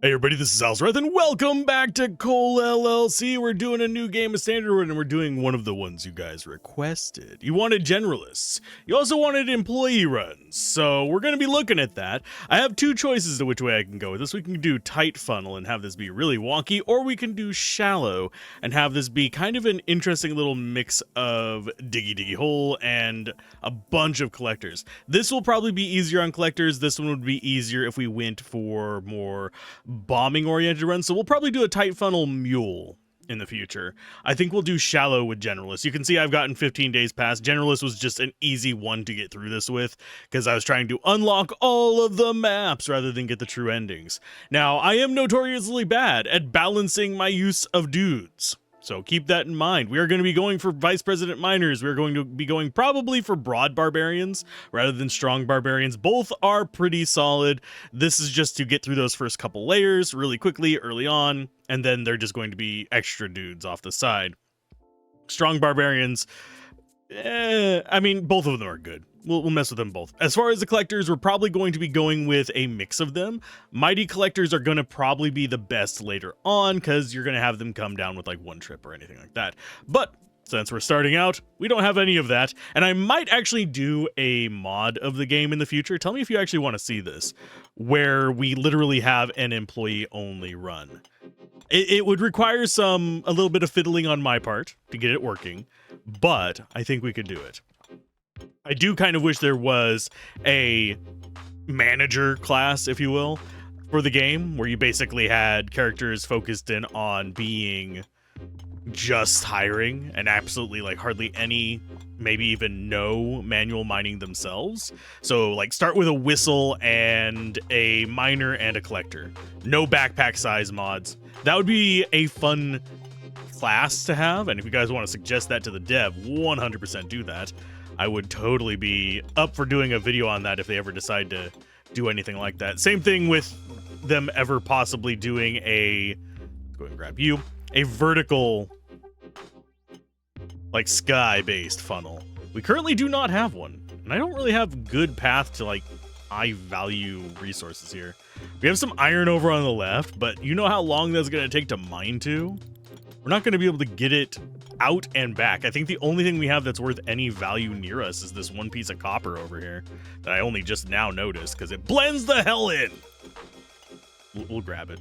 Hey everybody, this is Alzorath, and welcome back to CoalLLC. We're doing a new game of Standard, and we're doing one of the ones you guys requested. You wanted generalists. You also wanted employee runs, so we're going to be looking at that. I have two choices to which way I can go with this. We can do tight funnel and have this be really wonky, or we can do shallow and have this be kind of an interesting little mix of diggy hole and a bunch of collectors. This will probably be easier on collectors. This one would be easier if we went for more bombing oriented runs, so we'll probably do a tight funnel Mule in the future. I think we'll do shallow with generalists. You can see I've gotten 15 days past. Generalist was just an easy one to get through this with because I was trying to unlock all of the maps rather than get the true endings. Now, I am notoriously bad at balancing my use of dudes, so keep that in mind. We are going to be going for Vice President Miners. We're going to be going probably for broad barbarians rather than strong barbarians. Both are pretty solid. This is just to get through those first couple layers really quickly early on, and then they're just going to be extra dudes off the side. Strong barbarians, I mean, both of them are good. We'll mess with them both. As far as the collectors, we're probably going to be going with a mix of them. Mighty collectors are going to probably be the best later on because you're going to have them come down with like one trip or anything like that. But since we're starting out, we don't have any of that. And I might actually do a mod of the game in the future. Tell me if you actually want to see this, where we literally have an employee only run. It would require a little bit of fiddling on my part to get it working, but I think we could do it. I do kind of wish there was a manager class, if you will, for the game, where you basically had characters focused in on being just hiring and absolutely like hardly any, maybe even no manual mining themselves. So like start with a whistle and a miner and a collector. No backpack size mods. That would be a fun class to have. And if you guys want to suggest that to the dev, 100% do that. I would totally be up for doing a video on that if they ever decide to do anything like that. Same thing with them ever possibly doing a, go ahead and grab you, a vertical, like sky-based funnel. We currently do not have one, and I don't really have good path to like high value resources here. We have some iron over on the left, but you know how long that's going to take to mine to? We're not going to be able to get it out and back. I think the only thing we have that's worth any value near us is this one piece of copper over here that I only just now noticed because it blends the hell in. We'll grab it.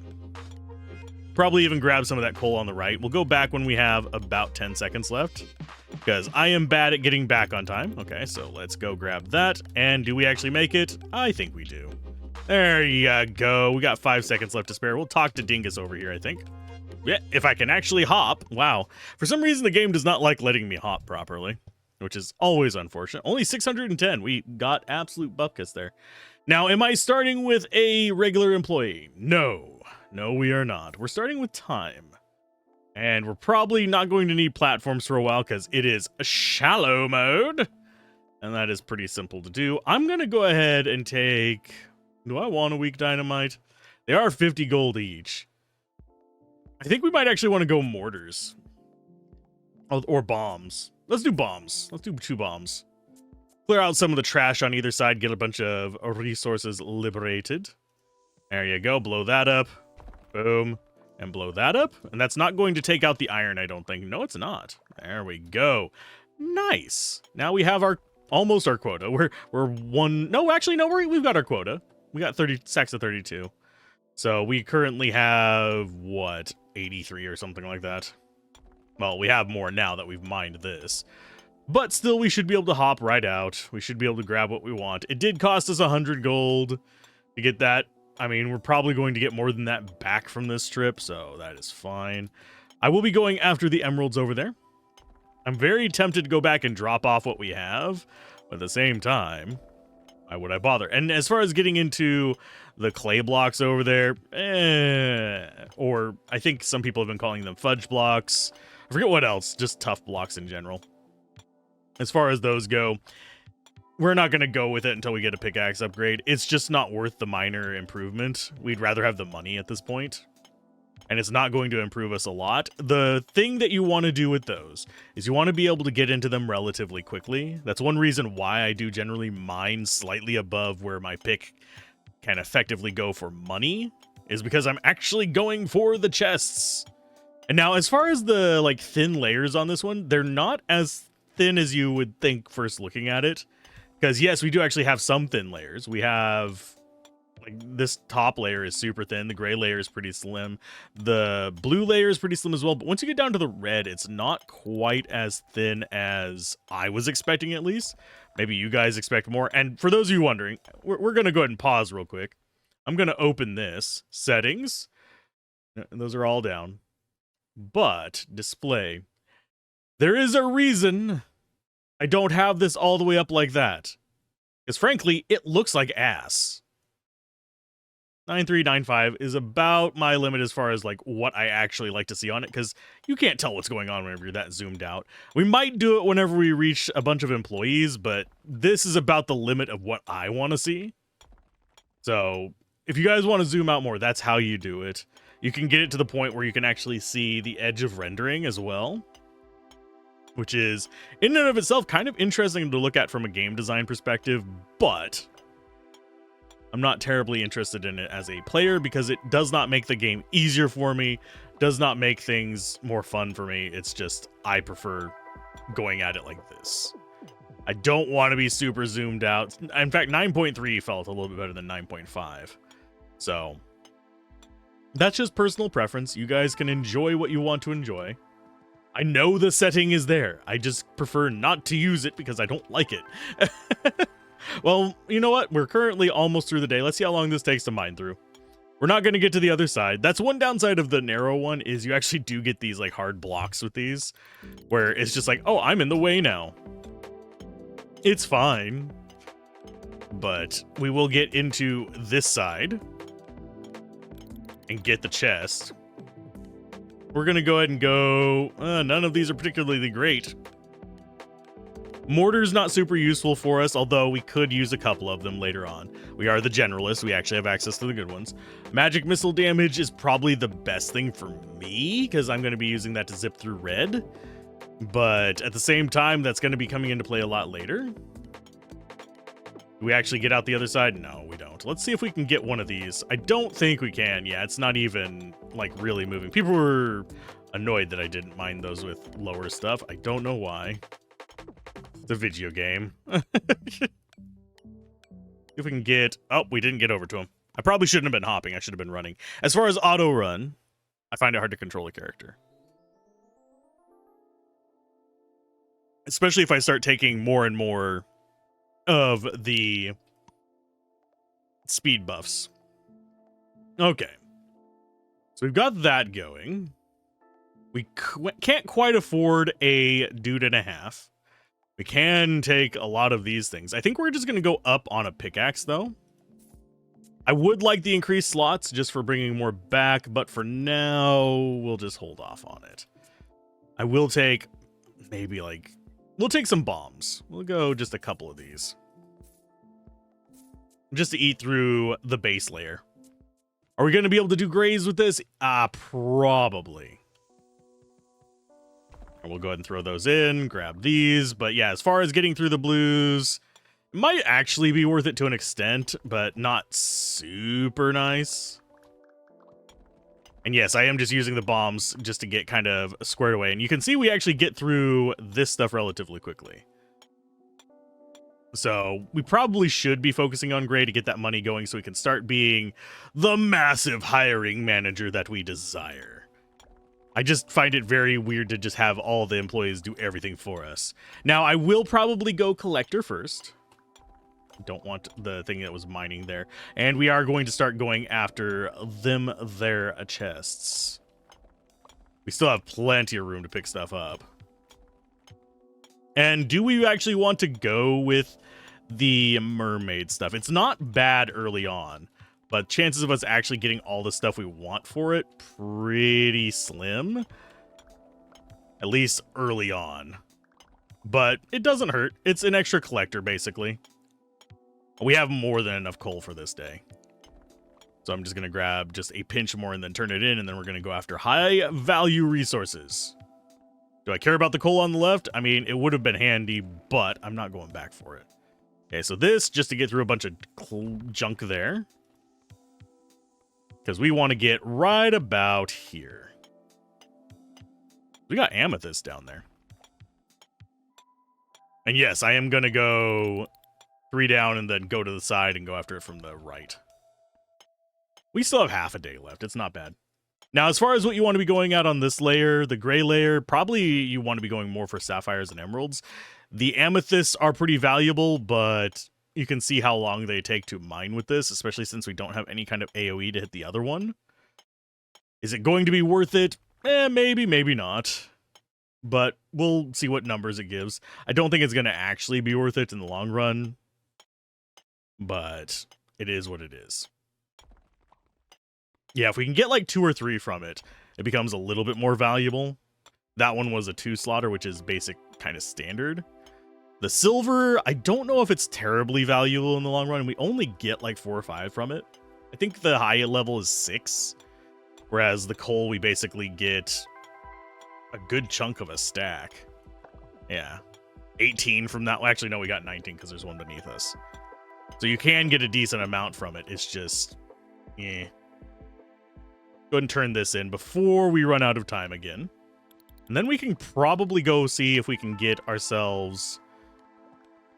Probably even grab some of that coal on the right. We'll go back when we have about 10 seconds left because I am bad at getting back on time. Okay, so let's go grab that. And do we actually make it? I think we do. There you go. We got 5 seconds left to spare. We'll talk to Dingus over here, I think. Yeah, if I can actually hop. Wow. For some reason, the game does not like letting me hop properly, which is always unfortunate. Only 610. We got absolute bupkis there. Now, am I starting with a regular employee? No. No, we are not. We're starting with time. And we're probably not going to need platforms for a while because it is a shallow mode. And that is pretty simple to do. I'm going to go ahead and take... Do I want a weak dynamite? They are 50 gold each. I think we might actually want to go mortars. Or bombs. Let's do bombs. Let's do 2 bombs. Clear out some of the trash on either side. Get a bunch of resources liberated. There you go. Blow that up. Boom. And blow that up. And that's not going to take out the iron, I don't think. No, it's not. There we go. Nice. Now we have almost our quota. We're one... No, actually, no. We've got our quota. We got 30 stacks of 32. So we currently have, what, 83 or something like that. Well, we have more now that we've mined this. But still, we should be able to hop right out. We should be able to grab what we want. It did cost us 100 gold to get that. I mean, we're probably going to get more than that back from this trip, so that is fine. I will be going after the emeralds over there. I'm very tempted to go back and drop off what we have, but at the same time, why would I bother? And as far as getting into the clay blocks over there, or I think some people have been calling them fudge blocks. I forget what else, just tough blocks in general. As far as those go, we're not going to go with it until we get a pickaxe upgrade. It's just not worth the minor improvement. We'd rather have the money at this point. And it's not going to improve us a lot. The thing that you want to do with those is you want to be able to get into them relatively quickly. That's one reason why I do generally mine slightly above where my pick can effectively go for money, is because I'm actually going for the chests. And now, as far as the like thin layers on this one, they're not as thin as you would think first looking at it. Because yes, we do actually have some thin layers. We have like this top layer is super thin. The gray layer is pretty slim. The blue layer is pretty slim as well. But once you get down to the red, it's not quite as thin as I was expecting, at least. Maybe you guys expect more. And for those of you wondering, we're going to go ahead and pause real quick. I'm going to open this. Settings. And those are all down. But display. There is a reason I don't have this all the way up like that. Because frankly, it looks like ass. 9395 is about my limit as far as like what I actually like to see on it, because you can't tell what's going on whenever you're that zoomed out. We might do it whenever we reach a bunch of employees, but this is about the limit of what I want to see. So if you guys want to zoom out more, that's how you do it. You can get it to the point where you can actually see the edge of rendering as well, which is in and of itself kind of interesting to look at from a game design perspective, but I'm not terribly interested in it as a player because it does not make the game easier for me, does not make things more fun for me. It's just I prefer going at it like this. I don't want to be super zoomed out. In fact, 9.3 felt a little bit better than 9.5. So that's just personal preference. You guys can enjoy what you want to enjoy. I know the setting is there. I just prefer not to use it because I don't like it. Well, you know what? We're currently almost through the day. Let's see how long this takes to mine through. We're not going to get to the other side. That's one downside of the narrow one, is you actually do get these like hard blocks with these, where it's just like, oh, I'm in the way now. It's fine. But we will get into this side and get the chest. We're going to go ahead and go, none of these are particularly great. Mortar's not super useful for us, although we could use a couple of them later on. We are the generalists. We actually have access to the good ones. Magic missile damage is probably the best thing for me, because I'm going to be using that to zip through red. But at the same time, that's going to be coming into play a lot later. Do we actually get out the other side? No, we don't. Let's see if we can get one of these. I don't think we can. Yeah, it's not even, like, really moving. People were annoyed that I didn't mine those with lower stuff. I don't know why. It's a video game. If we can get... Oh, we didn't get over to him. I probably shouldn't have been hopping. I should have been running. As far as auto run, I find it hard to control a character. Especially if I start taking more and more of the speed buffs. Okay. So we've got that going. We can't quite afford a dude and a half. We can take a lot of these things. I think we're just going to go up on a pickaxe, though. I would like the increased slots just for bringing more back, but for now, we'll just hold off on it. I will take maybe like... We'll take some bombs. We'll go just a couple of these. Just to eat through the base layer. Are we going to be able to do grays with this? Probably. We'll go ahead and throw those in, grab these. But yeah, as far as getting through the blues, it might actually be worth it to an extent, but not super nice. And yes, I am just using the bombs just to get kind of squared away. And you can see we actually get through this stuff relatively quickly. So we probably should be focusing on gray to get that money going so we can start being the massive hiring manager that we desire. I just find it very weird to just have all the employees do everything for us. Now, I will probably go collector first. Don't want the thing that was mining there. And we are going to start going after their chests. We still have plenty of room to pick stuff up. And do we actually want to go with the mermaid stuff? It's not bad early on, but chances of us actually getting all the stuff we want for it, pretty slim. At least early on. But it doesn't hurt. It's an extra collector, basically. We have more than enough coal for this day. So I'm just going to grab just a pinch more and then turn it in, and then we're going to go after high-value resources. Do I care about the coal on the left? I mean, it would have been handy, but I'm not going back for it. Okay, so this, just to get through a bunch of junk there. because we want to get right about here. We got amethyst down there. And yes, I am going to go 3 down and then go to the side and go after it from the right. We still have half a day left. It's not bad. Now, as far as what you want to be going at on this layer, the gray layer, probably you want to be going more for sapphires and emeralds. The amethysts are pretty valuable, but you can see how long they take to mine with this, especially since we don't have any kind of AoE to hit the other one. Is it going to be worth it? Maybe, maybe not. But we'll see what numbers it gives. I don't think it's going to actually be worth it in the long run, but it is what it is. Yeah, if we can get like 2 or 3 from it, it becomes a little bit more valuable. That one was a 2 slaughter, which is basic kind of standard. The silver, I don't know if it's terribly valuable in the long run. We only get like 4 or 5 from it. I think the high level is 6, whereas the coal, we basically get a good chunk of a stack. Yeah, 18 from that. Well, actually, no, we got 19 because there's one beneath us. So you can get a decent amount from it. It's just, eh. Go ahead and turn this in before we run out of time again. And then we can probably go see if we can get ourselves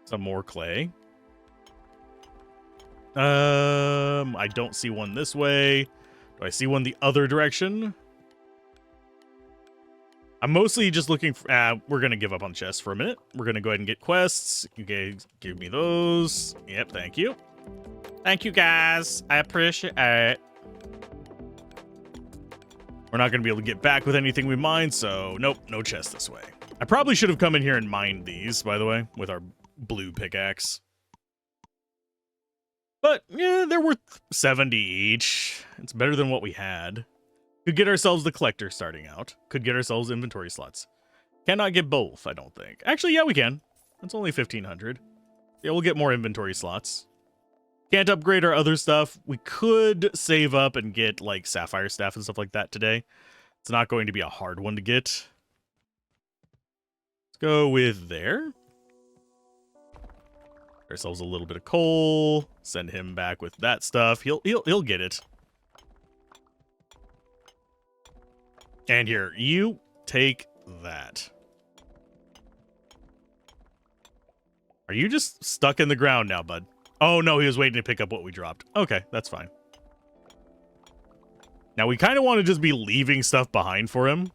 some more clay. I don't see one this way. Do I see one the other direction? I'm mostly just looking for... we're going to give up on chests for a minute. We're going to go ahead and get quests. You guys give me those. Yep, thank you. Thank you, guys. I appreciate it. We're not going to be able to get back with anything we mine, so nope, no chest this way. I probably should have come in here and mined these, by the way, with our blue pickaxe. But, yeah, they're worth 70 each. It's better than what we had. Could get ourselves the collector starting out. Could get ourselves inventory slots. Cannot get both, I don't think. Actually, yeah, we can. It's only 1,500. Yeah, we'll get more inventory slots. Can't upgrade our other stuff. We could save up and get, like, sapphire staff and stuff like that today. It's not going to be a hard one to get. Let's go with there. Get ourselves a little bit of coal. Send him back with that stuff. He'll get it. And here, you take that. Are you just stuck in the ground now, bud? Oh, no, he was waiting to pick up what we dropped. Okay, that's fine. Now, we kind of want to just be leaving stuff behind for him.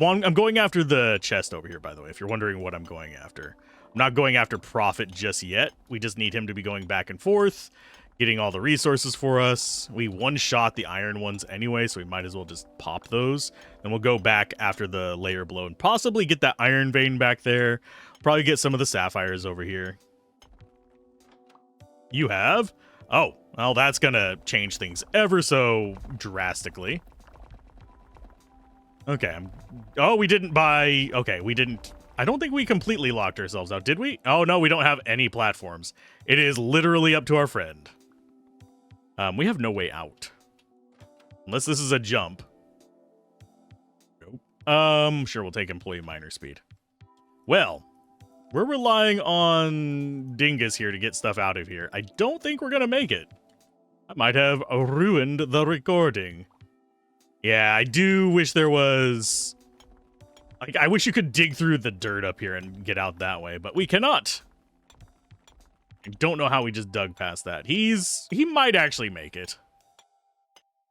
Well, I'm going after the chest over here, by the way, if you're wondering what I'm going after. I'm not going after profit just yet. We just need him to be going back and forth, getting all the resources for us. We one-shot the iron ones anyway, so we might as well just pop those. Then we'll go back after the layer blow and possibly get that iron vein back there. Probably get some of the sapphires over here. You have? Oh, well, that's gonna change things ever so drastically. Okay, oh, we didn't buy... Okay, we didn't... I don't think we completely locked ourselves out, did we? Oh, no, we don't have any platforms. It is literally up to our friend. We have no way out. Unless this is a jump. Nope. Sure, we'll take employee miner speed. Well... We're relying on Dingus here to get stuff out of here. I don't think we're going to make it. I might have ruined the recording. Yeah, I do wish there was... Like, I wish you could dig through the dirt up here and get out that way, but we cannot. I don't know how we just dug past that. He might actually make it.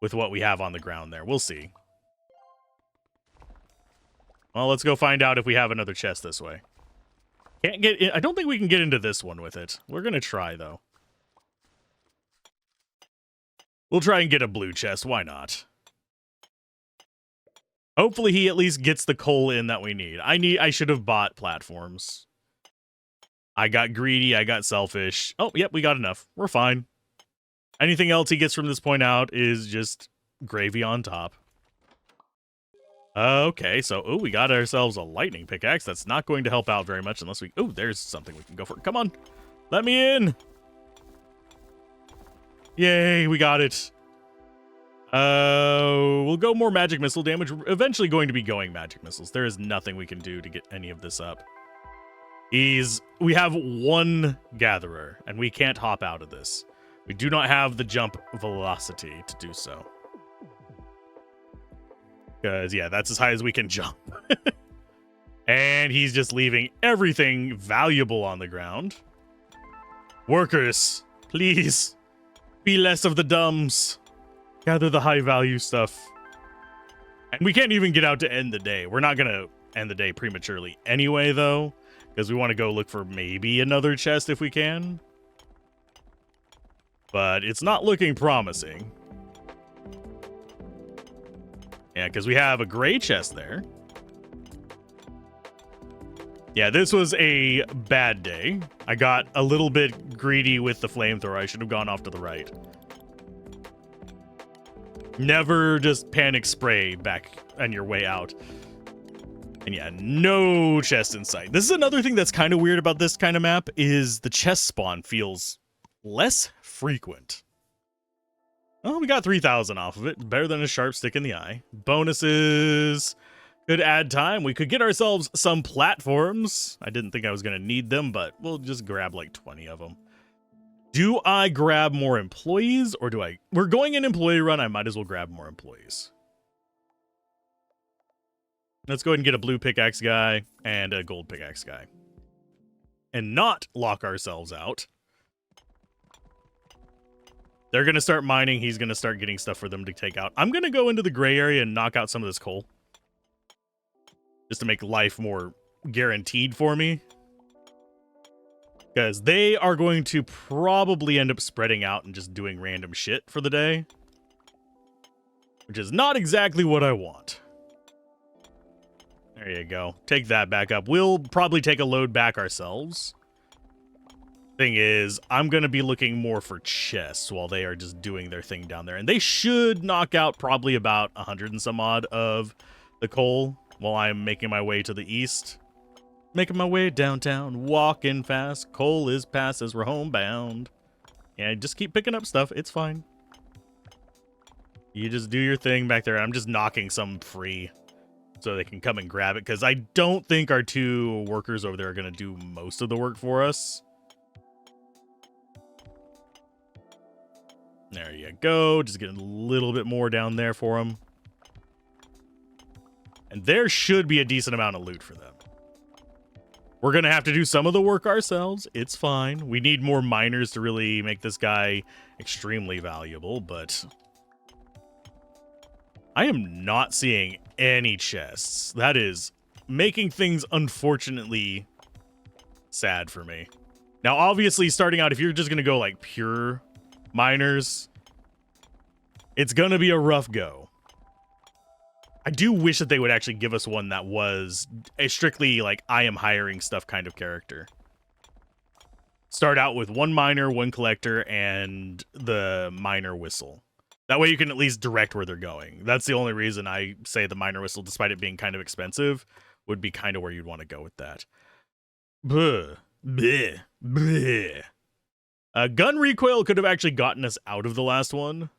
With what we have on the ground there. We'll see. Well, let's go find out if we have another chest this way. Can't get in. I don't think we can get into this one with it. We're going to try, though. We'll try and get a blue chest. Why not? Hopefully he at least gets the coal in that we need. I should have bought platforms. I got greedy. I got selfish. Oh, yep, we got enough. We're fine. Anything else he gets from this point out is just gravy on top. Okay, so, oh, we got ourselves a lightning pickaxe. That's not going to help out very much unless we... Oh, there's something we can go for. Come on. Let me in. Yay, we got it. We'll go more magic missile damage. We're eventually going to be going magic missiles. There is nothing we can do to get any of this up. We have one gatherer, and we can't hop out of this. We do not have the jump velocity to do so. Because, yeah, that's as high as we can jump. And he's just leaving everything valuable on the ground. Workers, please, be less of the dumbs. Gather the high-value stuff. And we can't even get out to end the day. We're not going to end the day prematurely anyway, though. Because we want to go look for maybe another chest if we can. But it's not looking promising. Yeah, because we have a gray chest there. Yeah, this was a bad day. I got a little bit greedy with the flamethrower. I should have gone off to the right. Never just panic spray back on your way out. And yeah, no chest in sight. This is another thing that's kind of weird about this kind of map is the chest spawn feels less frequent. Well, we got 3,000 off of it. Better than a sharp stick in the eye. Bonuses could add time. We could get ourselves some platforms. I didn't think I was going to need them, but we'll just grab like 20 of them. Do I grab more employees or do I... We're going an employee run. I might as well grab more employees. Let's go ahead and get a blue pickaxe guy and a gold pickaxe guy. And not lock ourselves out. They're going to start mining. He's going to start getting stuff for them to take out. I'm going to go into the gray area and knock out some of this coal. Just to make life more guaranteed for me. Because they are going to probably end up spreading out and just doing random shit for the day. Which is not exactly what I want. There you go. Take that back up. We'll probably take a load back ourselves. Thing is, I'm going to be looking more for chests while they are just doing their thing down there. And they should knock out probably about 100 and some odd of the coal while I'm making my way to the east. Making my way downtown, walking fast. Coal is past as we're homebound. Yeah, just keep picking up stuff. It's fine. You just do your thing back there. I'm just knocking some free so they can come and grab it. Because I don't think our two workers over there are going to do most of the work for us. There you go. Just getting a little bit more down there for them. And there should be a decent amount of loot for them. We're going to have to do some of the work ourselves. It's fine. We need more miners to really make this guy extremely valuable, but I am not seeing any chests. That is making things unfortunately sad for me. Now, obviously, starting out, if you're just going to go like pure miners, it's going to be a rough go. I do wish that they would actually give us one that was a strictly like I am hiring stuff kind of character. Start out with one miner, one collector, and the miner whistle. That way you can at least direct where they're going. That's the only reason I say the miner whistle, despite it being kind of expensive, would be kind of where you'd want to go with that. Bleh. Bleh. Bleh. Gun recoil could have actually gotten us out of the last one.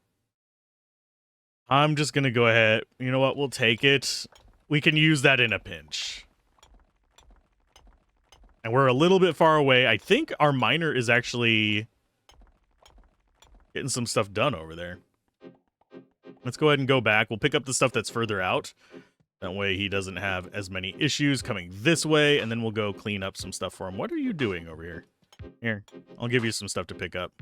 I'm just going to go ahead. You know what? We'll take it. We can use that in a pinch. And we're a little bit far away. I think our miner is actually getting some stuff done over there. Let's go ahead and go back. We'll pick up the stuff that's further out. That way he doesn't have as many issues coming this way. And then we'll go clean up some stuff for him. What are you doing over here? Here, I'll give you some stuff to pick up.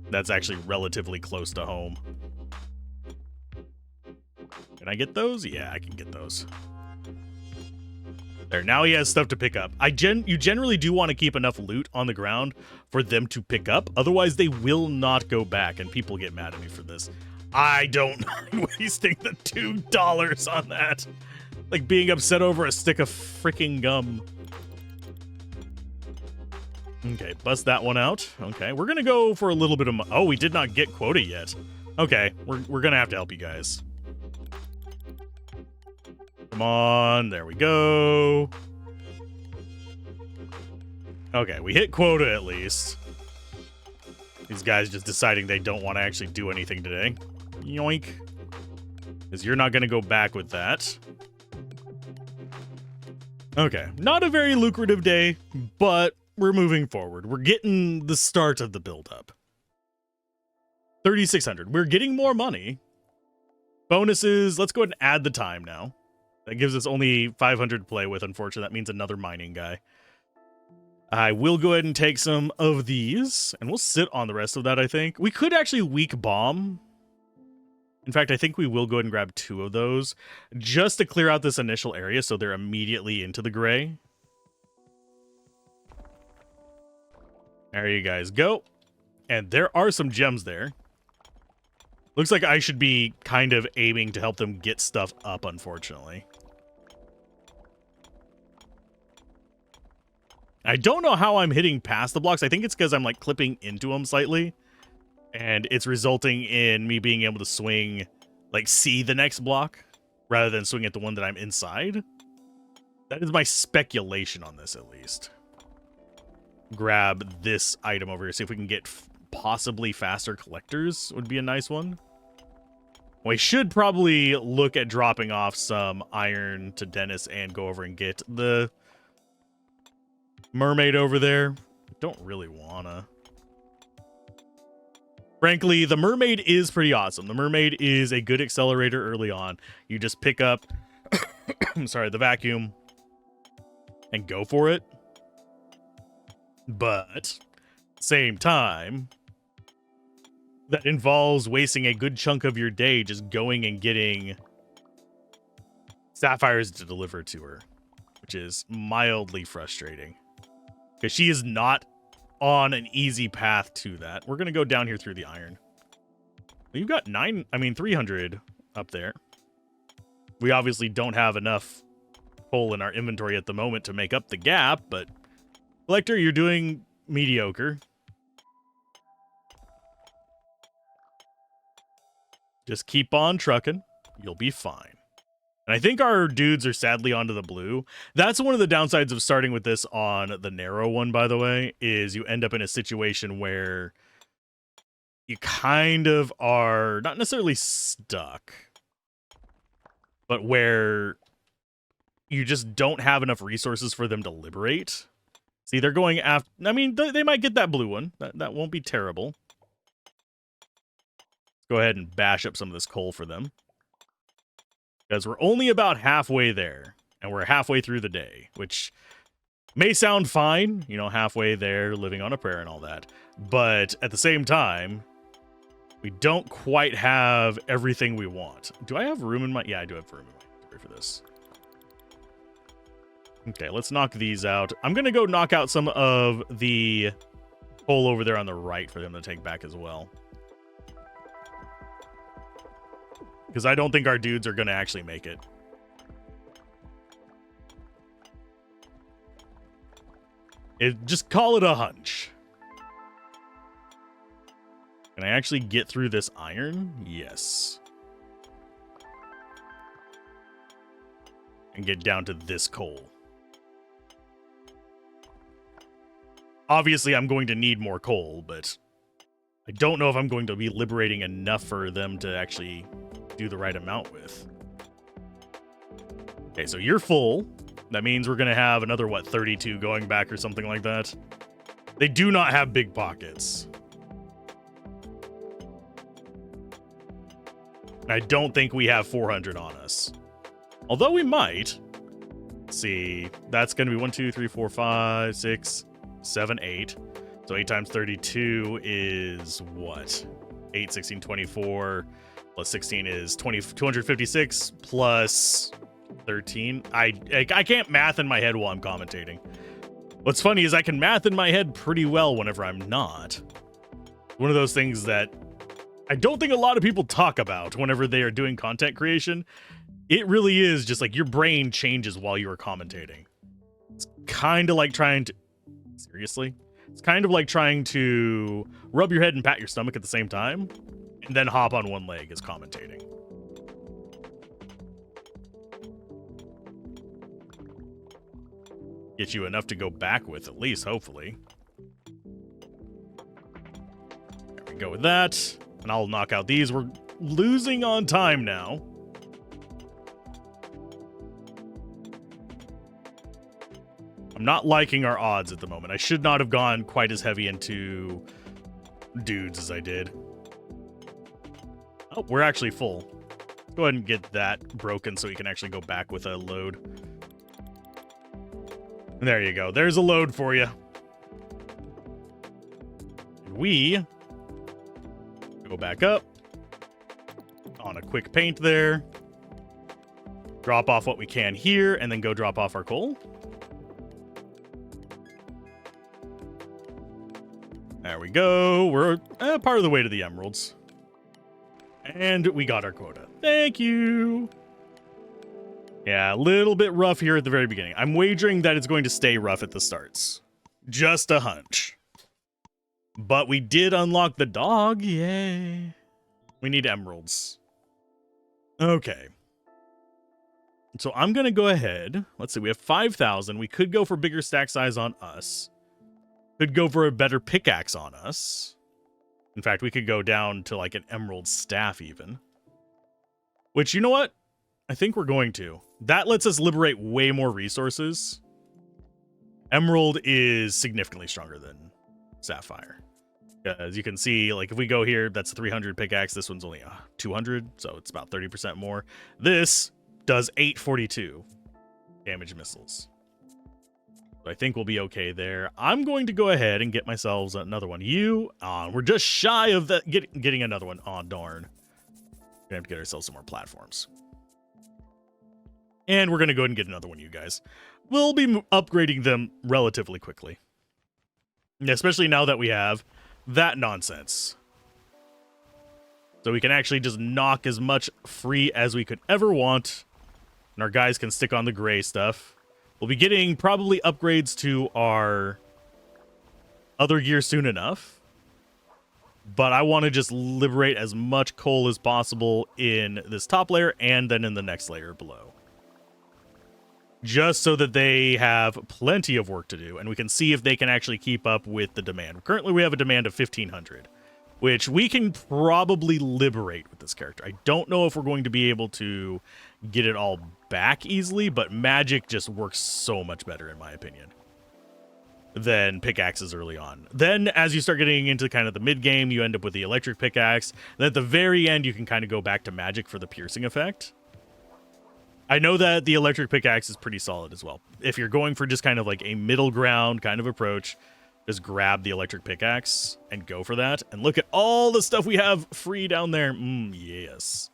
That's actually relatively close to home. Can I get those? Yeah, I can get those. There, now he has stuff to pick up. You generally do want to keep enough loot on the ground for them to pick up. Otherwise, they will not go back, and people get mad at me for this. I don't mind wasting the $2 on that. Like being upset over a stick of freaking gum. Okay, bust that one out. Okay, we're gonna go for a little bit of... Oh, we did not get quota yet. Okay, we're gonna have to help you guys. Come on, there we go. Okay, we hit quota at least. These guys just deciding they don't want to actually do anything today. Yoink. Because you're not gonna go back with that. Okay, not a very lucrative day, but we're moving forward. We're getting the start of the build-up. 3,600. We're getting more money. Bonuses. Let's go ahead and add the time now. That gives us only 500 to play with, unfortunately. That means another mining guy. I will go ahead and take some of these, and we'll sit on the rest of that, I think. We could actually weak bomb. In fact, I think we will go ahead and grab 2 of those, just to clear out this initial area so they're immediately into the gray. There you guys go. And there are some gems there. Looks like I should be kind of aiming to help them get stuff up, unfortunately. I don't know how I'm hitting past the blocks. I think it's because I'm like clipping into them slightly. And it's resulting in me being able to swing, like see the next block rather than swing at the one that I'm inside. That is my speculation on this, at least. Grab this item over here. See if we can get possibly faster collectors would be a nice one. We should probably look at dropping off some iron to Dennis and go over and get the mermaid over there. Don't really wanna. Frankly, the mermaid is pretty awesome. The mermaid is a good accelerator early on. You just pick up I'm sorry, the vacuum and go for it. But same time, that involves wasting a good chunk of your day just going and getting sapphires to deliver to her, which is mildly frustrating because she is not on an easy path to that. We're going to go down here through the iron. You've got 300 up there. We obviously don't have enough coal in our inventory at the moment to make up the gap, but Collector, you're doing mediocre. Just keep on trucking. You'll be fine. And I think our dudes are sadly onto the blue. That's one of the downsides of starting with this on the narrow one, by the way, is you end up in a situation where you kind of are not necessarily stuck, but where you just don't have enough resources for them to liberate. See, they're going after... I mean, they might get that blue one. That won't be terrible. Go ahead and bash up some of this coal for them. Because we're only about halfway there. And we're halfway through the day. Which may sound fine. You know, halfway there, living on a prayer and all that. But at the same time, we don't quite have everything we want. Do I have room in my... Yeah, I do have room in my inventory for this. Okay, let's knock these out. I'm going to go knock out some of the coal over there on the right for them to take back as well. Because I don't think our dudes are going to actually make it. Just call it a hunch. Can I actually get through this iron? Yes. And get down to this coal. Obviously, I'm going to need more coal, but I don't know if I'm going to be liberating enough for them to actually do the right amount with. Okay, so you're full. That means we're going to have another, what, 32 going back or something like that. They do not have big pockets. I don't think we have 400 on us. Although we might. Let's see. That's going to be 1, 2, 3, 4, 5, 6, 7, 8. So 8 times 32 is what? 8, 16, 24. Plus 16 is 256 plus 13. I can't math in my head while I'm commentating. What's funny is I can math in my head pretty well whenever I'm not. One of those things that I don't think a lot of people talk about whenever they are doing content creation. It really is just like your brain changes while you are commentating. It's kind of like trying to... Seriously? It's kind of like trying to rub your head and pat your stomach at the same time, and then hop on one leg as commentating. Get you enough to go back with, at least, hopefully. There we go with that. And I'll knock out these. We're losing on time now. I'm not liking our odds at the moment. I should not have gone quite as heavy into dudes as I did. Oh, we're actually full. Let's go ahead and get that broken so we can actually go back with a load. And there you go. There's a load for you. We go back up on a quick paint there. Drop off what we can here, and then go drop off our coal. There we go. We're part of the way to the emeralds. And we got our quota. Thank you. Yeah, a little bit rough here at the very beginning. I'm wagering that it's going to stay rough at the starts. Just a hunch. But we did unlock the dog. Yay. We need emeralds. Okay. So I'm going to go ahead. Let's see. We have 5,000. We could go for bigger stack size on us. Could go for a better pickaxe on us. In fact, we could go down to like an emerald staff even. Which, you know what? I think we're going to. That lets us liberate way more resources. Emerald is significantly stronger than sapphire. As you can see, like if we go here, that's a 300 pickaxe. This one's only 200, so it's about 30% more. This does 842 damage missiles. So I think we'll be okay there. I'm going to go ahead and get myself another one. We're just shy of that getting another one. Oh, darn. We're gonna have to get ourselves some more platforms. And we're gonna go ahead and get another one, you guys. We'll be upgrading them relatively quickly. Especially now that we have that nonsense. So we can actually just knock as much free as we could ever want. And our guys can stick on the gray stuff. We'll be getting probably upgrades to our other gear soon enough. But I want to just liberate as much coal as possible in this top layer and then in the next layer below. Just so that they have plenty of work to do, and we can see if they can actually keep up with the demand. Currently, we have a demand of 1,500, which we can probably liberate with this character. I don't know if we're going to be able to get it all back easily, but magic just works so much better, in my opinion, than pickaxes early on. Then, as you start getting into kind of the mid-game, you end up with the electric pickaxe. Then at the very end, you can kind of go back to magic for the piercing effect. I know that the electric pickaxe is pretty solid as well. If you're going for just kind of like a middle ground kind of approach, just grab the electric pickaxe and go for that. And look at all the stuff we have free down there. Yes.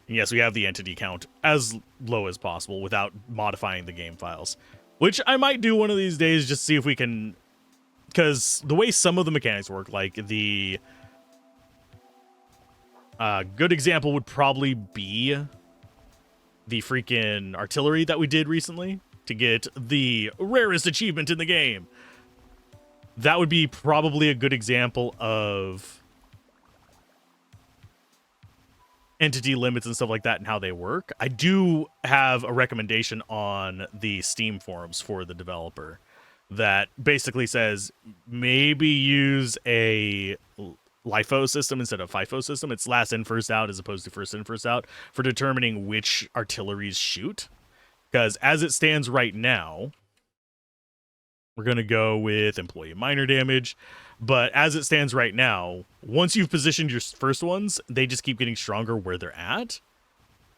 And yes, we have the entity count as low as possible without modifying the game files, which I might do one of these days, just see if we can, because the way some of the mechanics work, like the good example would probably be the freaking artillery that we did recently to get the rarest achievement in the game. That would be probably a good example of entity limits and stuff like that and how they work. I do have a recommendation on the Steam forums for the developer that basically says maybe use a LIFO system instead of FIFO system. It's last in, first out as opposed to first in, first out for determining which artilleries shoot. Because as it stands right now, we're going to go with employee minor damage. But as it stands right now, once you've positioned your first ones, they just keep getting stronger where they're at.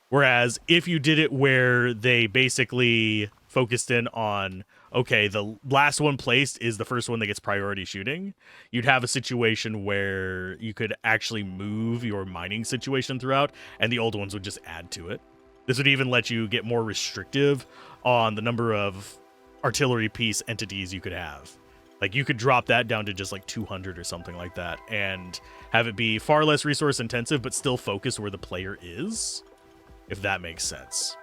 Whereas if you did it where they basically focused in on, okay, the last one placed is the first one that gets priority shooting, you'd have a situation where you could actually move your mining situation throughout, and the old ones would just add to it. This would even let you get more restrictive on the number of artillery piece entities you could have. Like, you could drop that down to just like 200 or something like that, and have it be far less resource intensive, but still focus where the player is, if that makes sense.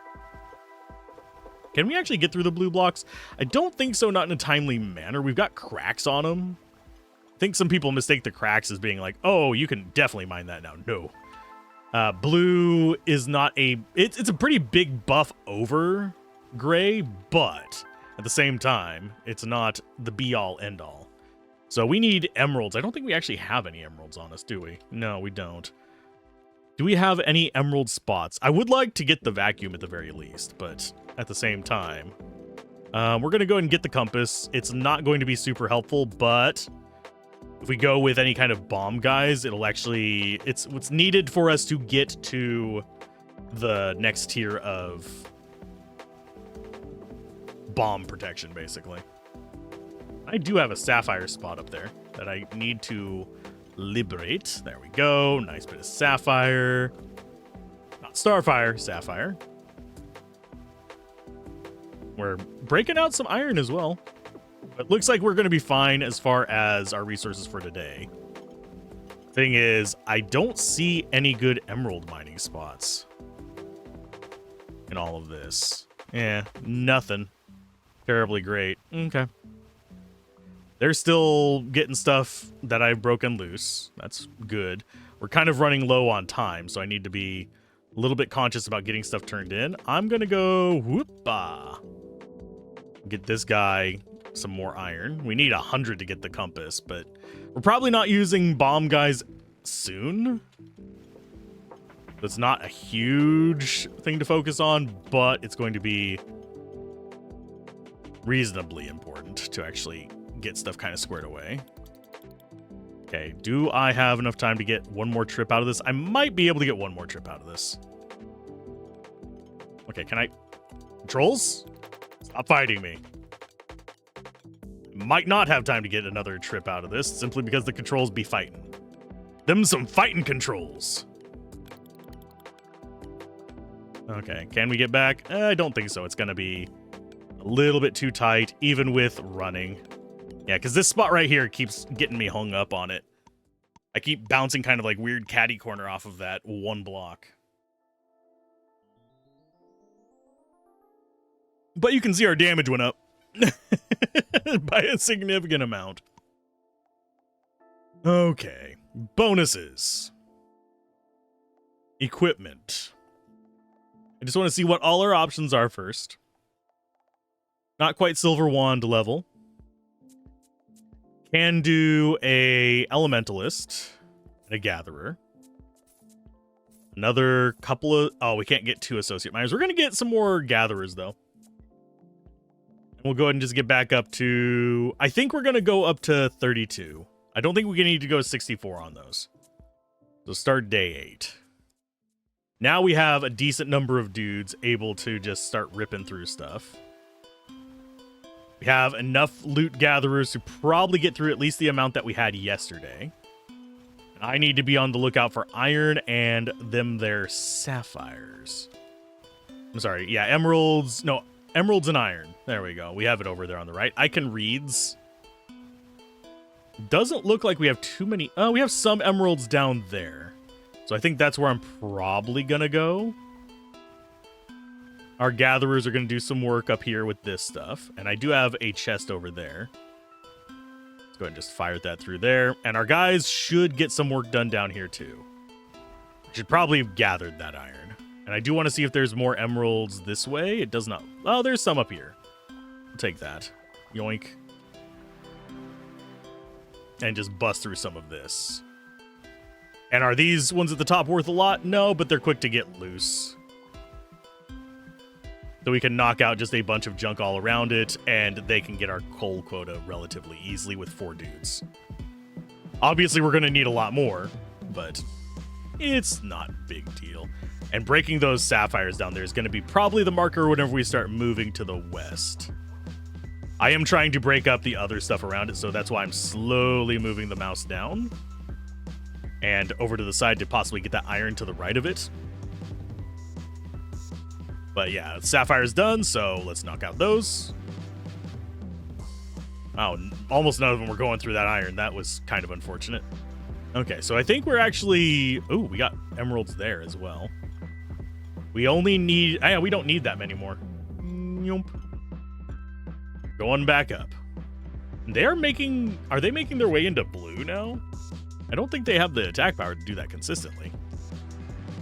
Can we actually get through the blue blocks? I don't think so, not in a timely manner. We've got cracks on them. I think some people mistake the cracks as being like, oh, you can definitely mine that now. No. Blue is not a... It's a pretty big buff over gray, but at the same time, it's not the be-all, end-all. So we need emeralds. I don't think we actually have any emeralds on us, do we? No, we don't. Do we have any emerald spots? I would like to get the vacuum at the very least, but at the same time, We're going to go ahead and get the compass. It's not going to be super helpful, but if we go with any kind of bomb guys, it'll actually... It's what's needed for us to get to the next tier of bomb protection, basically. I do have a sapphire spot up there that I need to liberate. There we go. Nice bit of sapphire. Not starfire, sapphire. We're breaking out some iron as well. But looks like we're going to be fine as far as our resources for today. Thing is, I don't see any good emerald mining spots in all of this. Yeah, nothing terribly great. Okay. They're still getting stuff that I've broken loose. That's good. We're kind of running low on time, so I need to be a little bit conscious about getting stuff turned in. I'm going to go whoop-ah. Get this guy some more iron. We need 100 to get the compass, but we're probably not using bomb guys soon. It's not a huge thing to focus on, but it's going to be reasonably important to actually get stuff kind of squared away. Okay, do I have enough time to get one more trip out of this? I might be able to get one more trip out of this. Okay, can I... Trolls? Stop fighting me. Might not have time to get another trip out of this, simply because the controls be fighting. Them some fighting controls. Okay, can we get back? I don't think so. It's going to be a little bit too tight, even with running. Yeah, because this spot right here keeps getting me hung up on it. I keep bouncing kind of like weird catty corner off of that one block. But you can see our damage went up by a significant amount. Okay, bonuses. Equipment. I just want to see what all our options are first. Not quite silver wand level. Can do a elementalist and a gatherer. Another couple of... Oh, we can't get 2 associate miners. We're going to get some more gatherers, though. And we'll go ahead and just get back up to... I think we're going to go up to 32. I don't think we need to go 64 on those. So start day 8. Now we have a decent number of dudes able to just start ripping through stuff. We have enough loot gatherers to probably get through at least the amount that we had yesterday. And I need to be on the lookout for iron and them their sapphires. I'm sorry, yeah, emeralds. No, emeralds and iron. There we go. We have it over there on the right. I can reads. Doesn't look like we have too many. Oh, we have some emeralds down there. So I think that's where I'm probably going to go. Our gatherers are going to do some work up here with this stuff. And I do have a chest over there. Let's go ahead and just fire that through there. And our guys should get some work done down here too. Should probably have gathered that iron. And I do want to see if there's more emeralds this way. It does not. Oh, there's some up here. I'll take that. Yoink. And just bust through some of this. And are these ones at the top worth a lot? No, but they're quick to get loose. So we can knock out just a bunch of junk all around it, and they can get our coal quota relatively easily with 4 dudes. Obviously, we're going to need a lot more, but it's not a big deal. And breaking those sapphires down there is going to be probably the marker whenever we start moving to the west. I am trying to break up the other stuff around it, so that's why I'm slowly moving the mouse down. And over to the side to possibly get that iron to the right of it. But yeah, Sapphire's done, so let's knock out those. Oh, almost none of them were going through that iron. That was kind of unfortunate. Okay, so I think we're actually... Ooh, we got emeralds there as well. We only need... Yeah, we don't need that many more. Going back up. They are making... Are they making their way into blue now? I don't think they have the attack power to do that consistently.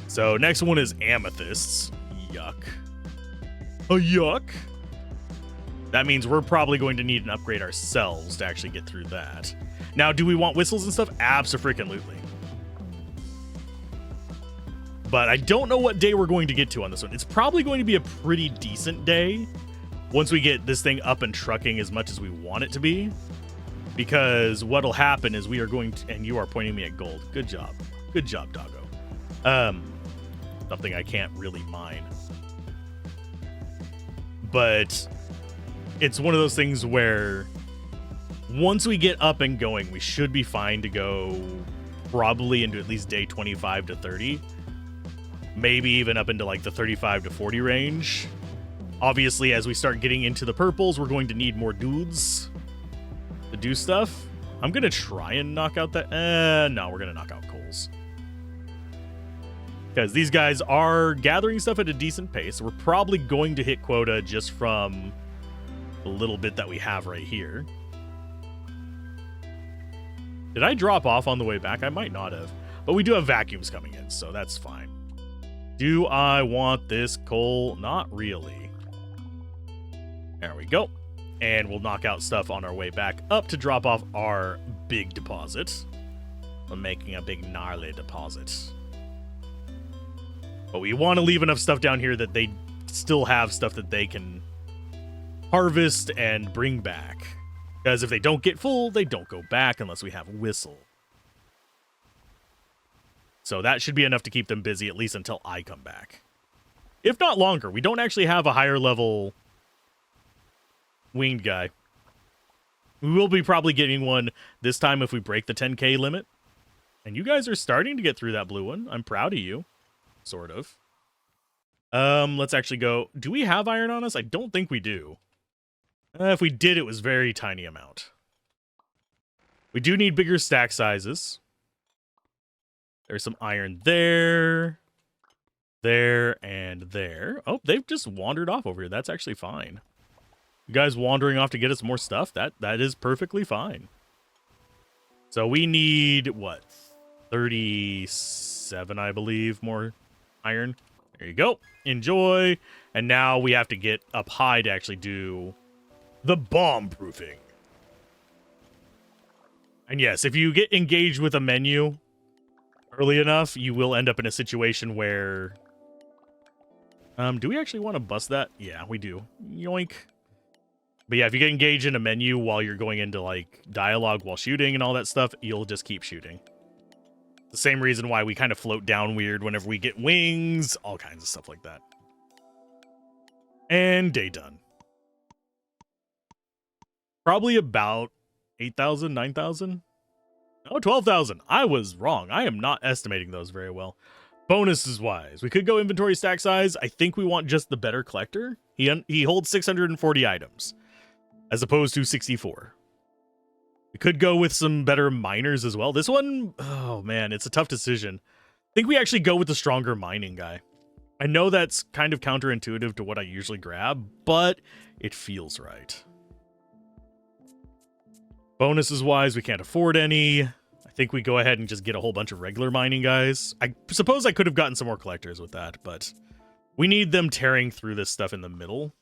So next one is amethysts. Yuck. A yuck. That means we're probably going to need an upgrade ourselves to actually get through that. Now, do we want whistles and stuff? Abso-freaking-lutely. But I don't know what day we're going to get to on this one. It's probably going to be a pretty decent day. once we get this thing up and trucking as much as we want it to be. Because what'll happen is we are going to, and you are pointing me at gold. Good job. Good job, doggo. Something I can't really mine. But it's one of those things where once we get up and going, we should be fine to go probably into at least day 25 to 30. Maybe even up into like the 35 to 40 range. Obviously, as we start getting into the purples, we're going to need more dudes to do stuff. I'm going to try and knock out that. No, we're going to knock out coals. Because these guys are gathering stuff at a decent pace. We're probably going to hit quota just from the little bit that we have right here. Did I drop off on the way back? I might not have. But we do have vacuums coming in, so that's fine. Do I want this coal? Not really. There we go. And we'll knock out stuff on our way back up to drop off our big deposit. I'm making a big gnarly deposit. But we want to leave enough stuff down here that they still have stuff that they can harvest and bring back. Because if they don't get full, they don't go back unless we have whistle. So that should be enough to keep them busy, at least until I come back. If not longer. We don't actually have a higher level winged guy. We will be probably getting one this time if we break the 10k limit. And you guys are starting to get through that blue one. I'm proud of you. Sort of. Let's actually go. Do we have iron on us? I don't think we do. If we did, it was very tiny amount. We do need bigger stack sizes. There's some iron there, there, and there. Oh, they've just wandered off over here. That's actually fine. You guys wandering off to get us more stuff? That is perfectly fine. So we need, what, 37, I believe, more iron. There you go. Enjoy. And now we have to get up high to actually do the bomb proofing. And yes, if you get engaged with a menu early enough, you will end up in a situation where... do we actually want to bust that? Yeah, we do. Yoink. But yeah, if you get engaged in a menu while you're going into, like, dialogue while shooting and all that stuff, you'll just keep shooting. The same reason why we kind of float down weird whenever we get wings, all kinds of stuff like that. And day done. Probably about 8,000, 9,000? Oh, 12,000. I was wrong. I am not estimating those very well. Bonuses wise, we could go inventory stack size. I think we want just the better collector. He holds 640 items as opposed to 64. We could go with some better miners as well. This one, oh man, it's a tough decision. I think we actually go with the stronger mining guy. I know that's kind of counterintuitive to what I usually grab, but it feels right. Bonuses wise, we can't afford any. I think we go ahead and just get a whole bunch of regular mining guys. I suppose I could have gotten some more collectors with that, but we need them tearing through this stuff in the middle.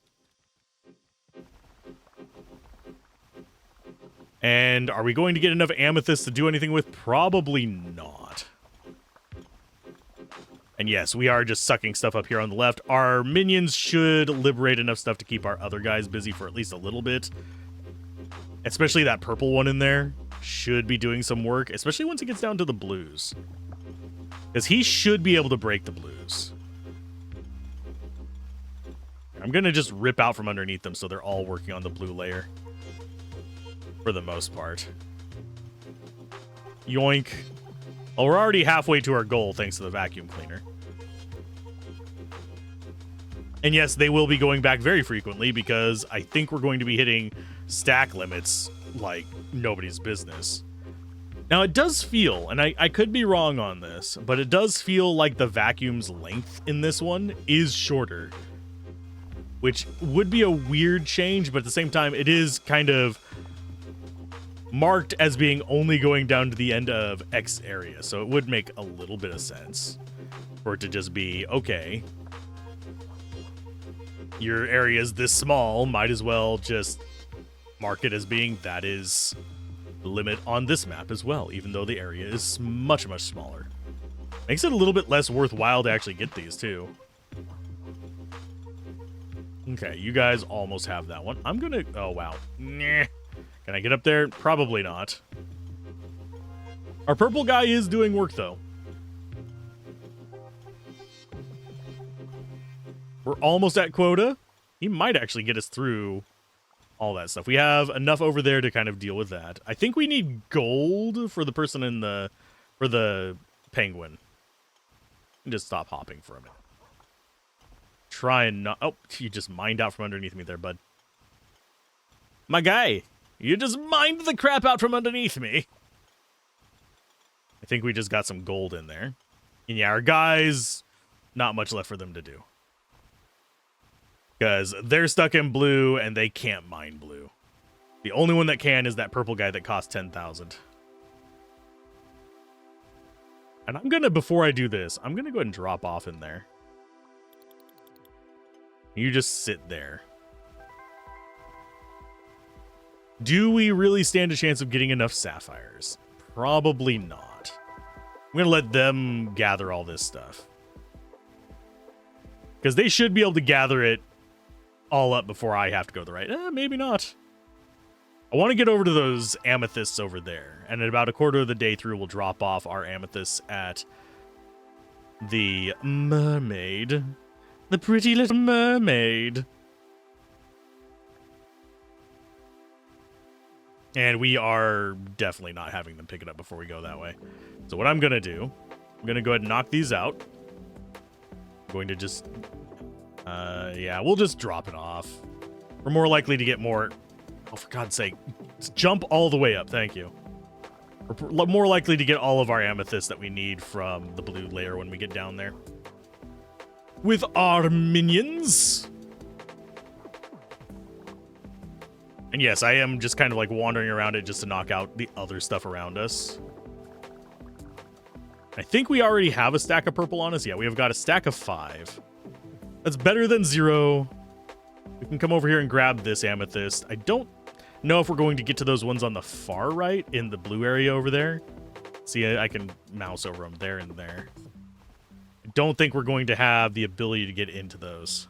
And are we going to get enough amethyst to do anything with? Probably not. And yes, we are just sucking stuff up here on the left. Our minions should liberate enough stuff to keep our other guys busy for at least a little bit. Especially that purple one in there should be doing some work, especially once it gets down to the blues. Because he should be able to break the blues. I'm going to just rip out from underneath them so they're all working on the blue layer. For the most part. Yoink. Well, we're already halfway to our goal thanks to the vacuum cleaner. And yes, they will be going back very frequently because I think we're going to be hitting stack limits like nobody's business. Now, it does feel, and I could be wrong on this, but it does feel like the vacuum's length in this one is shorter. Which would be a weird change, but at the same time, it is kind of marked as being only going down to the end of X area. So it would make a little bit of sense for it to just be, okay, your area is this small, might as well just mark it as being that is the limit on this map as well, even though the area is much, much smaller. Makes it a little bit less worthwhile to actually get these too. Okay, you guys almost have that one. I'm gonna... Oh, wow. Nah. Can I get up there? Probably not. Our purple guy is doing work, though. We're almost at quota. He might actually get us through all that stuff. We have enough over there to kind of deal with that. I think we need gold for the person in the... for the penguin. Just stop hopping for a minute. Try and not... Oh, you just mined out from underneath me there, bud. My guy, you just mined the crap out from underneath me. I think we just got some gold in there. And yeah, our guys, not much left for them to do. Because they're stuck in blue and they can't mine blue. The only one that can is that purple guy that costs 10,000. And I'm gonna, before I do this, I'm gonna go ahead and drop off in there. You just sit there. Do we really stand a chance of getting enough sapphires? Probably not. I'm gonna let them gather all this stuff. Because they should be able to gather it all up before I have to go the right. Maybe not. I want to get over to those amethysts over there. And in about a quarter of the day through, we'll drop off our amethysts at the mermaid. The pretty little mermaid. And we are definitely not having them pick it up before we go that way. So what I'm going to do, I'm going to go ahead and knock these out. I'm going to just... yeah, we'll just drop it off. We're more likely to get more... Oh, for God's sake. Jump all the way up. Thank you. We're more likely to get all of our amethysts that we need from the blue layer when we get down there. With our minions. And yes, I am just kind of like wandering around it just to knock out the other stuff around us. I think we already have a stack of purple on us. Yeah, we have got a stack of 5. That's better than 0. We can come over here and grab this amethyst. I don't know if we're going to get to those ones on the far right in the blue area over there. See, I can mouse over them there and there. I don't think we're going to have the ability to get into those.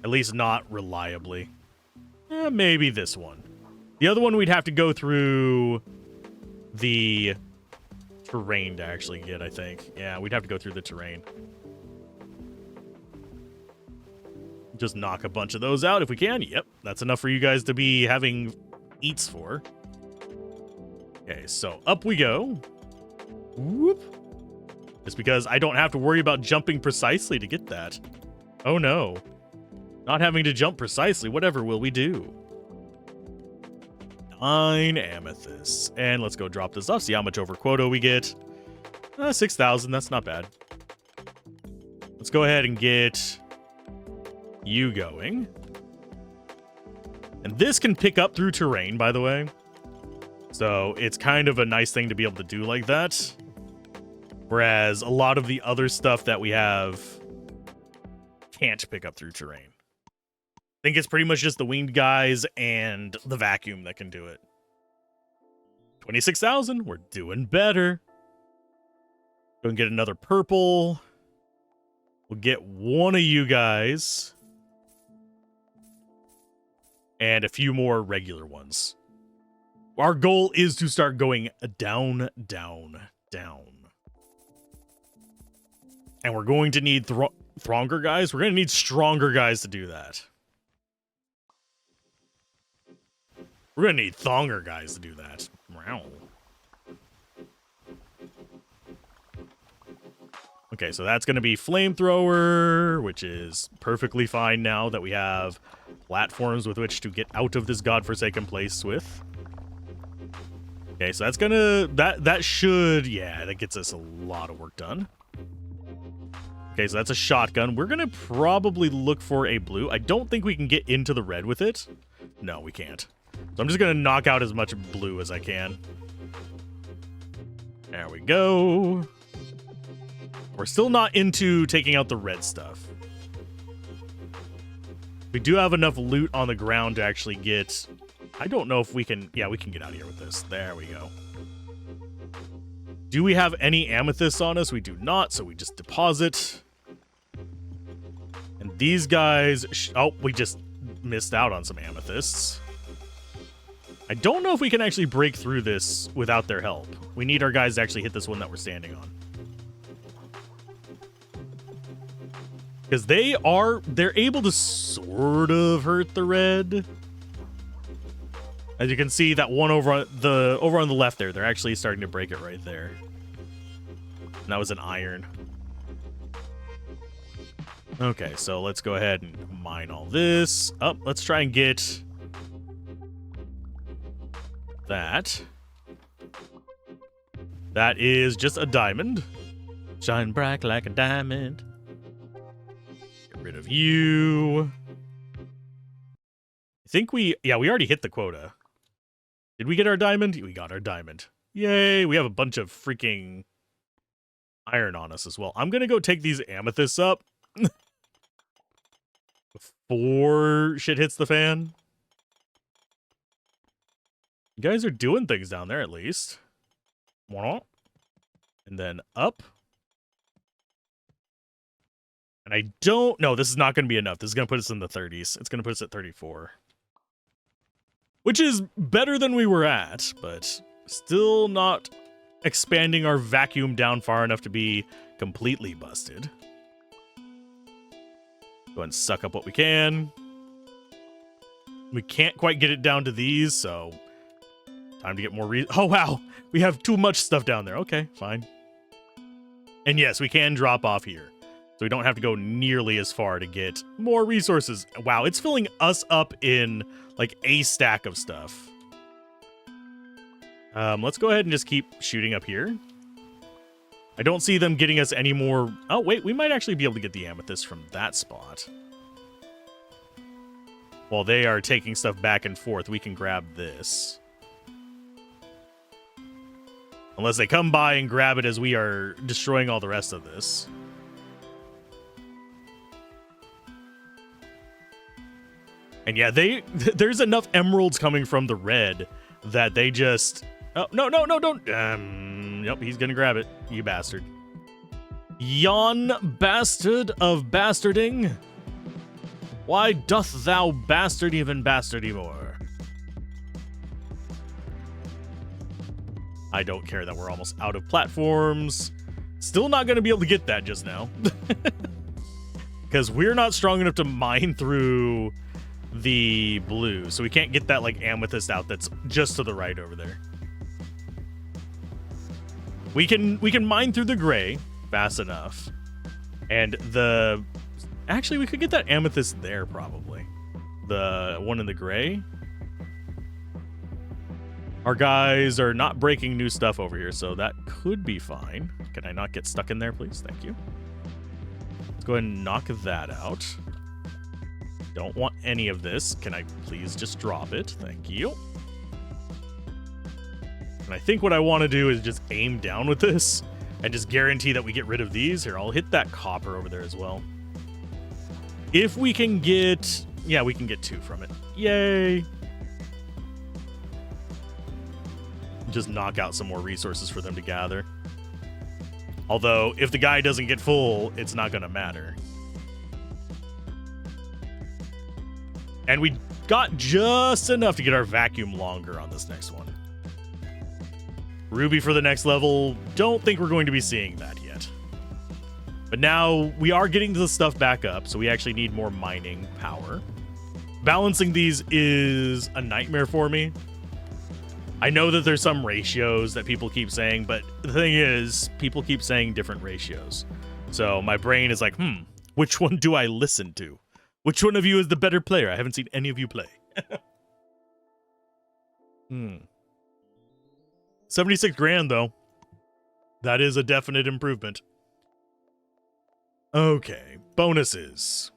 At least not reliably. Maybe this one. The other one we'd have to go through the terrain to actually get, I think. Yeah, we'd have to go through the terrain. Just knock a bunch of those out if we can. Yep, that's enough for you guys to be having eats for. Okay, so up we go. Whoop. Just because I don't have to worry about jumping precisely to get that. Oh no. Not having to jump precisely. Whatever will we do? 9 amethysts. And let's go drop this off. See how much over quota we get. 6,000. That's not bad. Let's go ahead and get you going. And this can pick up through terrain, by the way. So it's kind of a nice thing to be able to do like that. Whereas a lot of the other stuff that we have can't pick up through terrain. I think it's pretty much just the winged guys and the vacuum that can do it. 26,000. We're doing better. Go and get another purple. We'll get one of you guys. And a few more regular ones. Our goal is to start going down, down, down. And we're going to need stronger guys. We're going to need stronger guys to do that. We're going to need thonger guys to do that. Wow. Okay, so that's going to be flamethrower, which is perfectly fine now that we have platforms with which to get out of this godforsaken place with. Okay, so that's gonna that should, yeah, that gets us a lot of work done. Okay, so that's a shotgun. We're gonna probably look for a blue. I don't think we can get into the red with it. No, we can't. So I'm just gonna knock out as much blue as I can. There we go. We're still not into taking out the red stuff. We do have enough loot on the ground to actually get... I don't know if we can... Yeah, we can get out of here with this. There we go. Do we have any amethysts on us? We do not, so we just deposit. And These guys... oh, we just missed out on some amethysts. I don't know if we can actually break through this without their help. We need our guys to actually hit this one that we're standing on. Because they're able to sort of hurt the red. As you can see, that one over on the left there, they're actually starting to break it right there. And that was an iron. Okay, so let's go ahead and mine all this. Oh, let's try and get that. That is just a diamond. Shine bright like a diamond. Get rid of you. I think we already hit the quota. Did we get our diamond? We got our diamond. Yay, we have a bunch of freaking iron on us as well. I'm gonna go take these amethysts up before shit hits the fan. You guys are doing things down there at least. And then up. And I don't... no, this is not going to be enough. This is going to put us in the 30s. It's going to put us at 34. Which is better than we were at, but still not expanding our vacuum down far enough to be completely busted. Go ahead and suck up what we can. We can't quite get it down to these, so time to get more oh, wow. We have too much stuff down there. Okay, fine. And yes, we can drop off here. So we don't have to go nearly as far to get more resources. Wow, it's filling us up in like a stack of stuff. Let's go ahead and just keep shooting up here. I don't see them getting us any more... oh, wait, we might actually be able to get the amethyst from that spot. While they are taking stuff back and forth, we can grab this. Unless they come by and grab it as we are destroying all the rest of this. And yeah, there's enough emeralds coming from the red that they just... oh, no, don't... yep, he's gonna grab it, you bastard. Yon bastard of bastarding. Why doth thou bastard even bastardy more? I don't care that we're almost out of platforms. Still not gonna be able to get that just now. Because we're not strong enough to mine through the blue, so we can't get that like amethyst out that's just to the right over there. We can mine through the gray fast enough. And actually we could get that amethyst there probably. The one in the gray. Our guys are not breaking new stuff over here, so that could be fine. Can I not get stuck in there, please? Thank you. Let's go ahead and knock that out. Don't want any of this. Can I please just drop it? Thank you. And I think what I want to do is just aim down with this and just guarantee that we get rid of these. Here, I'll hit that copper over there as well. If we can get... yeah, we can get 2 from it. Yay! Just knock out some more resources for them to gather. Although, if the guy doesn't get full, it's not going to matter. And we got just enough to get our vacuum longer on this next one. Ruby for the next level, don't think we're going to be seeing that yet. But now we are getting the stuff back up, so we actually need more mining power. Balancing these is a nightmare for me. I know that there's some ratios that people keep saying, but the thing is, people keep saying different ratios. So my brain is like, which one do I listen to? Which one of you is the better player? I haven't seen any of you play. 76 grand, though. That is a definite improvement. Okay, bonuses.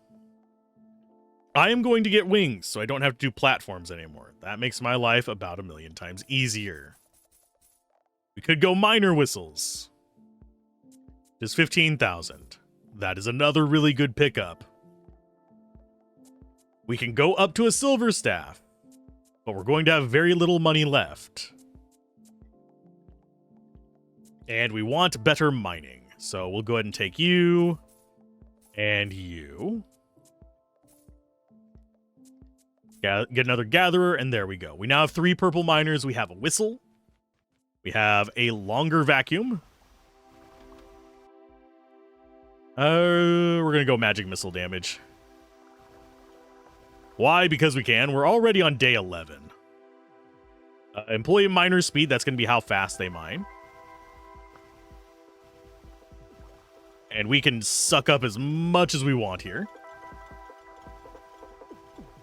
I am going to get wings, so I don't have to do platforms anymore. That makes my life about 1,000,000 times easier. We could go miner whistles. Just 15,000. That is another really good pickup. We can go up to a silver staff, but we're going to have very little money left. And we want better mining. So we'll go ahead and take you and you. Get another gatherer, and there we go. We now have 3 purple miners. We have a whistle. We have a longer vacuum. We're going to go magic missile damage. Why? Because we can. We're already on day 11. Employee miner speed, that's going to be how fast they mine. And we can suck up as much as we want here.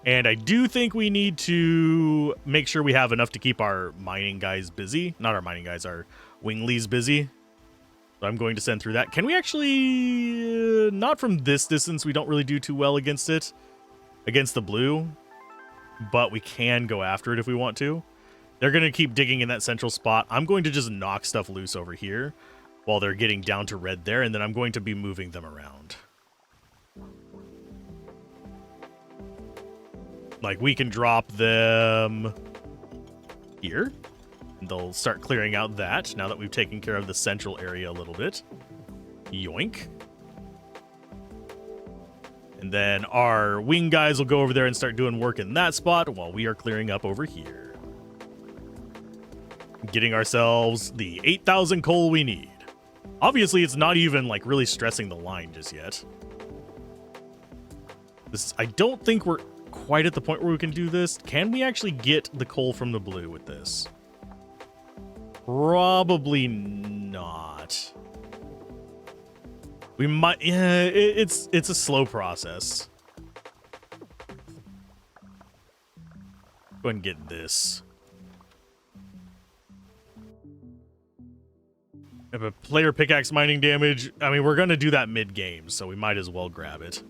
And I do think we need to make sure we have enough to keep our mining guys busy. Not our mining guys, our winglies busy. So I'm going to send through that. Can we actually... not from this distance. We don't really do too well against it. Against the blue. But we can go after it if we want to. They're going to keep digging in that central spot. I'm going to just knock stuff loose over here while they're getting down to red there. And then I'm going to be moving them around. Like, we can drop them here. And they'll start clearing out that now that we've taken care of the central area a little bit. Yoink. And then our wing guys will go over there and start doing work in that spot while we are clearing up over here. Getting ourselves the 8,000 coal we need. Obviously, it's not even, like, really stressing the line just yet. I don't think we're quite at the point where we can do this. Can we actually get the coal from the blue with this? Probably not. We might. Yeah, it's a slow process. Go ahead and get this. If a player pickaxe mining damage, I mean, we're gonna do that mid game, so we might as well grab it.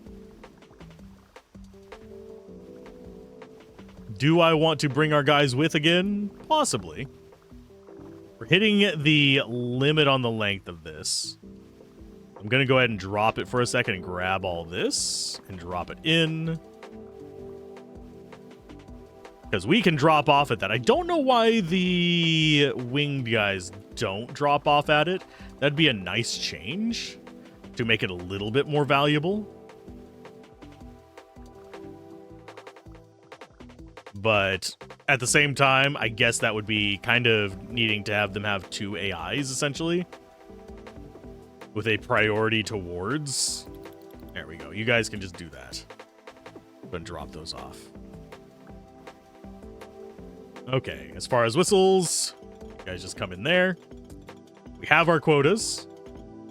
Do I want to bring our guys with again? Possibly. We're hitting the limit on the length of this. I'm going to go ahead and drop it for a second and grab all this and drop it in. Because we can drop off at that. I don't know why the winged guys don't drop off at it. That'd be a nice change to make it a little bit more valuable. But at the same time, I guess that would be kind of needing to have them have 2 AIs, essentially. With a priority towards. There we go. You guys can just do that. Go ahead and drop those off. Okay, as far as whistles, you guys just come in there. We have our quotas.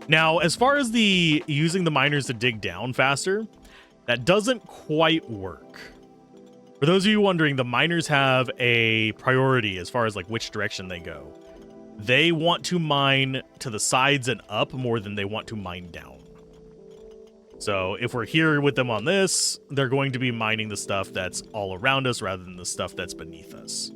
Now, as far as the using the miners to dig down faster, that doesn't quite work. For those of you wondering, the miners have a priority as far as like which direction they go. They want to mine to the sides and up more than they want to mine down. So if we're here with them on this, they're going to be mining the stuff that's all around us rather than the stuff that's beneath us.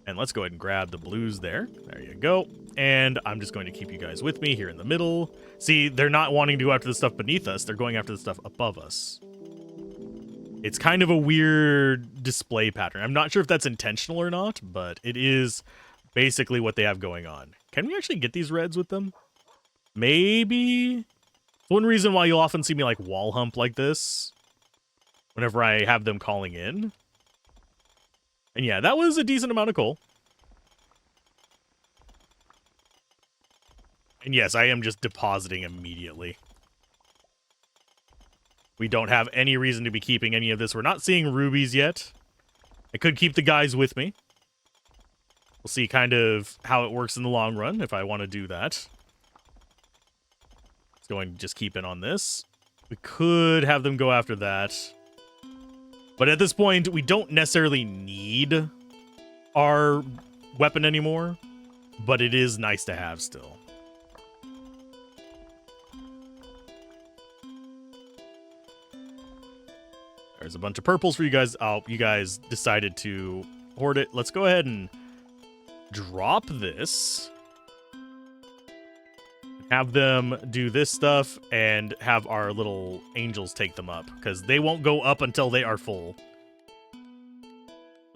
And let's go ahead and grab the blues there. There you go. And I'm just going to keep you guys with me here in the middle. See, they're not wanting to go after the stuff beneath us. They're going after the stuff above us. It's kind of a weird display pattern. I'm not sure if that's intentional or not, but it is basically what they have going on. Can we actually get these reds with them? Maybe. One reason why you'll often see me like wall hump like this whenever I have them calling in. And yeah, that was a decent amount of coal. And yes, I am just depositing immediately. We don't have any reason to be keeping any of this. We're not seeing rubies yet. I could keep the guys with me. We'll see kind of how it works in the long run if I want to do that. Let's go and just keep in on this. We could have them go after that. But at this point, we don't necessarily need our weapon anymore. But it is nice to have still. There's a bunch of purples for you guys. Oh, you guys decided to hoard it. Let's go ahead and drop this. Have them do this stuff and have our little angels take them up because they won't go up until they are full.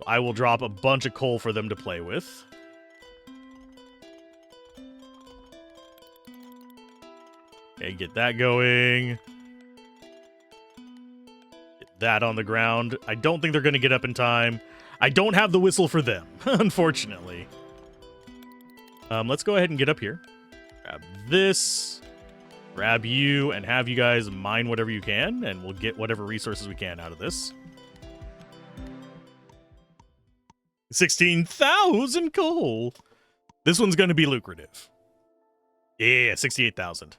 I will drop a bunch of coal for them to play with. Okay, get that going. that on the ground. I don't think they're going to get up in time. I don't have the whistle for them, unfortunately. Let's go ahead and get up here. Grab this. Grab you and have you guys mine whatever you can, and we'll get whatever resources we can out of this. 16,000 coal. This one's going to be lucrative. Yeah, 68,000.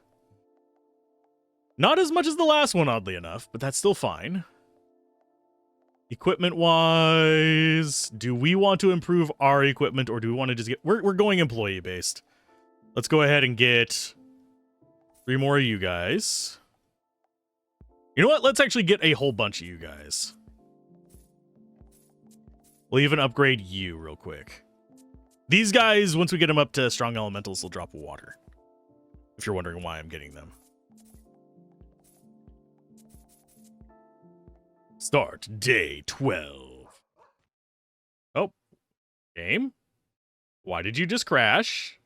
Not as much as the last one, oddly enough, but that's still fine. Equipment-wise, do we want to improve our equipment, or do we want to just get... We're going employee-based. Let's go ahead and get 3 more of you guys. You know what? Let's actually get a whole bunch of you guys. We'll even upgrade you real quick. These guys, once we get them up to strong elementals, will drop water. If you're wondering why I'm getting them. Start day 12. Oh. Game? Why did you just crash?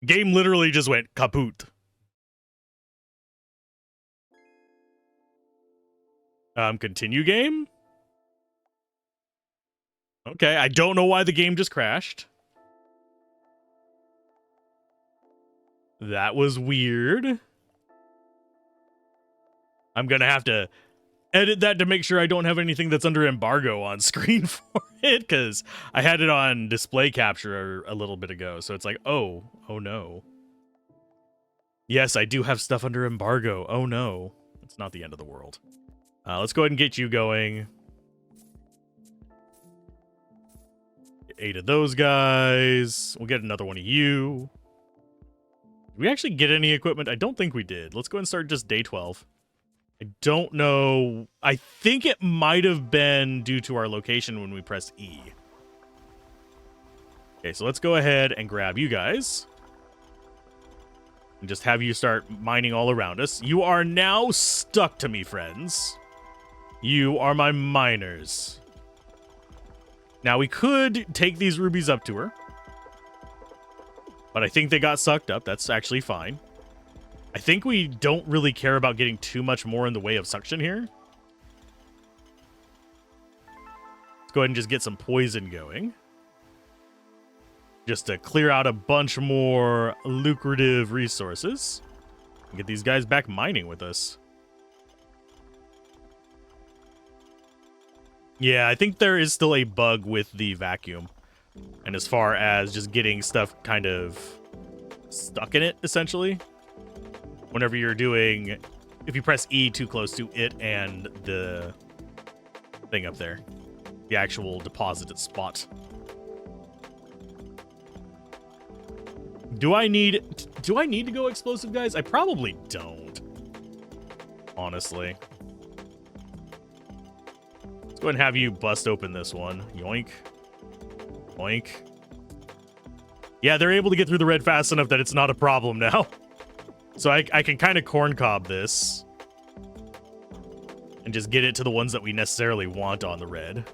Game literally just went kaput. Continue game? Okay, I don't know why the game just crashed. That was weird. I'm gonna have to edit that to make sure I don't have anything that's under embargo on screen for it, because I had it on display capture a little bit ago, so it's like, oh no. Yes, I do have stuff under embargo. Oh no. It's not the end of the world. Let's go ahead and get you going. 8 of those guys. We'll get another one of you. Did we actually get any equipment? I don't think we did. Let's go ahead and start just day 12. I don't know. I think it might have been due to our location when we pressed E. Okay, so let's go ahead and grab you guys. And just have you start mining all around us. You are now stuck to me, friends. You are my miners. Now, we could take these rubies up to her. But I think they got sucked up. That's actually fine. I think we don't really care about getting too much more in the way of suction here. Let's go ahead and just get some poison going. Just to clear out a bunch more lucrative resources. Get these guys back mining with us. Yeah, I think there is still a bug with the vacuum. And as far as just getting stuff kind of stuck in it, essentially. Whenever you're doing... If you press E too close to it and the thing up there. The actual deposited spot. Do I need to go explosive, guys? I probably don't. Honestly. Let's go ahead and have you bust open this one. Yoink. Yoink. Yeah, they're able to get through the red fast enough that it's not a problem now. So I can kind of corncob this. And just get it to the ones that we necessarily want on the red.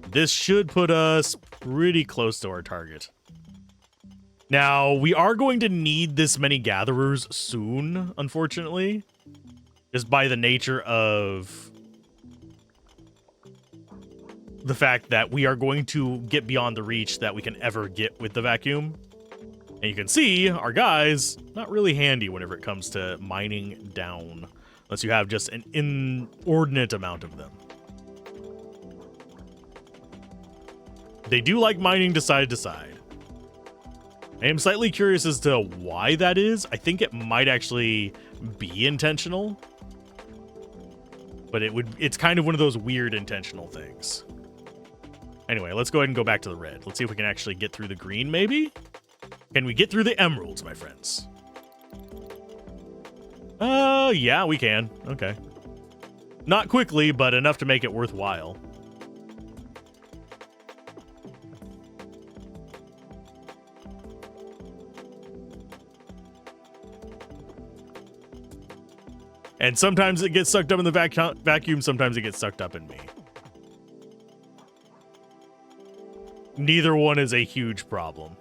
This should put us pretty close to our target. Now, we are going to need this many gatherers soon, unfortunately. Just by the nature of the fact that we are going to get beyond the reach that we can ever get with the vacuum. And you can see our guys not really handy whenever it comes to mining down. Unless you have just an inordinate amount of them. They do like mining to side. I am slightly curious as to why that is. I think it might actually be intentional. But it's kind of one of those weird intentional things. Anyway, let's go ahead and go back to the red. Let's see if we can actually get through the green, maybe? Can we get through the emeralds, my friends? Yeah, we can. Okay. Not quickly, but enough to make it worthwhile. And sometimes it gets sucked up in the vacuum, sometimes it gets sucked up in me. Neither one is a huge problem.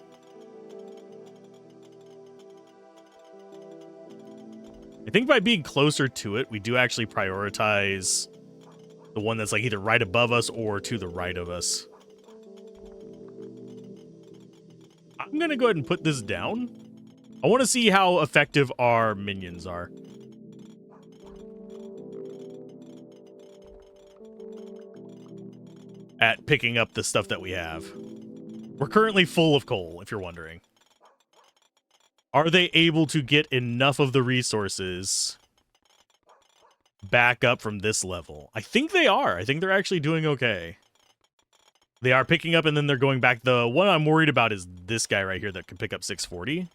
I think by being closer to it, we do actually prioritize the one that's like either right above us or to the right of us. I'm going to go ahead and put this down. I want to see how effective our minions are. At picking up the stuff that we have. We're currently full of coal, if you're wondering. Are they able to get enough of the resources back up from this level? I think they are. I think they're actually doing okay. They are picking up and then they're going back. The one I'm worried about is this guy right here that can pick up 640.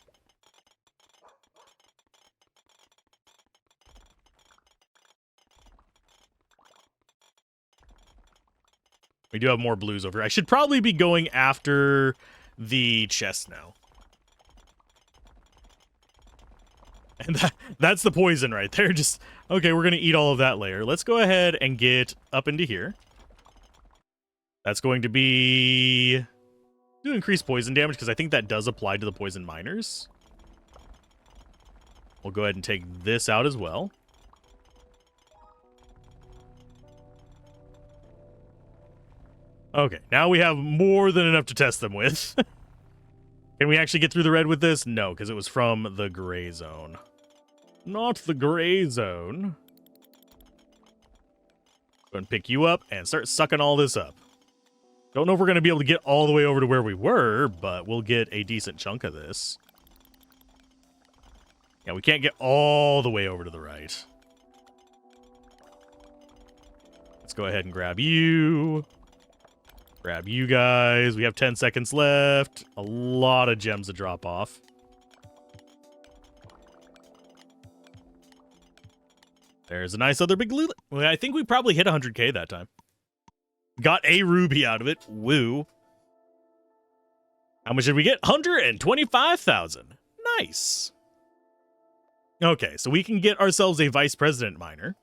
We do have more blues over here. I should probably be going after the chest now. And that's the poison right there. Just, okay, we're going to eat all of that layer. Let's go ahead and get up into here. That's going to be... do increase poison damage, because I think that does apply to the poison miners. We'll go ahead and take this out as well. Okay, now we have more than enough to test them with. Can we actually get through the red with this? No, because it was from the gray zone. Not the gray zone. Go and pick you up and start sucking all this up. Don't know if we're going to be able to get all the way over to where we were, but we'll get a decent chunk of this. Yeah, we can't get all the way over to the right. Let's go ahead and grab you. Grab you guys. We have 10 seconds left. A lot of gems to drop off. There's a nice other big loot. Well, I think we probably hit 100k that time. Got a ruby out of it. Woo. How much did we get? 125,000. Nice. Okay, so we can get ourselves a vice president miner.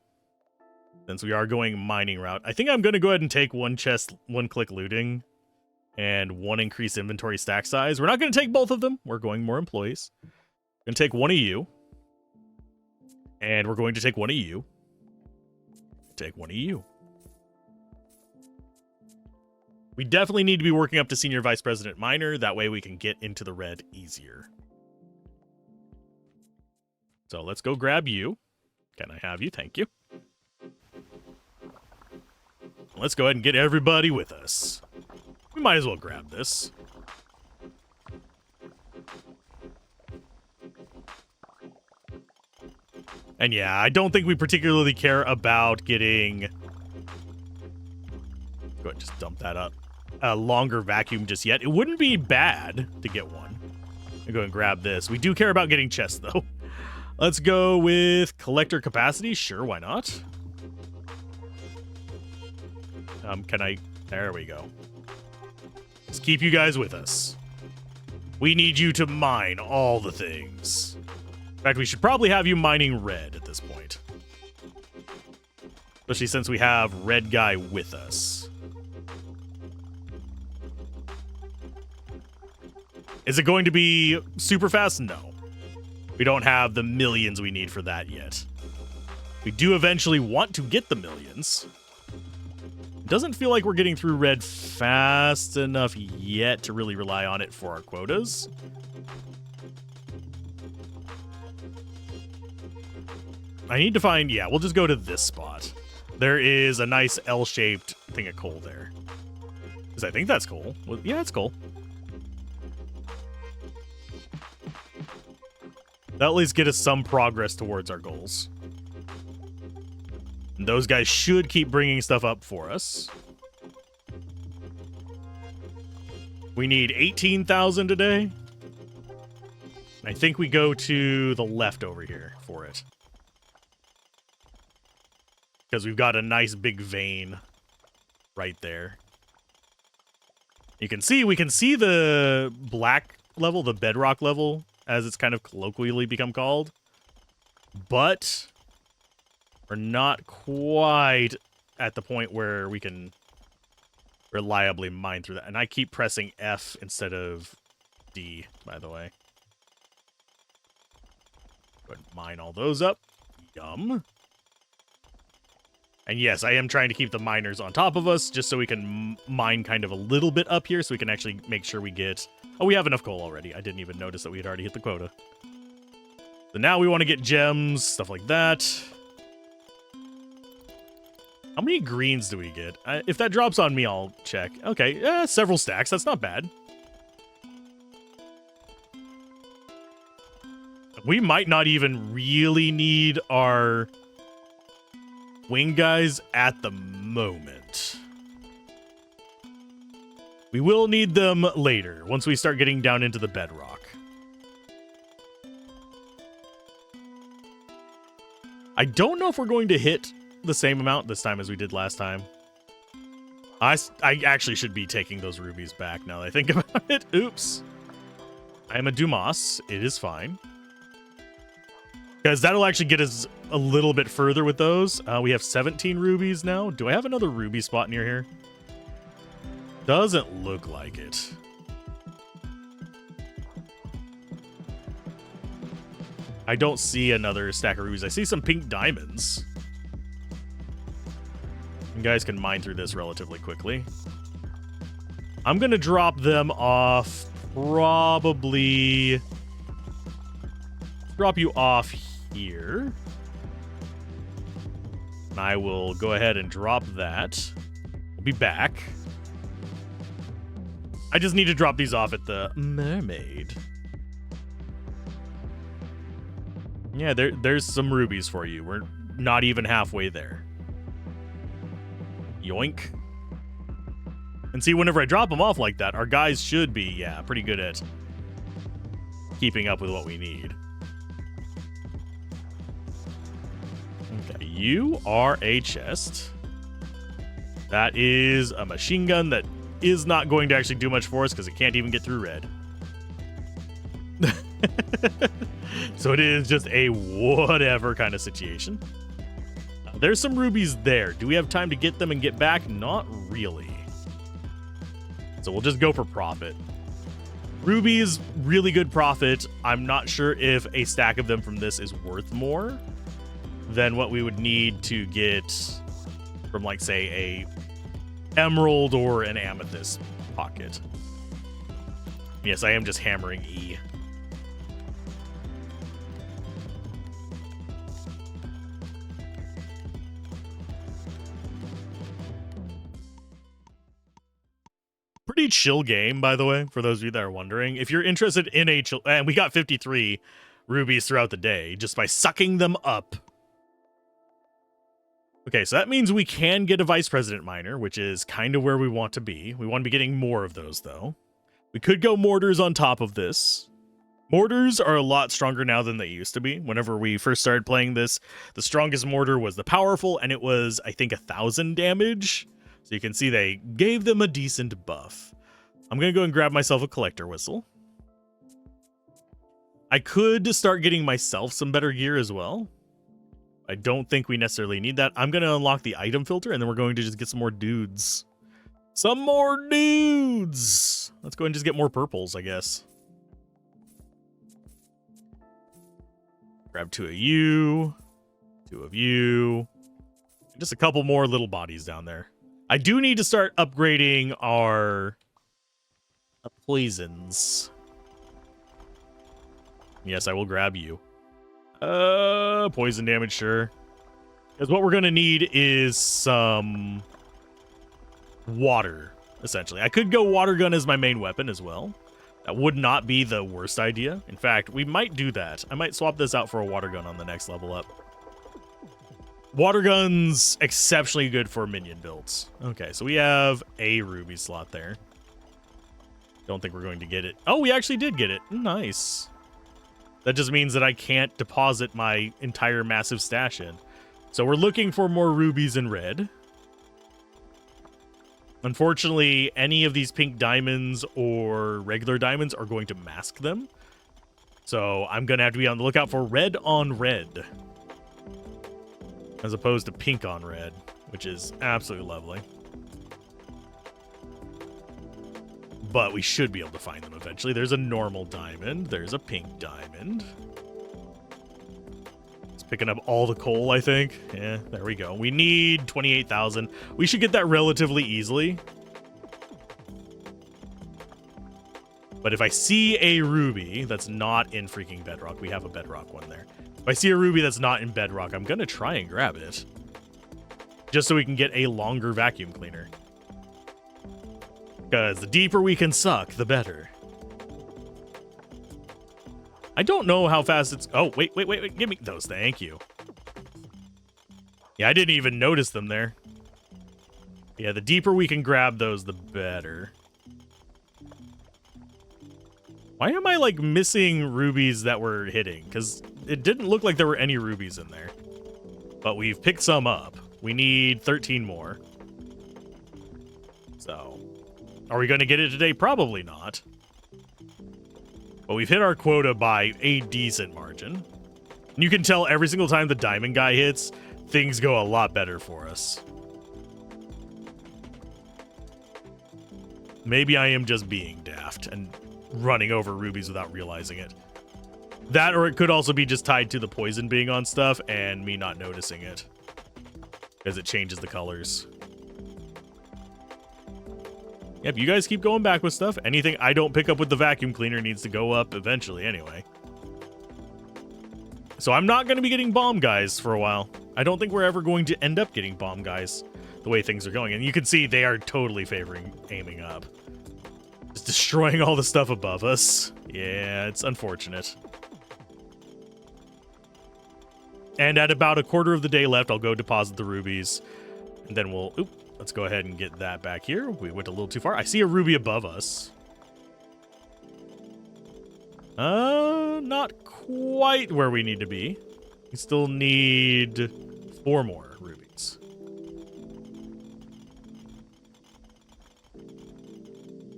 Since we are going mining route. I think I'm going to go ahead and take one chest, one click looting, and one increased inventory stack size. We're not going to take both of them. We're going more employees. We're going to take one of you. And we're going to take one of you. Take one of you. We definitely need to be working up to senior vice president miner. That way we can get into the red easier. So let's go grab you. Can I have you? Thank you. Let's go ahead and get everybody with us. We might as well grab this. And yeah, I don't think we particularly care about getting... Go ahead and just dump that up. A longer vacuum just yet. It wouldn't be bad to get one. I'll go and grab this. We do care about getting chests, though. Let's go with collector capacity. Sure, why not? Can I... There we go. Let's keep you guys with us. We need you to mine all the things. In fact, we should probably have you mining red at this point. Especially since we have red guy with us. Is it going to be super fast? No. We don't have the millions we need for that yet. We do eventually want to get the millions. Doesn't feel like we're getting through red fast enough yet to really rely on it for our quotas. I need to find... Yeah, we'll just go to this spot. There is a nice L-shaped thing of coal there. Because I think that's coal. Well, yeah, it's coal. That'll at least get us some progress towards our goals. And those guys should keep bringing stuff up for us. We need 18,000 today. I think we go to the left over here for it. Because we've got a nice big vein right there. You can see, we can see the black level, the bedrock level, as it's kind of colloquially become called. But we're not quite at the point where we can reliably mine through that. And I keep pressing F instead of D, by the way. Go ahead and mine all those up. Yum. And yes, I am trying to keep the miners on top of us just so we can mine kind of a little bit up here so we can actually make sure we get... Oh, we have enough coal already. I didn't even notice that we had already hit the quota. So now we want to get gems, stuff like that. How many greens do we get? If that drops on me, I'll check. Okay, several stacks. That's not bad. We might not even really need our wing guys at the moment. We will need them later, once we start getting down into the bedrock. I don't know if we're going to hit the same amount this time as we did last time. I actually should be taking those rubies back now that I think about it. Oops. I am a Dumas. It is fine. Because that'll actually get us a little bit further with those. We have 17 rubies now. Do I have another ruby spot near here? Doesn't look like it. I don't see another stack of rubies. I see some pink diamonds. You guys can mine through this relatively quickly. I'm going to drop them off probably... Drop you off here. And I will go ahead and drop that. We'll be back. I just need to drop these off at the mermaid. Yeah, there's some rubies for you. We're not even halfway there. Yoink. And see, whenever I drop them off like that, our guys should be, yeah, pretty good at keeping up with what we need. Okay, you are a chest. That is a machine gun that is not going to actually do much for us because it can't even get through red. So it is just a whatever kind of situation. There's some rubies there. Do we have time to get them and get back? Not really. So we'll just go for profit. Rubies, really good profit. I'm not sure if a stack of them from this is worth more than what we would need to get from, like, say, a emerald or an amethyst pocket. Yes, I am just hammering E. Pretty chill game, by the way, for those of you that are wondering. If you're interested in a chill... And we got 53 rubies throughout the day just by sucking them up. Okay, so that means we can get a vice president miner, which is kind of where we want to be. We want to be getting more of those, though. We could go mortars on top of this. Mortars are a lot stronger now than they used to be. Whenever we first started playing this, the strongest mortar was the powerful, and it was, I think, 1,000 damage. So you can see they gave them a decent buff. I'm going to go and grab myself a collector whistle. I could start getting myself some better gear as well. I don't think we necessarily need that. I'm going to unlock the item filter, and then we're going to just get some more dudes. Some more dudes! Let's go and just get more purples, I guess. Grab 2 of you. 2 of you. Just a couple more little bodies down there. I do need to start upgrading our poisons. Yes, I will grab you. Poison damage, sure. Because what we're going to need is some water, essentially. I could go water gun as my main weapon as well. That would not be the worst idea. In fact, we might do that. I might swap this out for a water gun on the next level up. Water gun's exceptionally good for minion builds. Okay, so we have a ruby slot there. Don't think we're going to get it. Oh, we actually did get it. Nice. That just means that I can't deposit my entire massive stash in. So we're looking for more rubies in red. Unfortunately, any of these pink diamonds or regular diamonds are going to mask them. So I'm going to have to be on the lookout for red on red, as opposed to pink on red, which is absolutely lovely. But we should be able to find them eventually. There's a normal diamond. There's a pink diamond. Let's Picking up all the coal, I think. Yeah, there we go. We need 28,000. We should get that relatively easily. But if I see a ruby that's not in freaking bedrock, we have a bedrock one there. If I see a ruby that's not in bedrock, I'm going to try and grab it. Just so we can get a longer vacuum cleaner. Because the deeper we can suck, the better. I don't know how fast it's... Oh, wait. Give me those. Thank you. Yeah, I didn't even notice them there. Yeah, the deeper we can grab those, the better. Why am I, like, missing rubies that we're hitting? Because it didn't look like there were any rubies in there. But we've picked some up. We need 13 more. So, are we going to get it today? Probably not. But we've hit our quota by a decent margin. And you can tell every single time the diamond guy hits, things go a lot better for us. Maybe I am just being daft and running over rubies without realizing it. That, or it could also be just tied to the poison being on stuff and me not noticing it. Because it changes the colors. Yep, you guys keep going back with stuff. Anything I don't pick up with the vacuum cleaner needs to go up eventually anyway. So I'm not going to be getting bomb guys for a while. I don't think we're ever going to end up getting bomb guys the way things are going. And you can see they are totally favoring aiming up. Just destroying all the stuff above us. Yeah, it's unfortunate. And at about a quarter of the day left, I'll go deposit the rubies. And then we'll... Oop, let's go ahead and get that back here. We went a little too far. I see a ruby above us. Not quite where we need to be. We still need 4 more rubies.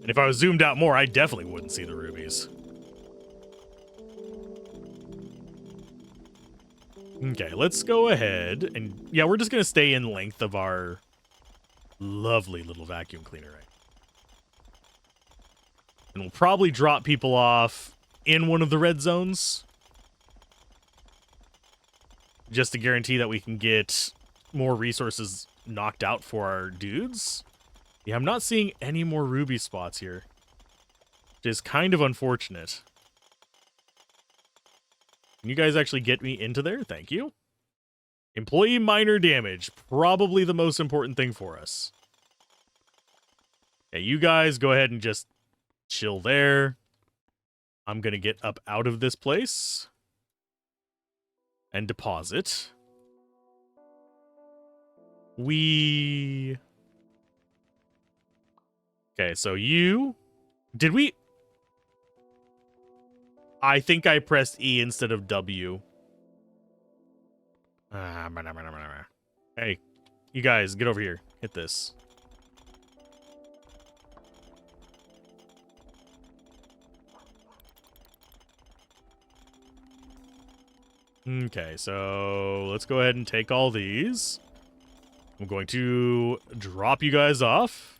And if I was zoomed out more, I definitely wouldn't see the rubies. Okay, let's go ahead and... Yeah, we're just going to stay in length of our lovely little vacuum cleaner. Right? And we'll probably drop people off in one of the red zones. Just to guarantee that we can get more resources knocked out for our dudes. Yeah, I'm not seeing any more ruby spots here. Which is kind of unfortunate. Can you guys actually get me into there? Thank you. Employee minor damage. Probably the most important thing for us. Yeah, you guys go ahead and just chill there. I'm going to get up out of this place. And deposit. Okay, so you... Did we... I think I pressed E instead of W. Hey, you guys, get over here. Hit this. Okay, so let's go ahead and take all these. I'm going to drop you guys off.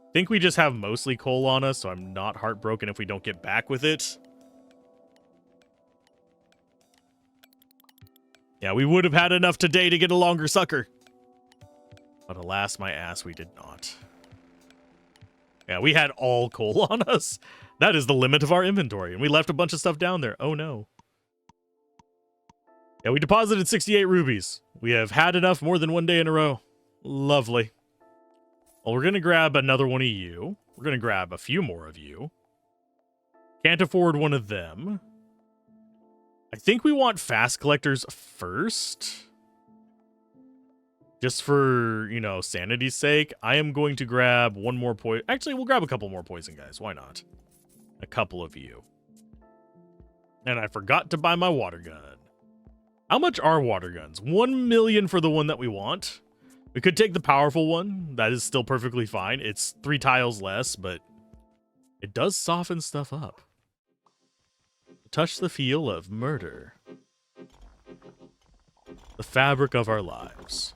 I think we just have mostly coal on us, so I'm not heartbroken if we don't get back with it. Yeah, we would have had enough today to get a longer sucker. But alas, my ass, we did not. Yeah, we had all coal on us. That is the limit of our inventory, and we left a bunch of stuff down there. Oh, no. Yeah, we deposited 68 rubies. We have had enough more than one day in a row. Lovely. Well, we're going to grab another one of you. We're going to grab a few more of you. Can't afford one of them. I think we want fast collectors first. Just for, you know, sanity's sake. I am going to grab one more poison. Actually, we'll grab a couple more poison guys. Why not? A couple of you. And I forgot to buy my water gun. How much are water guns? 1 million for the one that we want. We could take the powerful one. That is still perfectly fine. It's 3 tiles less, but it does soften stuff up. Touch the feel of murder. The fabric of our lives.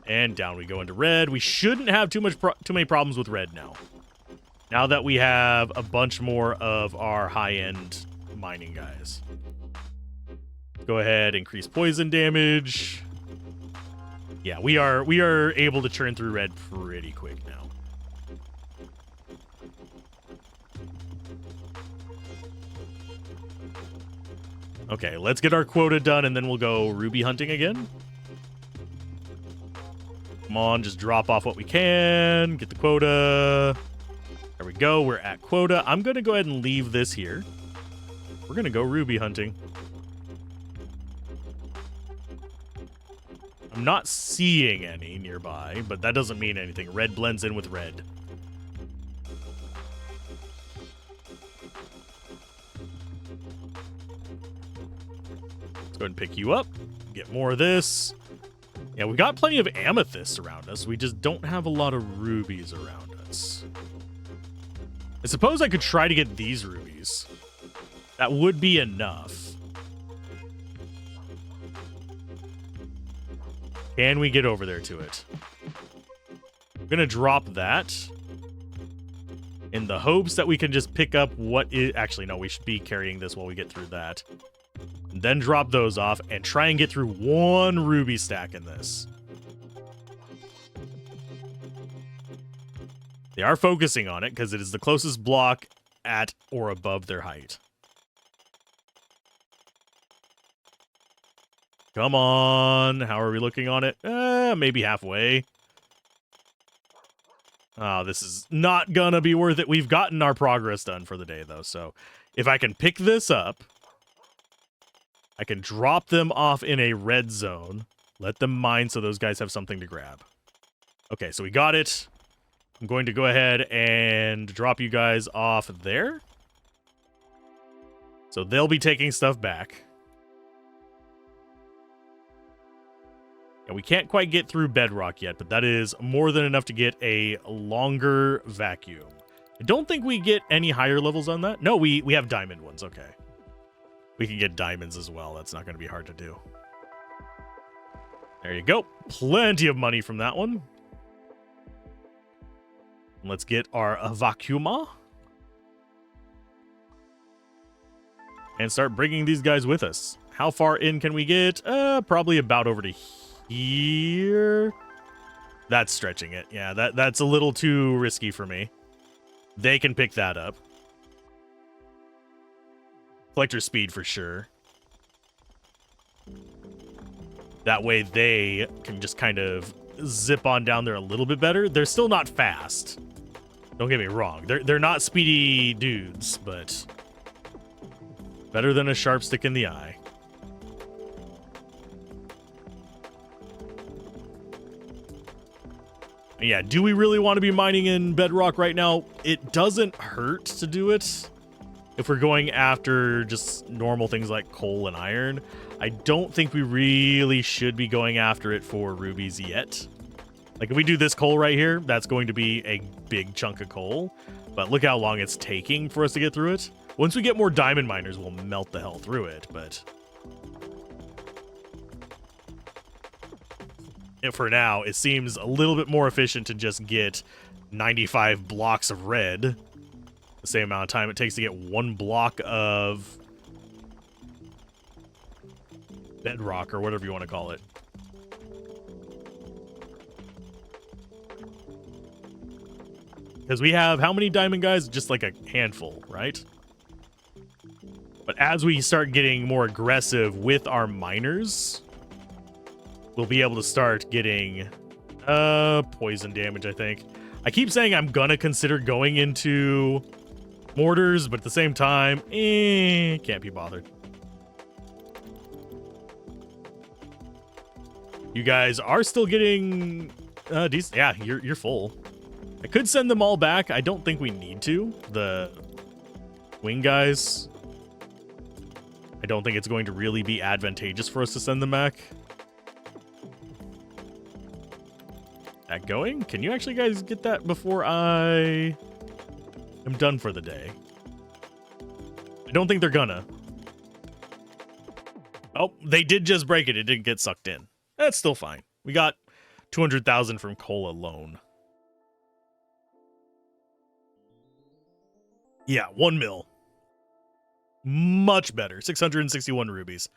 And down we go into red. We shouldn't have too many problems with red now. Now that we have a bunch more of our high-end mining guys. Go ahead, increase poison damage. Yeah, we are able to churn through red pretty quick now. Okay, let's get our quota done, and then we'll go ruby hunting again. Come on, just drop off what we can. Get the quota. There we go. We're at quota. I'm going to go ahead and leave this here. We're going to go ruby hunting. I'm not seeing any nearby, but that doesn't mean anything. Red blends in with red. Let's go ahead and pick you up. Get more of this. Yeah, we got plenty of amethysts around us. We just don't have a lot of rubies around us. I suppose I could try to get these rubies. That would be enough. Can we get over there to it? I'm going to drop that in the hopes that we can just pick up what is... Actually, no, we should be carrying this while we get through that. And then drop those off and try and get through one ruby stack in this. They are focusing on it because it is the closest block at or above their height. Come on. How are we looking on it? Maybe halfway. Oh, this is not gonna be worth it. We've gotten our progress done for the day, though. So if I can pick this up, I can drop them off in a red zone. Let them mine so those guys have something to grab. Okay, so we got it. I'm going to go ahead and drop you guys off there. So they'll be taking stuff back. And we can't quite get through bedrock yet, but that is more than enough to get a longer vacuum. I don't think we get any higher levels on that. No, we have diamond ones. Okay. We can get diamonds as well. That's not going to be hard to do. There you go. Plenty of money from that one. Let's get our vacuuma. And start bringing these guys with us. How far in can we get? Probably about over to here. That's stretching it. Yeah, that's a little too risky for me. They can pick that up. Collector speed for sure. That way they can just kind of zip on down there a little bit better. They're still not fast. Don't get me wrong. They're not speedy dudes, but better than a sharp stick in the eye. Yeah, do we really want to be mining in bedrock right now? It doesn't hurt to do it if we're going after just normal things like coal and iron. I don't think we really should be going after it for rubies yet. Like if we do this coal right here, that's going to be a big chunk of coal. But look how long it's taking for us to get through it. Once we get more diamond miners, we'll melt the hell through it, but... for now, it seems a little bit more efficient to just get 95 blocks of red. The same amount of time it takes to get one block of bedrock, or whatever you want to call it. Because we have how many diamond guys? Just like a handful, right? But as we start getting more aggressive with our miners, we'll be able to start getting poison damage, I think. I keep saying I'm gonna consider going into mortars, but at the same time, can't be bothered. You guys are still getting decent. Yeah, you're full. I could send them all back. I don't think we need to. The wing guys, I don't think it's going to really be advantageous for us to send them back. That going? Can you actually guys get that before I am done for the day? I don't think they're gonna. Oh, they did just break it. It didn't get sucked in. That's still fine. We got 200,000 from coal alone. Yeah, 1 mil. Much better. 661 rubies.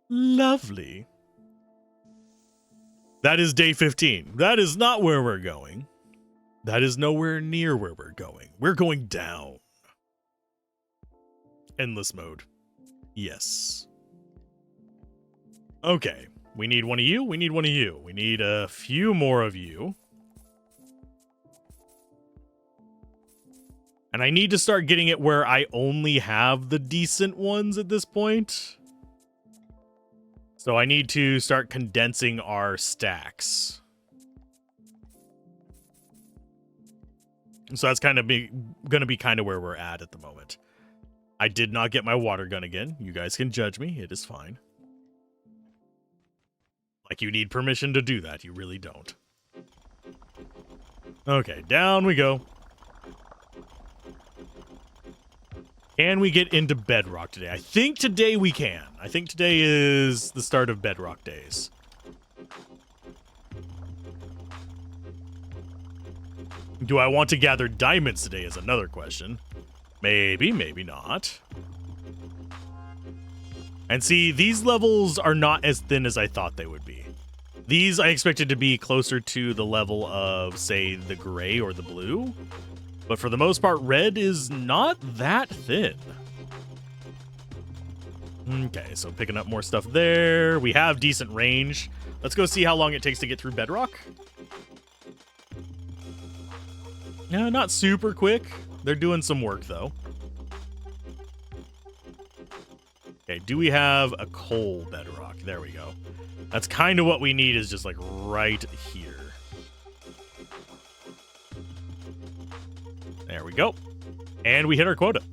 Lovely. That is day 15. That is not where we're going. That is nowhere near where we're going. We're going down. Endless mode. Yes. Okay. We need one of you. We need one of you. We need a few more of you. And I need to start getting it where I only have the decent ones at this point. So I need to start condensing our stacks. So that's kind of going to be kind of where we're at the moment. I did not get my water gun again. You guys can judge me. It is fine. Like you need permission to do that. You really don't. Okay, down we go. Can we get into bedrock today? I think today we can. I think today is the start of bedrock days. Do I want to gather diamonds today is another question. Maybe, maybe not. And see, these levels are not as thin as I thought they would be. These I expected to be closer to the level of, say, the gray or the blue. But for the most part, red is not that thin. Okay, so picking up more stuff there. We have decent range. Let's go see how long it takes to get through bedrock. Yeah, not super quick. They're doing some work, though. Okay, do we have a coal bedrock? There we go. That's kind of what we need, is just like right here. There we go. And we hit our quota.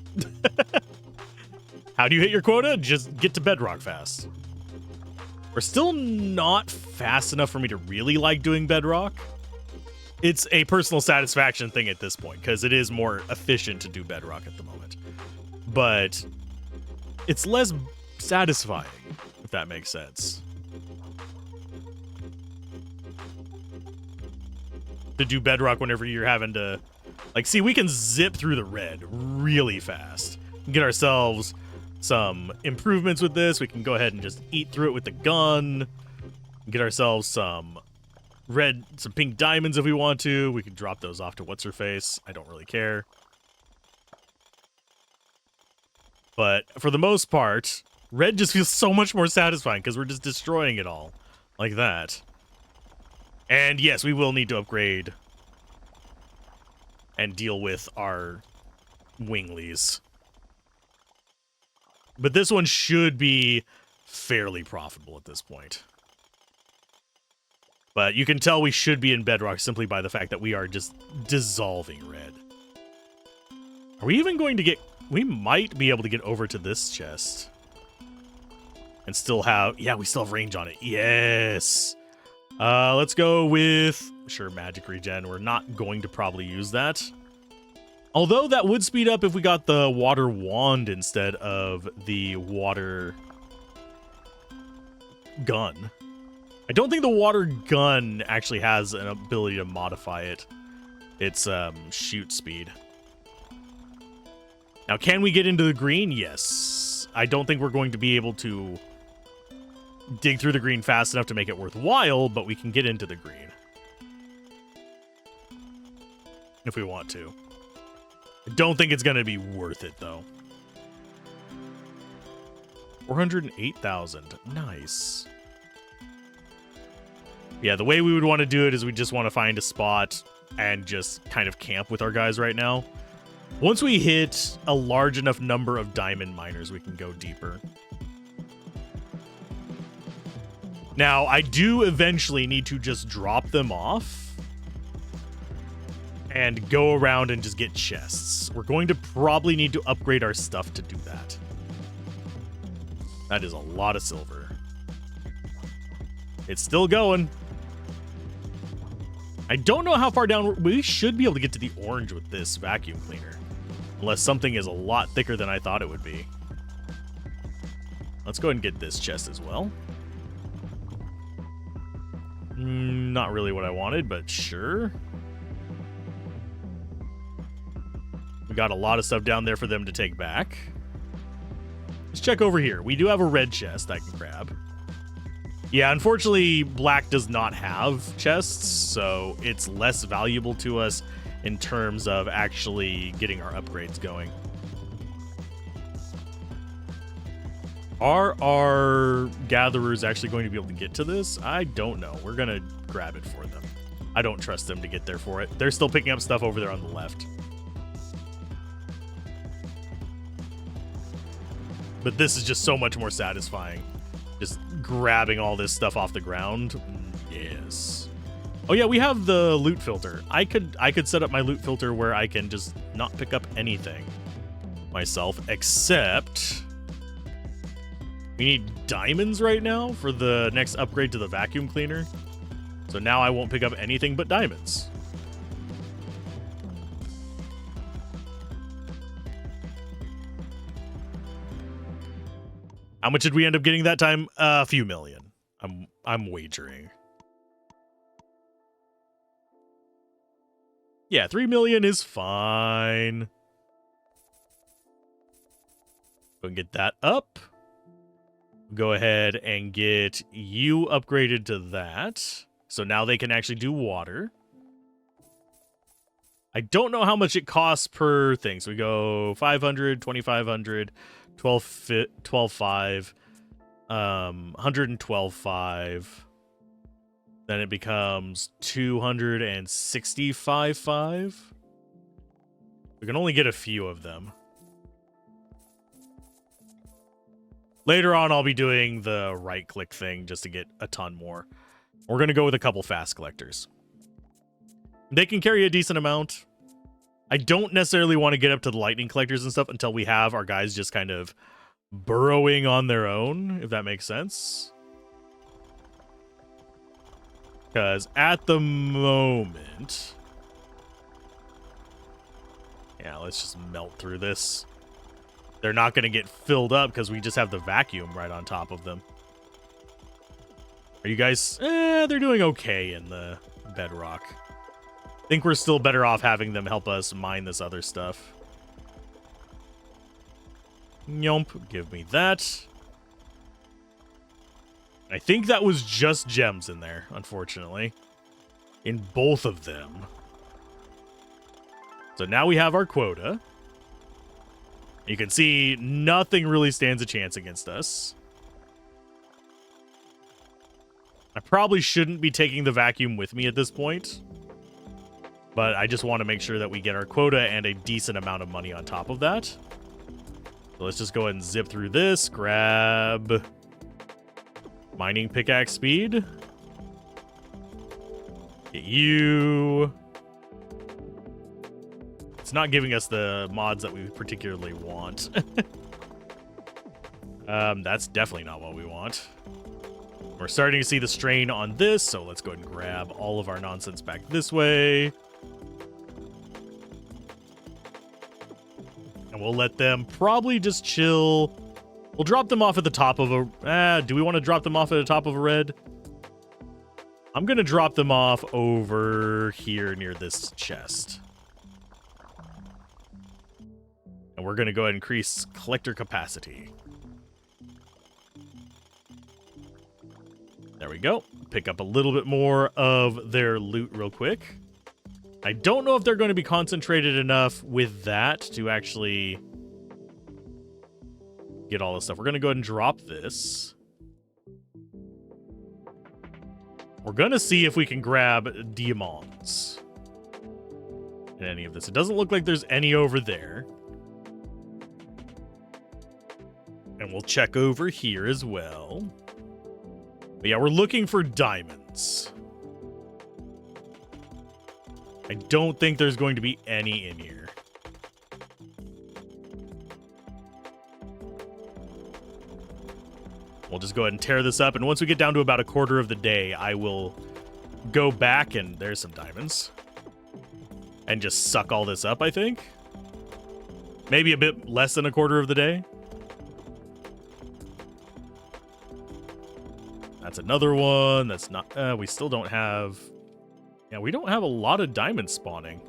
How do you hit your quota? Just get to bedrock fast. We're still not fast enough for me to really like doing bedrock. It's a personal satisfaction thing at this point, because it is more efficient to do bedrock at the moment. But it's less satisfying, if that makes sense. To do bedrock whenever you're having to... Like, see, we can zip through the red really fast. Get ourselves some improvements with this. We can go ahead and just eat through it with the gun. Get ourselves some pink diamonds if we want to. We can drop those off to what's-her-face. I don't really care. But for the most part, red just feels so much more satisfying because we're just destroying it all like that. And yes, we will need to upgrade and deal with our winglies. But this one should be fairly profitable at this point. But you can tell we should be in bedrock simply by the fact that we are just dissolving red. Are we even going to get... We might be able to get over to this chest. And still have... Yeah, we still have range on it. Yes! Let's go with... Sure, magic regen. We're not going to probably use that. Although that would speed up if we got the water wand instead of the water gun. I don't think the water gun actually has an ability to modify its shoot speed. Now, can we get into the green? Yes. I don't think we're going to be able to dig through the green fast enough to make it worthwhile, but we can get into the green. If we want to. I don't think it's going to be worth it, though. 408,000. Nice. Yeah, the way we would want to do it is we just want to find a spot and just kind of camp with our guys right now. Once we hit a large enough number of diamond miners, we can go deeper. Now, I do eventually need to just drop them off and go around and just get chests. We're going to probably need to upgrade our stuff to do that. That is a lot of silver. It's still going. I don't know how far down... We should be able to get to the orange with this vacuum cleaner. Unless something is a lot thicker than I thought it would be. Let's go ahead and get this chest as well. Not really what I wanted, but sure. We got a lot of stuff down there for them to take back. Let's check over here. We do have a red chest I can grab. Yeah, unfortunately, black does not have chests, so it's less valuable to us in terms of actually getting our upgrades going. Are our gatherers actually going to be able to get to this? I don't know. We're going to grab it for them. I don't trust them to get there for it. They're still picking up stuff over there on the left. But this is just so much more satisfying. Just grabbing all this stuff off the ground. Yes. Oh yeah, we have the loot filter. I could set up my loot filter where I can just not pick up anything myself, except we need diamonds right now for the next upgrade to the vacuum cleaner. So now I won't pick up anything but diamonds. How much did we end up getting that time? A few million. I'm wagering. Yeah, 3 million is fine. Go and get that up. Go ahead and get you upgraded to that. So now they can actually do water. I don't know how much it costs per thing. So we go 500, 2,500, 12.5, 112.5. Then it becomes 265.5. We can only get a few of them. Later on, I'll be doing the right-click thing just to get a ton more. We're going to go with a couple fast collectors. They can carry a decent amount. I don't necessarily want to get up to the lightning collectors and stuff until we have our guys just kind of burrowing on their own, if that makes sense. Because at the moment... Yeah, let's just melt through this. They're not going to get filled up because we just have the vacuum right on top of them. Are you guys... they're doing okay in the bedrock. I think we're still better off having them help us mine this other stuff. Yomp, give me that. I think that was just gems in there, unfortunately. In both of them. So now we have our quota. You can see nothing really stands a chance against us. I probably shouldn't be taking the vacuum with me at this point. But I just want to make sure that we get our quota and a decent amount of money on top of that. So let's just go ahead and zip through this. Grab mining pickaxe speed. Get you. It's not giving us the mods that we particularly want. That's definitely not what we want. We're starting to see the strain on this, so let's go ahead and grab all of our nonsense back this way. And we'll let them probably just chill. We'll drop them off at the top of a... do we want to drop them off at the top of a red? I'm going to drop them off over here near this chest. And we're going to go ahead and increase collector capacity. There we go. Pick up a little bit more of their loot real quick. I don't know if they're going to be concentrated enough with that to actually get all this stuff. We're going to go ahead and drop this. We're going to see if we can grab diamonds in any of this. It doesn't look like there's any over there. And we'll check over here as well. But yeah, we're looking for diamonds. I don't think there's going to be any in here. We'll just go ahead and tear this up. And once we get down to about a quarter of the day, I will go back and there's some diamonds. And just suck all this up, I think. Maybe a bit less than a quarter of the day. That's another one. That's not... we still don't have... Yeah, we don't have a lot of diamonds spawning.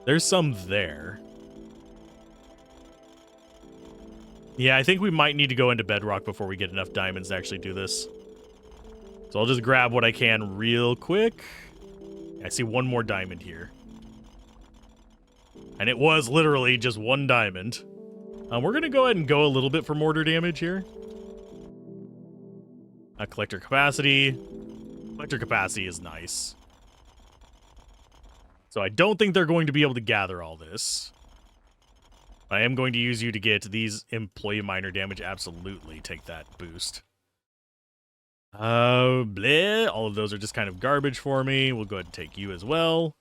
There's some there. Yeah, I think we might need to go into bedrock before we get enough diamonds to actually do this. So I'll just grab what I can real quick. I see one more diamond here. And it was literally just one diamond. We're going to go ahead and go a little bit for mortar damage here. Collector capacity. Collector capacity is nice. So I don't think they're going to be able to gather all this. I am going to use you to get these employee miner damage. Absolutely take that boost. Bleh. All of those are just kind of garbage for me. We'll go ahead and take you as well.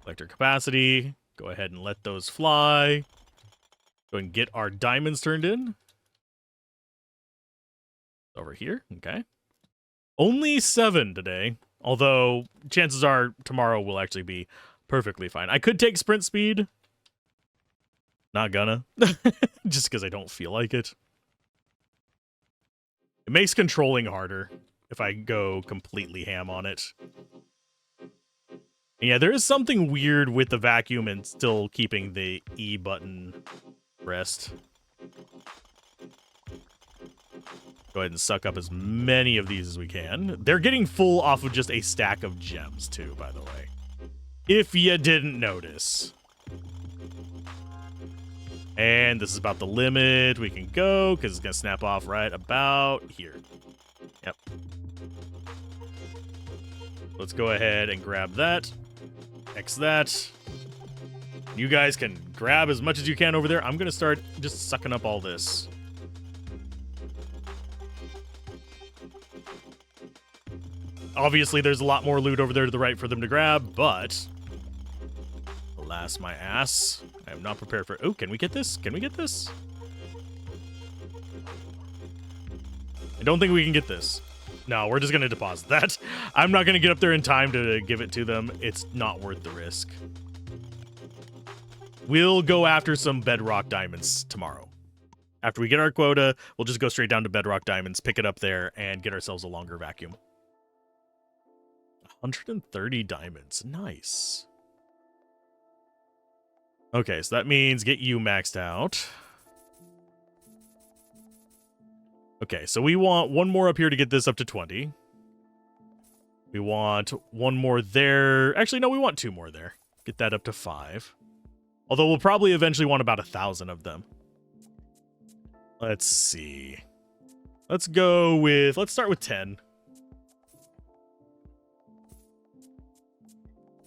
Collector capacity. Go ahead and let those fly. Go and get our diamonds turned in. Over here. Okay. Only 7 today. Although, chances are tomorrow will actually be perfectly fine. I could take sprint speed. Not gonna. Just because I don't feel like it. It makes controlling harder if I go completely ham on it. Yeah, there is something weird with the vacuum and still keeping the E button pressed. Go ahead and suck up as many of these as we can. They're getting full off of just a stack of gems, too, by the way. If you didn't notice. And this is about the limit we can go, because it's going to snap off right about here. Yep. Let's go ahead and grab that. X that. You guys can grab as much as you can over there. I'm going to start just sucking up all this. Obviously, there's a lot more loot over there to the right for them to grab, but alas, my ass. I am not prepared for... Oh, can we get this? Can we get this? I don't think we can get this. No, we're just going to deposit that. I'm not going to get up there in time to give it to them. It's not worth the risk. We'll go after some bedrock diamonds tomorrow. After we get our quota, we'll just go straight down to bedrock diamonds, pick it up there, and get ourselves a longer vacuum. 130 diamonds. Nice. Okay, so that means get you maxed out. Okay, so we want one more up here to get this up to 20. We want one more there. Actually, no, we want 2 more there. Get that up to 5. Although we'll probably eventually want about 1,000 of them. Let's see. Let's start with 10.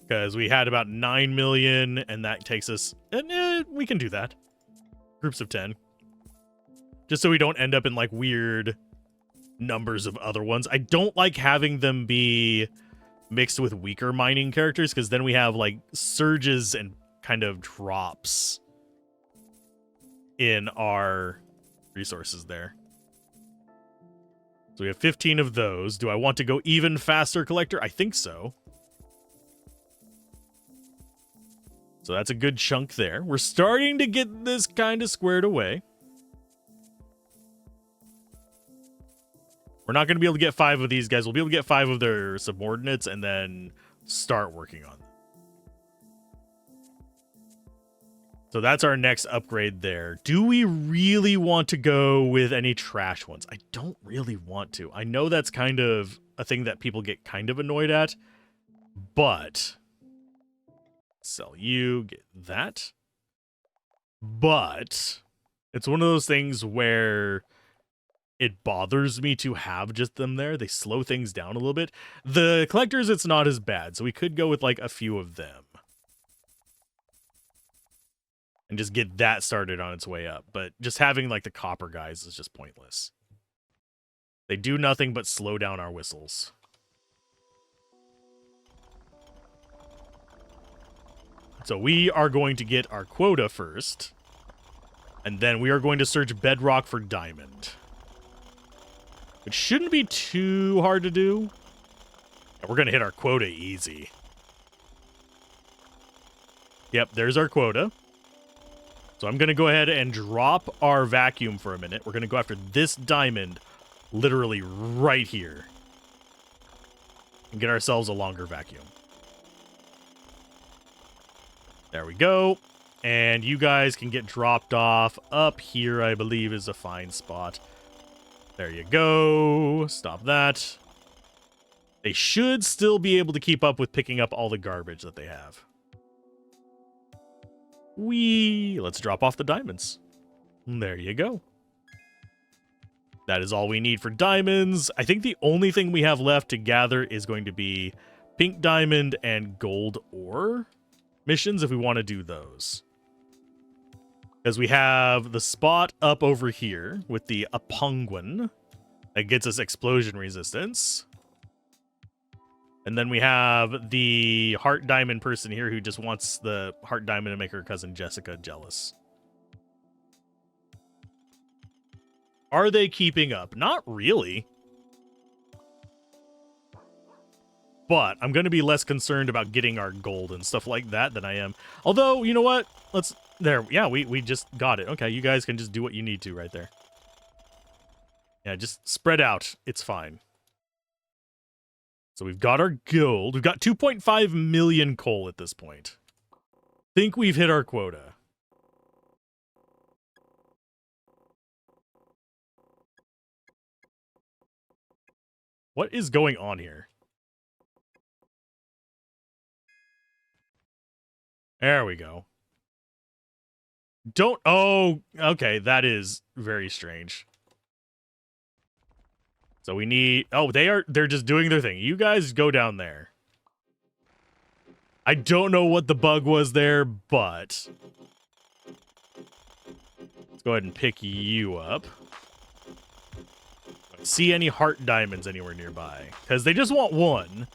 Because we had about 9 million, and that takes us... And we can do that. Groups of 10. Just so we don't end up in, like, weird numbers of other ones. I don't like having them be mixed with weaker mining characters, because then we have, like, surges and kind of drops in our resources there. So we have 15 of those. Do I want to go even faster, Collector? I think so. So that's a good chunk there. We're starting to get this kind of squared away. We're not going to be able to get 5 of these guys. We'll be able to get 5 of their subordinates and then start working on them. So that's our next upgrade there. Do we really want to go with any trash ones? I don't really want to. I know that's kind of a thing that people get kind of annoyed at, but... Sell you, get that. But it's one of those things where it bothers me to have just them there. They slow things down a little bit. The collectors, it's not as bad, so we could go with like a few of them. And just get that started on its way up. But just having like the copper guys is just pointless. They do nothing but slow down our whistles. So we are going to get our quota first. And then we are going to search bedrock for diamond. It shouldn't be too hard to do. We're going to hit our quota easy. Yep, there's our quota. So I'm going to go ahead and drop our vacuum for a minute. We're going to go after this diamond literally right here. And get ourselves a longer vacuum. There we go. And you guys can get dropped off up here, I believe, is a fine spot. There you go. Stop that. They should still be able to keep up with picking up all the garbage that they have. Let's drop off the diamonds. There you go. That is all we need for diamonds. I think the only thing we have left to gather is going to be pink diamond and gold ore missions if we want to do those. Because we have the spot up over here with the Apunguan that gets us explosion resistance. And then we have the heart diamond person here who just wants the heart diamond to make her cousin Jessica jealous. Are they keeping up? Not really. But I'm going to be less concerned about getting our gold and stuff like that than I am. Although, you know what? Yeah, we just got it. Okay, you guys can just do what you need to right there. Yeah, just spread out. It's fine. So we've got our gold. We've got 2.5 million coal at this point. Think we've hit our quota. What is going on here? There we go. Oh, okay, that is very strange. So we need, they're just doing their thing. You guys go down there. I don't know what the bug was there, but let's go ahead and pick you up. See any heart diamonds anywhere nearby? Because they just want one.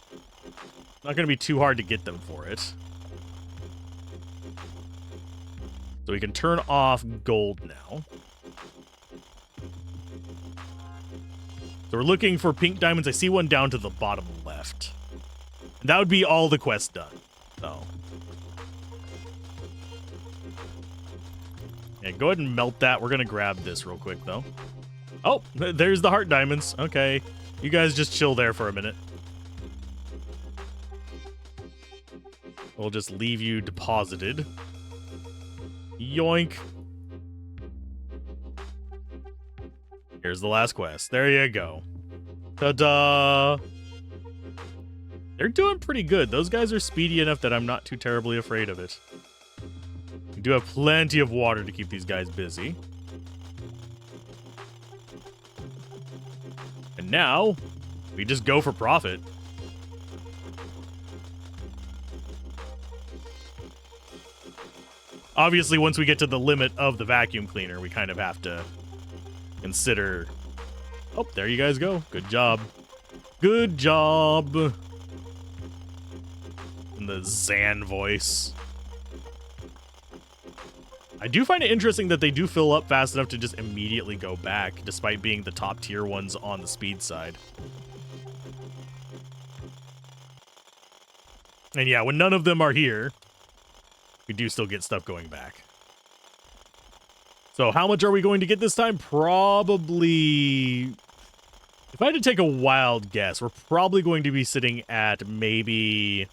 Not going to be too hard to get them for it. So we can turn off gold now. So we're looking for pink diamonds. I see one down to the bottom left. And that would be all the quest done. So. Yeah, go ahead and melt that. We're going to grab this real quick, though. Oh, there's the heart diamonds. Okay. You guys just chill there for a minute. We'll just leave you deposited. Yoink. Here's the last quest. There you go. Ta-da! They're doing pretty good. Those guys are speedy enough that I'm not too terribly afraid of it. We do have plenty of water to keep these guys busy. And now, we just go for profit. Obviously, once we get to the limit of the vacuum cleaner, we kind of have to consider... Oh, there you guys go. Good job. Good job. In the Zan voice. I do find it interesting that they do fill up fast enough to just immediately go back, despite being the top tier ones on the speed side. And yeah, when none of them are here, we do still get stuff going back. So how much are we going to get this time? Probably... If I had to take a wild guess, we're probably going to be sitting at maybe...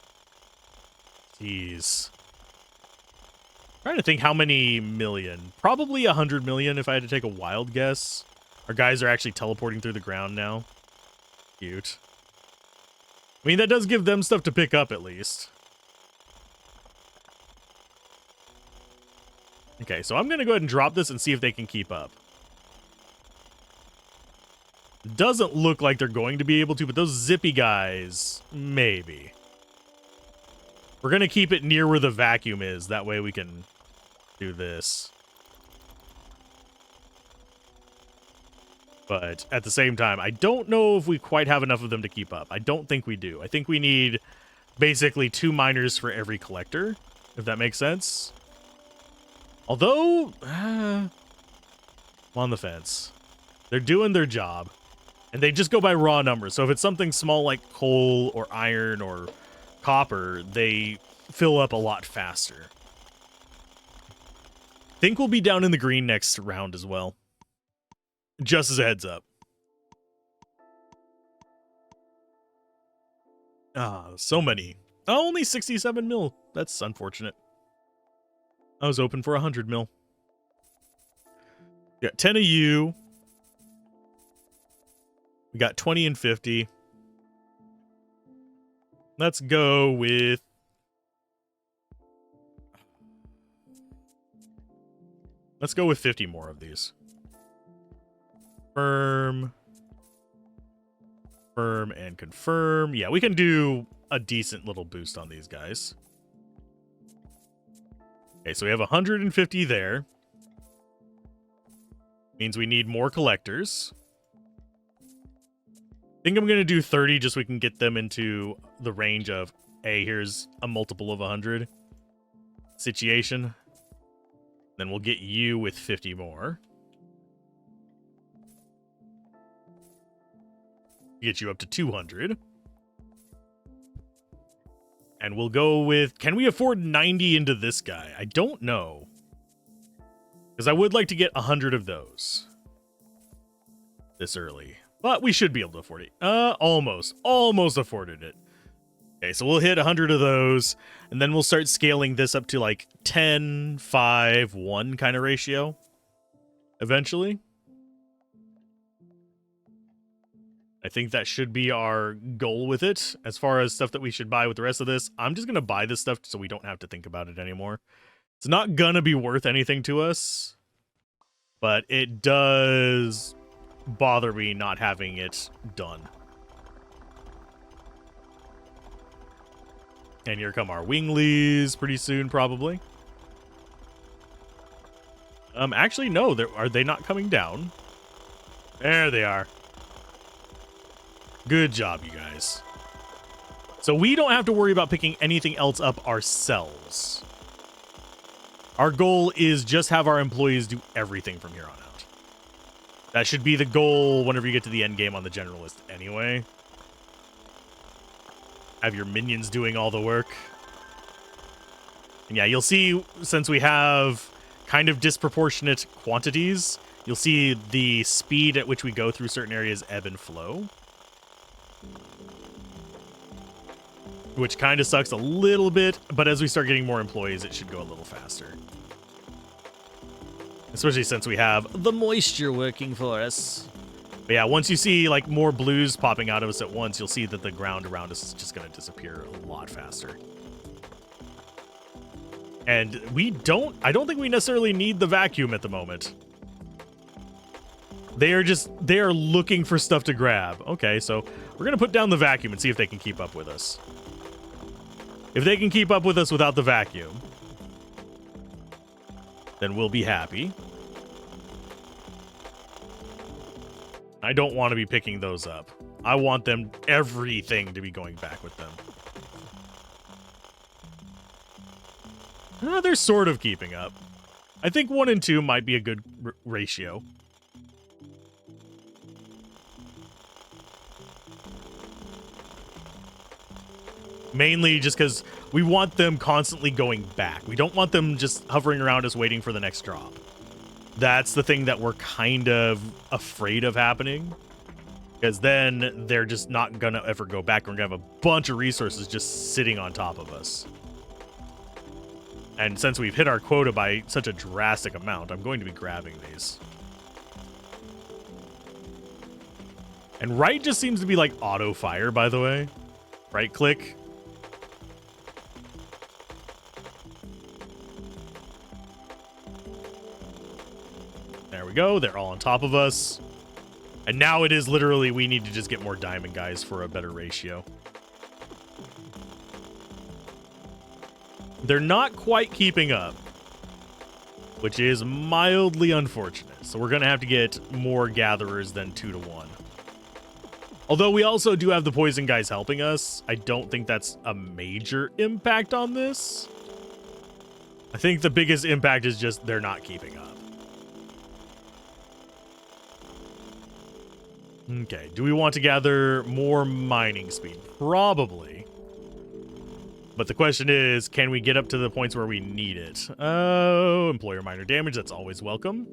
Jeez. Trying to think how many million. Probably 100 million if I had to take a wild guess. Our guys are actually teleporting through the ground now. Cute. I mean, that does give them stuff to pick up at least. Okay, so I'm going to go ahead and drop this and see if they can keep up. Doesn't look like they're going to be able to, but those zippy guys, maybe. We're going to keep it near where the vacuum is. That way we can do this. But at the same time, I don't know if we quite have enough of them to keep up. I don't think we do. I think we need basically 2 miners for every collector, if that makes sense. Although, I'm on the fence. They're doing their job. And they just go by raw numbers. So if it's something small like coal or iron or copper, they fill up a lot faster. Think we'll be down in the green next round as well. Just as a heads up. Ah, so many. Oh, only 67 mil. That's unfortunate. I was open for 100 mil. We got 10 of you. We got 20 and 50. Let's go with... Let's go with 50 more of these. Confirm, and confirm. Yeah, we can do a decent little boost on these guys. Okay, so we have 150 there. Means we need more collectors. I think I'm going to do 30 just so we can get them into the range of, hey, here's a multiple of 100 situation. Then we'll get you with 50 more. Get you up to 200. And we'll go with... Can we afford 90 into this guy? I don't know. Because I would like to get 100 of those. This early. But we should be able to afford it. Almost. Almost afforded it. Okay, so we'll hit 100 of those. And then we'll start scaling this up to like 10, 5, 1 kind of ratio. Eventually. I think that should be our goal with it. As far as stuff that we should buy with the rest of this, I'm just going to buy this stuff so we don't have to think about it anymore. It's not going to be worth anything to us, but it does bother me not having it done. And here come our winglies pretty soon, probably. Actually, no. Are they not coming down? There they are. Good job, you guys. So we don't have to worry about picking anything else up ourselves. Our goal is just have our employees do everything from here on out. That should be the goal whenever you get to the end game on the generalist anyway. Have your minions doing all the work. And yeah, you'll see, since we have kind of disproportionate quantities, you'll see the speed at which we go through certain areas ebb and flow. Which kind of sucks a little bit, but as we start getting more employees, it should go a little faster. Especially since we have the moisture working for us. But yeah, once you see like more blues popping out of us at once, you'll see that the ground around us is just going to disappear a lot faster. And I don't think we necessarily need the vacuum at the moment. They are looking for stuff to grab. Okay, so we're going to put down the vacuum and see if they can keep up with us. If they can keep up with us without the vacuum, then we'll be happy. I don't want to be picking those up. I want them, everything to be going back with them. They're sort of keeping up. I think 1 and 2 might be a good ratio. Mainly just because we want them constantly going back. We don't want them just hovering around us waiting for the next drop. That's the thing that we're kind of afraid of happening. Because then they're just not going to ever go back. We're going to have a bunch of resources just sitting on top of us. And since we've hit our quota by such a drastic amount, I'm going to be grabbing these. And right just seems to be like auto fire, by the way. Right click. There we go. They're all on top of us. And now it is literally we need to just get more diamond guys for a better ratio. They're not quite keeping up, which is mildly unfortunate. So we're going to have to get more gatherers than 2 to 1. Although we also do have the poison guys helping us, I don't think that's a major impact on this. I think the biggest impact is just they're not keeping up. Okay, do we want to gather more mining speed? Probably. But the question is, can we get up to the points where we need it? Oh, employer minor damage, that's always welcome.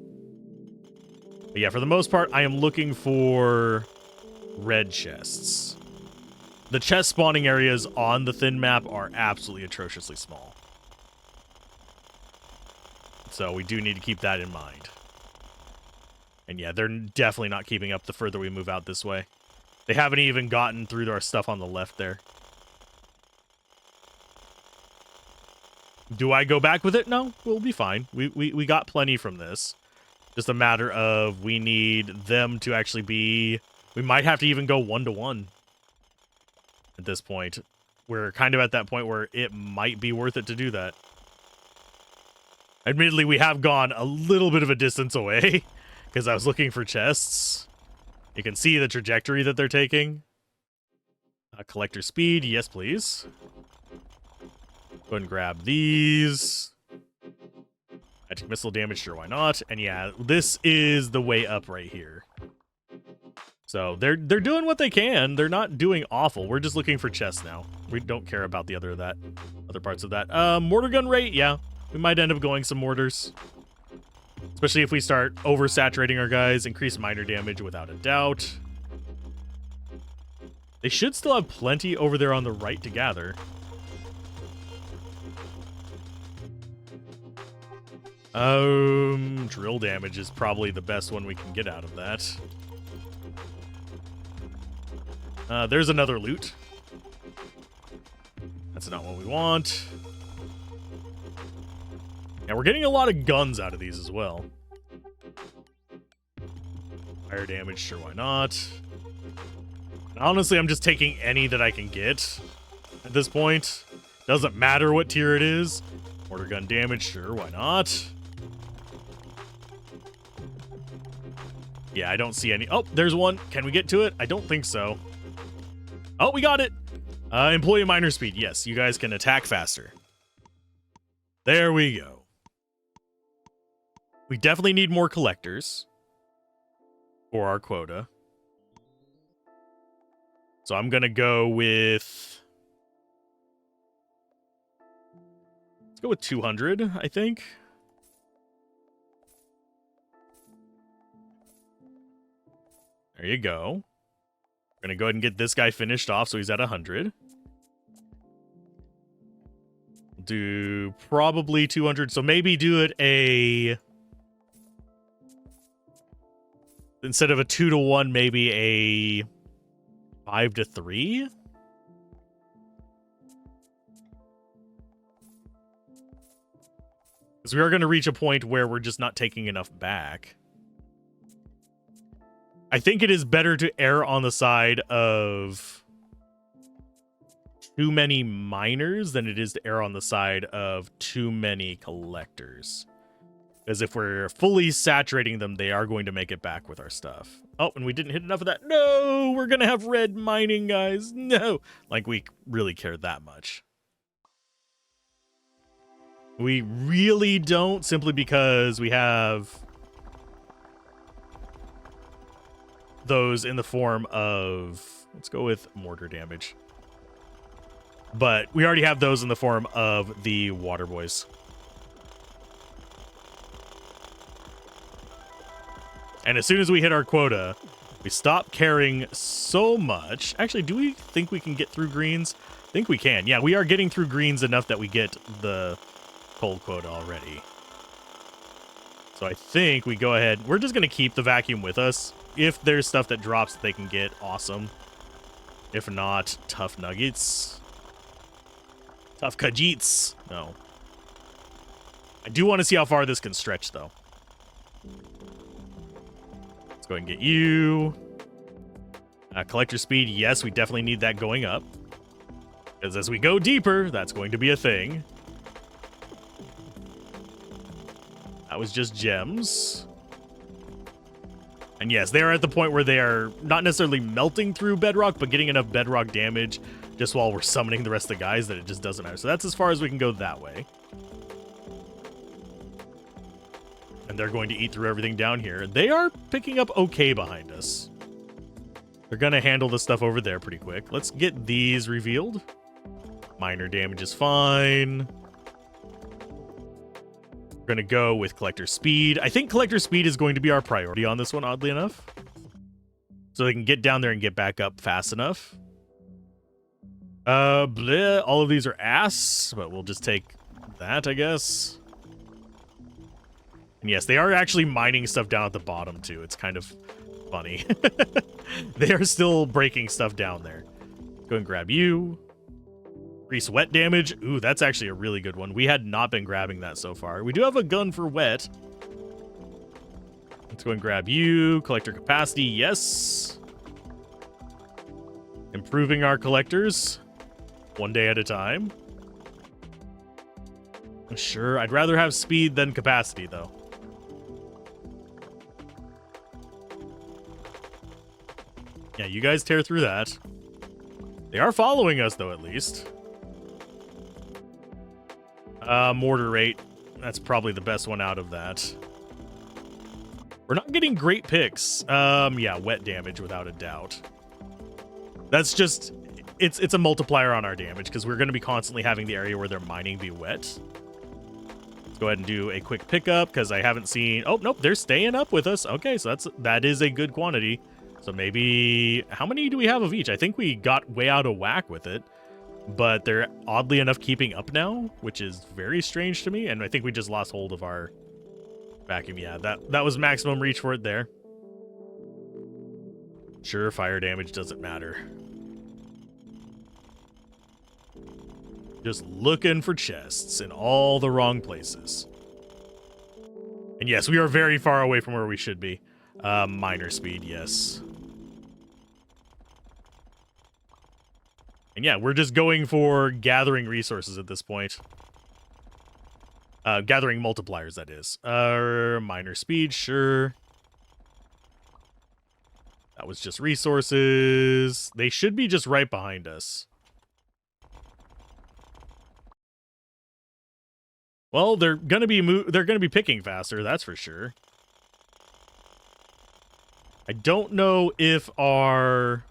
But yeah, for the most part, I am looking for red chests. The chest spawning areas on the thin map are absolutely atrociously small. So we do need to keep that in mind. And yeah, they're definitely not keeping up the further we move out this way. They haven't even gotten through to our stuff on the left there. Do I go back with it? No, we'll be fine. We got plenty from this. Just a matter of we need them to actually be... We might have to even go 1-to-1 at this point. We're kind of at that point where it might be worth it to do that. Admittedly, we have gone a little bit of a distance away because I was looking for chests. You can see the trajectory that they're taking. Collector speed, yes please. Go ahead and grab these. Magic missile damage, sure, why not? And yeah, this is the way up right here. So they're doing what they can. They're not doing awful. We're just looking for chests now. We don't care about the other parts of that. Mortar gun rate, yeah. We might end up going some mortars. Especially if we start oversaturating our guys. Increase minor damage without a doubt. They should still have plenty over there on the right to gather. Drill damage is probably the best one we can get out of that. There's another loot. That's not what we want. Yeah, we're getting a lot of guns out of these as well. Fire damage, sure, why not? Honestly, I'm just taking any that I can get at this point. Doesn't matter what tier it is. Mortar gun damage, sure, why not? Yeah, I don't see any. Oh, there's one. Can we get to it? I don't think so. Oh, we got it. Employee minor speed. Yes, you guys can attack faster. There we go. We definitely need more collectors for our quota. So I'm going to go with... Let's go with 200, I think. There you go. We're going to go ahead and get this guy finished off so he's at 100. We'll do probably 200. So maybe do it a... Instead of a 2-to-1, maybe a 5-to-3? Because we are going to reach a point where we're just not taking enough back. I think it is better to err on the side of too many miners than it is to err on the side of too many collectors. Because if we're fully saturating them, they are going to make it back with our stuff. Oh, and we didn't hit enough of that. No, we're going to have red mining, guys. No. Like, we really care that much. We really don't, simply because we have those in the form of... Let's go with mortar damage. But we already have those in the form of the water boys. And as soon as we hit our quota, we stop caring so much. Actually, do we think we can get through greens? I think we can. Yeah, we are getting through greens enough that we get the coal quota already. So I think we go ahead. We're just going to keep the vacuum with us. If there's stuff that drops that they can get, awesome. If not, tough nuggets. Tough khajiits. No. I do want to see how far this can stretch, though. Let's go ahead and get you. Collector speed, yes, we definitely need that going up. Because as we go deeper, that's going to be a thing. That was just gems. And yes, they are at the point where they are not necessarily melting through bedrock, but getting enough bedrock damage just while we're summoning the rest of the guys that it just doesn't matter. So that's as far as we can go that way. And they're going to eat through everything down here. They are picking up okay behind us. They're going to handle the stuff over there pretty quick. Let's get these revealed. Minor damage is fine. We're going to go with collector speed. I think collector speed is going to be our priority on this one, oddly enough. So they can get down there and get back up fast enough. Bleh, all of these are ass, but we'll just take that, I guess. And yes, they are actually mining stuff down at the bottom, too. It's kind of funny. They are still breaking stuff down there. Go and grab you. Increase wet damage. Ooh, that's actually a really good one. We had not been grabbing that so far. We do have a gun for wet. Let's go and grab you. Collector capacity, yes. Improving our collectors. One day at a time. Sure, I'd rather have speed than capacity, though. Yeah, you guys tear through that. They are following us, though, at least. Mortar rate. That's probably the best one out of that. We're not getting great picks. Yeah, wet damage, without a doubt. That's just... It's a multiplier on our damage, because we're going to be constantly having the area where they're mining be wet. Let's go ahead and do a quick pickup, because I haven't seen... Oh, nope, they're staying up with us. Okay, so that is a good quantity. So maybe... How many do we have of each? I think we got way out of whack with it. But they're oddly enough keeping up now, which is very strange to me. And I think we just lost hold of our vacuum. Yeah, that was maximum reach for it there. Sure, fire damage doesn't matter. Just looking for chests in all the wrong places. And yes, we are very far away from where we should be. Miner speed, yes. And yeah, we're just going for gathering resources at this point. Gathering multipliers, that is. Miner speed, sure. That was just resources. They should be just right behind us. Well, they're gonna be picking faster, that's for sure. I don't know if our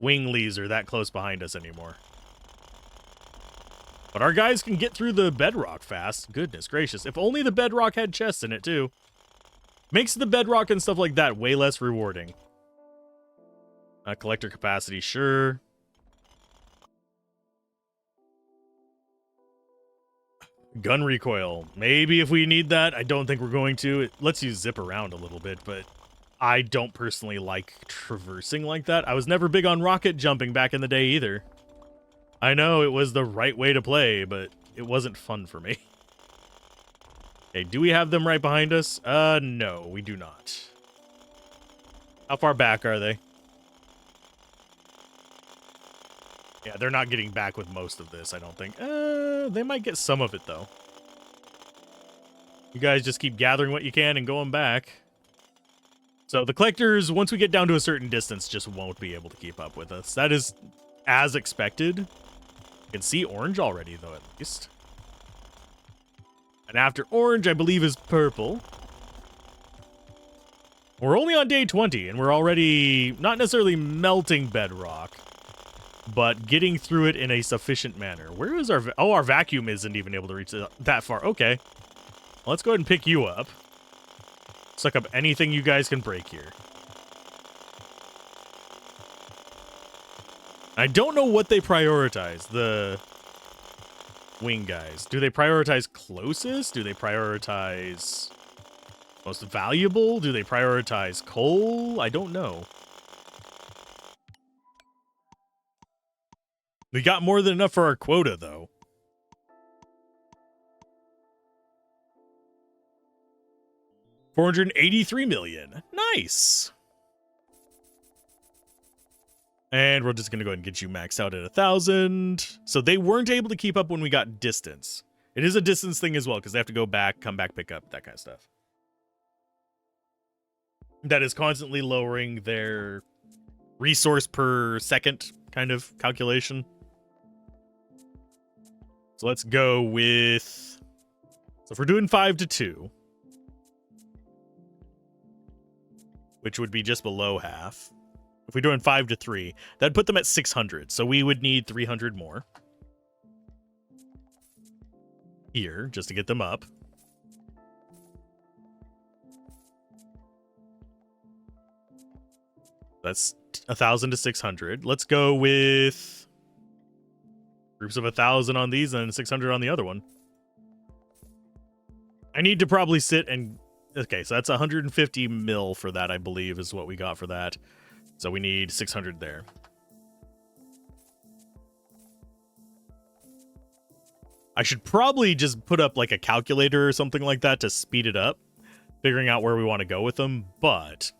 Winglies are that close behind us anymore. But our guys can get through the bedrock fast. Goodness gracious. If only the bedrock had chests in it, too. Makes the bedrock and stuff like that way less rewarding. Collector capacity, sure. Gun recoil. Maybe if we need that. I don't think we're going to. It lets you zip around a little bit, but I don't personally like traversing like that. I was never big on rocket jumping back in the day either. I know it was the right way to play, but it wasn't fun for me. Okay, do we have them right behind us? No, we do not. How far back are they? Yeah, they're not getting back with most of this, I don't think. They might get some of it, though. You guys just keep gathering what you can and going back. So the collectors, once we get down to a certain distance, just won't be able to keep up with us. That is as expected. You can see orange already, though, at least. And after orange, I believe, is purple. We're only on day 20, and we're already not necessarily melting bedrock, but getting through it in a sufficient manner. Where is our... Oh, our vacuum isn't even able to reach that far. Okay. Well, let's go ahead and pick you up. Suck up anything you guys can break here. I don't know what they prioritize, the wing guys. Do they prioritize closest? Do they prioritize most valuable? Do they prioritize coal? I don't know. We got more than enough for our quota, though. $483 million. Nice. And we're just going to go ahead and get you maxed out at 1,000. So they weren't able to keep up when we got distance. It is a distance thing as well, because they have to go back, come back, pick up, that kind of stuff. That is constantly lowering their resource per second kind of calculation. So let's go with... So if we're doing 5 to 2, which would be just below half. If we're doing 5 to 3, that'd put them at 600. So we would need 300 more here just to get them up. That's 1,000 to 600. Let's go with groups of 1,000 on these and 600 on the other one. I need to probably sit and... Okay, so that's 150 mil for that, I believe, is what we got for that. So we need 600 there. I should probably just put up like a calculator or something like that to speed it up, figuring out where we want to go with them, but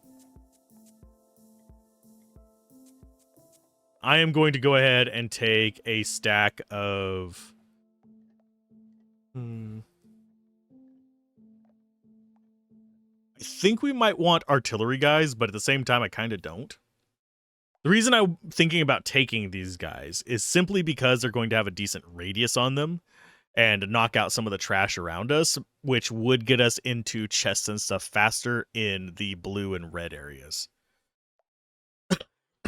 I am going to go ahead and take a stack of... I think we might want artillery guys, but at the same time, I kind of don't. The reason I'm thinking about taking these guys is simply because they're going to have a decent radius on them and knock out some of the trash around us, which would get us into chests and stuff faster in the blue and red areas.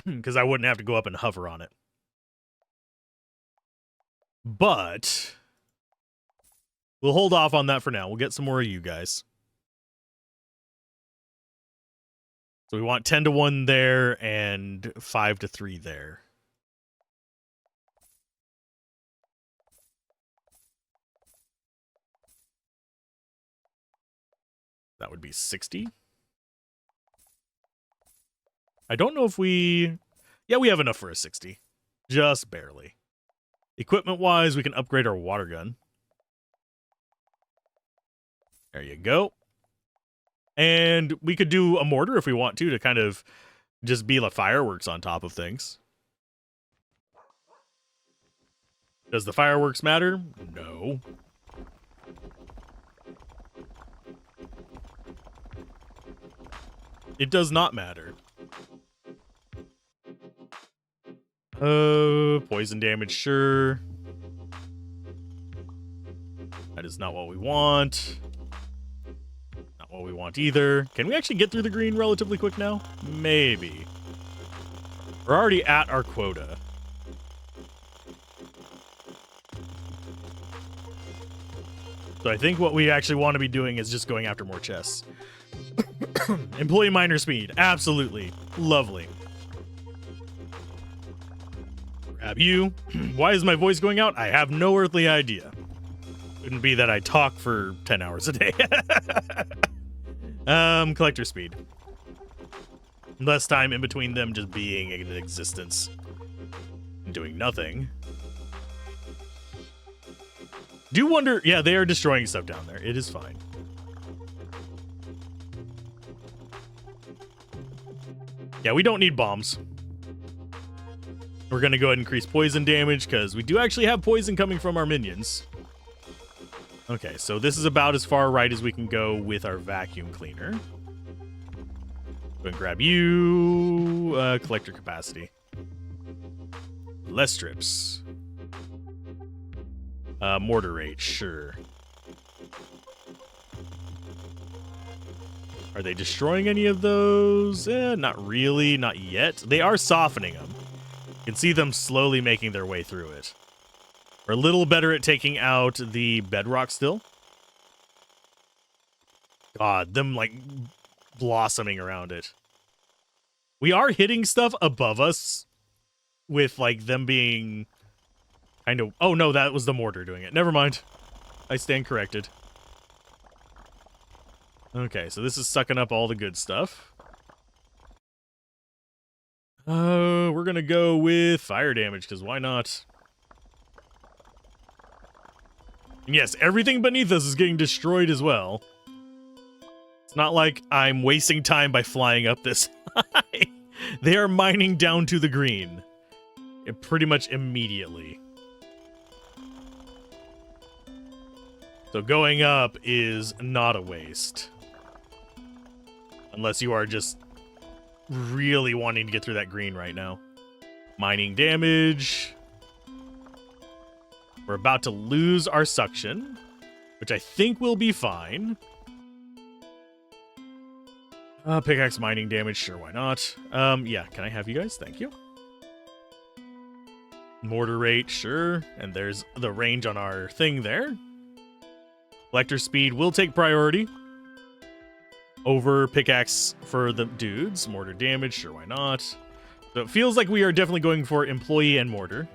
Because I wouldn't have to go up and hover on it. But we'll hold off on that for now. We'll get some more of you guys. So we want 10 to 1 there and 5 to 3 there. That would be 60. I don't know if we... Yeah, we have enough for a 60. Just barely. Equipment-wise, we can upgrade our water gun. There you go. And we could do a mortar if we want to kind of just be like fireworks on top of things. Does the fireworks matter? No. It does not matter. Poison damage, sure. That is not what we want. Not what we want either. Can we actually get through the green relatively quick now? Maybe. We're already at our quota. So I think what we actually want to be doing is just going after more chests. Employee miner speed. Absolutely. Lovely. Grab you. Why is my voice going out? I have no earthly idea. Couldn't be that I talk for 10 hours a day. Collector speed. Less time in between them just being in existence and doing nothing. Do wonder... Yeah, they are destroying stuff down there. It is fine. Yeah, we don't need bombs. We're going to go ahead and increase poison damage because we do actually have poison coming from our minions. Okay, so this is about as far right as we can go with our vacuum cleaner. Go ahead and grab you. Collector capacity. Less strips. Mortar rate, sure. Are they destroying any of those? Not really, not yet. They are softening them. You can see them slowly making their way through it. We're a little better at taking out the bedrock still. God, them like blossoming around it. We are hitting stuff above us with like them being kind of... Oh no, that was the mortar doing it. Never mind. I stand corrected. Okay, so this is sucking up all the good stuff. We're gonna go with fire damage, because why not? And yes, everything beneath us is getting destroyed as well. It's not like I'm wasting time by flying up this high. They are mining down to the green. Pretty much immediately. So going up is not a waste. Unless you are just really wanting to get through that green right now. Mining damage. We're about to lose our suction, which I think will be fine. Pickaxe mining damage, sure, why not? Yeah, can I have you guys? Thank you. Mortar rate, sure. And there's the range on our thing there. Collector speed will take priority over pickaxe for the dudes. Mortar damage, sure, why not? So it feels like we are definitely going for employee and mortar.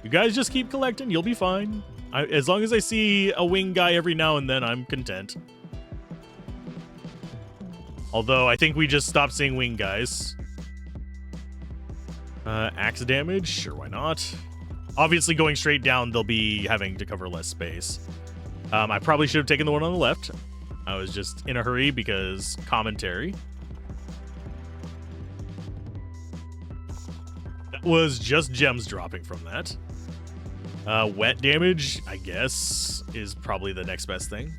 You guys just keep collecting. You'll be fine. As long as I see a wing guy every now and then, I'm content. Although, I think we just stopped seeing wing guys. Axe damage? Sure, why not? Obviously, going straight down, they'll be having to cover less space. I probably should have taken the one on the left. I was just in a hurry because commentary. That was just gems dropping from that. Wet damage, I guess, is probably the next best thing.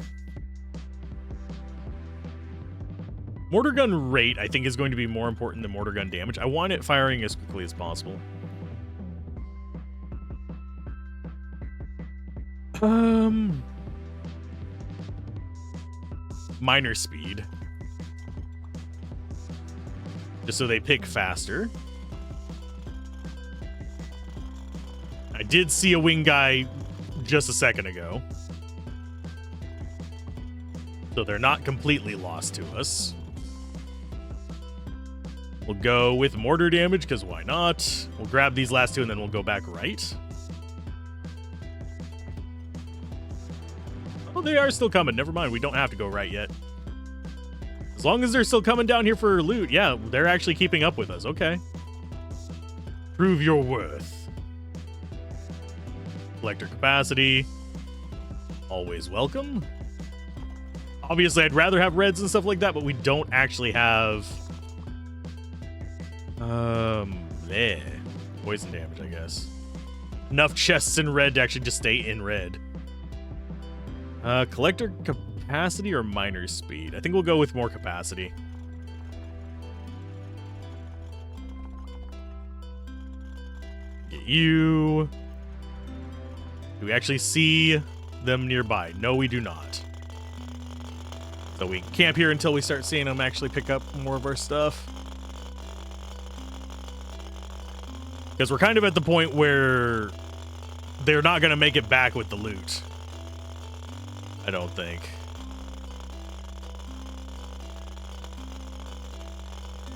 Mortar gun rate, I think, is going to be more important than mortar gun damage. I want it firing as quickly as possible. Miner speed. Just so they pick faster. I did see a wing guy just a second ago. So they're not completely lost to us. We'll go with mortar damage, because why not? We'll grab these last two, and then we'll go back right. Oh, they are still coming. Never mind. We don't have to go right yet. As long as they're still coming down here for loot, yeah, they're actually keeping up with us. Okay. Prove your worth. Collector capacity. Always welcome. Obviously, I'd rather have reds and stuff like that, but we don't actually have... poison damage, I guess. Enough chests in red to actually just stay in red. Collector capacity or miner speed? I think we'll go with more capacity. Get you. Do we actually see them nearby? No, we do not. So we camp here until we start seeing them actually pick up more of our stuff. Because we're kind of at the point where they're not going to make it back with the loot. I don't think.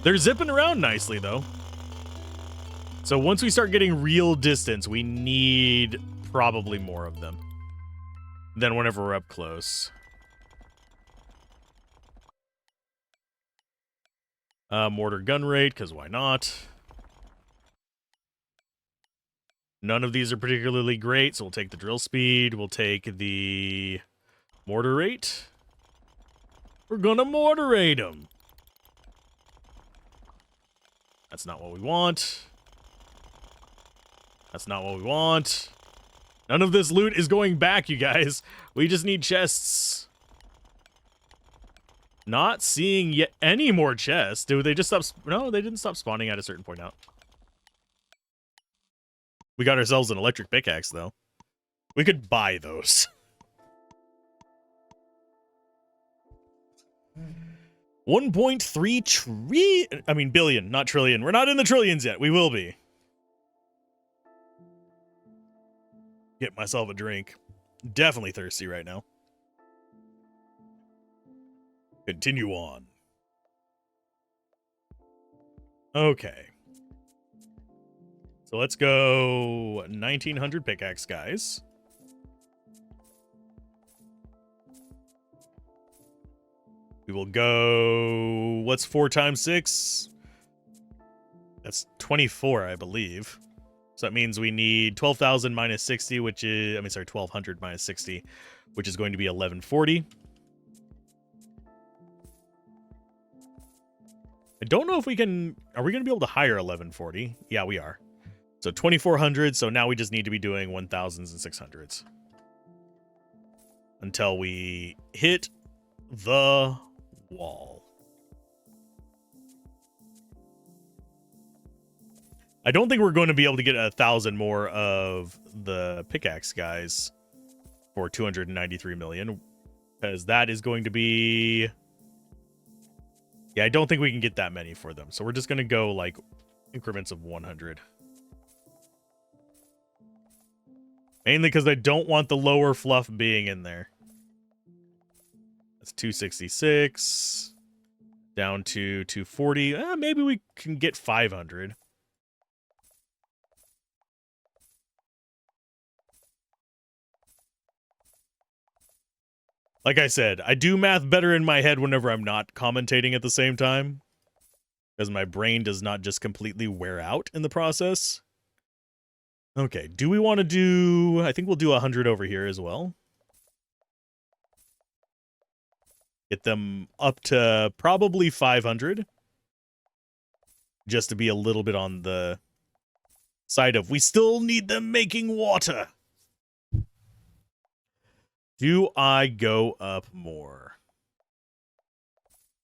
They're zipping around nicely, though. So once we start getting real distance, we need probably more of them than whenever we're up close. Mortar gun rate, because why not? None of these are particularly great, so we'll take the drill speed. We'll take the mortar rate. We're gonna mortarate them. That's not what we want. That's not what we want. None of this loot is going back, you guys. We just need chests. Not seeing yet any more chests. Do they just stop? No, they didn't stop spawning at a certain point out. We got ourselves an electric pickaxe, though. We could buy those. 1.3 billion, not trillion. We're not in the trillions yet. We will be. Get myself a drink. Definitely thirsty right now. Continue on. Okay. So let's go 1900 pickaxe, guys. We will go... What's 4 times 6? That's 24, I believe. So that means we need 12,000 minus 60, which is... 1,200 minus 60, which is going to be 1140. I don't know if we can... Are we going to be able to hire 1140? Yeah, we are. So 2,400, so now we just need to be doing 1,000s and 600s. Until we hit the wall. I don't think we're going to be able to get 1,000 more of the pickaxe guys for 293 million. Because that is going to be... Yeah, I don't think we can get that many for them. So we're just going to go, like, increments of 100. Mainly because I don't want the lower fluff being in there. That's 266. Down to 240. Maybe we can get 500. Like I said, I do math better in my head whenever I'm not commentating at the same time, because my brain does not just completely wear out in the process. Okay, do we want to do... I think we'll do 100 over here as well. Get them up to probably 500. Just to be a little bit on the side of, we still need them making water. Do I go up more?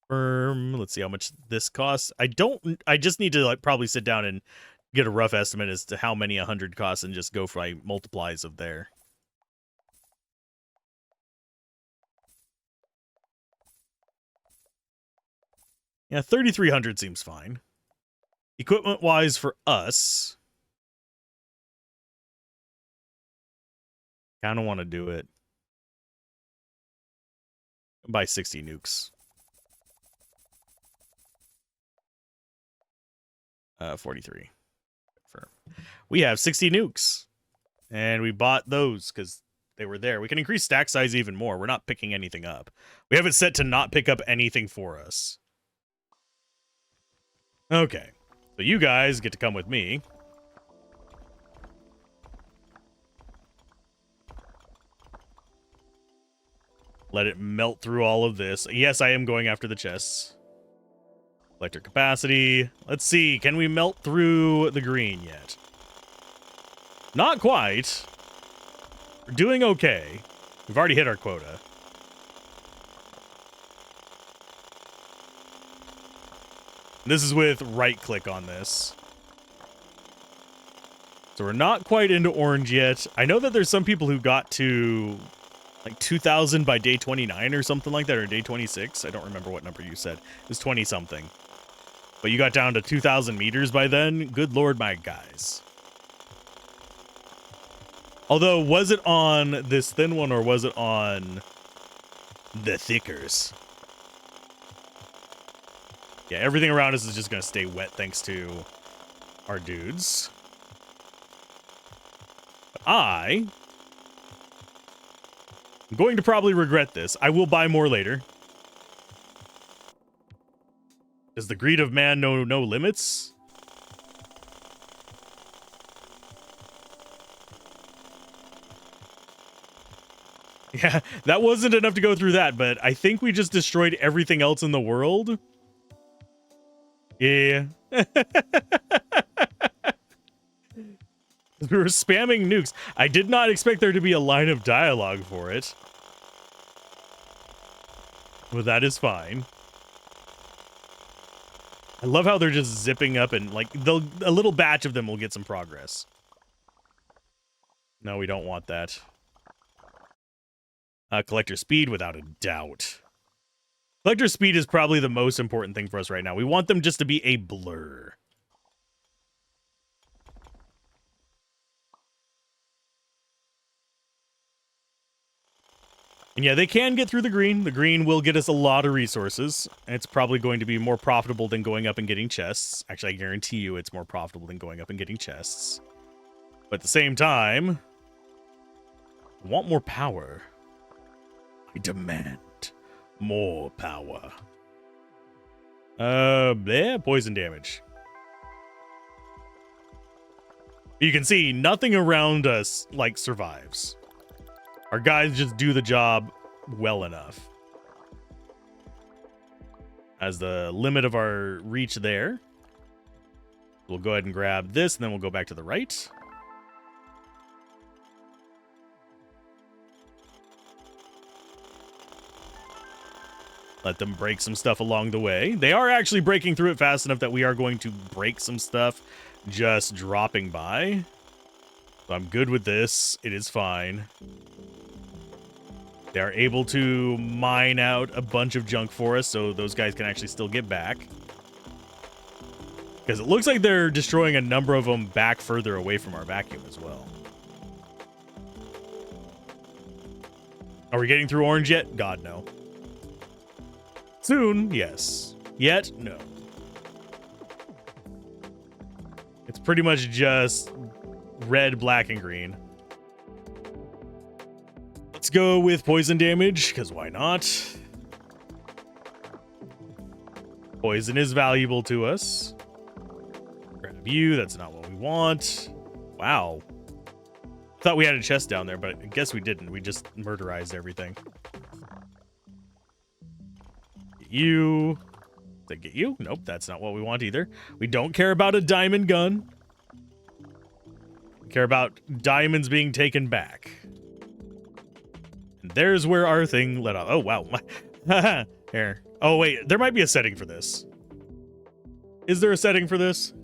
Let's see how much this costs. I just need to like probably sit down and get a rough estimate as to how many 100 costs and just go for like multiplies of there. Yeah, 3,300 seems fine. Equipment-wise for us, kind of want to do it. Buy 60 nukes. 43. We have 60 nukes. And we bought those because they were there. We can increase stack size even more. We're not picking anything up. We have it set to not pick up anything for us. Okay. So you guys get to come with me. Let it melt through all of this. Yes, I am going after the chests. Electric capacity. Let's see. Can we melt through the green yet? Not quite. We're doing okay. We've already hit our quota. This is with right-click on this. So we're not quite into orange yet. I know that there's some people who got to like 2,000 by day 29 or something like that, or day 26. I don't remember what number you said. It was 20-something. But you got down to 2,000 meters by then. Good lord, my guys. Although, was it on this thin one or was it on the thickers? Yeah, everything around us is just going to stay wet thanks to our dudes. But I'm going to probably regret this. I will buy more later. Does the greed of man know no limits? Yeah, that wasn't enough to go through that, but I think we just destroyed everything else in the world. Yeah. We were spamming nukes. I did not expect there to be a line of dialogue for it. Well, that is fine. I love how they're just zipping up and like a little batch of them will get some progress. No, we don't want that. Collector speed, without a doubt. Collector speed is probably the most important thing for us right now. We want them just to be a blur. And yeah, they can get through the green. The green will get us a lot of resources. And it's probably going to be more profitable than going up and getting chests. Actually, I guarantee you it's more profitable than going up and getting chests. But at the same time, I want more power. I demand more power. Poison damage. You can see nothing around us, like, survives. Our guys just do the job well enough. As the limit of our reach there, we'll go ahead and grab this, and then we'll go back to the right. Let them break some stuff along the way. They are actually breaking through it fast enough that we are going to break some stuff just dropping by. So I'm good with this. It is fine. They are able to mine out a bunch of junk for us, so those guys can actually still get back. Because it looks like they're destroying a number of them back further away from our vacuum as well. Are we getting through orange yet? God, no. Soon, yes. Yet, no. It's pretty much just red, black, and green. Let's Let's go with poison damage, because why not? Poison is valuable to us. Grab you, that's not what we want. Wow. Thought we had a chest down there, but I guess we didn't. We just murderized everything. Get you. Did I get you? Nope, that's not what we want either. We don't care about a diamond gun. We care about diamonds being taken back. And there's where our thing let off. Oh, wow. Here. Oh, wait. There might be a setting for this. Is there a setting for this?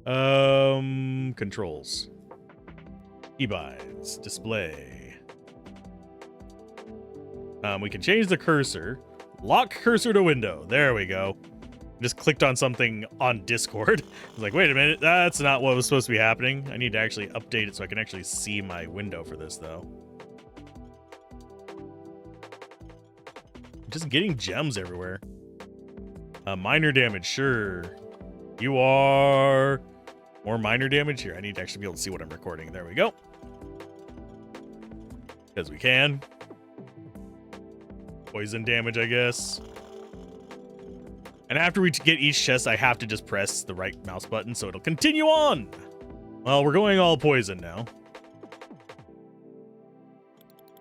Controls. Keybind. Display. We can change the cursor. Lock cursor to window. There we go. Just clicked on something on Discord. I was like, wait a minute. That's not what was supposed to be happening. I need to actually update it so I can actually see my window for this, though. Just getting gems everywhere. Minor damage, sure. You are... More minor damage? Here, I need to actually be able to see what I'm recording. There we go. Because we can. Poison damage, I guess. And after we get each chest, I have to just press the right mouse button so it'll continue on. Well, we're going all poison now.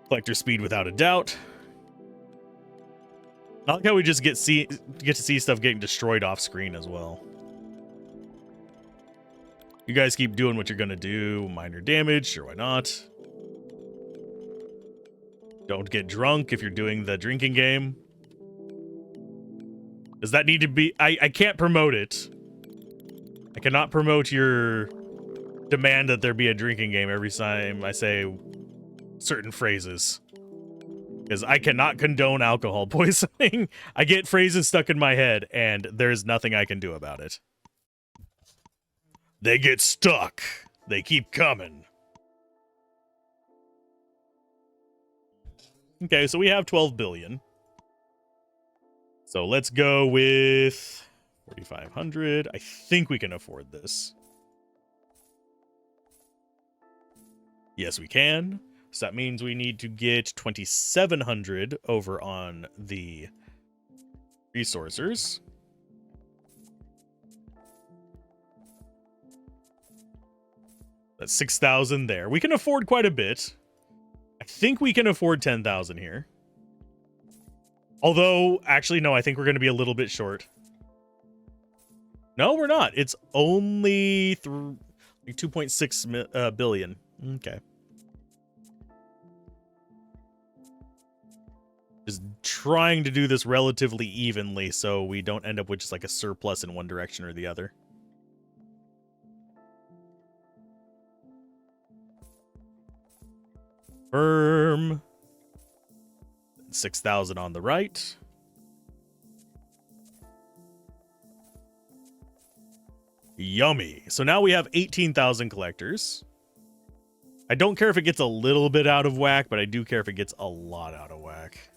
Collector speed without a doubt. I like how we just get to see stuff getting destroyed off screen as well. You guys keep doing what you're gonna do. Minor damage, sure, why not? Don't get drunk if you're doing the drinking game. Does that need to be... I can't promote it. I cannot promote your demand that there be a drinking game every time I say certain phrases. Because I cannot condone alcohol poisoning. I get phrases stuck in my head, and there's nothing I can do about it. They get stuck. They keep coming. Okay, so we have 12 billion. So let's go with 4,500. I think we can afford this. Yes, we can. So that means we need to get 2,700 over on the resourcers. That's 6,000 there. We can afford quite a bit. I think we can afford 10,000 here. Although, actually, no, I think we're going to be a little bit short. No, we're not. It's only 2.6 billion. Okay. Just trying to do this relatively evenly so we don't end up with just like a surplus in one direction or the other. Firm. 6,000 on the right. Yummy. So now we have 18,000 collectors. I don't care if it gets a little bit out of whack, but I do care if it gets a lot out of whack.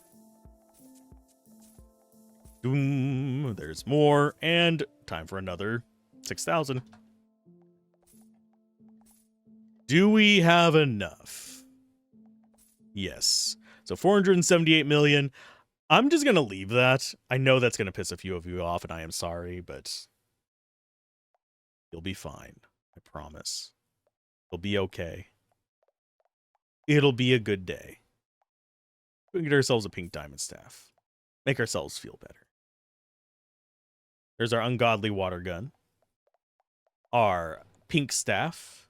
Boom. There's more. And time for another 6,000. Do we have enough? Yes. So 478 million. I'm just going to leave that. I know that's going to piss a few of you off, and I am sorry, but you'll be fine. I promise. It'll be okay. It'll be a good day. We can get ourselves a pink diamond staff. Make ourselves feel better. There's our ungodly water gun. Our pink staff.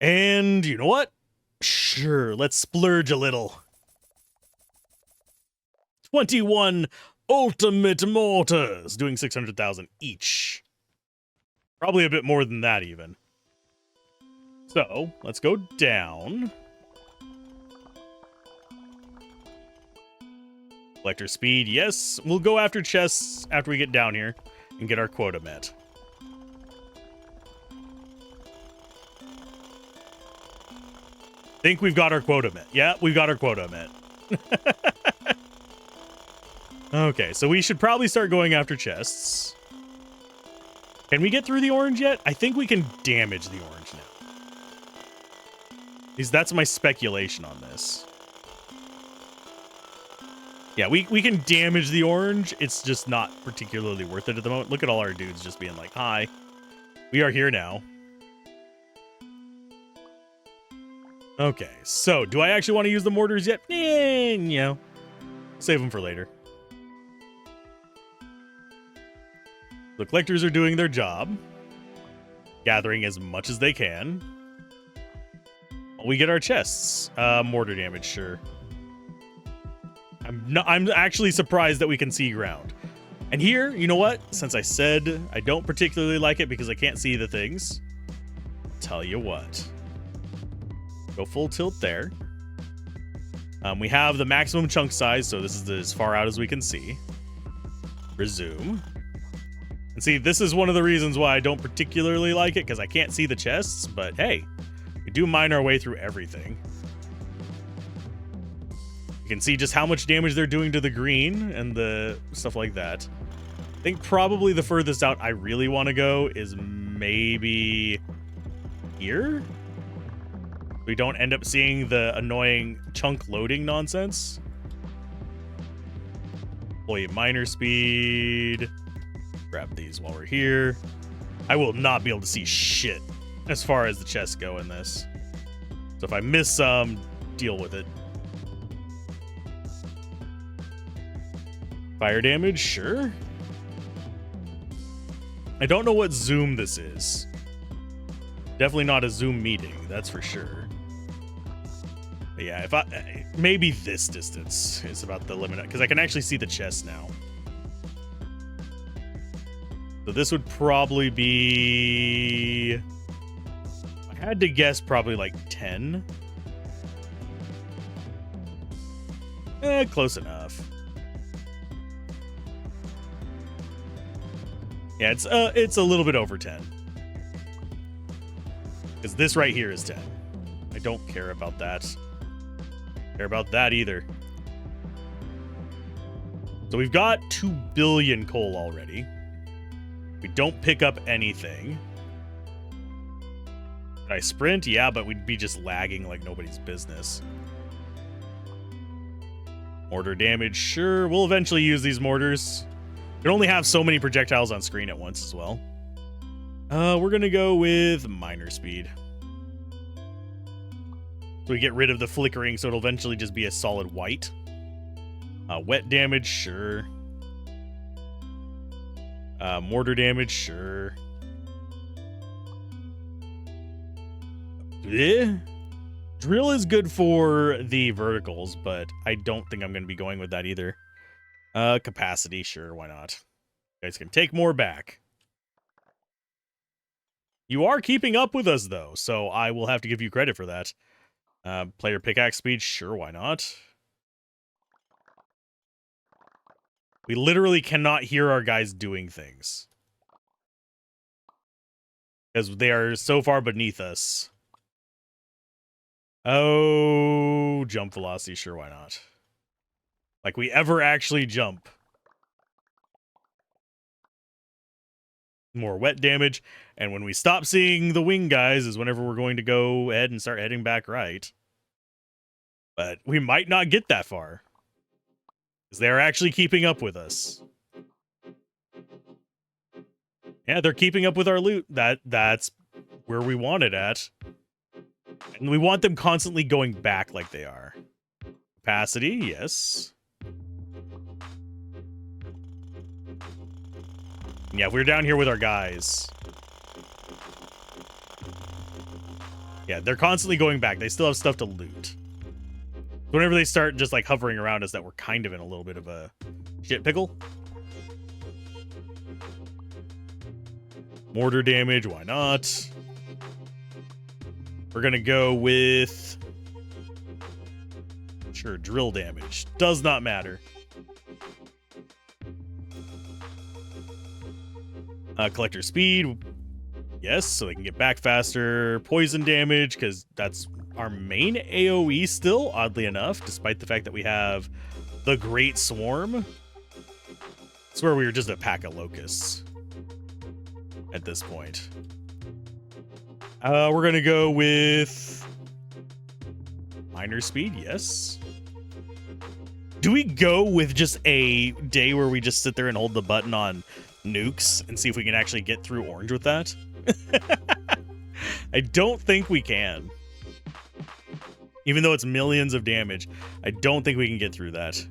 And you know what? Sure, let's splurge a little. 21 ultimate mortars, doing 600,000 each. Probably a bit more than that even. So, let's go down. Collector speed, yes. We'll go after chests after we get down here and get our quota met. Think we've got our quota met. Yeah, we've got our quota met. Okay, so we should probably start going after chests. Can we get through the orange yet? I think we can damage the orange now. At least that's my speculation on this. Yeah, we can damage the orange. It's just not particularly worth it at the moment. Look at all our dudes just being like, hi, we are here now. Okay, so do I actually want to use the mortars yet? You know, save them for later. The collectors are doing their job, gathering as much as they can. We get our chests. Mortar damage, sure. I'm actually surprised that we can see ground. And here, you know what? Since I said I don't particularly like it because I can't see the things, tell you what. Go full tilt there. We have the maximum chunk size, so this is as far out as we can see. Resume. And see, this is one of the reasons why I don't particularly like it, because I can't see the chests, but hey, we do mine our way through everything. You can see just how much damage they're doing to the green and the stuff like that. I think probably the furthest out I really want to go is maybe here. We don't end up seeing the annoying chunk loading nonsense. Employee miner speed. Grab these while we're here. I will not be able to see shit as far as the chests go in this. So if I miss some, deal with it. Fire damage, sure. I don't know what zoom this is. Definitely not a zoom meeting, that's for sure. But yeah, if I maybe this distance is about the limit, because I can actually see the chest now. So this would probably be, I had to guess, probably like 10. Close enough. Yeah, it's a little bit over 10. Because this right here is 10. I don't care about that. Care about that either. So we've got 2 billion coal already. We don't pick up anything. Could I sprint? Yeah, but we'd be just lagging like nobody's business. Mortar damage, sure. We'll eventually use these mortars. We can only have so many projectiles on screen at once as well. We're gonna go with miner speed. So we get rid of the flickering, so it'll eventually just be a solid white. Wet damage, sure. Mortar damage, sure. Drill is good for the verticals, but I don't think I'm going to be going with that either. Capacity, sure, why not? You guys can take more back. You are keeping up with us, though, so I will have to give you credit for that. Player pickaxe speed, sure, why not? We literally cannot hear our guys doing things. Because they are so far beneath us. Oh, jump velocity, sure, why not? Like we ever actually jump. More wet damage. And when we stop seeing the wing guys is whenever we're going to go ahead and start heading back right. But we might not get that far. Because they're actually keeping up with us. Yeah, they're keeping up with our loot. That's where we want it at. And we want them constantly going back like they are. Capacity, yes. Yeah, we're down here with our guys. Yeah, they're constantly going back. They still have stuff to loot. Whenever they start just like hovering around us, that we're kind of in a little bit of a shit pickle. Mortar damage, why not? We're gonna go with, sure, drill damage. Does not matter. Collector speed, yes, so they can get back faster. Poison damage, because that's our main AoE still, oddly enough, despite the fact that we have the Great Swarm. I swear we were just a pack of locusts at this point. We're gonna go with miner speed, yes. Do we go with just a day where we just sit there and hold the button on nukes and see if we can actually get through orange with that? I don't think we can. Even though it's millions of damage, I don't think we can get through that.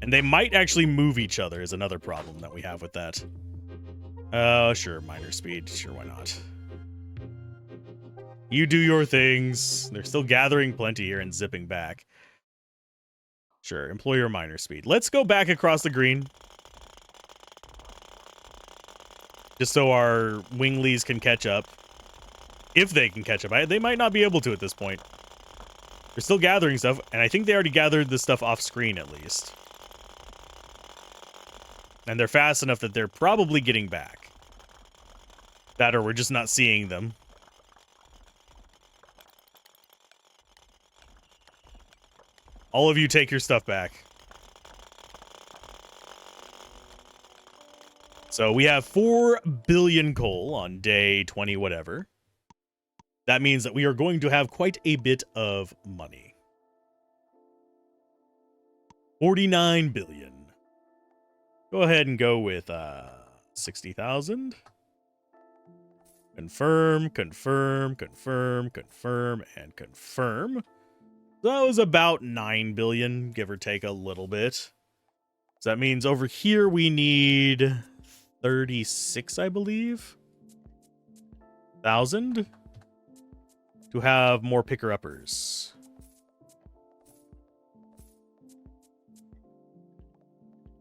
And they might actually move each other is another problem that we have with that. Oh, sure, miner speed. Sure, why not? You do your things. They're still gathering plenty here and zipping back. Sure, employ your miner speed. Let's go back across the green. Just so our winglies can catch up. If they can catch up. They might not be able to at this point. They're still gathering stuff, and I think they already gathered this stuff off screen at least. And they're fast enough that they're probably getting back. That or we're just not seeing them. All of you take your stuff back. So we have 4 billion coal on day 20 whatever. That means that we are going to have quite a bit of money. 49 billion. Go ahead and go with 60,000. Confirm, confirm, confirm, confirm, and confirm. That was about 9 billion, give or take a little bit. So that means over here we need 36, I believe, thousand to have more picker-uppers.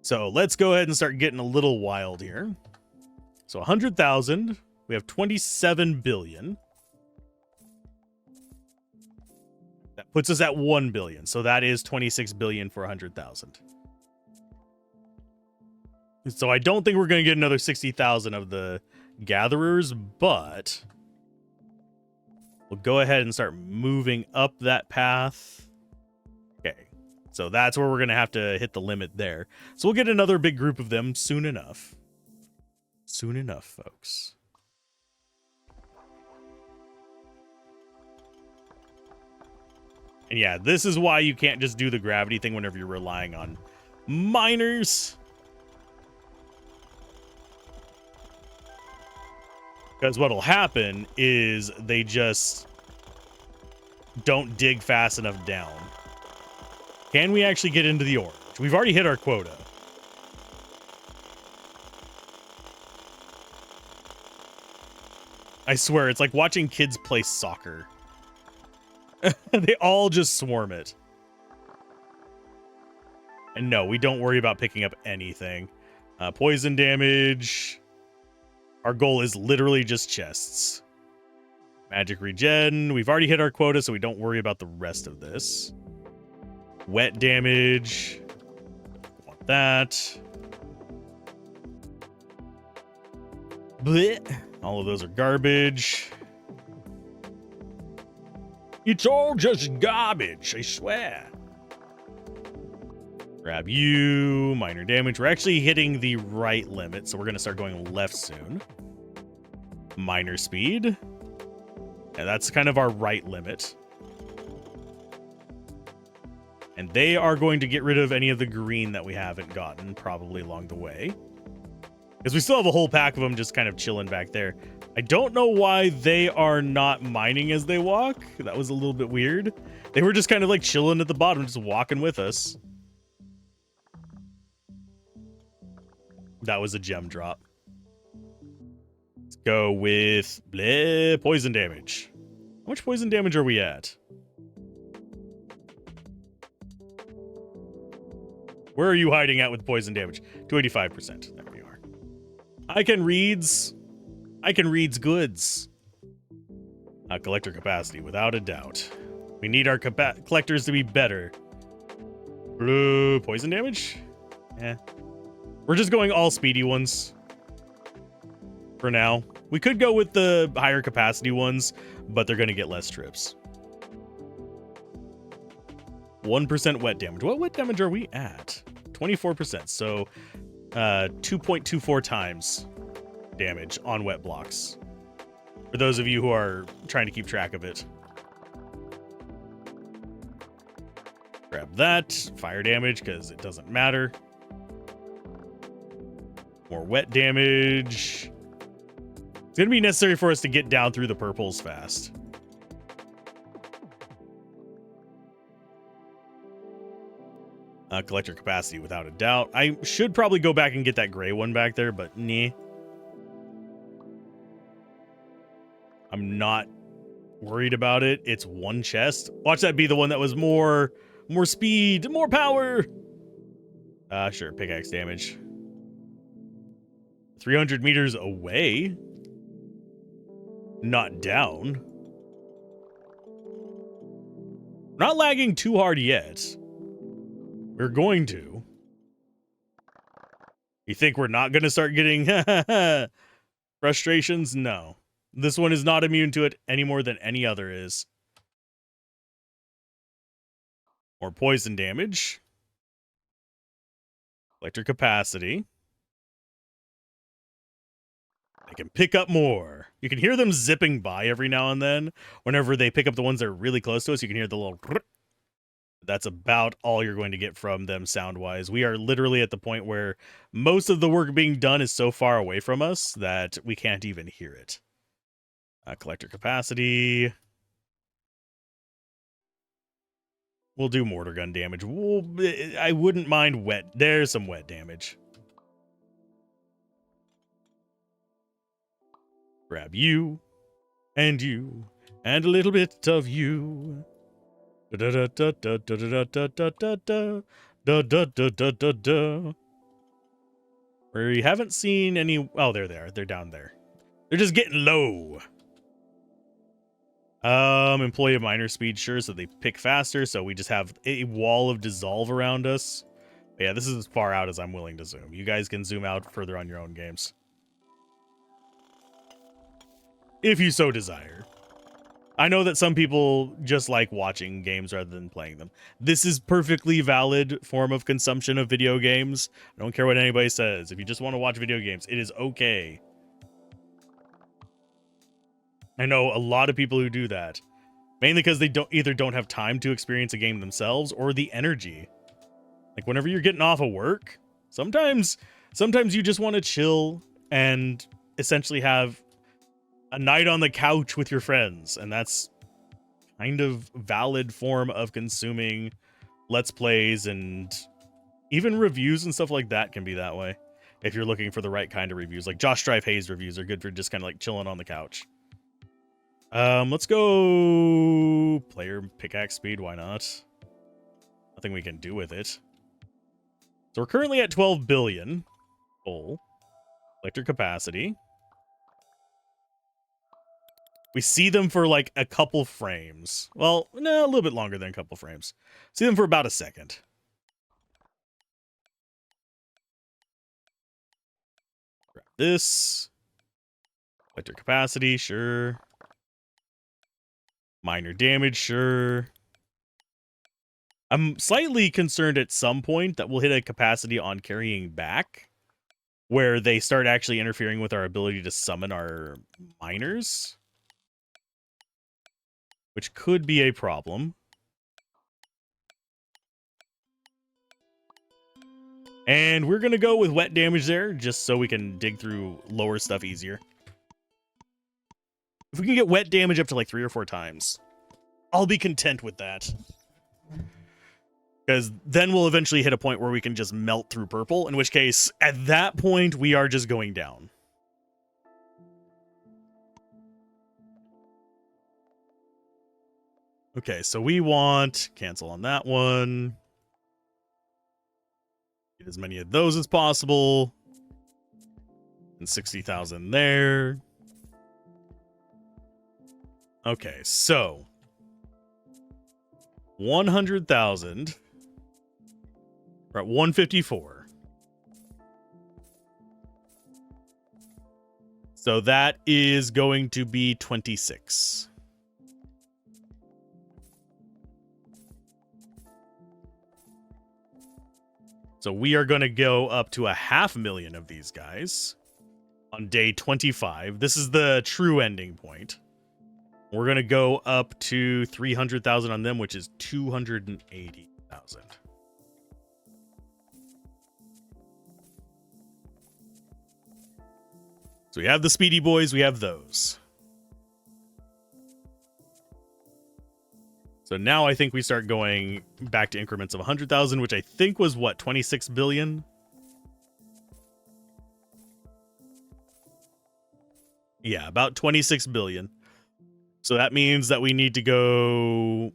So let's go ahead and start getting a little wild here. So 100,000, we have 27 billion. That puts us at 1 billion. So that is 26 billion for 100,000. So I don't think we're going to get another 60,000 of the gatherers, but we'll go ahead and start moving up that path. Okay. So that's where we're going to have to hit the limit there. So we'll get another big group of them soon enough. Soon enough, folks. And yeah, this is why you can't just do the gravity thing whenever you're relying on miners. Because what'll happen is they just don't dig fast enough down. Can we actually get into the orange? We've already hit our quota. I swear, it's like watching kids play soccer. They all just swarm it. And no, we don't worry about picking up anything. Poison damage. Our goal is literally just chests. Magic regen. We've already hit our quota, so we don't worry about the rest of this. Wet damage. Want that. Blech. All of those are garbage. It's all just garbage, I swear. Grab you. Minor damage. We're actually hitting the right limit, so we're going to start going left soon. Minor speed. And that's kind of our right limit. And they are going to get rid of any of the green that we haven't gotten probably along the way. Because we still have a whole pack of them just kind of chilling back there. I don't know why they are not mining as they walk. That was a little bit weird. They were just kind of like chilling at the bottom, just walking with us. That was a gem drop. Let's go with poison damage. How much poison damage are we at? Where are you hiding at with poison damage? 285%. There we are. I can reads goods. Collector capacity, without a doubt. We need our collectors to be better. Poison damage? Yeah. We're just going all speedy ones. For now. We could go with the higher capacity ones, but they're going to get less trips. 1% wet damage. What wet damage are we at? 24%. So 2.24 times damage on wet blocks. For those of you who are trying to keep track of it. Grab that. Fire damage, because it doesn't matter. More wet damage. It's going to be necessary for us to get down through the purples fast. Collector capacity, without a doubt. I should probably go back and get that gray one back there, but nah. I'm not worried about it. It's one chest. Watch that be the one that was more speed, more power. Sure, pickaxe damage. 300 meters away. Not down. Not lagging too hard yet. We're going to. You think we're not going to start getting frustrations? No. This one is not immune to it any more than any other is. More poison damage. Electric capacity. They can pick up more. You can hear them zipping by every now and then. Whenever they pick up the ones that are really close to us, you can hear the little... That's about all you're going to get from them sound-wise. We are literally at the point where most of the work being done is so far away from us that we can't even hear it. Collector capacity. We'll do mortar gun damage. I wouldn't mind wet. There's some wet damage. Grab you, and a little bit of you. Da da da da da da da da da da da da da da. We haven't seen any. Oh, there they are. They're down there. They're just getting low. Employee of minor speed, sure, so they pick faster, so we just have a wall of dissolve around us. But yeah, this is as far out as I'm willing to zoom. You guys can zoom out further on your own games, if you so desire. I know that some people just like watching games rather than playing them. This is perfectly valid form of consumption of video games. I don't care what anybody says. If you just want to watch video games, it is okay. I know a lot of people who do that, mainly because they don't have time to experience a game themselves or the energy. Like whenever you're getting off of work, sometimes you just want to chill and essentially have a night on the couch with your friends, and that's kind of valid form of consuming Let's Plays, and even reviews and stuff like that can be that way if you're looking for the right kind of reviews. Like Josh Strife Hayes reviews are good for just kind of like chilling on the couch. Let's go player pickaxe speed. Why not? Nothing we can do with it. So we're currently at 12 billion full electric capacity. We see them for like a couple frames. Well, no, a little bit longer than a couple frames. See them for about a second. Grab this. Electric capacity, sure. Minor damage, sure. I'm slightly concerned at some point that we'll hit a capacity on carrying back where they start actually interfering with our ability to summon our miners, which could be a problem. And we're going to go with wet damage there just so we can dig through lower stuff easier. If we can get wet damage up to like 3 or 4 times, I'll be content with that. Because then we'll eventually hit a point where we can just melt through purple, in which case, at that point, we are just going down. Okay, so we want cancel on that one. Get as many of those as possible. And 60,000 there. Okay, so 100,000. We're at 154. So that is going to be 26. So we are going to go up to 500,000 of these guys on day 25. This is the true ending point. We're going to go up to 300,000 on them, which is 280. So we have the speedy boys, we have those. So now I think we start going back to increments of 100,000, which I think was what, 26 billion? Yeah, about 26 billion. So that means that we need to go...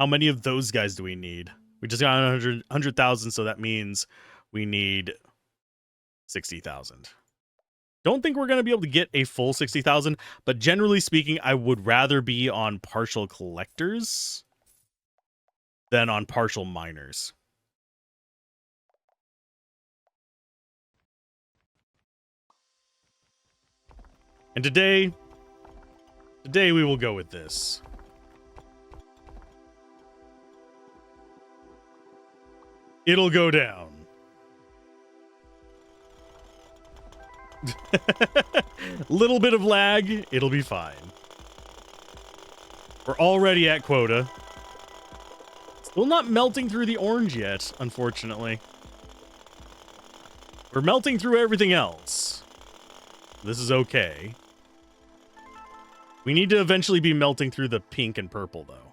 How many of those guys do we need? We just got 100,000, so that means we need 60,000. Don't think we're going to be able to get a full 60,000, but generally speaking, I would rather be on partial collectors than on partial miners. And today we will go with this. It'll go down. Little bit of lag, it'll be fine. We're already at quota. Still not melting through the orange yet, unfortunately. We're melting through everything else. This is okay. We need to eventually be melting through the pink and purple, though.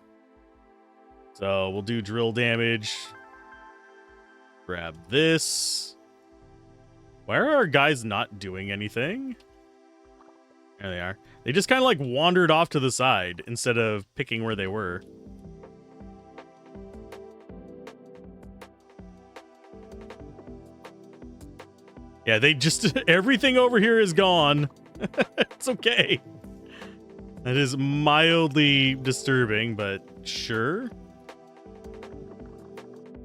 So we'll do drill damage. Grab this. Why are our guys not doing anything? There they are. They just kind of like wandered off to the side instead of picking where they were. Yeah, they just... Everything over here is gone. It's okay. That is mildly disturbing, but sure.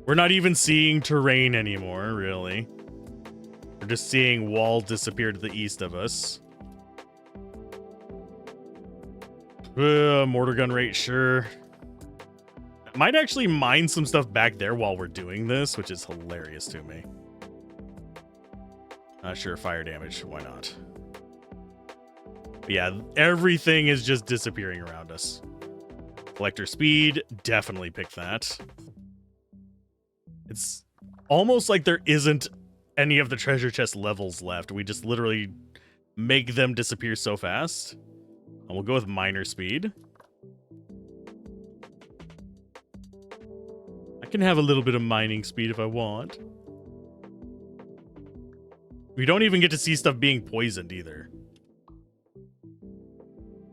We're not even seeing terrain anymore, really. We're just seeing wall disappear to the east of us. Mortar gun rate, sure. Might actually mine some stuff back there while we're doing this, which is hilarious to me. Sure, fire damage, why not? But yeah, everything is just disappearing around us. Collector speed, definitely pick that. It's almost like there isn't any of the treasure chest levels left. We just literally make them disappear so fast. And we'll go with miner speed. I can have a little bit of mining speed if I want. We don't even get to see stuff being poisoned either.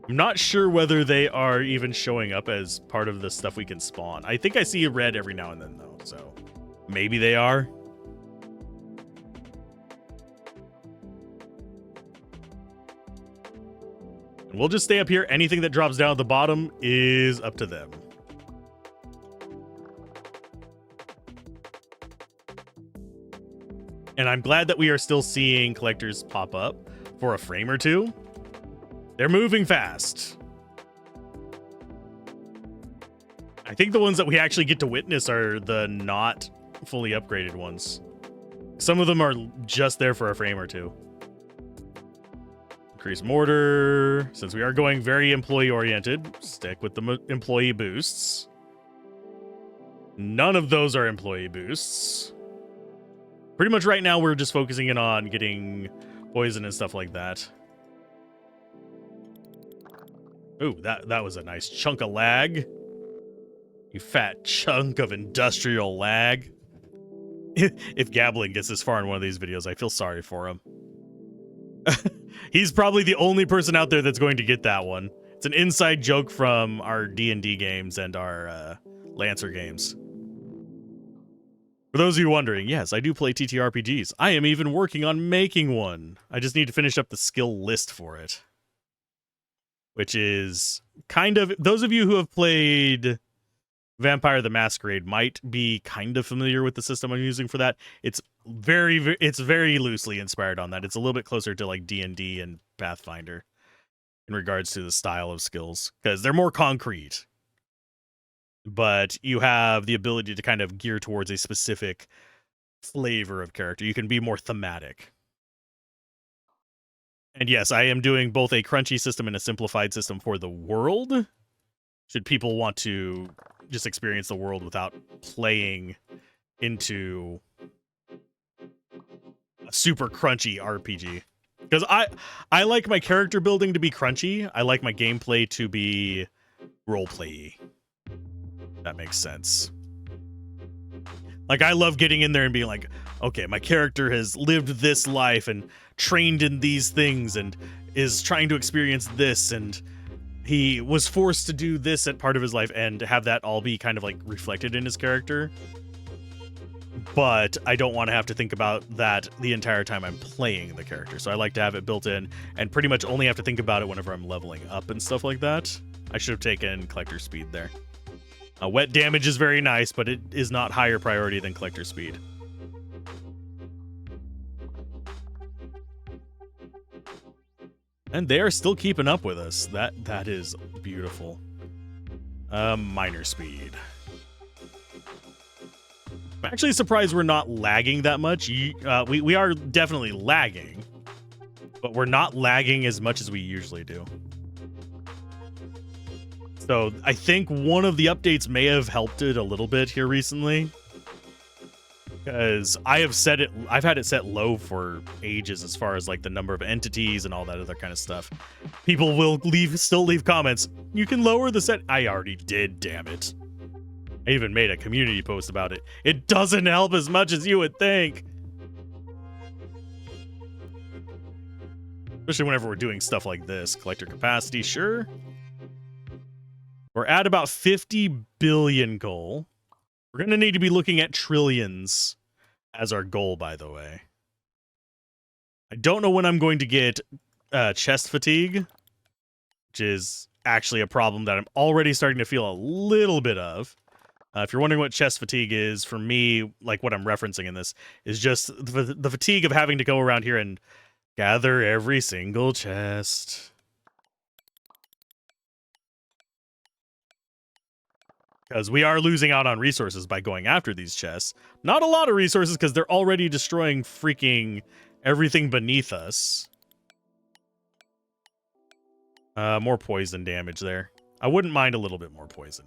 I'm not sure whether they are even showing up as part of the stuff we can spawn. I think I see a red every now and then, though, so maybe they are. And we'll just stay up here. Anything that drops down at the bottom is up to them. And I'm glad that we are still seeing collectors pop up for a frame or two. They're moving fast. I think the ones that we actually get to witness are the not fully upgraded ones. Some of them are just there for a frame or two. Increase mortar. Since we are going very employee-oriented, stick with the employee boosts. None of those are employee boosts. Pretty much right now, we're just focusing in on getting poison and stuff like that. Ooh, that was a nice chunk of lag. You fat chunk of industrial lag. If Gabbling gets this far in one of these videos, I feel sorry for him. He's probably the only person out there that's going to get that one. It's an inside joke from our D&D games and our Lancer games. For those of you wondering, yes, I do play TTRPGs. I am even working on making one. I just need to finish up the skill list for it. Which is kind of... Those of you who have played Vampire the Masquerade might be kind of familiar with the system I'm using for that. It's very loosely inspired on that. It's a little bit closer to like D&D and Pathfinder in regards to the style of skills, because they're more concrete. But you have the ability to kind of gear towards a specific flavor of character. You can be more thematic. And yes, I am doing both a crunchy system and a simplified system for the world. Should people want to just experience the world without playing into a super crunchy RPG. Because I like my character building to be crunchy. I like my gameplay to be roleplay-y. That makes sense. Like, I love getting in there and being like, okay, my character has lived this life and trained in these things and is trying to experience this, and he was forced to do this at part of his life, and to have that all be kind of like reflected in his character. But I don't want to have to think about that the entire time I'm playing the character. So I like to have it built in and pretty much only have to think about it whenever I'm leveling up and stuff like that. I should have taken collector speed there. Wet damage is very nice, but it is not higher priority than collector speed. And they are still keeping up with us. That is beautiful. Miner speed. I'm actually surprised we're not lagging that much. We are definitely lagging, but we're not lagging as much as we usually do. So I think one of the updates may have helped it a little bit here recently, because I've had it set low for ages as far as like the number of entities and all that other kind of stuff. People will still leave comments. You can lower the set. I already did, damn it. I even made a community post about it. It doesn't help as much as you would think. Especially whenever we're doing stuff like this. Collector capacity, sure. We're at about 50 billion goal. We're going to need to be looking at trillions as our goal, by the way. I don't know when I'm going to get chest fatigue, which is actually a problem that I'm already starting to feel a little bit of. If you're wondering what chest fatigue is, for me, like what I'm referencing in this, is just the fatigue of having to go around here and gather every single chest. Because we are losing out on resources by going after these chests. Not a lot of resources, because they're already destroying freaking everything beneath us. More poison damage there. I wouldn't mind a little bit more poison.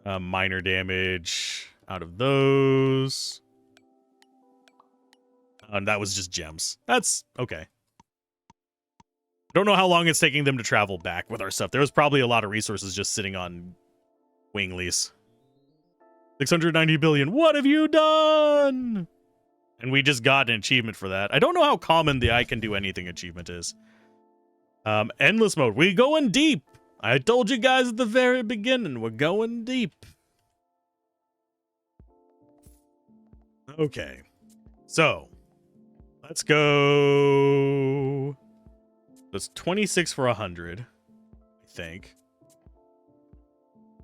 Minor damage out of those. That was just gems. That's okay. Don't know how long it's taking them to travel back with our stuff. There was probably a lot of resources just sitting on Winglies. 690 billion. What have you done? And we just got an achievement for that. I don't know how common the I can do anything achievement is. Endless mode. We going deep. I told you guys at the very beginning, we're going deep. Okay. So, let's go. That's 26 for 100, I think.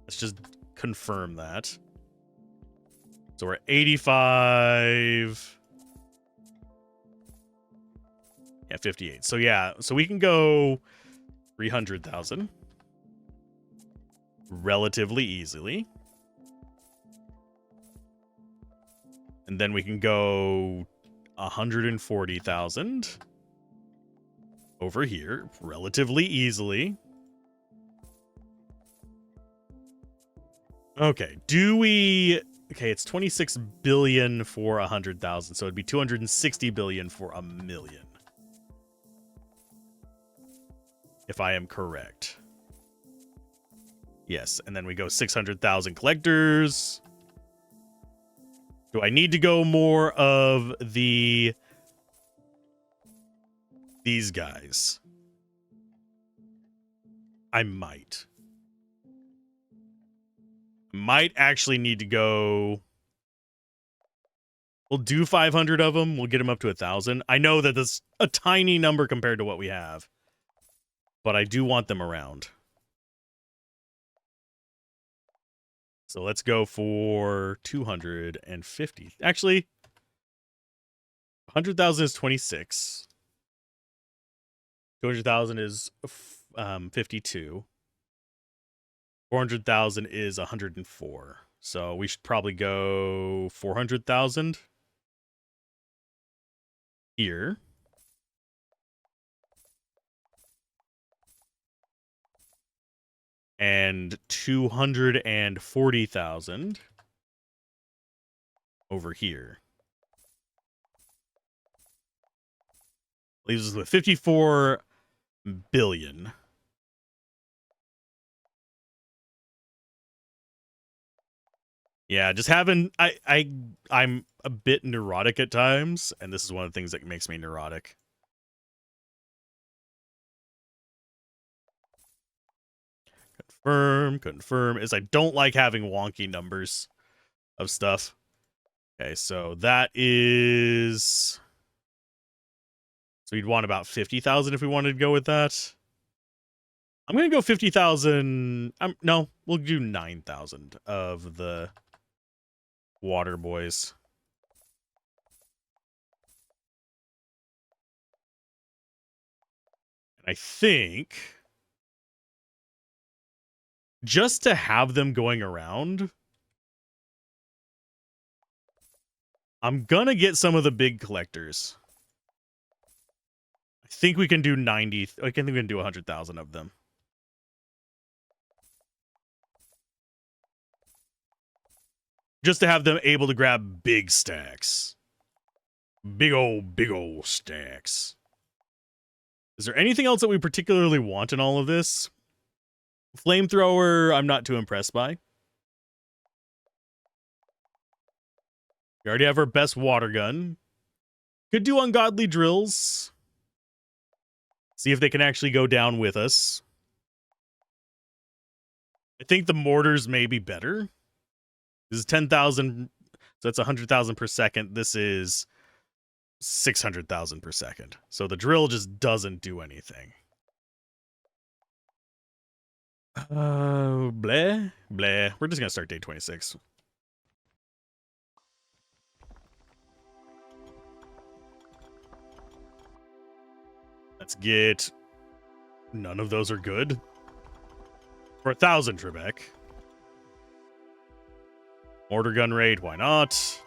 Let's just confirm that. So we're 85. Yeah, 58. So yeah, so we can go 300,000 relatively easily. And then we can go 140,000 over here relatively easily. Okay, okay, it's 26 billion for 100,000, so it'd be 260 billion for a million. If I am correct. Yes, and then we go 600,000 collectors. Do I need to go more of these guys? I might. Might actually need to go. We'll do 500 of them. We'll get them up to 1,000. I know that that's a tiny number compared to what we have, but I do want them around. So let's go for 250. Actually, 100,000 is 26. 200,000 is 52. 400,000 is 104. So we should probably go 400,000 here. and 240,000 over here. Leaves us with 54 billion. Yeah, just having I'm a bit neurotic at times, and this is one of the things that makes me neurotic. Confirm is I don't like having wonky numbers of stuff. Okay, so that is, so you'd want about 50,000 if we wanted to go with that. I'm gonna go 50,000. No, we'll do 9,000 of the water boys. And I think just to have them going around, I'm gonna get some of the big collectors. I think we can do 90. I think we can do 100,000 of them. Just to have them able to grab big stacks. Big old stacks. Is there anything else that we particularly want in all of this? Flamethrower, I'm not too impressed by. We already have our best water gun. Could do ungodly drills. See if they can actually go down with us. I think the mortars may be better. This is 10,000, so that's 100,000 per second. This is 600,000 per second. So the drill just doesn't do anything. Bleh. We're just gonna start day 26. Let's get, none of those are good. For 1,000 Trebek. Mortar gun rate, why not?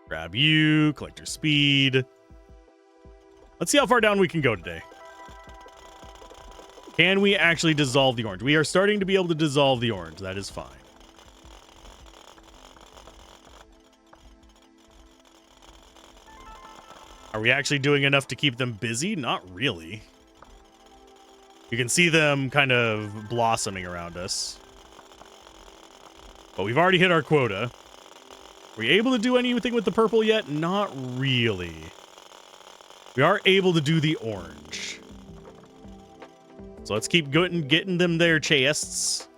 Grab you, collector speed. Let's see how far down we can go today. Can we actually dissolve the orange? We are starting to be able to dissolve the orange. That is fine. Are we actually doing enough to keep them busy? Not really. You can see them kind of blossoming around us. But we've already hit our quota. Are we able to do anything with the purple yet? Not really. We are able to do the orange. So let's keep getting them their chests.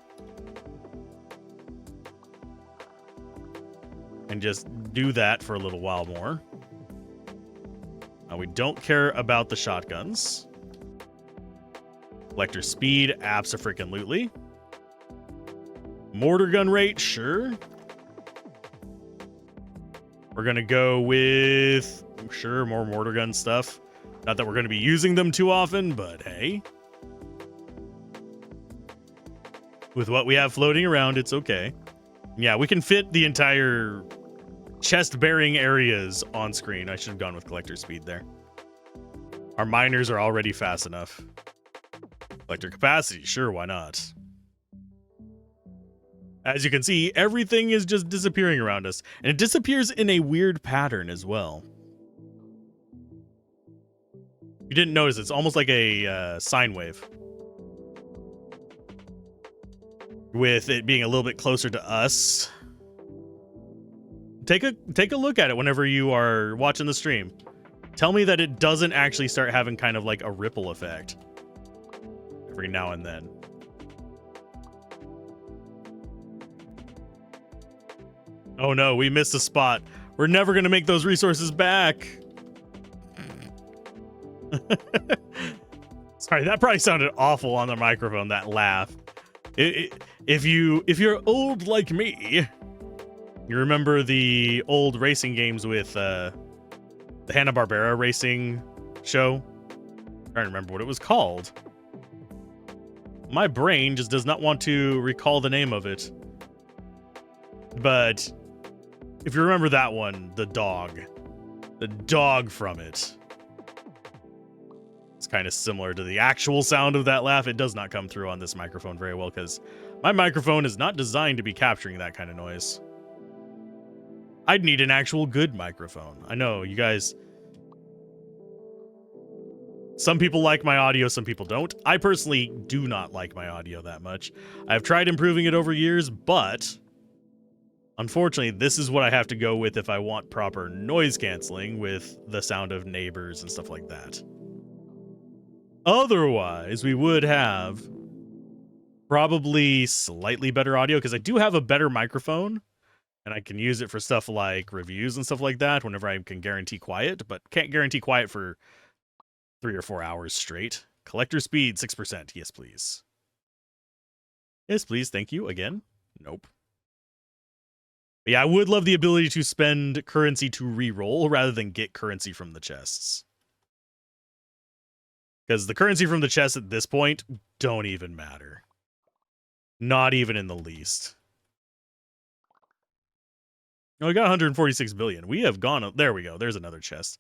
And just do that for a little while more. We don't care about the shotguns. Collector speed, abso-freaking-lutely. Mortar gun rate, sure. We're gonna go with, sure, more mortar gun stuff. Not that we're gonna be using them too often, but hey. With what we have floating around, it's okay. Yeah, we can fit the entire chest-bearing areas on screen. I should have gone with collector speed there. Our miners are already fast enough. Collector capacity, sure, why not? As you can see, everything is just disappearing around us. And it disappears in a weird pattern as well. You didn't notice, it's almost like a sine wave. With it being a little bit closer to us. Take a look at it whenever you are watching the stream. Tell me that it doesn't actually start having kind of like a ripple effect every now and then. Oh no, we missed a spot. We're never going to make those resources back. Sorry, that probably sounded awful on the microphone, that laugh. If you're old like me, you remember the old racing games with the Hanna-Barbera racing show? I'm trying to remember what it was called. My brain just does not want to recall the name of it. But if you remember that one, the dog from it. It's kind of similar to the actual sound of that laugh. It does not come through on this microphone very well because my microphone is not designed to be capturing that kind of noise. I'd need an actual good microphone. I know, you guys... Some people like my audio, some people don't. I personally do not like my audio that much. I've tried improving it over years, but... Unfortunately, this is what I have to go with if I want proper noise canceling with the sound of neighbors and stuff like that. Otherwise, we would have probably slightly better audio because I do have a better microphone and I can use it for stuff like reviews and stuff like that whenever I can guarantee quiet, but can't guarantee quiet for 3 or 4 hours straight. Collector speed, 6%. Yes, please. Yes, please. Thank you. Again? Nope. But yeah, I would love the ability to spend currency to re-roll rather than get currency from the chests. Because the currency from the chests at this point don't even matter. Not even in the least. Oh, we got 146 billion. We have gone... There we go. There's another chest.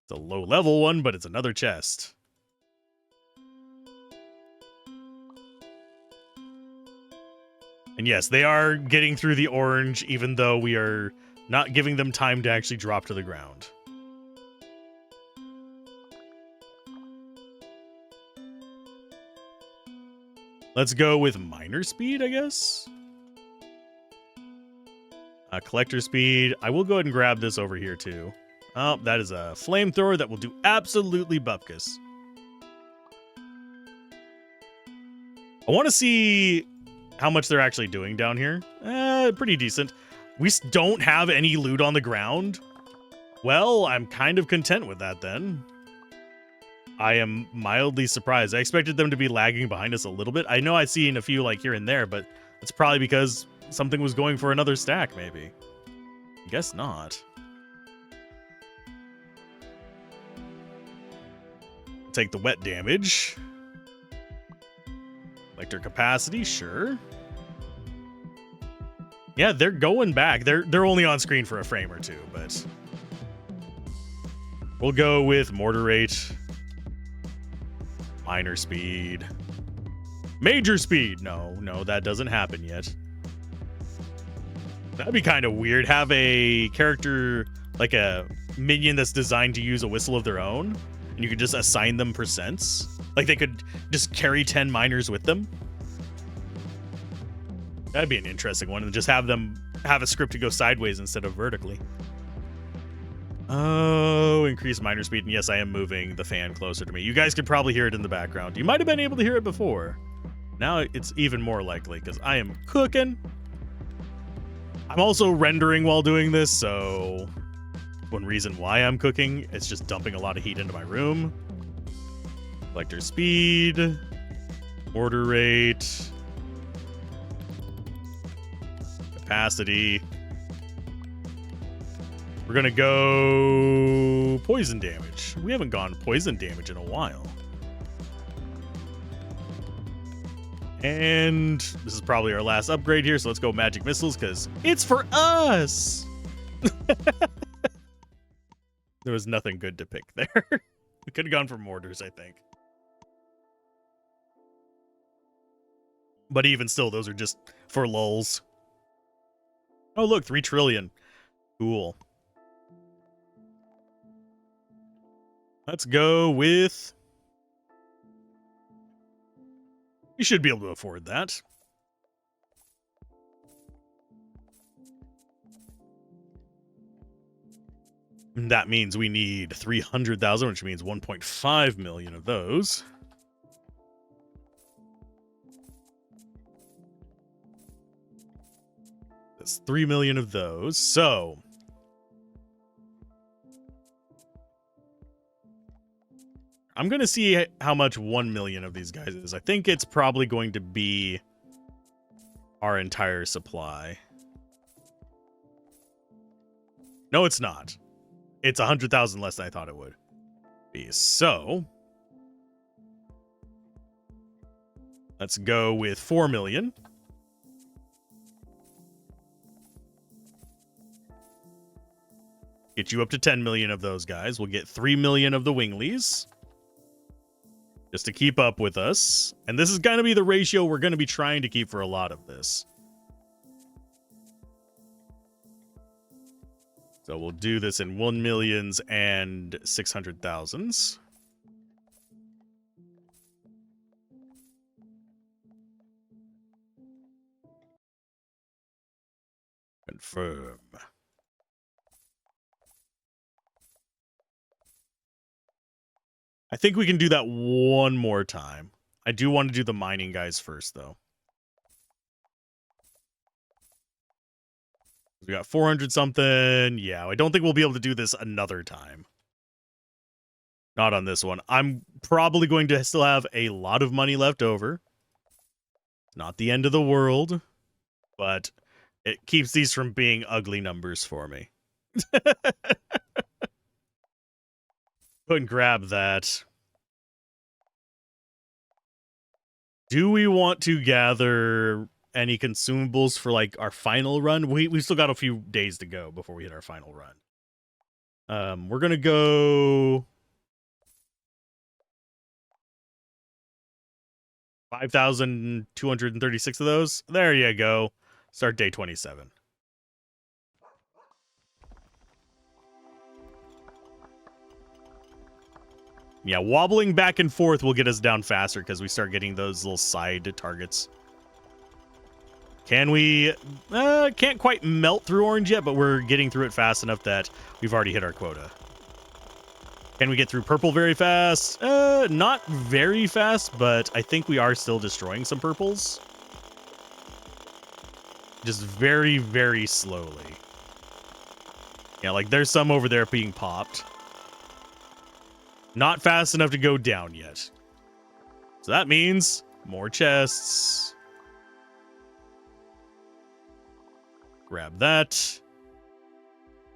It's a low-level one, but it's another chest. And yes, they are getting through the orange, even though we are not giving them time to actually drop to the ground. Let's go with miner speed, I guess. Collector speed. I will go ahead and grab this over here, too. Oh, that is a flamethrower that will do absolutely bupkis. I want to see how much they're actually doing down here. Pretty decent. We don't have any loot on the ground. Well, I'm kind of content with that then. I am mildly surprised. I expected them to be lagging behind us a little bit. I know I've seen a few like here and there, but it's probably because something was going for another stack, maybe. I guess not. Take the wet damage. Collector capacity, sure. Yeah, they're going back. They're only on screen for a frame or two, but we'll go with mortar rate, minor speed, major speed. No, that doesn't happen yet. That'd be kind of weird. Have a character like a minion that's designed to use a whistle of their own, and you could just assign them percents. Like they could just carry 10 miners with them. That'd be an interesting one, and just have them have a script to go sideways instead of vertically. Oh, increase miner speed, and yes, I am moving the fan closer to me. You guys could probably hear it in the background. You might have been able to hear it before. Now it's even more likely, because I am cooking. I'm also rendering while doing this, so one reason why I'm cooking, it's just dumping a lot of heat into my room. Collector speed, order rate, capacity. We're gonna go poison damage. We haven't gone poison damage in a while. And this is probably our last upgrade here, so let's go magic missiles because it's for us. There was nothing good to pick there. We could have gone for mortars, I think. But even still, those are just for lulz. Oh, look, 3 trillion. Cool. Let's go with... You should be able to afford that. And that means we need 300,000, which means 1.5 million of those. That's 3 million of those. So I'm going to see how much 1 million of these guys is. I think it's probably going to be our entire supply. No, it's not. It's 100,000 less than I thought it would be. So let's go with 4 million. Get you up to 10 million of those guys. We'll get 3 million of the winglies. just to keep up with us. And this is going to be the ratio we're going to be trying to keep for a lot of this. So we'll do this in 1 millions and 600,000s. Confirm. I think we can do that one more time. I do want to do the mining guys first, though. We got 400 something. Yeah, I don't think we'll be able to do this another time. Not on this one. I'm probably going to still have a lot of money left over. Not the end of the world, but it keeps these from being ugly numbers for me. Go ahead and grab that. Do we want to gather any consumables for like our final run? We've still got a few days to go before we hit our final run. We're gonna go 5,236 of those. There you go. Start day 27. Yeah, wobbling back and forth will get us down faster because we start getting those little side targets. Can we... can't quite melt through orange yet, but we're getting through it fast enough that we've already hit our quota. Can we get through purple very fast? Not very fast, but I think we are still destroying some purples. Just very, very slowly. Yeah, like there's some over there being popped. Not fast enough to go down yet. So that means more chests. Grab that.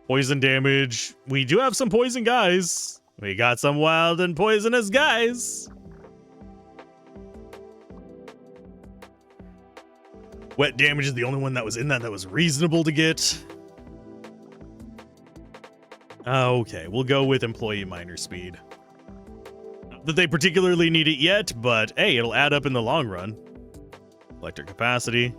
Poison damage. We do have some poison guys. We got some wild and poisonous guys. Wet damage is the only one that was in that was reasonable to get. Okay, we'll go with employee miner speed. Not that they particularly need it yet, but hey, it'll add up in the long run. Collector capacity.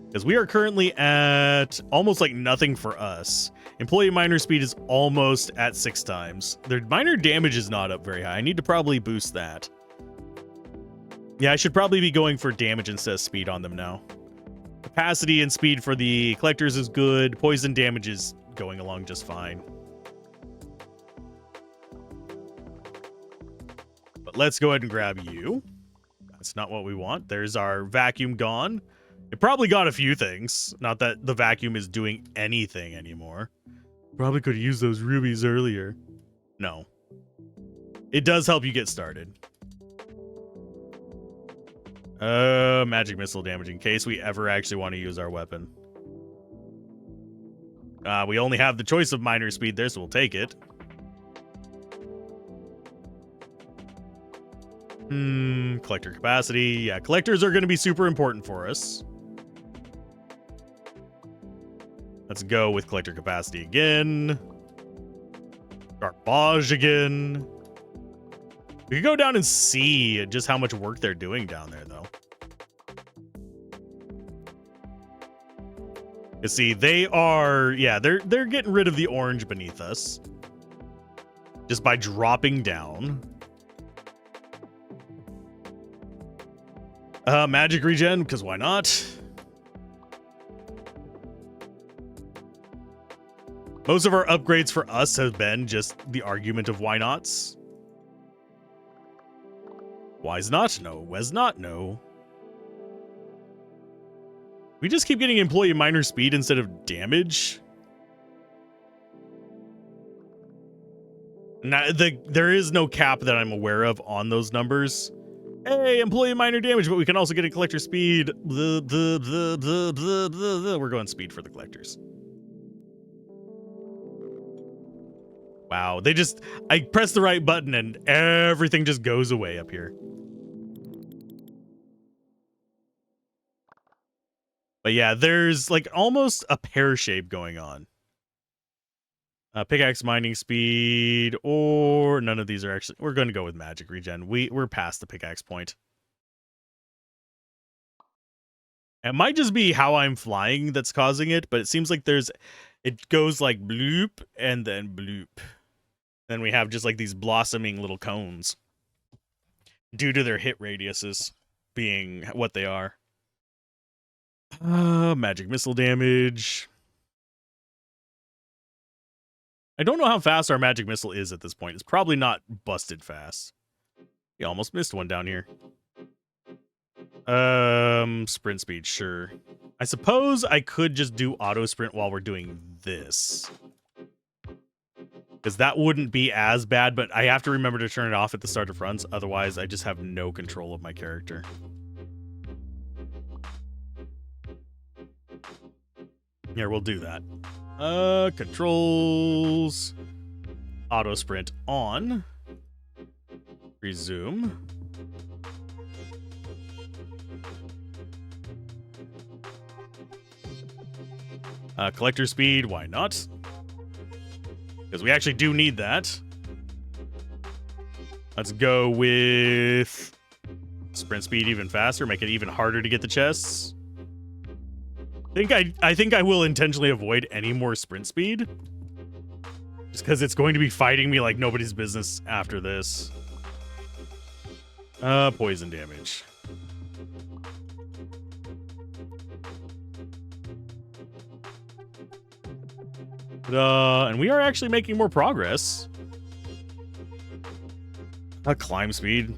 Because we are currently at almost like nothing for us. Employee miner speed is almost at 6 times. Their miner damage is not up very high. I need to probably boost that. Yeah, I should probably be going for damage instead of speed on them now. Capacity and speed for the collectors is good. Poison damage is going along just fine. But let's go ahead and grab you. That's not what we want. There's our vacuum gone. It probably got a few things. Not that the vacuum is doing anything anymore. Probably could have used those rubies earlier. No. It does help you get started. Magic missile damage in case we ever actually want to use our weapon. We only have the choice of miner speed there, so we'll take it. Collector capacity. Yeah, collectors are going to be super important for us. Let's go with collector capacity again. Garbage again. We could go down and see just how much work they're doing down there, though. You see, they are... Yeah, they're getting rid of the orange beneath us. Just by dropping down. Magic regen, because why not? Most of our upgrades for us have been just the argument of why nots. Why's not? No. Where's not? No. We just keep getting employee miner speed instead of damage. Now, there is no cap that I'm aware of on those numbers. Hey, employee miner damage, but we can also get a collector speed. We're going speed for the collectors. Wow, I press the right button and everything just goes away up here. But yeah, there's like almost a pear shape going on. Pickaxe mining speed, or none of these are actually... We're going to go with magic regen. We're past the pickaxe point. It might just be how I'm flying that's causing it, but it seems like there's... It goes like bloop, and then bloop. Then we have just like these blossoming little cones. Due to their hit radiuses being what they are. Magic missile damage. I don't know how fast our magic missile is at this point. It's probably not busted fast. Yeah, almost missed one down here. Sprint speed, sure. I suppose I could just do auto sprint while we're doing this. Because that wouldn't be as bad, but I have to remember to turn it off at the start of runs. Otherwise, I just have no control of my character. Here, we'll do that. Controls. Auto sprint on. Resume. Collector speed, why not? Because we actually do need that. Let's go with sprint speed even faster, make it even harder to get the chests. I think I will intentionally avoid any more sprint speed. Just because it's going to be fighting me like nobody's business after this. Poison damage. And we are actually making more progress. Climb speed.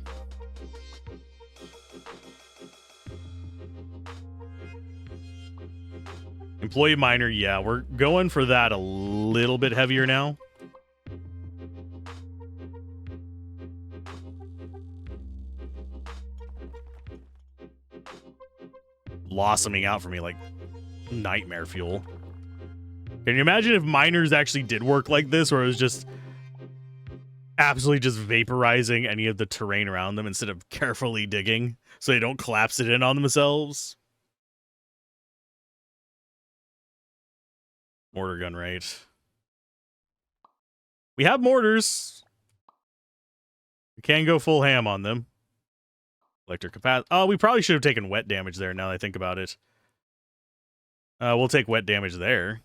Employee miner, yeah, we're going for that a little bit heavier now. Blossoming out for me like nightmare fuel. Can you imagine if miners actually did work like this, or it was just absolutely just vaporizing any of the terrain around them instead of carefully digging so they don't collapse it in on themselves? Mortar gun rate. We have mortars. We can go full ham on them. Electric capacity. Oh, we probably should have taken wet damage there now that I think about it. We'll take wet damage there.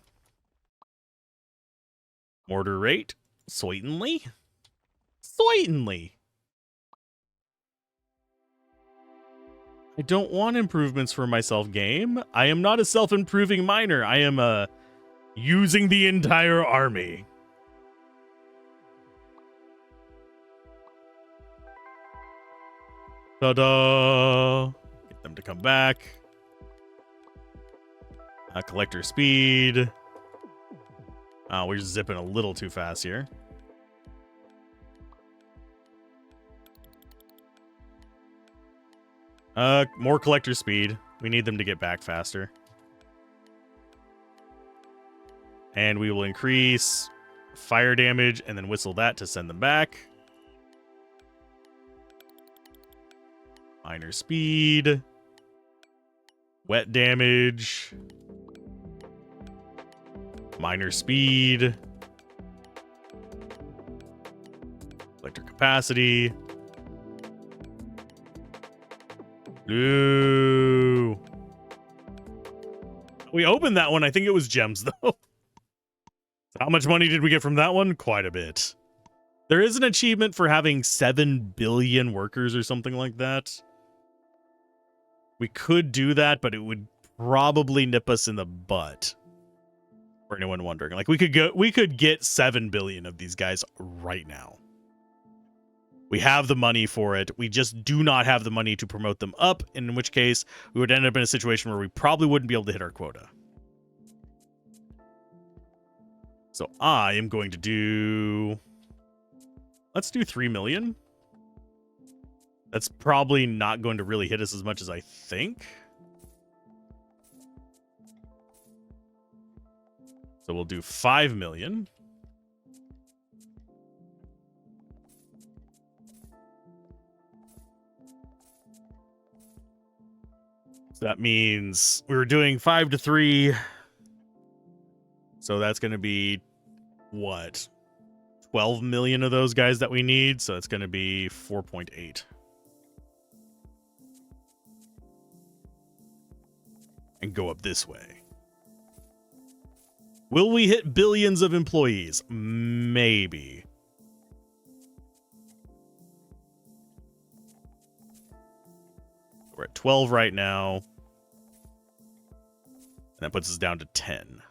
Mortar rate. Certainly. Certainly. I don't want improvements for myself, game. I am not a self-improving miner. I am using the entire army. Ta-da! Get them to come back. Collector speed. We're zipping a little too fast here. More collector speed. We need them to get back faster. And we will increase fire damage and then whistle that to send them back. Minor speed. Wet damage. Minor speed. Electric capacity. Ooh. We opened that one. I think it was gems, though. How much money did we get from that one? Quite a bit. There is an achievement for having 7 billion workers or something like that. We could do that, but it would probably nip us in the butt. For anyone wondering. Like, we could get 7 billion of these guys right now. We have the money for it. We just do not have the money to promote them up, in which case we would end up in a situation where we probably wouldn't be able to hit our quota. So I am going to do... Let's do 3 million. That's probably not going to really hit us as much as I think. So we'll do 5 million. So that means we were doing 5 to 3. So that's going to be what, 12 million of those guys that we need, so it's going to be 4.8. And go up this way. Will we hit billions of employees? Maybe. We're at 12 right now. And that puts us down to 10.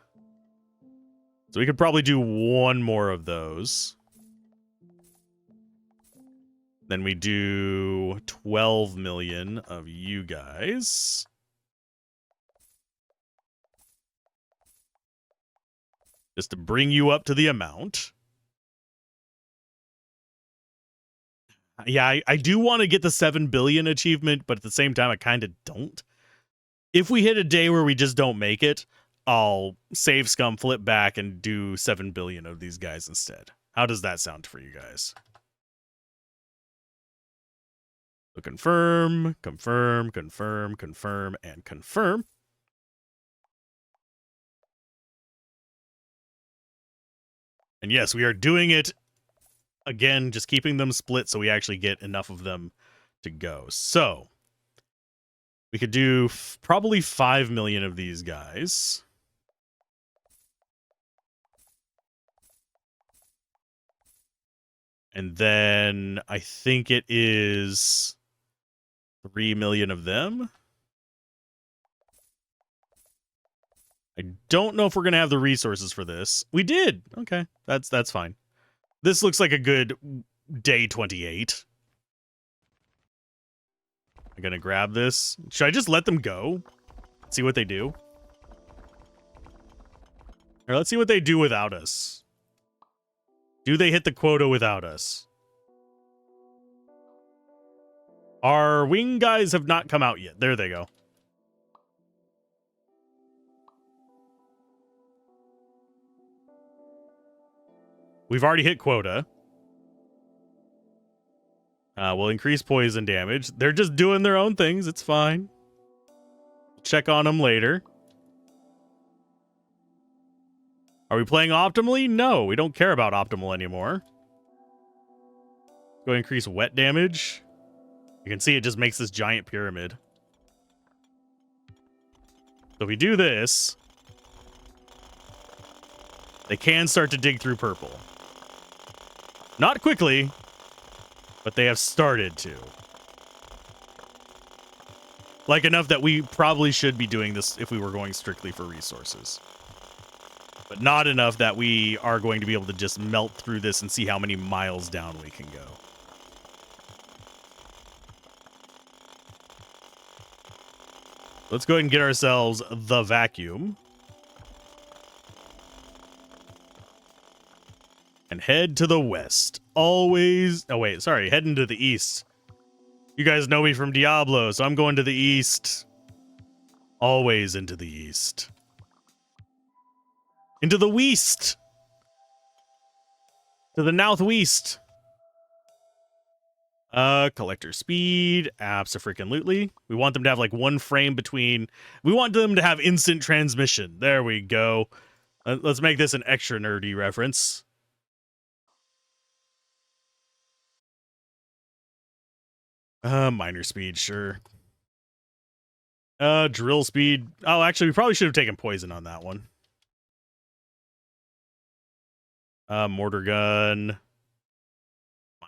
So we could probably do one more of those. Then we do 12 million of you guys. Just to bring you up to the amount. Yeah, I do want to get the 7 billion achievement, but at the same time, I kind of don't. If we hit a day where we just don't make it, I'll save scum, flip back, and do 7 billion of these guys instead. How does that sound for you guys? So confirm, confirm, confirm, confirm, and confirm. And yes, we are doing it again, just keeping them split so we actually get enough of them to go. So we could do probably 5 million of these guys. And then I think it is 3 million of them. I don't know if we're going to have the resources for this. We did. Okay, that's fine. This looks like a good day 28. I'm going to grab this. Should I just let them go? See what they do? Or let's see what they do without us. Do they hit the quota without us? Our wing guys have not come out yet. There they go. We've already hit quota. We'll increase poison damage. They're just doing their own things. It's fine. Check on them later. Are we playing optimally? No, we don't care about optimal anymore. Go increase wet damage. You can see it just makes this giant pyramid. So if we do this, they can start to dig through purple. Not quickly, but they have started to. Like enough that we probably should be doing this if we were going strictly for resources. But not enough that we are going to be able to just melt through this and see how many miles down we can go. Let's go ahead and get ourselves the vacuum. And head to the west. Always... Oh, wait. Sorry. Heading to the east. You guys know me from Diablo, so I'm going to the east. Always into the east. Into the west. To the northwest. Collector speed. Abso-freaking-lutely. We want them to have like 1 frame between... We want them to have instant transmission. There we go. Let's make this an extra nerdy reference. Miner speed, sure. Drill speed. Oh, actually, we probably should have taken poison on that one. Mortar gun.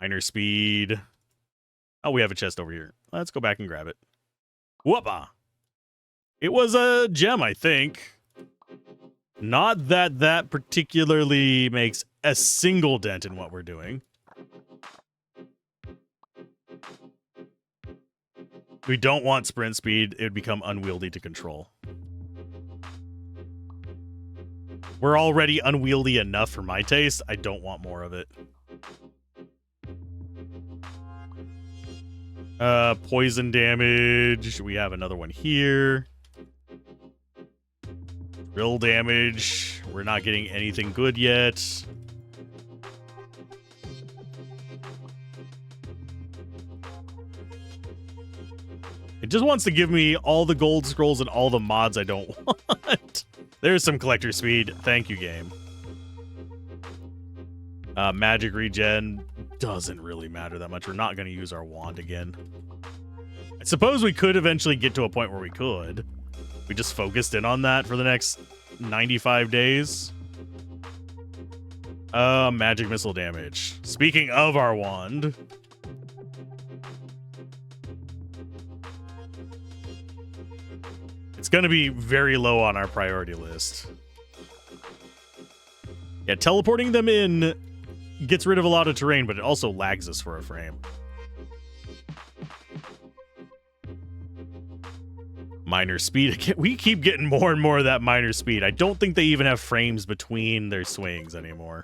Miner speed. Oh, we have a chest over here. Let's go back and grab it. Whoopah! It was a gem, I think. Not that that particularly makes a single dent in what we're doing. We don't want sprint speed. It would become unwieldy to control. We're already unwieldy enough for my taste. I don't want more of it. Poison damage. We have another one here. Drill damage. We're not getting anything good yet. It just wants to give me all the gold scrolls and all the mods I don't want. There's some collector speed. Thank you, game. Magic regen doesn't really matter that much. We're not going to use our wand again. I suppose we could eventually get to a point where we could. We just focused in on that for the next 95 days. Magic missile damage. Speaking of our wand. It's going to be very low on our priority list. Yeah, teleporting them in gets rid of a lot of terrain, but it also lags us for a frame. Minor speed. We keep getting more and more of that minor speed. I don't think they even have frames between their swings anymore.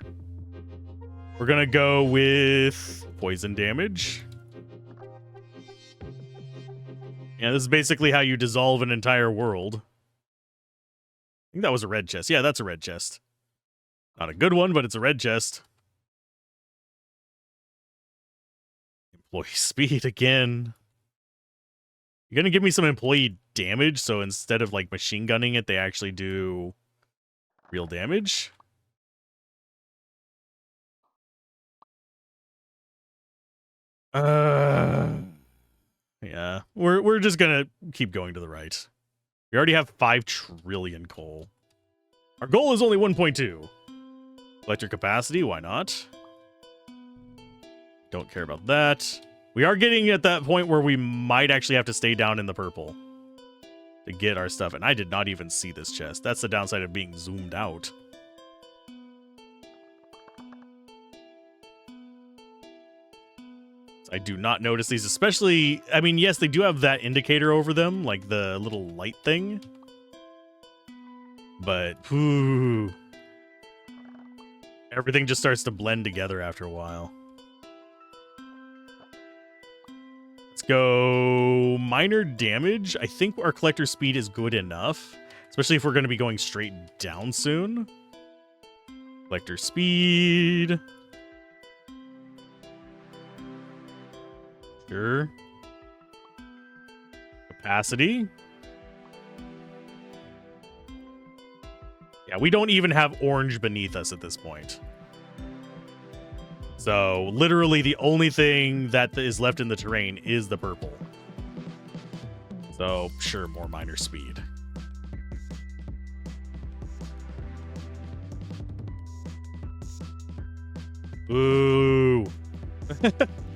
We're going to go with poison damage. Yeah, this is basically how you dissolve an entire world. I think that was a red chest. Yeah, that's a red chest. Not a good one, but it's a red chest. Employee speed again. You're going to give me some employee damage, so instead of like machine gunning it, they actually do real damage. Yeah, we're just gonna keep going to the right. We already have 5 trillion coal. Our goal is only 1.2. Electric capacity, why not? Don't care about that. We are getting at that point where we might actually have to stay down in the purple to get our stuff. And I did not even see this chest. That's the downside of being zoomed out. I do not notice these, especially, I mean, yes, they do have that indicator over them, like the little light thing. But, whew, everything just starts to blend together after a while. Let's go minor damage. I think our collector speed is good enough, especially if we're going to be going straight down soon. Collector speed. Sure. Capacity. Yeah, we don't even have orange beneath us at this point. So, literally the only thing that is left in the terrain is the purple. So, sure, more minor speed. Ooh.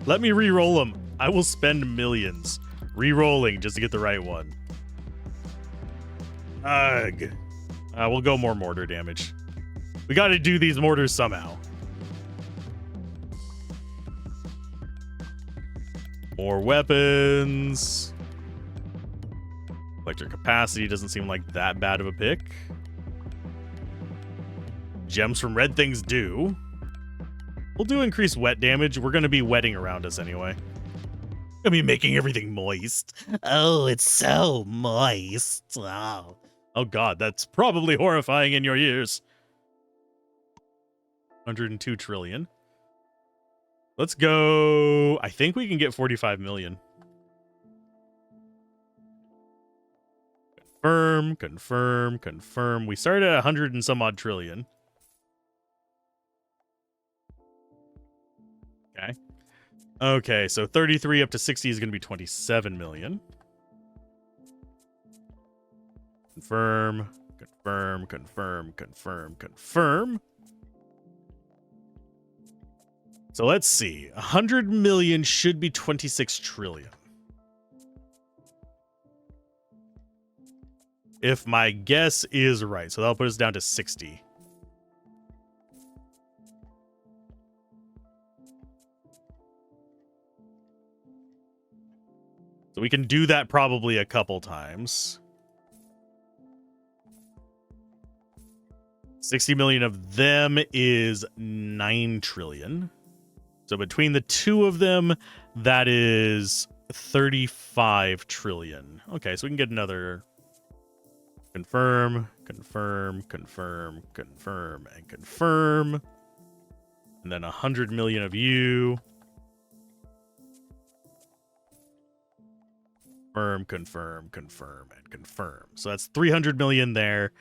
Let me re-roll them. I will spend millions re-rolling just to get the right one. Ugh. We'll go more mortar damage. We got to do these mortars somehow. More weapons. Electric capacity doesn't seem like that bad of a pick. Gems from red things do. We'll do increased wet damage. We're going to be wetting around us anyway. I mean, making everything moist. Oh, it's so moist. Wow. Oh, God, that's probably horrifying in your ears. 102 trillion. Let's go. I think we can get 45 million. Confirm, confirm, confirm. We started at 100 and some odd trillion. Okay. Okay, so 33 up to 60 is going to be 27 million. Confirm, confirm, confirm, confirm, confirm. So let's see. 100 million should be 26 trillion. If my guess is right. So that'll put us down to 60. So we can do that probably a couple times. 60 million of them is 9 trillion. So between the two of them, that is 35 trillion. Okay, so we can get another confirm, confirm, confirm, confirm, and confirm. And then 100 million of you. Confirm, confirm, confirm, and confirm. So that's 300 million there,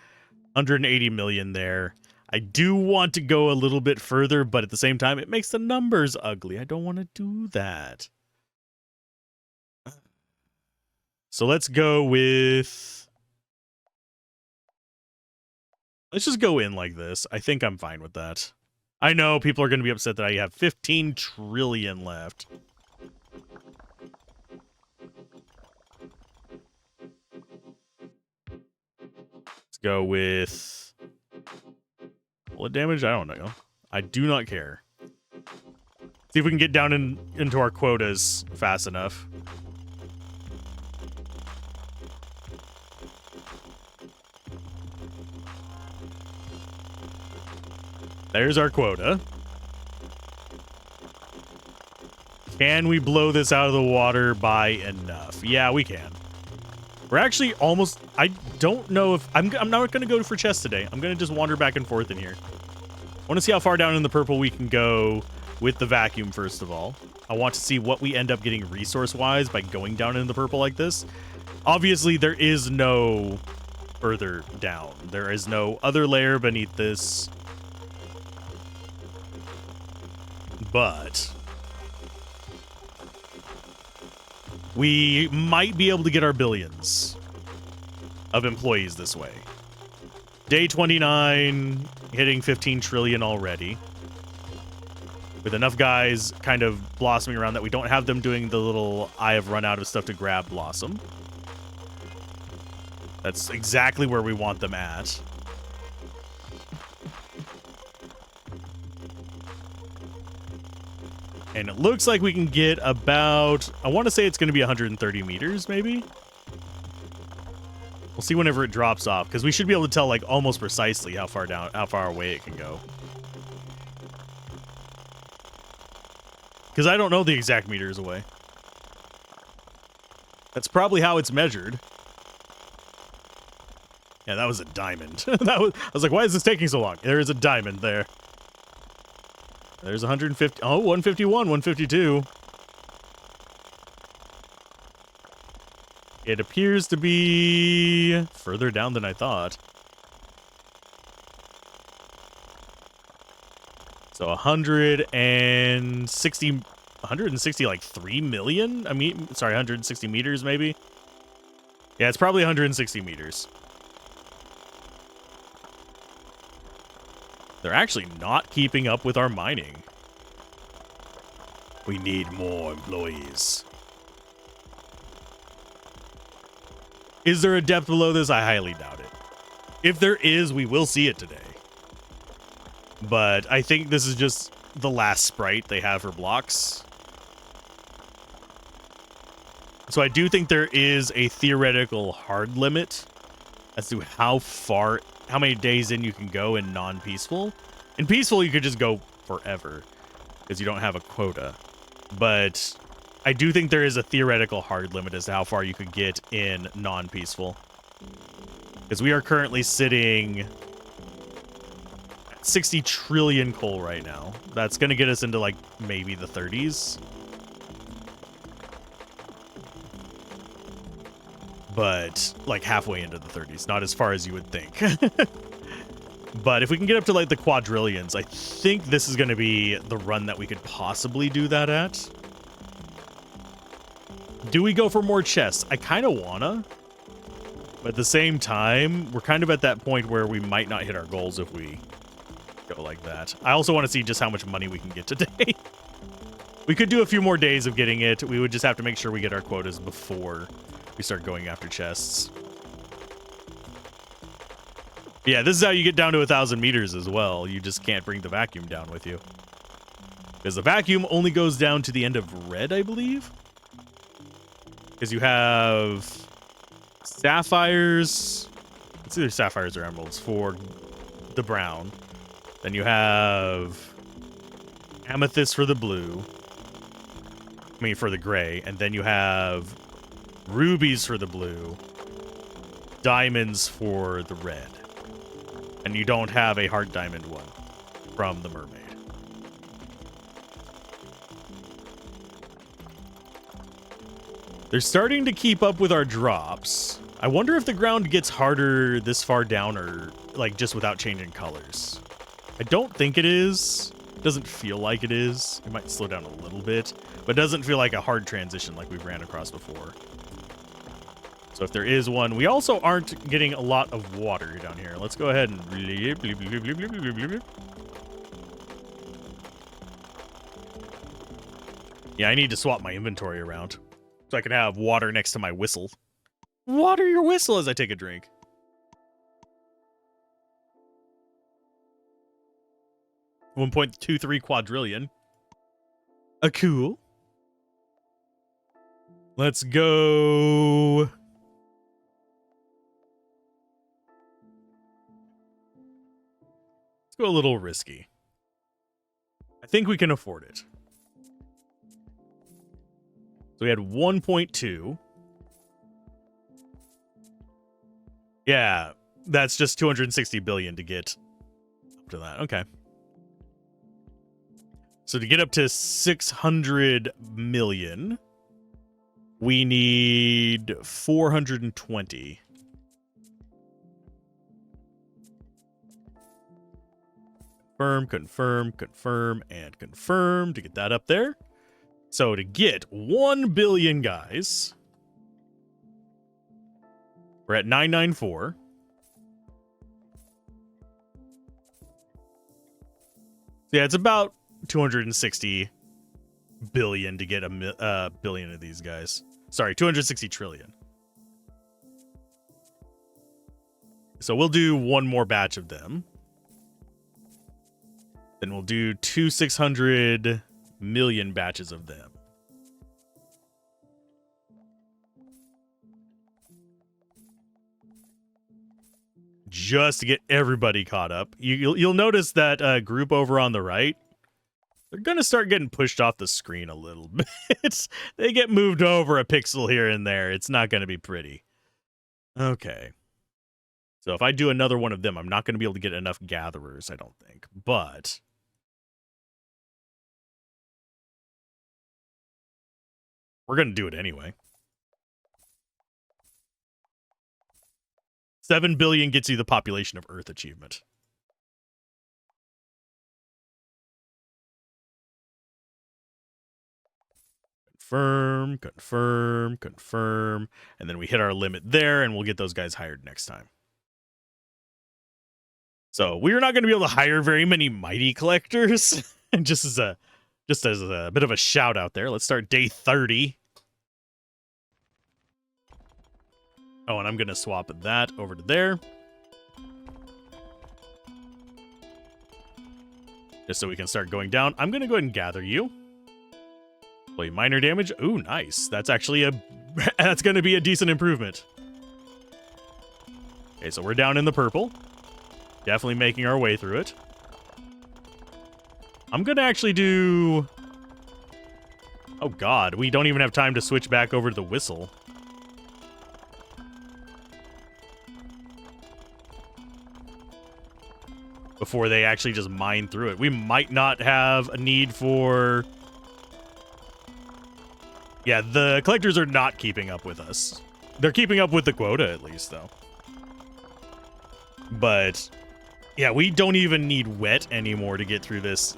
180 million there. I do want to go a little bit further, but at the same time, it makes the numbers ugly. I don't want to do that. So let's go with... Let's just go in like this. I think I'm fine with that. I know people are going to be upset that I have 15 trillion left. Let's go with... Bullet damage? I don't know. I do not care. See if we can get down into our quotas fast enough. There's our quota. Can we blow this out of the water by enough? Yeah, we can. We're actually almost... I don't know if... I'm not going to go for chests today. I'm going to just wander back and forth in here. I want to see how far down in the purple we can go with the vacuum, first of all. I want to see what we end up getting resource-wise by going down in the purple like this. Obviously, there is no further down. There is no other layer beneath this. But we might be able to get our billions of employees this way. Day 29, hitting 15 trillion already. With enough guys kind of blossoming around that we don't have them doing the little I have run out of stuff to grab blossom. That's exactly where we want them at. And it looks like we can get about, I want to say it's going to be 130 meters, maybe? We'll see whenever it drops off, because we should be able to tell, like, almost precisely how far away it can go. Because I don't know the exact meters away. That's probably how it's measured. Yeah, that was a diamond. I was like, why is this taking so long? There is a diamond there. There's 150. Oh, 151, 152. It appears to be further down than I thought. So 160 like 3 million? I mean, sorry, 160 meters maybe? Yeah, it's probably 160 meters. They're actually not keeping up with our mining. We need more employees. Is there a depth below this? I highly doubt it. If there is, we will see it today. But I think this is just the last sprite they have for blocks. So I do think there is a theoretical hard limit as to how many days in you can go in non-peaceful. In peaceful, you could just go forever because you don't have a quota. But I do think there is a theoretical hard limit as to how far you could get in non-peaceful. Because we are currently sitting at 60 trillion coal right now. That's going to get us into like maybe the 30s. But like halfway into the 30s, not as far as you would think. But if we can get up to like the quadrillions, I think this is going to be the run that we could possibly do that at. Do we go for more chests? I kind of wanna. But at the same time, we're kind of at that point where we might not hit our goals if we go like that. I also want to see just how much money we can get today. We could do a few more days of getting it. We would just have to make sure we get our quotas before we start going after chests. Yeah, this is how you get down to 1,000 meters as well. You just can't bring the vacuum down with you. Because the vacuum only goes down to the end of red, I believe. Because you have sapphires. It's either sapphires or emeralds for the brown. Then you have amethyst for the blue. I mean, for the gray. And then you have rubies for the blue. Diamonds for the red. And you don't have a heart diamond one from the mermaid. They're starting to keep up with our drops. I wonder if the ground gets harder this far down or like just without changing colors. I don't think it is. Doesn't feel like it is. It might slow down a little bit, but doesn't feel like a hard transition like we've ran across before. So if there is one, we also aren't getting a lot of water down here. Let's go ahead and... Yeah, I need to swap my inventory around so I can have water next to my whistle. Water your whistle as I take a drink. $1.23 quadrillion. Cool. Let's go. Let's go a little risky. I think we can afford it. So we had 1.2. Yeah, that's just 260 billion to get up to that. Okay. So to get up to 600 million, we need 420. Confirm, and confirm to get that up there. So to get 1 billion, guys, we're at 994. Yeah, it's about 260 billion to get a billion of these guys. Sorry, 260 trillion. So we'll do one more batch of them. Then we'll do 600 million batches of them. Just to get everybody caught up. You'll notice that group over on the right, they're going to start getting pushed off the screen a little bit. They get moved over a pixel here and there. It's not going to be pretty. Okay. So if I do another one of them, I'm not going to be able to get enough gatherers, I don't think. But we're going to do it anyway. 7 billion gets you the population of Earth achievement. Confirm. And then we hit our limit there, and we'll get those guys hired next time. So we're not going to be able to hire very many mighty collectors. And just as a bit of a shout out there, let's start day 30. Oh, and I'm going to swap that over to there. Just so we can start going down. I'm going to go ahead and gather you. Play minor damage. Ooh, nice. That's actually that's going to be a decent improvement. Okay, so we're down in the purple. Definitely making our way through it. I'm going to actually do... Oh, God. We don't even have time to switch back over to the whistle. Before they actually just mine through it. We might not have a need for... Yeah, the collectors are not keeping up with us. They're keeping up with the quota, at least, though. But... yeah, we don't even need wet anymore to get through this.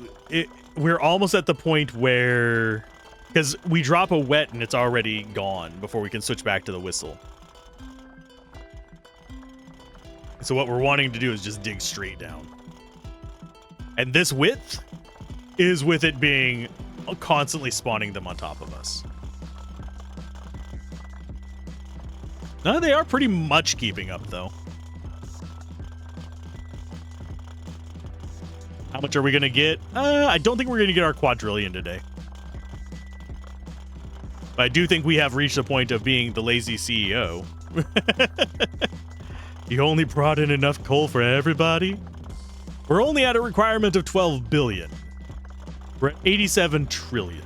We're almost at the point where... because we drop a wet and it's already gone before we can switch back to the whistle. So what we're wanting to do is just dig straight down. And this width is with it being constantly spawning them on top of us. No, they are pretty much keeping up, though. How much are we going to get? I don't think we're going to get our quadrillion today. But I do think we have reached the point of being the lazy CEO. You only brought in enough coal for everybody? We're only at a requirement of 12 billion. We're at 87 trillion.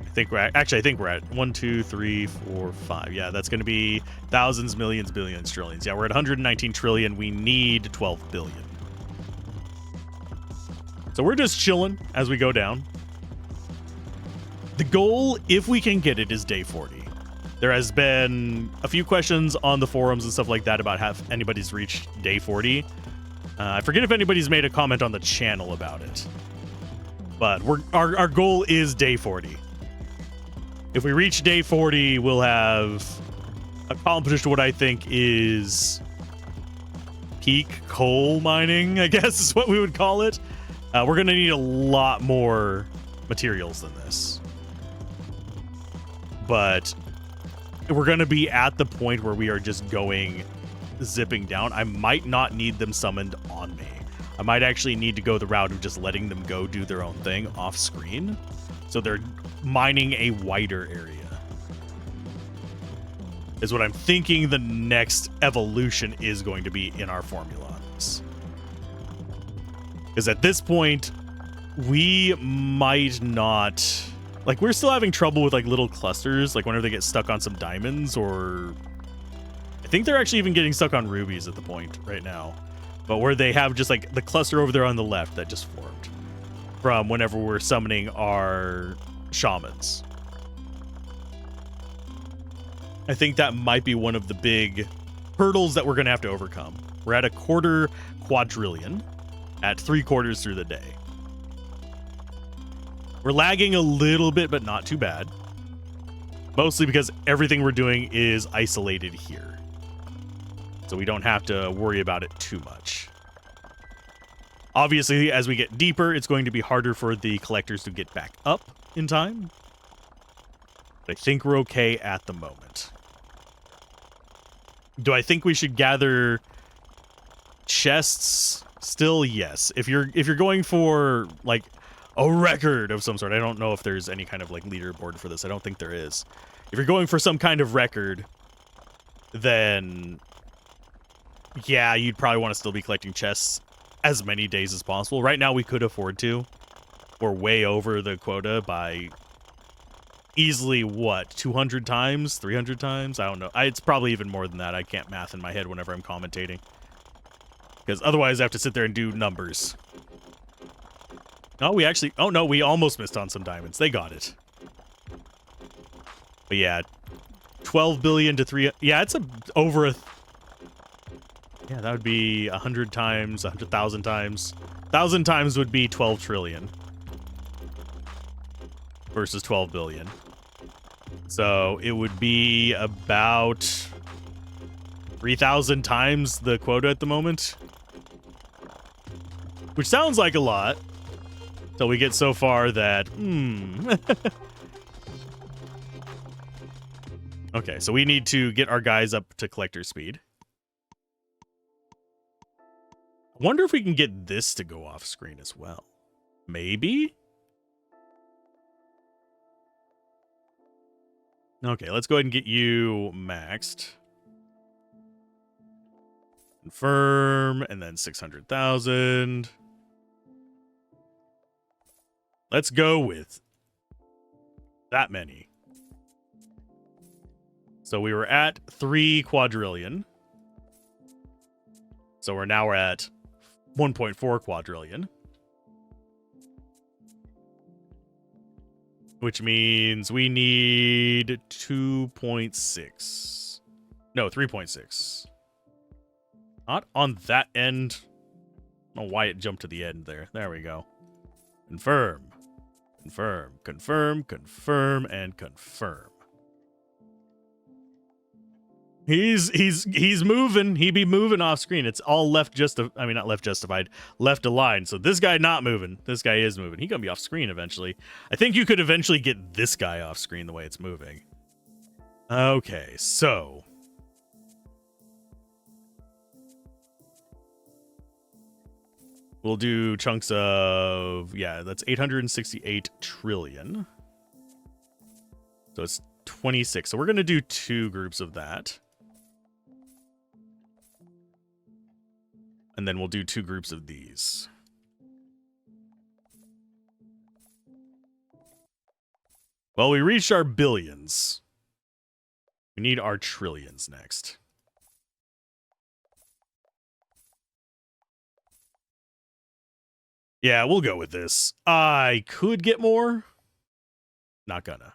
I think we're at 1, 2, 3, 4, 5. Yeah, that's going to be thousands, millions, billions, trillions. Yeah, we're at 119 trillion. We need 12 billion. So we're just chilling as we go down. The goal, if we can get it, is day 40. There has been a few questions on the forums and stuff like that about have anybody's reached day 40. I forget if anybody's made a comment on the channel about it. But our goal is day 40. If we reach day 40, we'll have accomplished what I think is peak coal mining, I guess is what we would call it. We're going to need a lot more materials than this. But we're going to be at the point where we are just going zipping down. I might not need them summoned on me. I might actually need to go the route of just letting them go do their own thing off screen. So they're mining a wider area. Is what I'm thinking the next evolution is going to be in our formula on this. Because at this point, we might not... Like, we're still having trouble with, like, little clusters, like, whenever they get stuck on some diamonds, or... I think they're actually even getting stuck on rubies at the point right now. But where they have just, like, the cluster over there on the left that just formed from whenever we're summoning our shamans. I think that might be one of the big hurdles that we're going to have to overcome. We're at a quarter quadrillion at 3/4 through the day. We're lagging a little bit, but not too bad. Mostly because everything we're doing is isolated here. So we don't have to worry about it too much. Obviously, as we get deeper, it's going to be harder for the collectors to get back up in time. But I think we're okay at the moment. Do I think we should gather chests? Still, yes. If you're going for like a record of some sort, I don't know if there's any kind of like leaderboard for this. I don't think there is. If you're going for some kind of record, then yeah, you'd probably want to still be collecting chests as many days as possible. Right now, we could afford to. We're way over the quota by easily, what, 200 times? 300 times? I don't know. It's probably even more than that. I can't math in my head whenever I'm commentating. Because otherwise, I have to sit there and do numbers. Oh, we almost missed on some diamonds. They got it. But yeah, 12 billion to 3... Yeah, it's over a... Yeah, that would be 100 times, 100,000 times. 1,000 times would be 12 trillion. Versus 12 billion. So it would be about 3,000 times the quota at the moment. Which sounds like a lot. Till we get so far that, Okay, so we need to get our guys up to collector speed. I wonder if we can get this to go off screen as well. Maybe? Okay, let's go ahead and get you maxed. Confirm, and then 600,000. Let's go with that many. So we were at 3 quadrillion. So we're at 1.4 quadrillion. Which means we need 2.6. No, 3.6. Not on that end. I don't know why it jumped to the end there. There we go. Confirm. Confirm. Confirm. Confirm. And confirm. He's moving. He be moving off screen. It's all left not left justified. Left aligned. So this guy not moving. This guy is moving. He gonna be off screen eventually. I think you could eventually get this guy off screen the way it's moving. Okay, so we'll do chunks of, yeah, that's 868 trillion. So it's 26. So we're gonna do 2 groups of that. And then we'll do 2 groups of these. Well, we reached our billions. We need our trillions next. Yeah, we'll go with this. I could get more. Not gonna.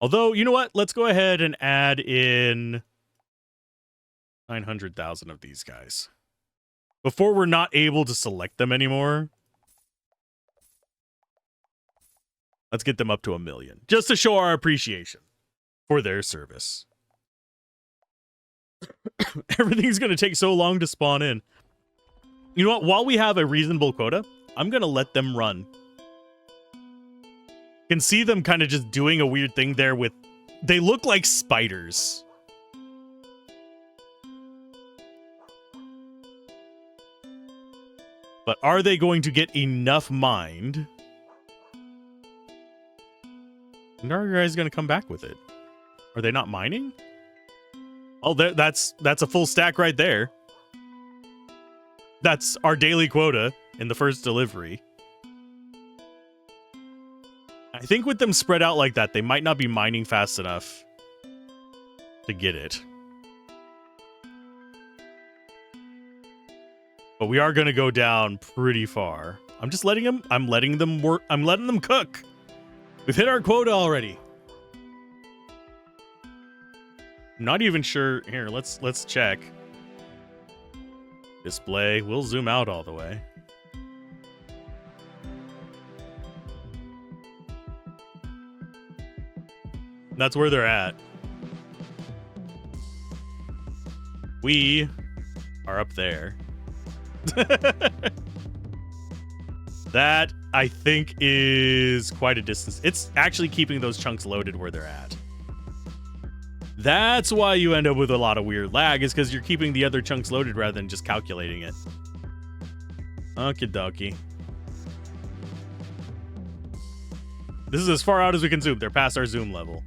Although, you know what? Let's go ahead and add in 900,000 of these guys. Before we're not able to select them anymore, let's get them up to 1 million. Just to show our appreciation for their service. Everything's going to take so long to spawn in. You know what? While we have a reasonable quota, I'm going to let them run. Can see them kind of just doing a weird thing there with... They look like spiders. But are they going to get enough mined? And are you guys going to come back with it? Are they not mining? Oh, that's a full stack right there. That's our daily quota in the first delivery. I think with them spread out like that, they might not be mining fast enough to get it. But we are going to go down pretty far. I'm just letting them, I'm letting them work. I'm letting them cook. We've hit our quota already. I'm not even sure. Here, let's check. Display. We'll zoom out all the way. That's where they're at. We are up there. That, I think, is quite a distance. It's actually keeping those chunks loaded where they're at. That's why you end up with a lot of weird lag, is because you're keeping the other chunks loaded rather than just calculating it. Okie dokie. This is as far out as we can zoom. They're past our zoom level.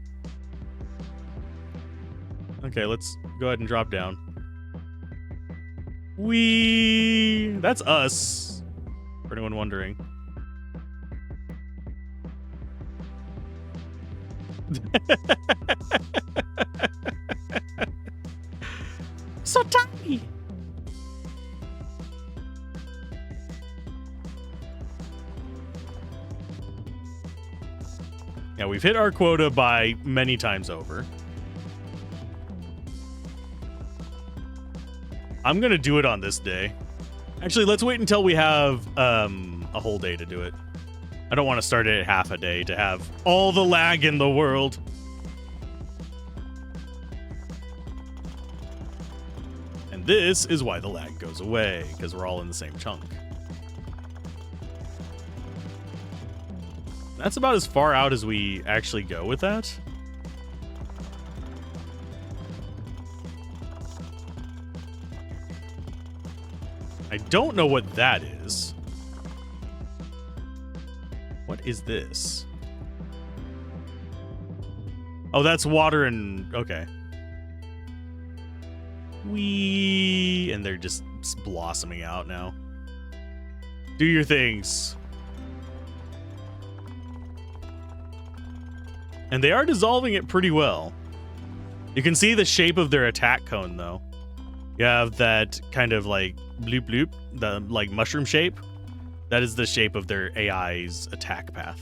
Okay, let's go ahead and drop down. That's us. For anyone wondering. So tiny. Yeah, we've hit our quota by many times over. I'm gonna do it on this day. Actually, let's wait until we have a whole day to do it. I don't want to start it at half a day to have all the lag in the world. And this is why the lag goes away, because we're all in the same chunk. That's about as far out as we actually go with that. I don't know what that is. What is this? Oh, that's water and... Okay. And they're just blossoming out now. Do your things. And they are dissolving it pretty well. You can see the shape of their attack cone, though. You have that kind of like bloop bloop, the like mushroom shape. That is the shape of their AI's attack path.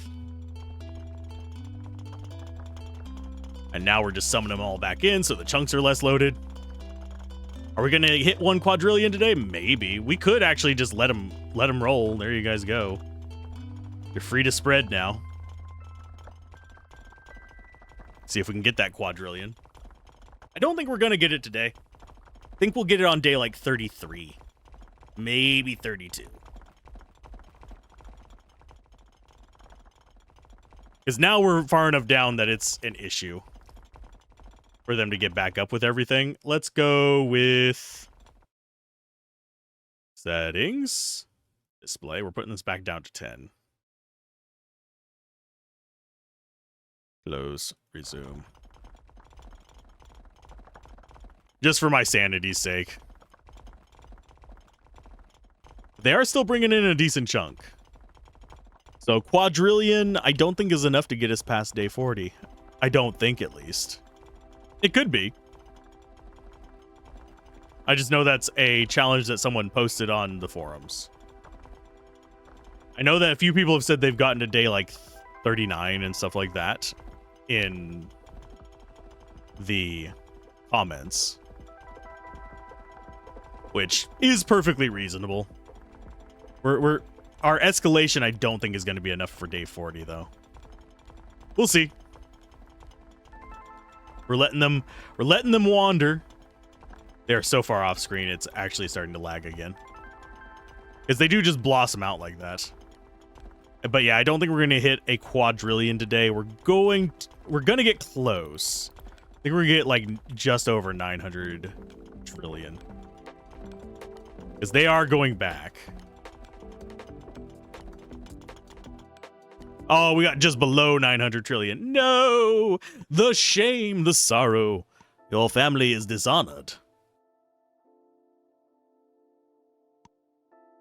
And now we're just summoning them all back in so the chunks are less loaded. Are we going to hit 1 quadrillion today? Maybe. We could actually just let them roll. There you guys go. You're free to spread now. See if we can get that quadrillion. I don't think we're going to get it today. I think we'll get it on day like 33. Maybe 32. Because now we're far enough down that it's an issue for them to get back up with everything. Let's go with settings. Display. We're putting this back down to 10. Close. Resume. Just for my sanity's sake. They are still bringing in a decent chunk. So quadrillion, I don't think is enough to get us past day 40. I don't think, at least. It could be. I just know that's a challenge that someone posted on the forums. I know that a few people have said they've gotten to day like 39 and stuff like that in the comments, which is perfectly reasonable. Our escalation, I don't think, is going to be enough for day 40, though. We'll see. We're letting them wander. They're so far off screen, it's actually starting to lag again. Because they do just blossom out like that. But yeah, I don't think we're going to hit a quadrillion today. We're going to get close. I think we're going to get like just over 900 trillion. Because they are going back. Oh, we got just below 900 trillion. No! The shame, the sorrow. Your family is dishonored.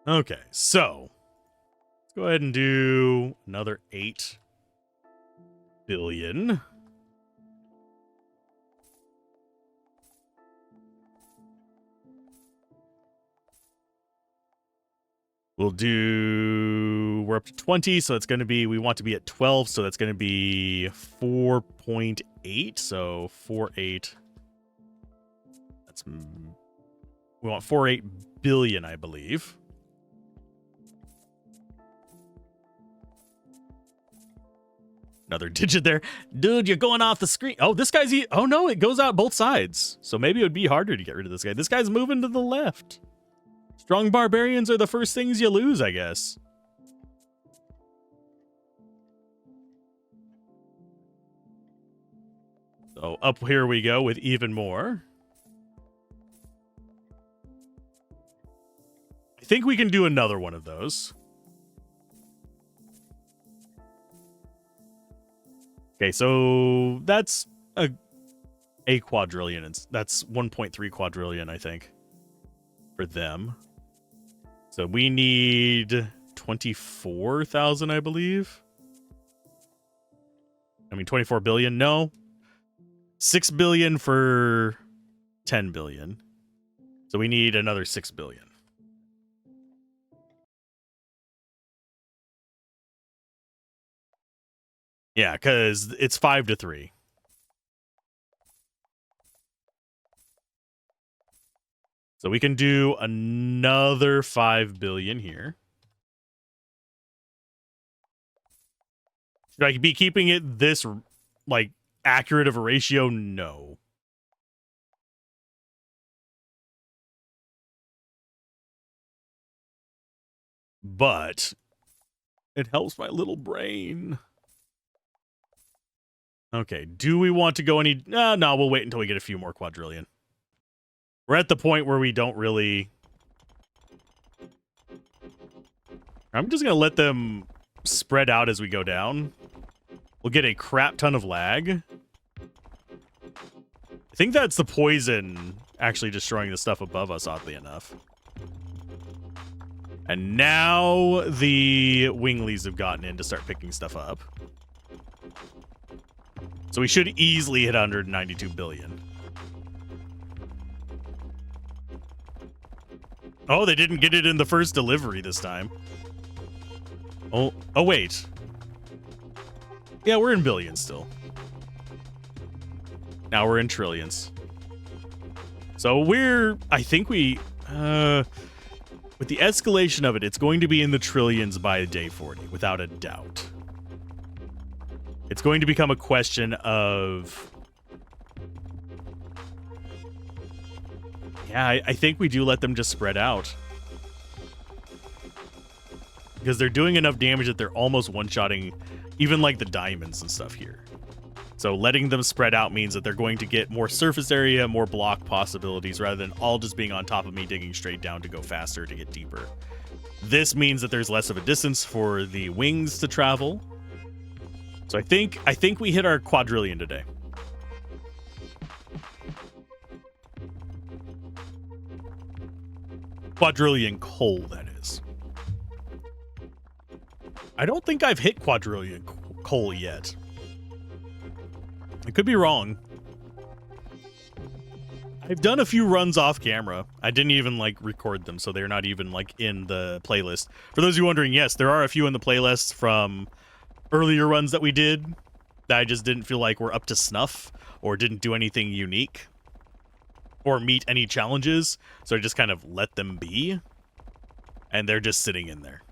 Okay, so let's go ahead and do another 8 billion. We'll do, we're up to 20, so it's going to be, we want to be at 12, so that's going to be 4.8, so 4.8. That's, we want 4.8 billion, I believe. Another digit there. Dude, you're going off the screen. Oh, this guy's, oh no, it goes out both sides. So maybe it would be harder to get rid of this guy. This guy's moving to the left. Strong barbarians are the first things you lose, I guess. So up here we go with even more. I think we can do another one of those. Okay, so that's a quadrillion. That's 1.3 quadrillion, I think, for them. So we need 24,000, I believe. I mean, 24 billion. No. 6 billion for 10 billion. So we need another 6 billion. Yeah, because it's 5-3. So we can do another 5 billion here. Should I be keeping it this, like, accurate of a ratio? No. But it helps my little brain. Okay, do we want to go any... No, we'll wait until we get a few more quadrillion. We're at the point where we don't really... I'm just going to let them spread out as we go down. We'll get a crap ton of lag. I think that's the poison actually destroying the stuff above us, oddly enough. And now the winglies have gotten in to start picking stuff up. So we should easily hit 192 billion. Oh, they didn't get it in the first delivery this time. Oh, wait. Yeah, we're in billions still. Now we're in trillions. So I think we, with the escalation of it, it's going to be in the trillions by day 40, without a doubt. It's going to become a question of... Yeah, I think we do let them just spread out. Because they're doing enough damage that they're almost one-shotting even like the diamonds and stuff here. So letting them spread out means that they're going to get more surface area, more block possibilities, rather than all just being on top of me digging straight down to go faster, to get deeper. This means that there's less of a distance for the wings to travel. So I think we hit our quadrillion today. Quadrillion coal, that is. I don't think I've hit quadrillion coal yet. I could be wrong. I've done a few runs off camera. I didn't even like record them, so they're not even like in the playlist. For those of you wondering, yes, there are a few in the playlist from earlier runs that we did. that I just didn't feel like were up to snuff or didn't do anything unique or meet any challenges. So I just kind of let them be. And they're just sitting in there.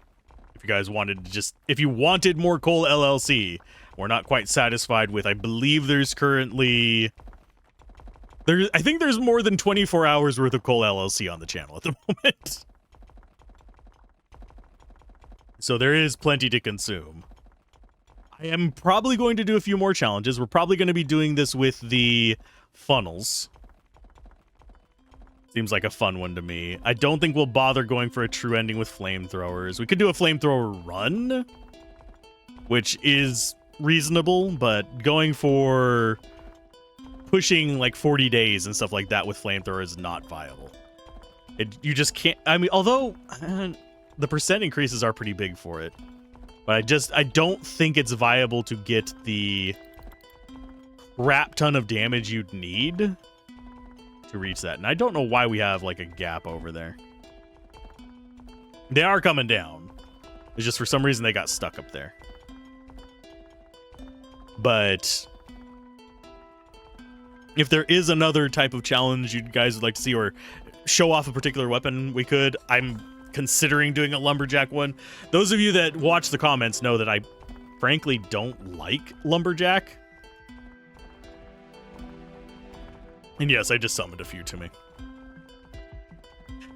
If you guys wanted to just, if you wanted more CoalLLC, we're not quite satisfied with, I believe there's currently, I think there's more than 24 hours worth of CoalLLC on the channel at the moment. So there is plenty to consume. I am probably going to do a few more challenges. We're probably going to be doing this with the funnels. Seems like a fun one to me. I don't think we'll bother going for a true ending with flamethrowers. We could do a flamethrower run, which is reasonable, but going for pushing like 40 days and stuff like that with flamethrower is not viable. You just can't. I mean, although the percent increases are pretty big for it, but I don't think it's viable to get the crap ton of damage you'd need to reach that. And I don't know why we have like a gap over there. They are coming down. It's just for some reason they got stuck up there. But if there is another type of challenge you guys would like to see, or show off a particular weapon, we could. I'm considering doing a lumberjack one. Those of you that watch the comments know that I frankly don't like lumberjack. And yes, I just summoned a few to me.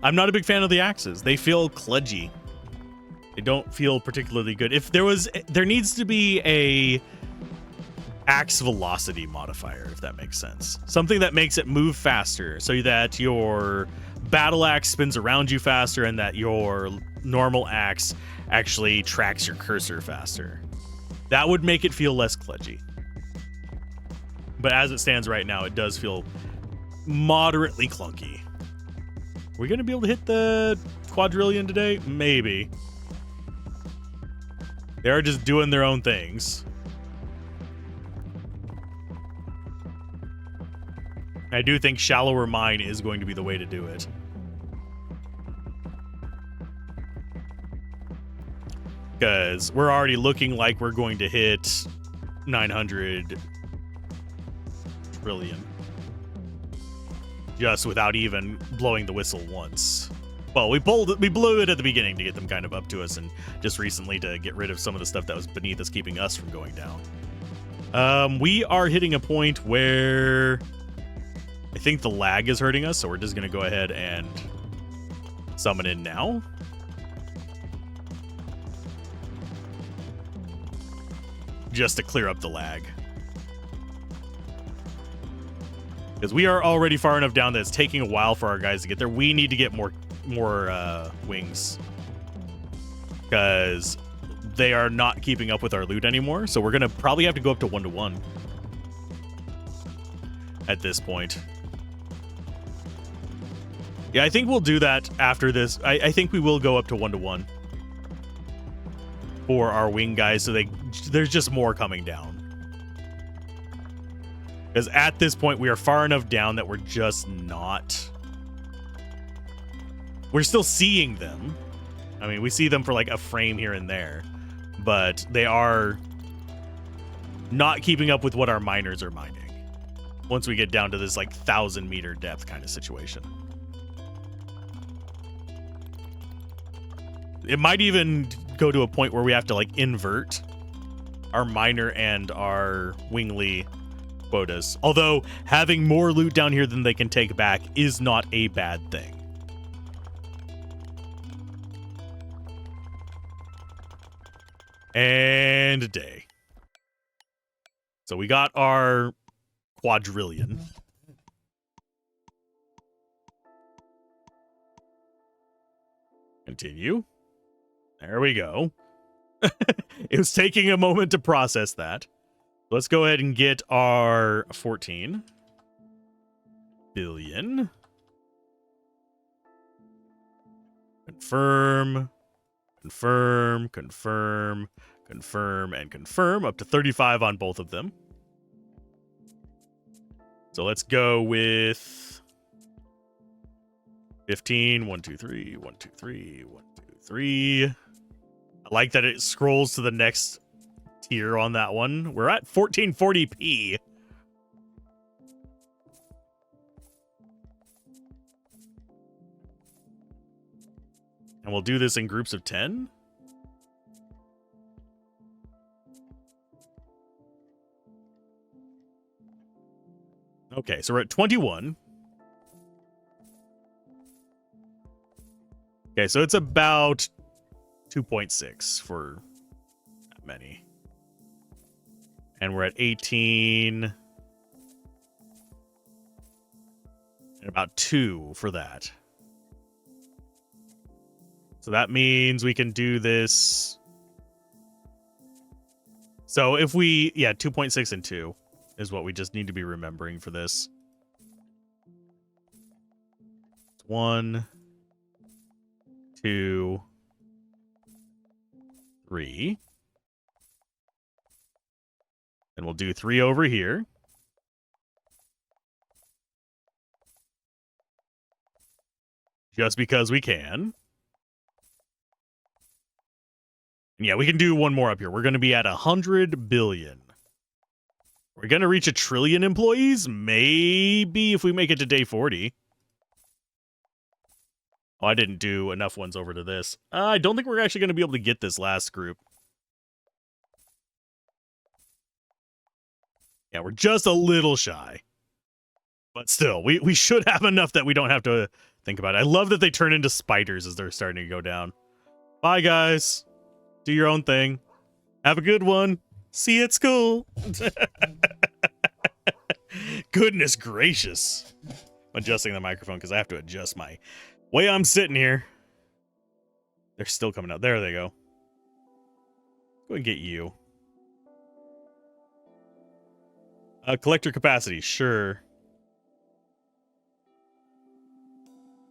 I'm not a big fan of the axes. They feel kludgy. They don't feel particularly good. If there needs to be a axe velocity modifier, if that makes sense. Something that makes it move faster so that your battle axe spins around you faster and that your normal axe actually tracks your cursor faster. That would make it feel less kludgy. But as it stands right now, it does feel moderately clunky. Are we going to be able to hit the Quadrillion today? Maybe. They are just doing their own things. I do think shallower mine is going to be the way to do it. Because we're already looking like we're going to hit 900 trillion. Just without even blowing the whistle once. Well, we blew it at the beginning to get them kind of up to us, and just recently to get rid of some of the stuff that was beneath us, keeping us from going down. We are hitting a point where I think the lag is hurting us, so we're just going to go ahead and summon in now. Just to clear up the lag. Because we are already far enough down that it's taking a while for our guys to get there. We need to get more wings. Because they are not keeping up with our loot anymore. So we're going to probably have to go up to 1-to-1. At this point. Yeah, I think we'll do that after this. I think we will go up to 1-to-1. For our wing guys, so there's just more coming down. Because at this point, we are far enough down that we're just not... We're still seeing them. I mean, we see them for like a frame here and there. But they are not keeping up with what our miners are mining. Once we get down to this like 1,000-meter depth kind of situation. It might even go to a point where we have to like invert our miner and our wingly quotas. Although having more loot down here than they can take back is not a bad thing. And a day. So we got our Quadrillion. Continue. There we go. It was taking a moment to process that. Let's go ahead and get our 14 billion. Confirm, confirm, confirm, confirm, and confirm. Up to 35 on both of them. So let's go with 15. 1, 2, 3. 1, 2, 3. 1, 2, 3. I like that it scrolls to the next tier on that one. We're at 1440p. And we'll do this in groups of 10. Okay, so we're at 21. Okay, so it's about 2.6 for that many. And we're at 18. And about 2 for that. So that means we can do this. So if we, yeah, 2.6 and 2 is what we just need to be remembering for this. 1, 2, 3. And we'll do 3 over here. Just because we can. And yeah, we can do one more up here. We're going to be at 100 billion. We're going to reach 1 trillion employees? Maybe if we make it to day 40. Oh, I didn't do enough ones over to this. I don't think we're actually going to be able to get this last group. Yeah, we're just a little shy. But still, we should have enough that we don't have to think about it. I love that they turn into spiders as they're starting to go down. Bye, guys. Do your own thing. Have a good one. See you at school. Goodness gracious. I'm adjusting the microphone because I have to adjust my way I'm sitting here. They're still coming out. There they go. Go and get you. Collector capacity, sure.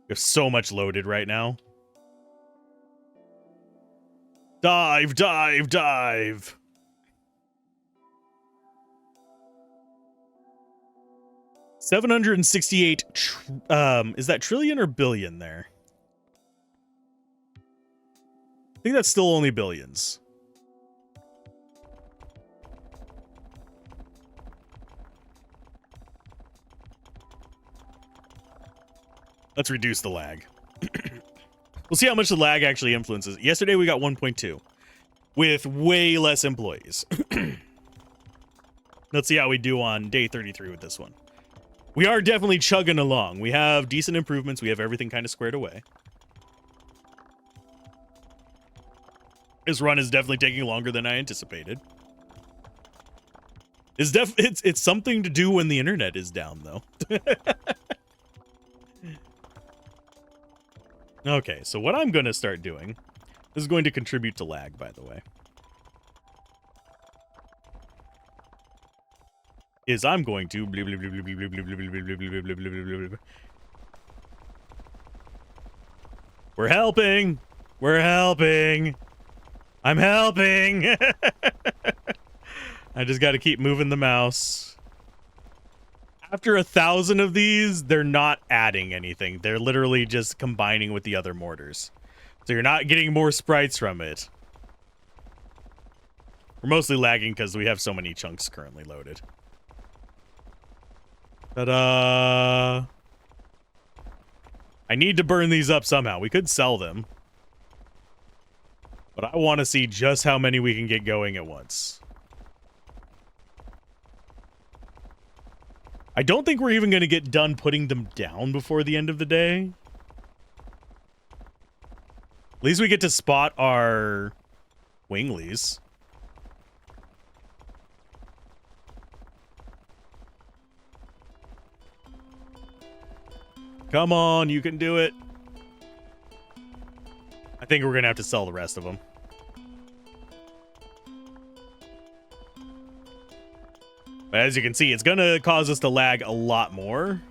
We have so much loaded right now. Dive, dive, dive. $768 is that trillion or billion there? I think that's still only billions. Let's reduce the lag. We'll see how much the lag actually influences. Yesterday we got 1.2 with way less employees. Let's see how we do on day 33 with this one. We are definitely chugging along. We have decent improvements. We have everything kind of squared away. This run is definitely taking longer than I anticipated. It's something to do when the internet is down, though. Okay, so what I'm going to start doing, this is going to contribute to lag, by the way, is I'm going to We're helping. We're helping. I'm helping. I just got to keep moving the mouse. After 1,000 of these, they're not adding anything. They're literally just combining with the other mortars. So you're not getting more sprites from it. We're mostly lagging because we have so many chunks currently loaded. Ta-da! I need to burn these up somehow. We could sell them. But I want to see just how many we can get going at once. I don't think we're even going to get done putting them down before the end of the day. At least we get to spot our winglies. Come on, you can do it. I think we're going to have to sell the rest of them. But as you can see, it's going to cause us to lag a lot more,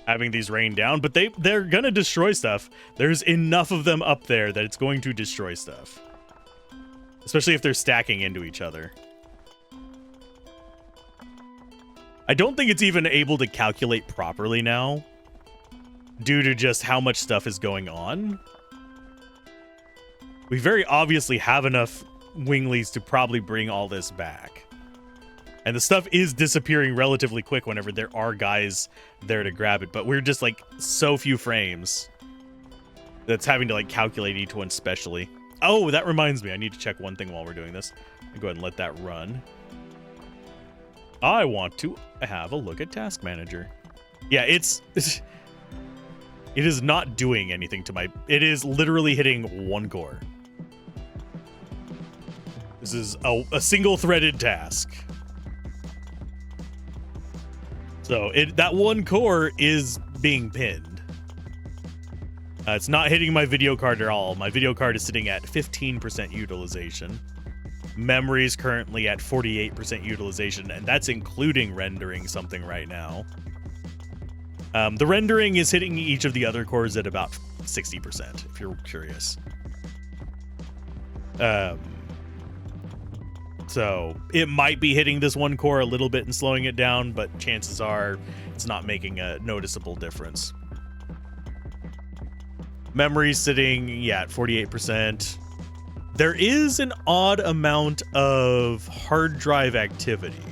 having these rain down. But they're going to destroy stuff. There's enough of them up there that it's going to destroy stuff. Especially if they're stacking into each other. I don't think it's even able to calculate properly now, due to just how much stuff is going on. We very obviously have enough winglies to probably bring all this back. And the stuff is disappearing relatively quick whenever there are guys there to grab it. But we're just like so few frames that's having to like calculate each one specially. Oh, that reminds me. I need to check one thing while we're doing this. I'll go ahead and let that run. I want to have a look at Task Manager. Yeah, it is not doing anything to my... It is literally hitting one core. This is a single-threaded task. So that one core is being pinned. It's not hitting my video card at all. My video card is sitting at 15% utilization. Memory is currently at 48% utilization, and that's including rendering something right now. The rendering is hitting each of the other cores at about 60%, if you're curious. So it might be hitting this one core a little bit and slowing it down, but chances are it's not making a noticeable difference. Memory's sitting, yeah, at 48%. There is an odd amount of hard drive activity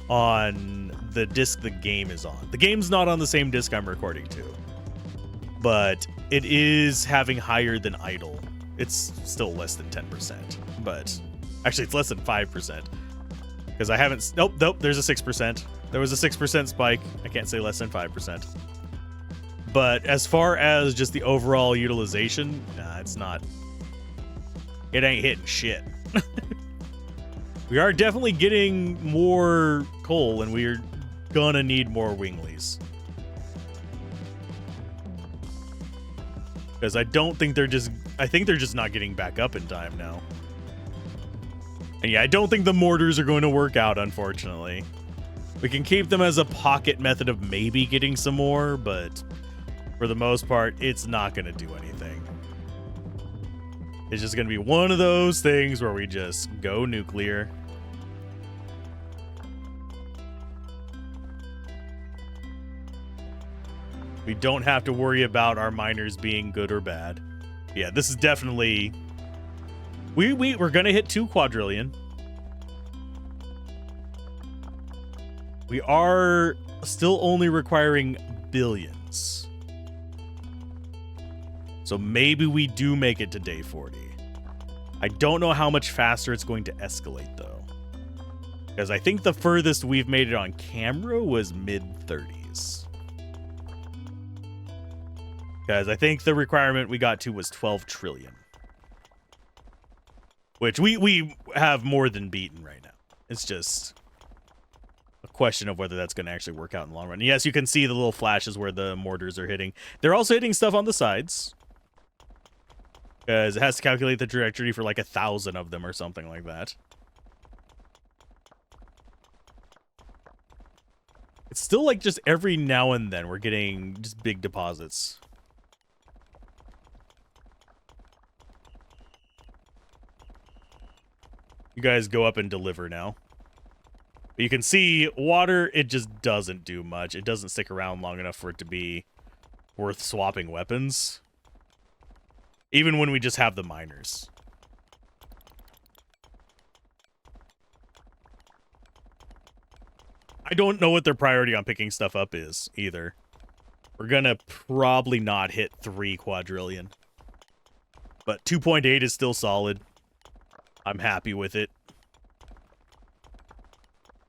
on the disk the game is on. The game's not on the same disk I'm recording to, but it is having higher than idle. It's still less than 10%, but actually it's less than 5% because I haven't. Nope, there's a 6%. There was a 6% spike. I can't say less than 5%. But as far as just the overall utilization, nah, it's not. It ain't hitting shit. We are definitely getting more coal, and we're gonna need more winglies. Because I don't think they're just... I think they're just not getting back up in time now. And yeah, I don't think the mortars are going to work out, unfortunately. We can keep them as a pocket method of maybe getting some more, but for the most part, it's not going to do anything. It's just going to be one of those things where we just go nuclear. We don't have to worry about our miners being good or bad. Yeah, this is definitely... We're going to hit 2 quadrillion. We are still only requiring billions. So maybe we do make it to day 40. I don't know how much faster it's going to escalate, though. Because I think the furthest we've made it on camera was mid-30s. Because I think the requirement we got to was 12 trillion. Which we have more than beaten right now. It's just a question of whether that's going to actually work out in the long run. Yes, you can see the little flashes where the mortars are hitting. They're also hitting stuff on the sides. Because it has to calculate the trajectory for like 1,000 of them or something like that. It's still like just every now and then we're getting just big deposits. You guys go up and deliver now. But you can see water, it just doesn't do much. It doesn't stick around long enough for it to be worth swapping weapons. Even when we just have the miners. I don't know what their priority on picking stuff up is, either. We're gonna probably not hit 3 quadrillion. But 2.8 is still solid. I'm happy with it.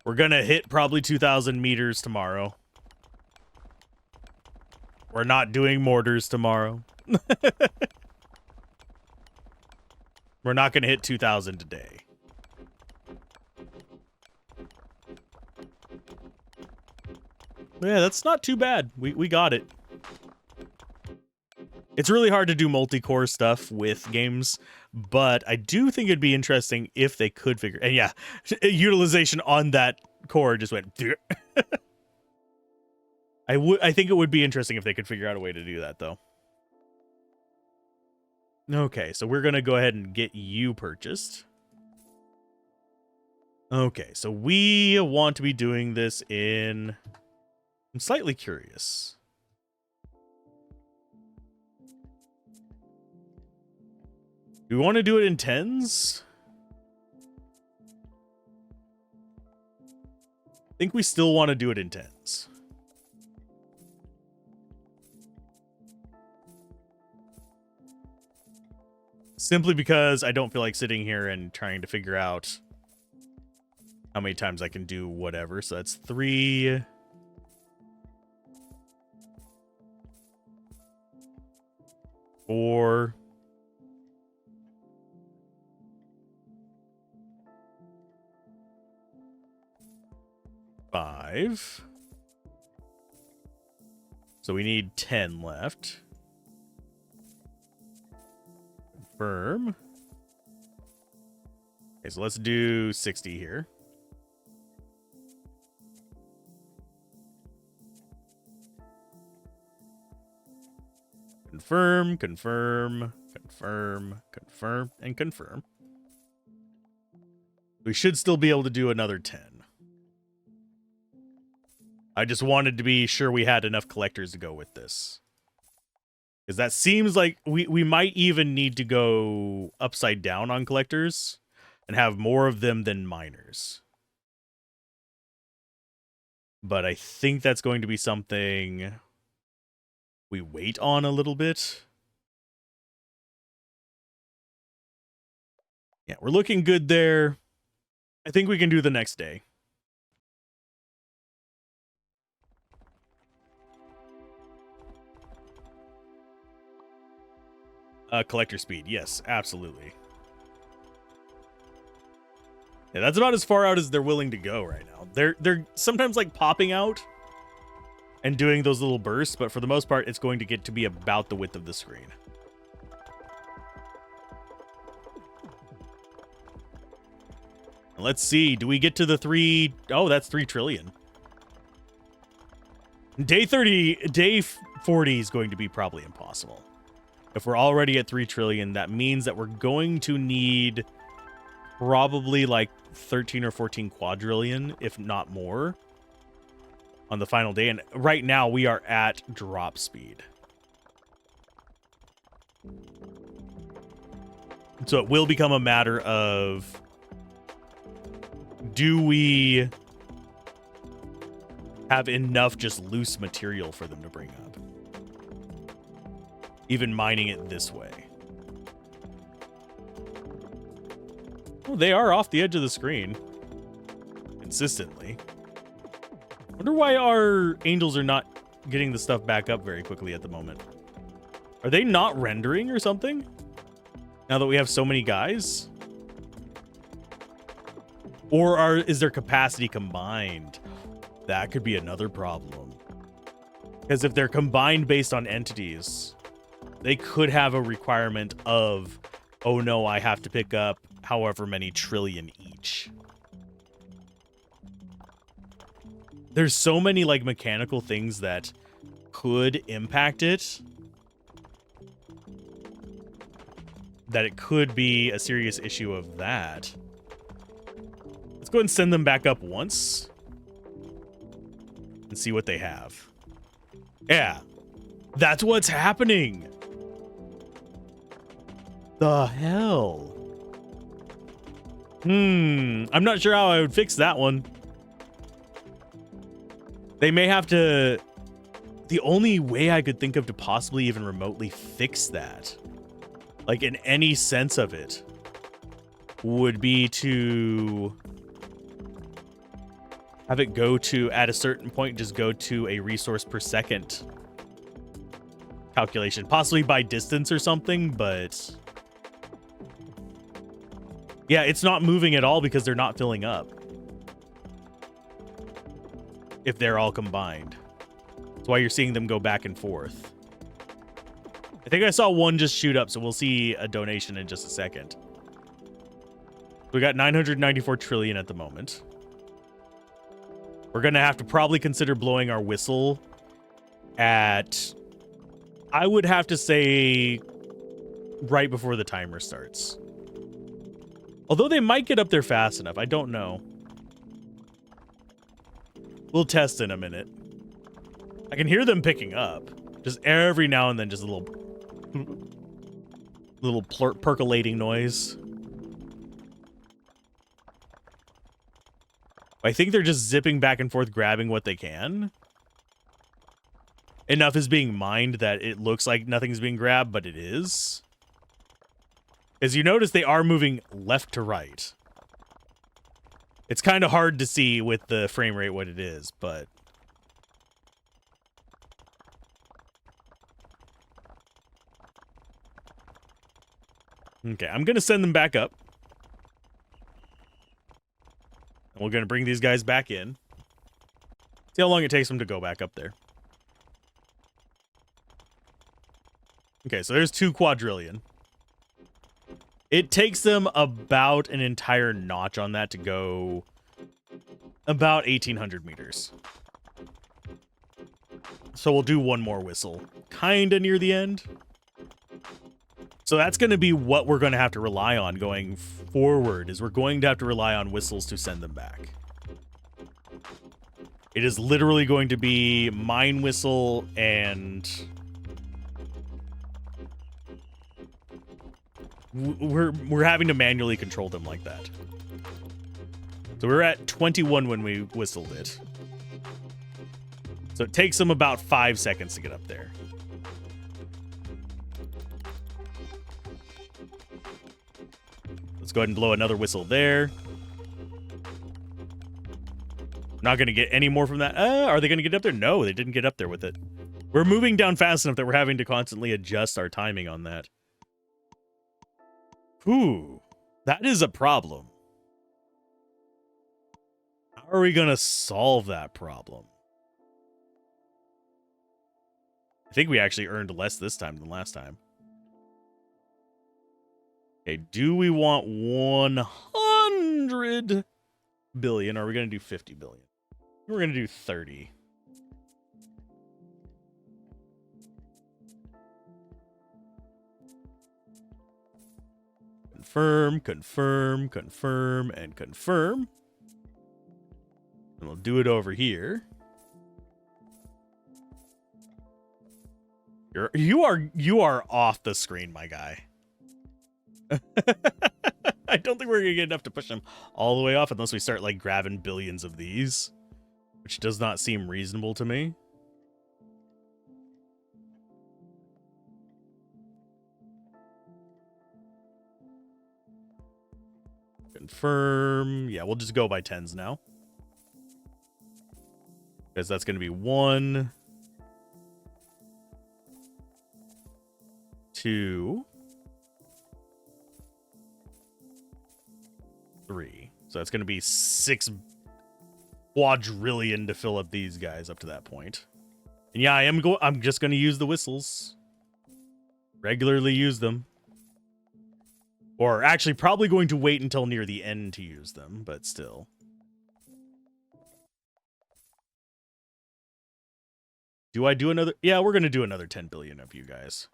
We're gonna hit probably 2,000 meters tomorrow. We're not doing mortars tomorrow. We're not gonna hit 2,000 today. Yeah, that's not too bad. We got it. It's really hard to do multi-core stuff with games, but I do think it'd be interesting if they could figure... And yeah, utilization on that core just went... I think it would be interesting if they could figure out a way to do that, though. Okay, so we're going to go ahead and get you purchased. Okay, so we want to be doing this in... I'm slightly curious. Do we want to do it in tens? I think we still want to do it in tens. Simply because I don't feel like sitting here and trying to figure out how many times I can do whatever. So that's 3. 4. 5. So we need 10 left. Confirm. Okay, so let's do 60 here. Confirm, confirm, confirm, confirm, and confirm. We should still be able to do another 10. I just wanted to be sure we had enough collectors to go with this. Because that seems like we might even need to go upside down on collectors and have more of them than miners. But I think that's going to be something we wait on a little bit. Yeah, we're looking good there. I think we can do the next day. Collector speed. Yes, absolutely. Yeah, that's about as far out as they're willing to go right now. They're sometimes like popping out and doing those little bursts, but for the most part, it's going to get to be about the width of the screen. Let's see. Do we get to the 3? Oh, that's 3 trillion. Day 40 is going to be probably impossible. If we're already at 3 trillion, that means that we're going to need probably like 13 or 14 quadrillion, if not more, on the final day. And right now we are at drop speed. So it will become a matter of, do we have enough just loose material for them to bring up? Even mining it this way. Oh, they are off the edge of the screen. Consistently. Wonder why our angels are not getting the stuff back up very quickly at the moment. Are they not rendering or something? Now that we have so many guys? Or is their capacity combined? That could be another problem. Because if they're combined based on entities, they could have a requirement of, oh no, I have to pick up however many trillion each. There's so many like mechanical things that could impact it, that it could be a serious issue of that. Let's go ahead and send them back up once and see what they have. Yeah, that's what's happening. The hell? I'm not sure how I would fix that one. They may have to... The only way I could think of to possibly even remotely fix that, like in any sense of it, would be to have it go to, at a certain point, just go to a resource per second calculation, possibly by distance or something, but yeah, it's not moving at all because they're not filling up if they're all combined. That's why you're seeing them go back and forth. I think I saw one just shoot up, so we'll see a donation in just a second. We got 994 trillion at the moment. We're going to have to probably consider blowing our whistle at, I would have to say, right before the timer starts. Although they might get up there fast enough. I don't know. We'll test in a minute. I can hear them picking up. Just every now and then, just a little... Little percolating noise. I think they're just zipping back and forth, grabbing what they can. Enough is being mined that it looks like nothing's being grabbed, but it is. As you notice, they are moving left to right. It's kind of hard to see with the frame rate what it is, but... Okay, I'm going to send them back up. And we're going to bring these guys back in. See how long it takes them to go back up there. Okay, so there's 2 Quadrillion. It takes them about an entire notch on that to go about 1,800 meters. So we'll do one more whistle. Kind of near the end. So that's going to be what we're going to have to rely on going forward, is we're going to have to rely on whistles to send them back. It is literally going to be mine whistle and... We're having to manually control them like that. So we're at 21 when we whistled it. So it takes them about 5 seconds to get up there. Let's go ahead and blow another whistle there. Not going to get any more from that. Are they going to get up there? No, they didn't get up there with it. We're moving down fast enough that we're having to constantly adjust our timing on that. Ooh, that is a problem. How are we going to solve that problem? I think we actually earned less this time than last time. Okay, do we want 100 billion? Or are we going to do 50 billion? We're going to do 30. Confirm, confirm, confirm, and confirm. And we'll do it over here. You are off the screen, my guy. I don't think we're gonna get enough to push him all the way off unless we start like grabbing billions of these, which does not seem reasonable to me. Confirm. Yeah, we'll just go by tens now. Because that's going to be 1, 2, 3. So that's going to be 6 quadrillion to fill up these guys up to that point. And yeah, I'm just going to use the whistles. Regularly use them. Or actually probably going to wait until near the end to use them, but still. Do I do another? Yeah, we're going to do another 10 billion of you guys.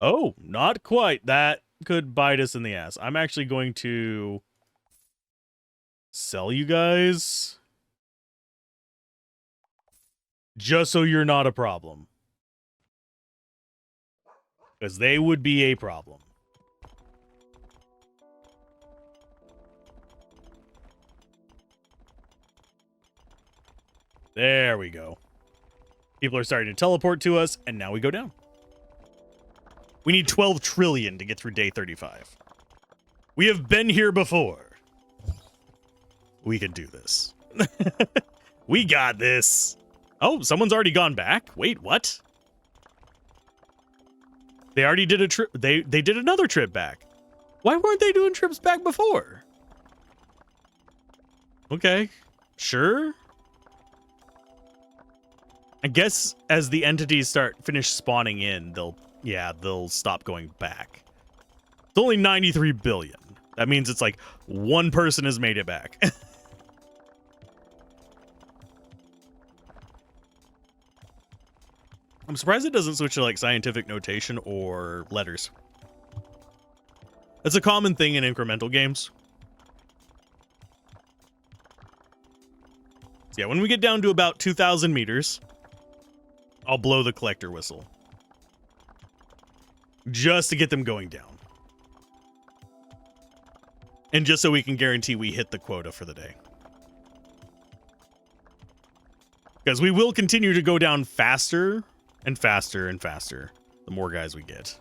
Oh, not quite. That could bite us in the ass. I'm actually going to sell you guys. Just so you're not a problem. Because they would be a problem. There we go. People are starting to teleport to us, and now we go down. We need 12 trillion to get through day 35. We have been here before. We can do this. We got this. Oh, someone's already gone back. Wait, what? They already did a trip. They did another trip back. Why weren't they doing trips back before? Okay, sure. I guess as the entities finish spawning in, they'll stop going back. It's only 93 billion. That means it's like one person has made it back. I'm surprised it doesn't switch to like scientific notation or letters. That's a common thing in incremental games. So yeah, when we get down to about 2,000 meters, I'll blow the collector whistle. just to get them going down. And just so we can guarantee we hit the quota for the day. Because we will continue to go down faster and faster and faster the more guys we get.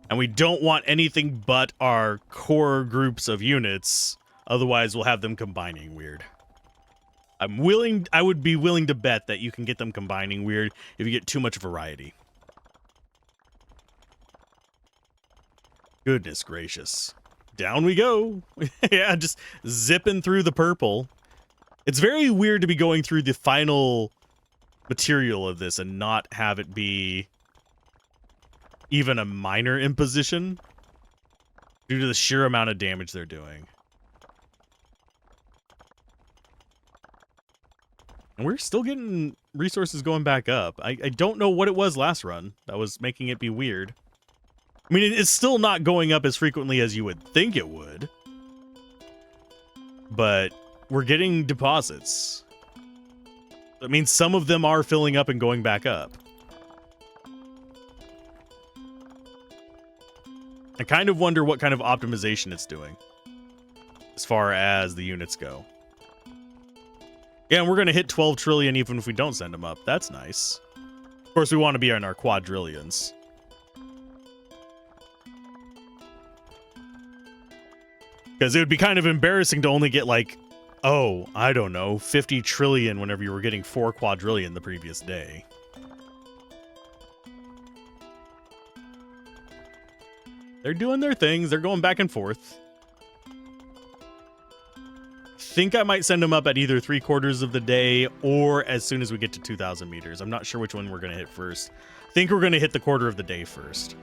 And we don't want anything but our core groups of units. Otherwise, we'll have them combining weird. I would be willing to bet that you can get them combining weird if you get too much variety. Goodness gracious. Down we go. Yeah, just zipping through the purple. It's very weird to be going through the final material of this and not have it be even a minor imposition due to the sheer amount of damage they're doing. And we're still getting resources going back up. I don't know what it was last run that was making it be weird. I mean, it's still not going up as frequently as you would think it would. But we're getting deposits. That means some of them are filling up and going back up. I kind of wonder what kind of optimization it's doing as far as the units go. Yeah, and we're going to hit 12 trillion even if we don't send them up. That's nice. Of course, we want to be on our quadrillions. Because it would be kind of embarrassing to only get like, oh, I don't know, 50 trillion whenever you were getting 4 quadrillion the previous day. They're doing their things. They're going back and forth. Think I might send them up at either 3/4 of the day or as soon as we get to 2,000 meters. I'm not sure which one we're going to hit first. I think we're going to hit the quarter of the day first.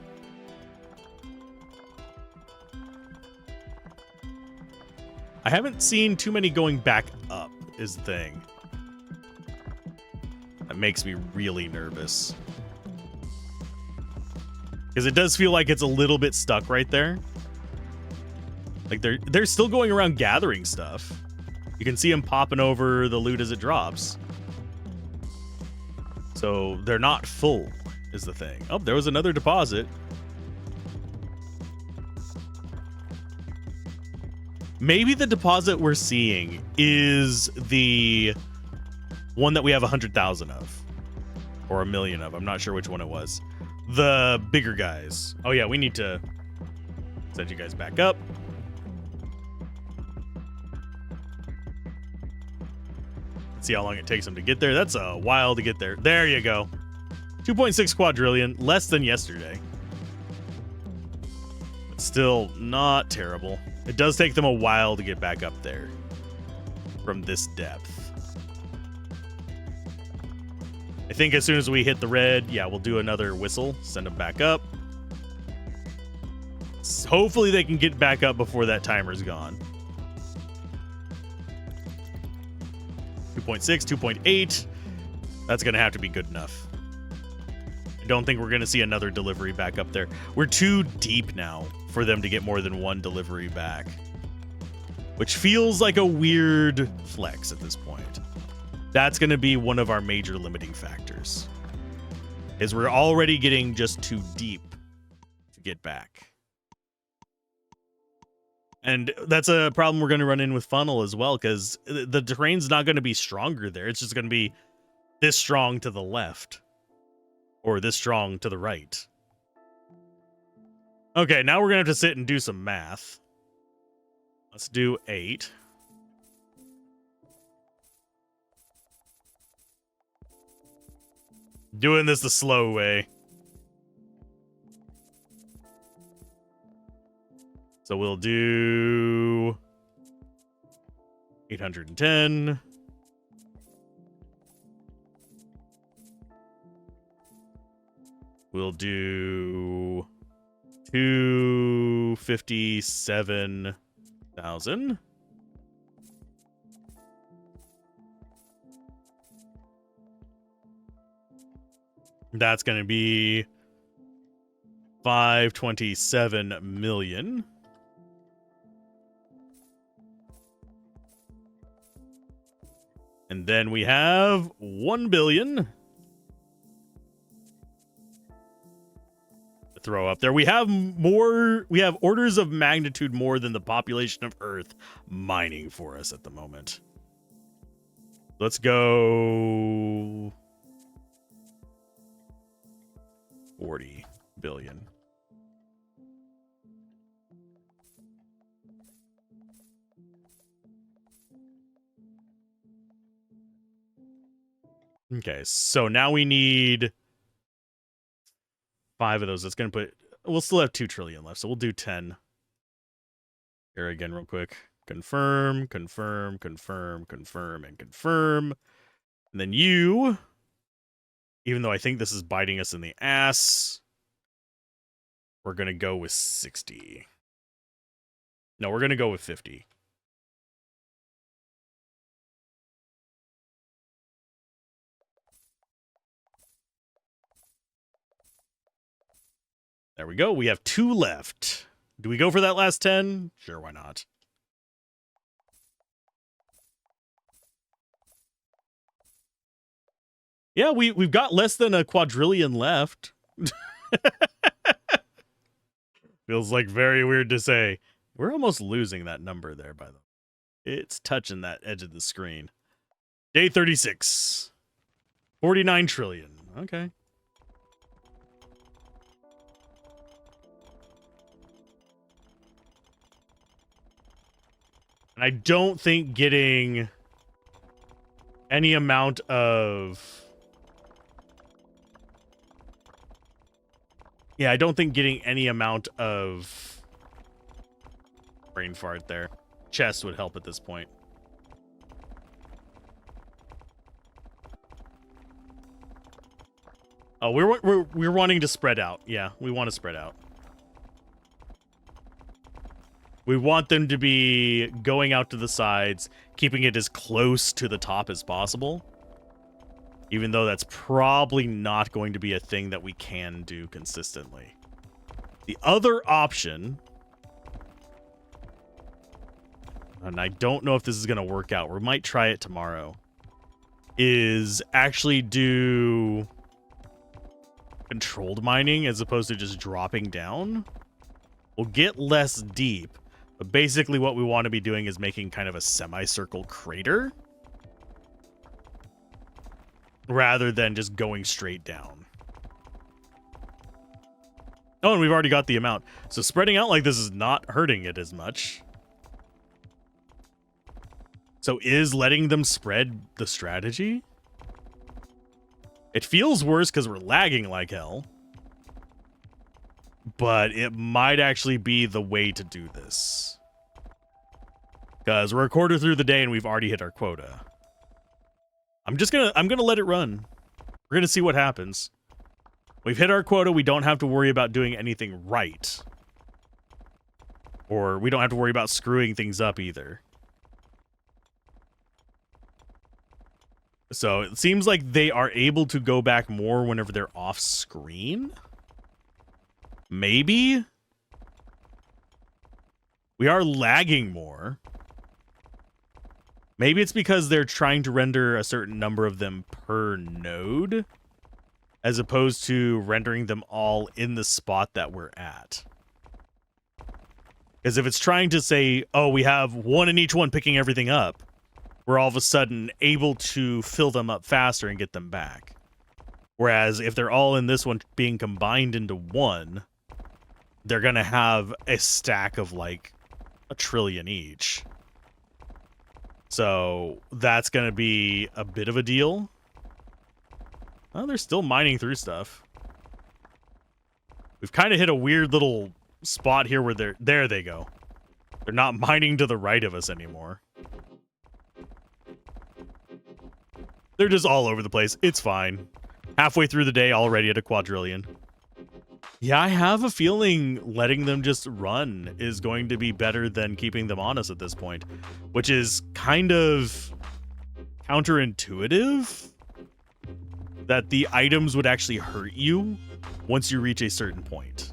I haven't seen too many going back up is the thing. That makes me really nervous. Because it does feel like it's a little bit stuck right there. Like they're still going around gathering stuff. You can see them popping over the loot as it drops. So they're not full is the thing. Oh, there was another deposit. Maybe the deposit we're seeing is the one that we have 100,000 of. Or 1 million of. I'm not sure which one it was. The bigger guys. Oh yeah, we need to send you guys back up. Let's see how long it takes them to get there. That's a while to get there. There you go. 2.6 quadrillion, less than yesterday. But still not terrible. It does take them a while to get back up there from this depth. I think as soon as we hit the red, yeah, we'll do another whistle, send them back up. Hopefully they can get back up before that timer's gone. 2.6, 2.8. That's going to have to be good enough. I don't think we're going to see another delivery back up there. We're too deep now for them to get more than one delivery back, which feels like a weird flex at this point. That's going to be one of our major limiting factors, is we're already getting just too deep to get back. And that's a problem we're going to run in with funnel as well, because the terrain's not going to be stronger there. It's just going to be this strong to the left or this strong to the right. Okay, now we're going to have to sit and do some math. Let's do 8. Doing this the slow way. So we'll do 810. We'll do 257,000. That's going to be 527 million. And then we have 1 billion. throw up there. We have more, we have orders of magnitude more than the population of Earth mining for us at the moment. Let's go 40 billion. Okay, so now we need 5 of those. That's going to put, we'll still have 2 trillion left, so we'll do 10. Here again real quick. Confirm, confirm, confirm, confirm, and confirm. And then you, even though I think this is biting us in the ass, we're going to go with 60. No, we're going to go with 50. There we go. We have 2 left. Do we go for that last 10? Sure, why not? Yeah, we've got less than a quadrillion left. Feels like very weird to say. We're almost losing that number there, by the way. It's touching that edge of the screen. Day 36. 49 trillion. Okay. And I don't think getting any amount of... Yeah, I don't think getting any amount of brain fart there. Chest would help at this point. Oh, we're wanting to spread out. Yeah, we want to spread out. We want them to be going out to the sides, keeping it as close to the top as possible. Even though that's probably not going to be a thing that we can do consistently. The other option, and I don't know if this is going to work out, we might try it tomorrow, is actually do controlled mining as opposed to just dropping down. We'll get less deep, but basically what we want to be doing is making kind of a semicircle crater rather than just going straight down. Oh, and we've already got the amount. So spreading out like this is not hurting it as much. So is letting them spread the strategy? It feels worse because we're lagging like hell. But it might actually be the way to do this. Because we're a quarter through the day and we've already hit our quota. I'm gonna let it run. We're gonna see what happens. We've hit our quota, we don't have to worry about doing anything right. Or we don't have to worry about screwing things up either. So it seems like they are able to go back more whenever they're off screen. Maybe? We are lagging more. Maybe it's because they're trying to render a certain number of them per node, as opposed to rendering them all in the spot that we're at. Because if it's trying to say, oh, we have one in each one picking everything up, we're all of a sudden able to fill them up faster and get them back. Whereas if they're all in this one being combined into one, they're going to have a stack of like 1 trillion each. So that's going to be a bit of a deal. Oh, they're still mining through stuff. We've kind of hit a weird little spot here where there they go. They're not mining to the right of us anymore. They're just all over the place. It's fine. Halfway through the day already at a quadrillion. Yeah, I have a feeling letting them just run is going to be better than keeping them on us at this point, which is kind of counterintuitive that the items would actually hurt you once you reach a certain point.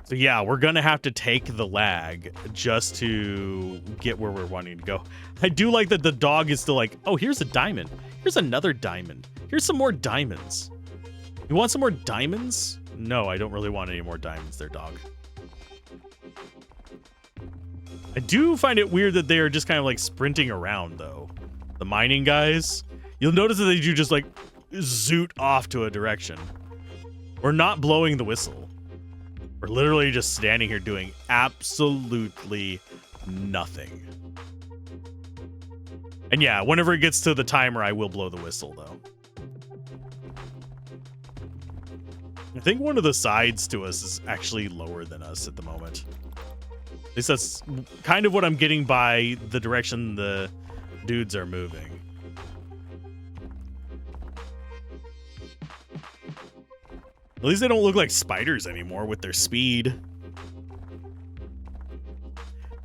So yeah, we're going to have to take the lag just to get where we're wanting to go. I do like that the dog is still like, oh, here's a diamond. Here's another diamond. Here's some more diamonds. You want some more diamonds? No, I don't really want any more diamonds there, dog. I do find it weird that they are just kind of like sprinting around, though. The mining guys. You'll notice that they do just like zoot off to a direction. We're not blowing the whistle. We're literally just standing here doing absolutely nothing. And yeah, whenever it gets to the timer, I will blow the whistle, though. I think one of the sides to us is actually lower than us at the moment. At least that's kind of what I'm getting by the direction the dudes are moving. At least they don't look like spiders anymore with their speed.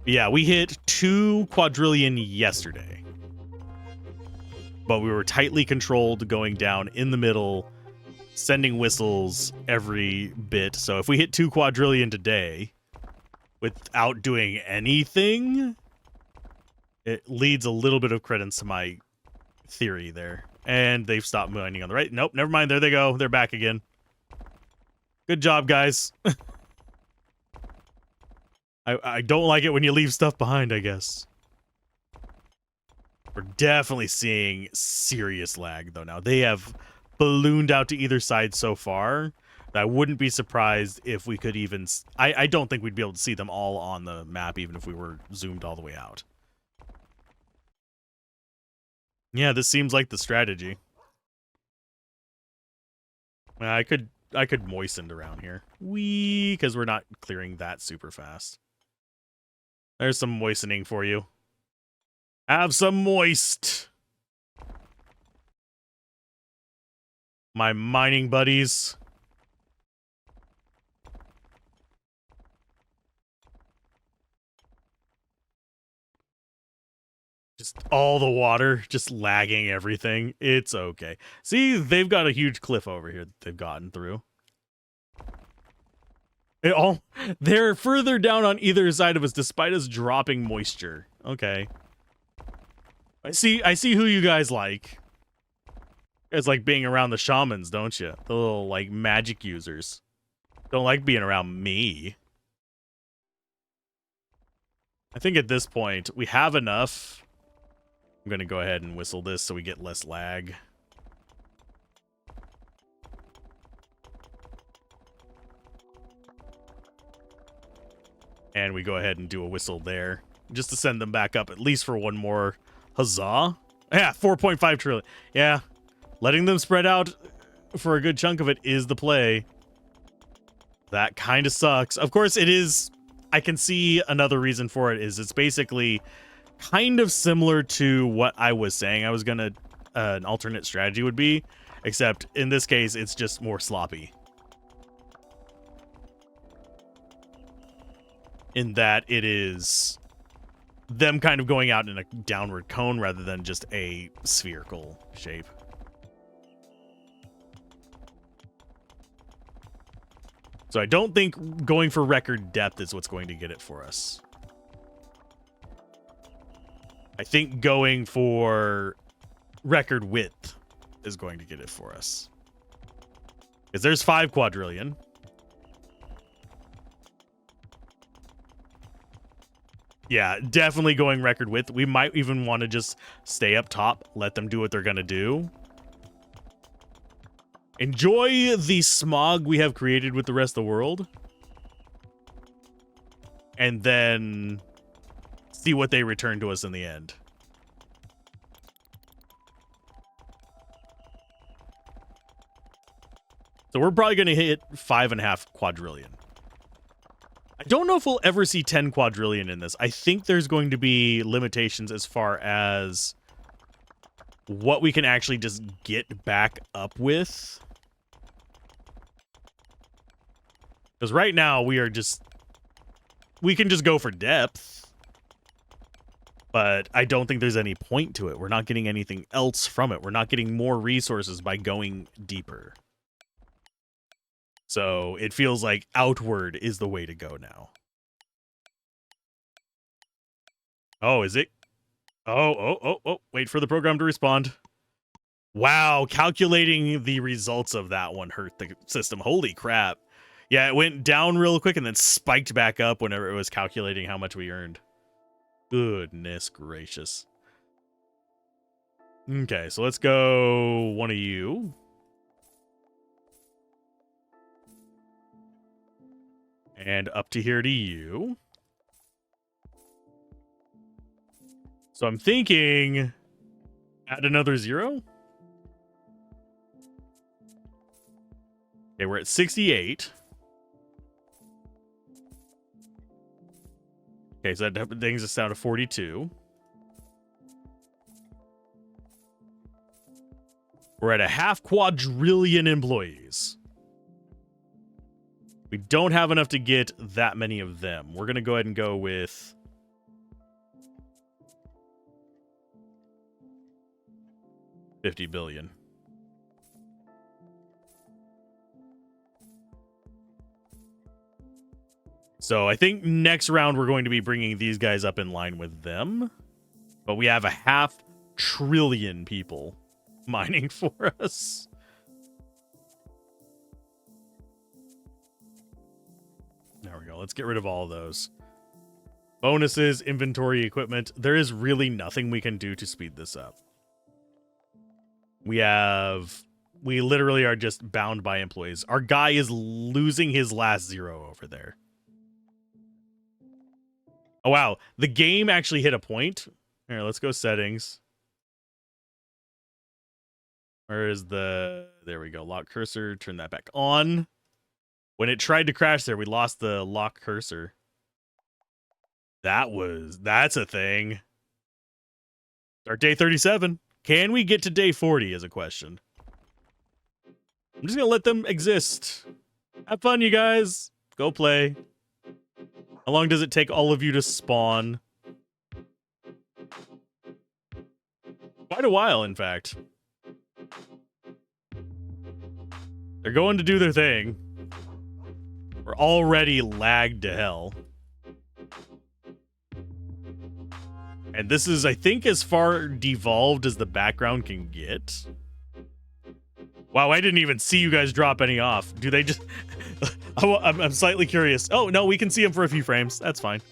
But yeah, we hit 2 quadrillion yesterday. But we were tightly controlled going down in the middle, sending whistles every bit. So if we hit 2 quadrillion today without doing anything, it leads a little bit of credence to my theory there. And they've stopped mining on the right. Nope, never mind. There they go. They're back again. Good job, guys. I don't like it when you leave stuff behind, I guess. We're definitely seeing serious lag, though, now. They have ballooned out to either side so far. I wouldn't be surprised if we could even... I don't think we'd be able to see them all on the map, even if we were zoomed all the way out. Yeah, this seems like the strategy. I could moisten around here. Because we're not clearing that super fast. There's some moistening for you. Have some moist. My mining buddies. Just all the water, just lagging everything. It's okay. See, they've got a huge cliff over here that they've gotten through. They're further down on either side of us despite us dropping moisture. Okay. I see who you guys like. You guys like being around the shamans, don't you? The little, like, magic users. Don't like being around me. I think at this point, we have enough. I'm going to go ahead and whistle this so we get less lag. And we go ahead and do a whistle there. Just to send them back up at least for one more huzzah. Yeah, 4.5 trillion. Yeah, letting them spread out for a good chunk of it is the play. That kind of sucks. Of course, it is... I can see another reason for it is it's basically kind of similar to what I was saying I was going to... an alternate strategy would be. Except, in this case, it's just more sloppy. In that it is them kind of going out in a downward cone rather than just a spherical shape. So I don't think going for record depth is what's going to get it for us. I think going for record width is going to get it for us. Because there's 5 quadrillion. Yeah, definitely going record width. We might even want to just stay up top, let them do what they're going to do. Enjoy the smog we have created with the rest of the world. And then see what they return to us in the end. So we're probably going to hit 5.5 quadrillion. I don't know if we'll ever see 10 quadrillion in this. I think there's going to be limitations as far as what we can actually just get back up with. Because right now we are just... we can just go for depth. But I don't think there's any point to it. We're not getting anything else from it. We're not getting more resources by going deeper. So it feels like outward is the way to go now. Oh, is it? Oh. Wait for the program to respond. Wow, calculating the results of that one hurt the system. Holy crap. Yeah, it went down real quick and then spiked back up whenever it was calculating how much we earned. Goodness gracious. Okay, so let's go one of you. And up to here to you. So I'm thinking add another 0. Okay, we're at 68. Okay, so that brings us down to 42. We're at a half quadrillion employees. We don't have enough to get that many of them. We're going to go ahead and go with $50 billion. So I think next round we're going to be bringing these guys up in line with them. But we have a half trillion people mining for us. There we go. Let's get rid of all of those. Bonuses, inventory, equipment. There is really nothing we can do to speed this up. We literally are just bound by employees. Our guy is losing his last 0 over there. Oh, wow. The game actually hit a point. Here, let's go settings. Where is the... There we go. Lock cursor. Turn that back on. When it tried to crash there, we lost the lock cursor. That's a thing. Start day 37. Can we get to day 40 is a question. I'm just going to let them exist. Have fun, you guys. Go play. How long does it take all of you to spawn? Quite a while, in fact. They're going to do their thing. We're already lagged to hell. And this is, I think, as far devolved as the background can get. Wow, I didn't even see you guys drop any off. Do they just... I'm slightly curious. Oh, no, we can see them for a few frames. That's fine.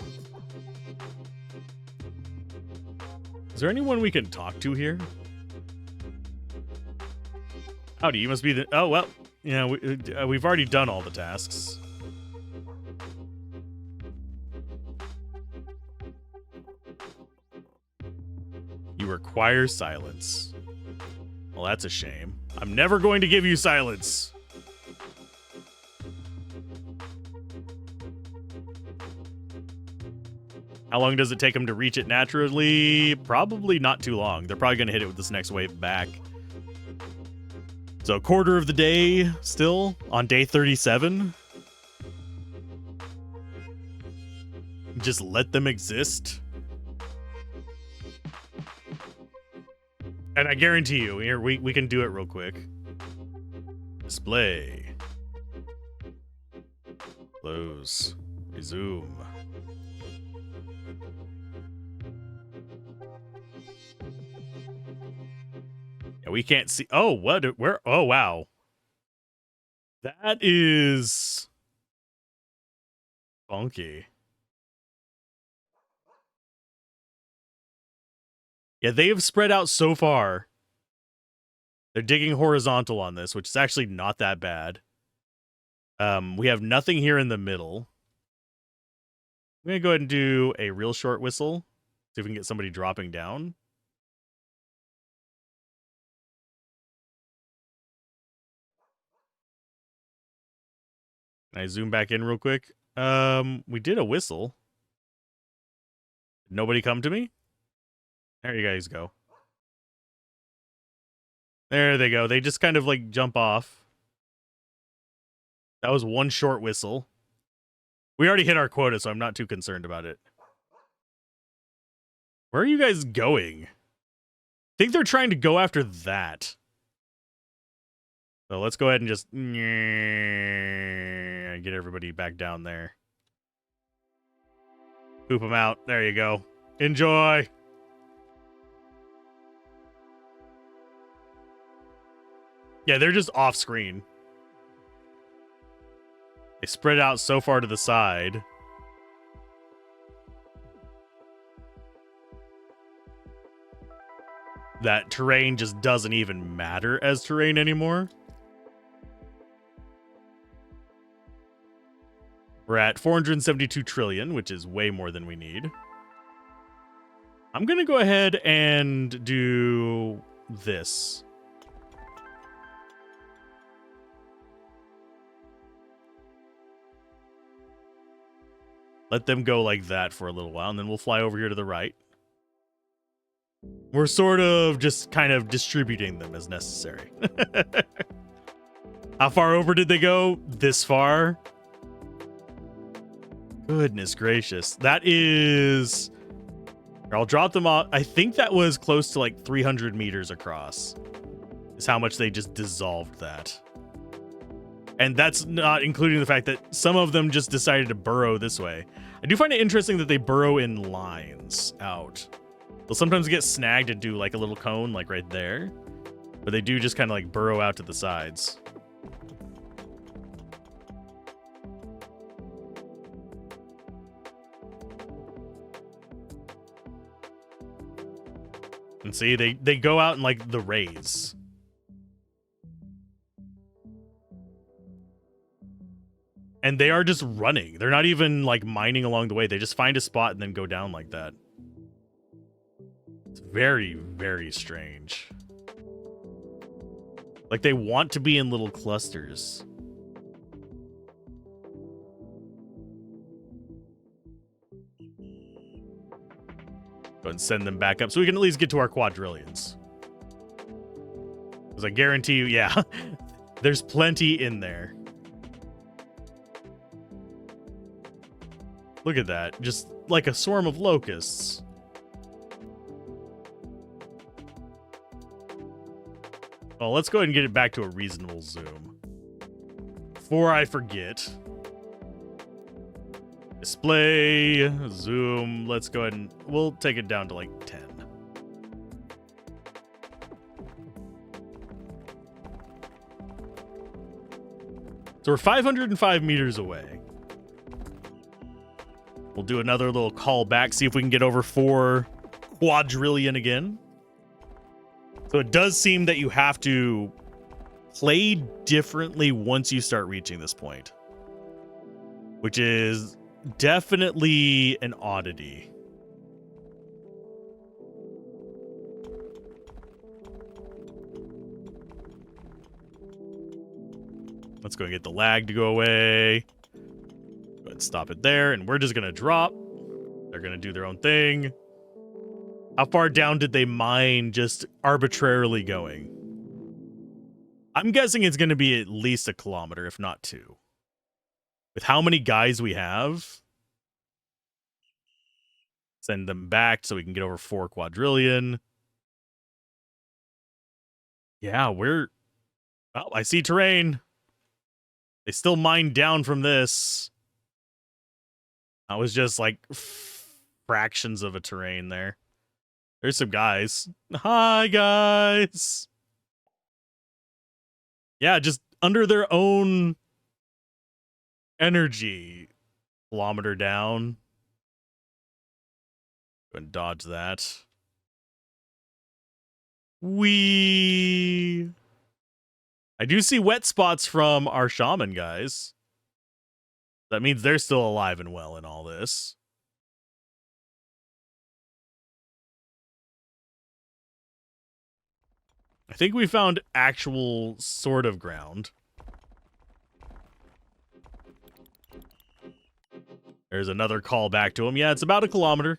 Is there anyone we can talk to here? Howdy, you must be the... Oh, well, yeah, we've already done all the tasks. You require silence. Well, that's a shame. I'm never going to give you silence. How long does it take them to reach it naturally? Probably not too long. They're probably going to hit it with this next wave back. So, quarter of the day still on day 37. Just let them exist. And I guarantee you, here we can do it real quick. Display. Close. Resume. Yeah, we can't see. Oh, what? Where? Oh, wow. That is funky. Yeah, they have spread out so far. They're digging horizontal on this, which is actually not that bad. We have nothing here in the middle. I'm going to go ahead and do a real short whistle. See if we can get somebody dropping down. Can I zoom back in real quick? We did a whistle. Did nobody come to me? There you guys go. There they go. They just kind of like jump off. That was one short whistle. We already hit our quota, so I'm not too concerned about it. Where are you guys going? I think they're trying to go after that. So let's go ahead and just get everybody back down there. Poop them out. There you go. Enjoy. Yeah, they're just off screen. They spread out so far to the side. That terrain just doesn't even matter as terrain anymore. We're at 472 trillion, which is way more than we need. I'm going to go ahead and do this. Let them go like that for a little while, and then we'll fly over here to the right. We're sort of just kind of distributing them as necessary. How far over did they go? This far? Goodness gracious. That is... I'll drop them off. I think that was close to like 300 meters across. Is how much they just dissolved that. And that's not including the fact that some of them just decided to burrow this way. I do find it interesting that they burrow in lines out. They'll sometimes get snagged and do like a little cone like right there. But they do just kind of like burrow out to the sides. And see, they go out in like the rays. And they are just running. They're not even like mining along the way. They just find a spot and then go down like that. It's very, very strange. Like they want to be in little clusters. Go and send them back up so we can at least get to our quadrillions. Because I guarantee you, yeah, there's plenty in there. Look at that. Just like a swarm of locusts. Well, let's go ahead and get it back to a reasonable zoom. Before I forget. Display, zoom, let's go ahead and we'll take it down to like 10. So we're 505 meters away. We'll do another little call back, see if we can get over 4 quadrillion again. So it does seem that you have to play differently once you start reaching this point, which is definitely an oddity. Let's go and get the lag to go away. Go ahead and stop it there, and we're just going to drop. They're going to do their own thing. How far down did they mine just arbitrarily going? I'm guessing it's going to be at least a kilometer, if not 2. With how many guys we have, send them back so we can get over 4 quadrillion. Yeah, we're... Oh, I see terrain. They still mine down from this. That was just like fractions of a terrain there. There's some guys. Hi, guys. Yeah, just under their own energy. Kilometer down. Go and dodge that. Wee. I do see wet spots from our shaman guys. That means they're still alive and well in all this. I think we found actual sort of ground. There's another call back to them. Yeah, it's about a kilometer.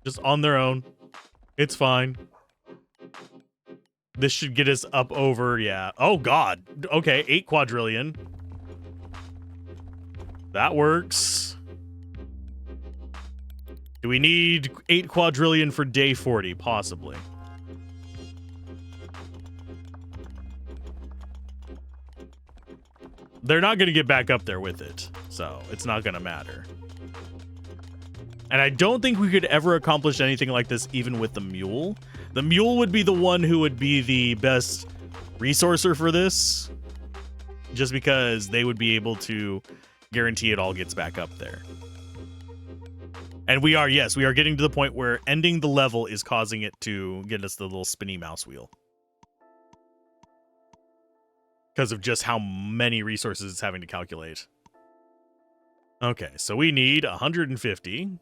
Just on their own. It's fine. This should get us up over, yeah. Oh, God. Okay, 8 quadrillion. That works. Do we need 8 quadrillion for day 40? Possibly. They're not going to get back up there with it, so it's not going to matter. And I don't think we could ever accomplish anything like this even with the Mule. The Mule would be the one who would be the best resourcer for this, just because they would be able to guarantee it all gets back up there. And we are, yes, we are getting to the point where ending the level is causing it to get us the little spinny mouse wheel. Because of just how many resources it's having to calculate. Okay, so we need 150.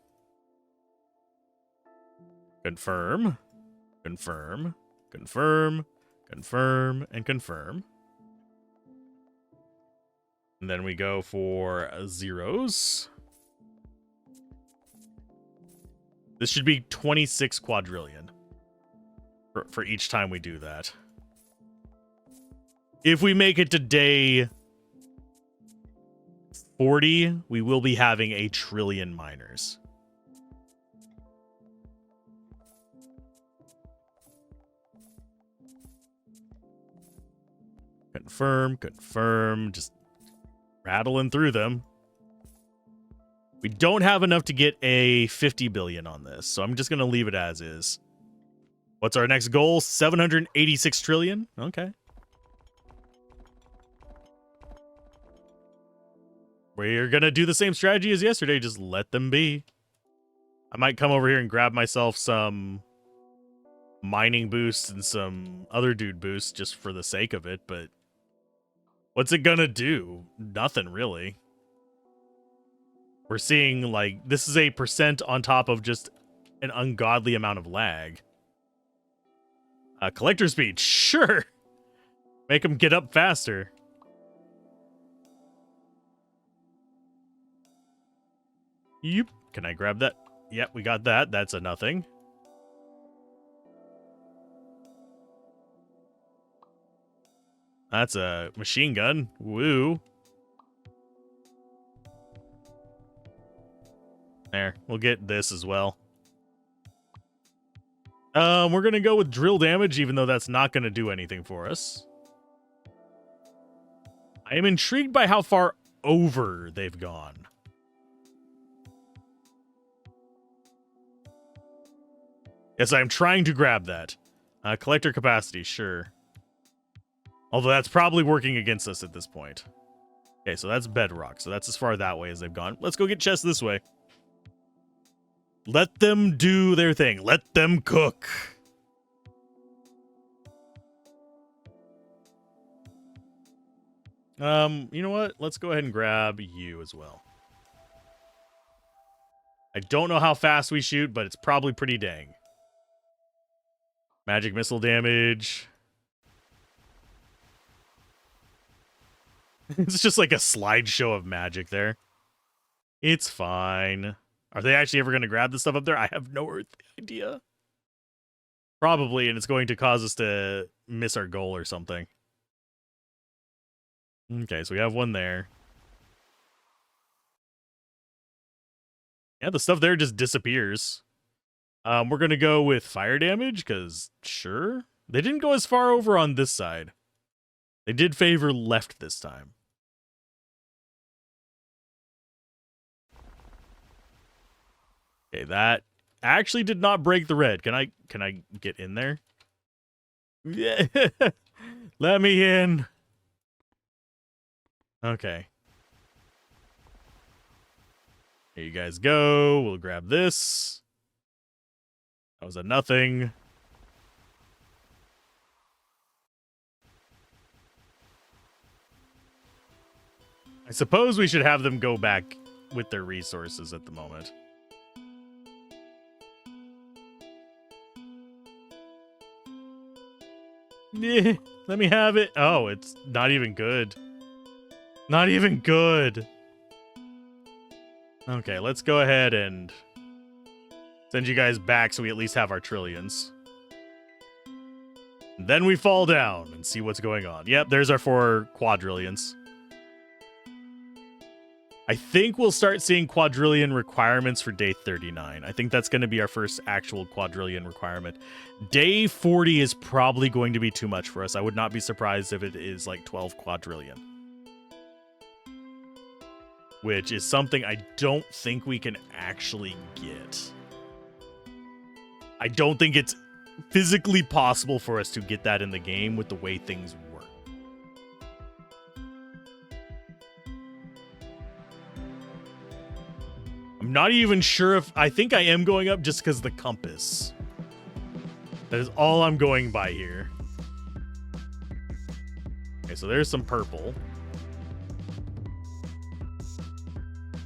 Confirm. Confirm. Confirm. Confirm. And confirm. And then we go for zeros. This should be 26 quadrillion for each time we do that. If we make it to day 40, we will be having a trillion miners. Confirm, confirm, just rattling through them. We don't have enough to get a 50 billion on this, so I'm just going to leave it as is. What's our next goal? 786 trillion? Okay. We're going to do the same strategy as yesterday, just let them be. I might come over here and grab myself some mining boosts and some other dude boosts just for the sake of it, but what's it going to do? Nothing, really. We're seeing, like, this is a percent on top of just an ungodly amount of lag. Collector speed, sure. Make them get up faster. Yep. Can I grab that? Yep, we got that. That's a nothing. That's a machine gun. Woo. There, we'll get this as well. We're going to go with drill damage, even though that's not going to do anything for us. I am intrigued by how far over they've gone. Yes, I'm trying to grab that. Collector capacity, sure. Although that's probably working against us at this point. Okay, so that's bedrock. So that's as far that way as they've gone. Let's go get chests this way. Let them do their thing. Let them cook. You know what? Let's go ahead and grab you as well. I don't know how fast we shoot, but it's probably pretty dang. Magic missile damage. It's just like a slideshow of magic there. It's fine. Are they actually ever going to grab the stuff up there? I have no earthly idea. Probably, and it's going to cause us to miss our goal or something. Okay, so we have one there. Yeah, the stuff there just disappears. We're going to go with fire damage, because sure. They didn't go as far over on this side. They did favor left this time. Okay, that actually did not break the red. Can I get in there? Yeah. Let me in. Okay. Here you guys go. We'll grab this. That was a nothing. I suppose we should have them go back with their resources at the moment. Yeah, let me have it. Oh, it's not even good. Not even good. Okay, let's go ahead and send you guys back so we at least have our trillions. Then we fall down and see what's going on. Yep, there's our 4 quadrillions. I think we'll start seeing quadrillion requirements for day 39. I think that's going to be our first actual quadrillion requirement. Day 40 is probably going to be too much for us. I would not be surprised if it is like 12 quadrillion. Which is something I don't think we can actually get. I don't think it's physically possible for us to get that in the game with the way things work. I'm not even sure if... I think I am going up just because of the compass. That is all I'm going by here. Okay, so there's some purple.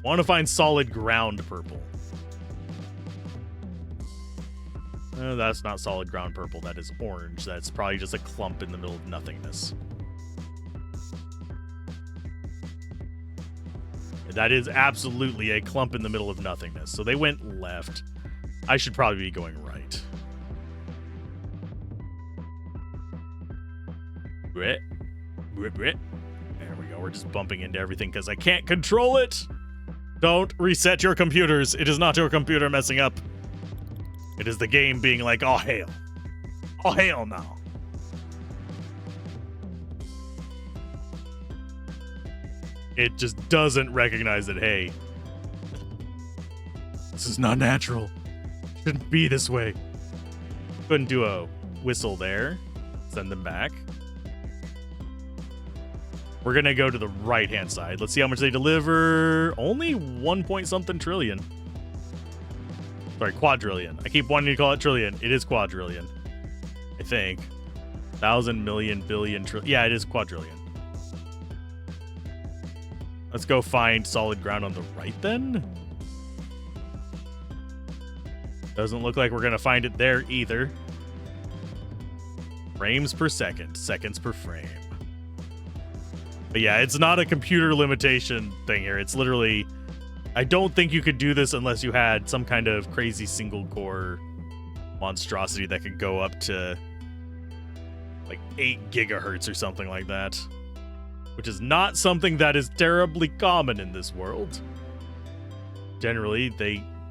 Want to find solid ground purple. That's not solid ground purple. That is orange. That's probably just a clump in the middle of nothingness. That is absolutely a clump in the middle of nothingness. So they went left. I should probably be going right. There we go. We're just bumping into everything because I can't control it. Don't reset your computers. It is not your computer messing up. It is the game being like, oh, hell. Oh, hell no. It just doesn't recognize that, hey, this is not natural. Shouldn't be this way. Couldn't do a whistle there. Send them back. We're going to go to the right-hand side. Let's see how much they deliver. Only 1 point something trillion. Sorry, quadrillion. I keep wanting to call it trillion. It is quadrillion. I think. 1,000 million billion trillion. Yeah, it is quadrillion. Let's go find solid ground on the right then. Doesn't look like we're going to find it there either. Frames per second. Seconds per frame. But yeah, it's not a computer limitation thing here. It's literally... I don't think you could do this unless you had some kind of crazy single-core monstrosity that could go up to like 8 gigahertz or something like that. Which is not something that is terribly common in this world. Generally,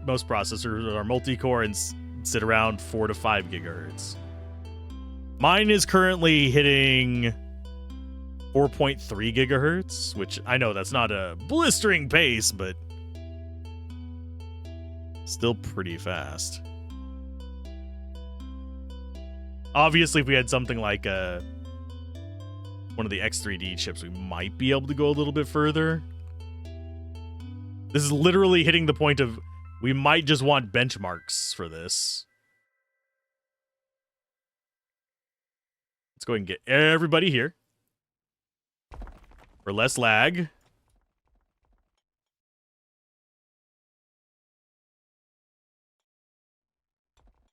most processors are multi-core and sit around 4 to 5 gigahertz. Mine is currently hitting 4.3 gigahertz, which I know that's not a blistering pace, but still pretty fast. Obviously, if we had something like one of the X3D chips, we might be able to go a little bit further. This is literally hitting the point of we might just want benchmarks for this. Let's go ahead and get everybody here. For less lag.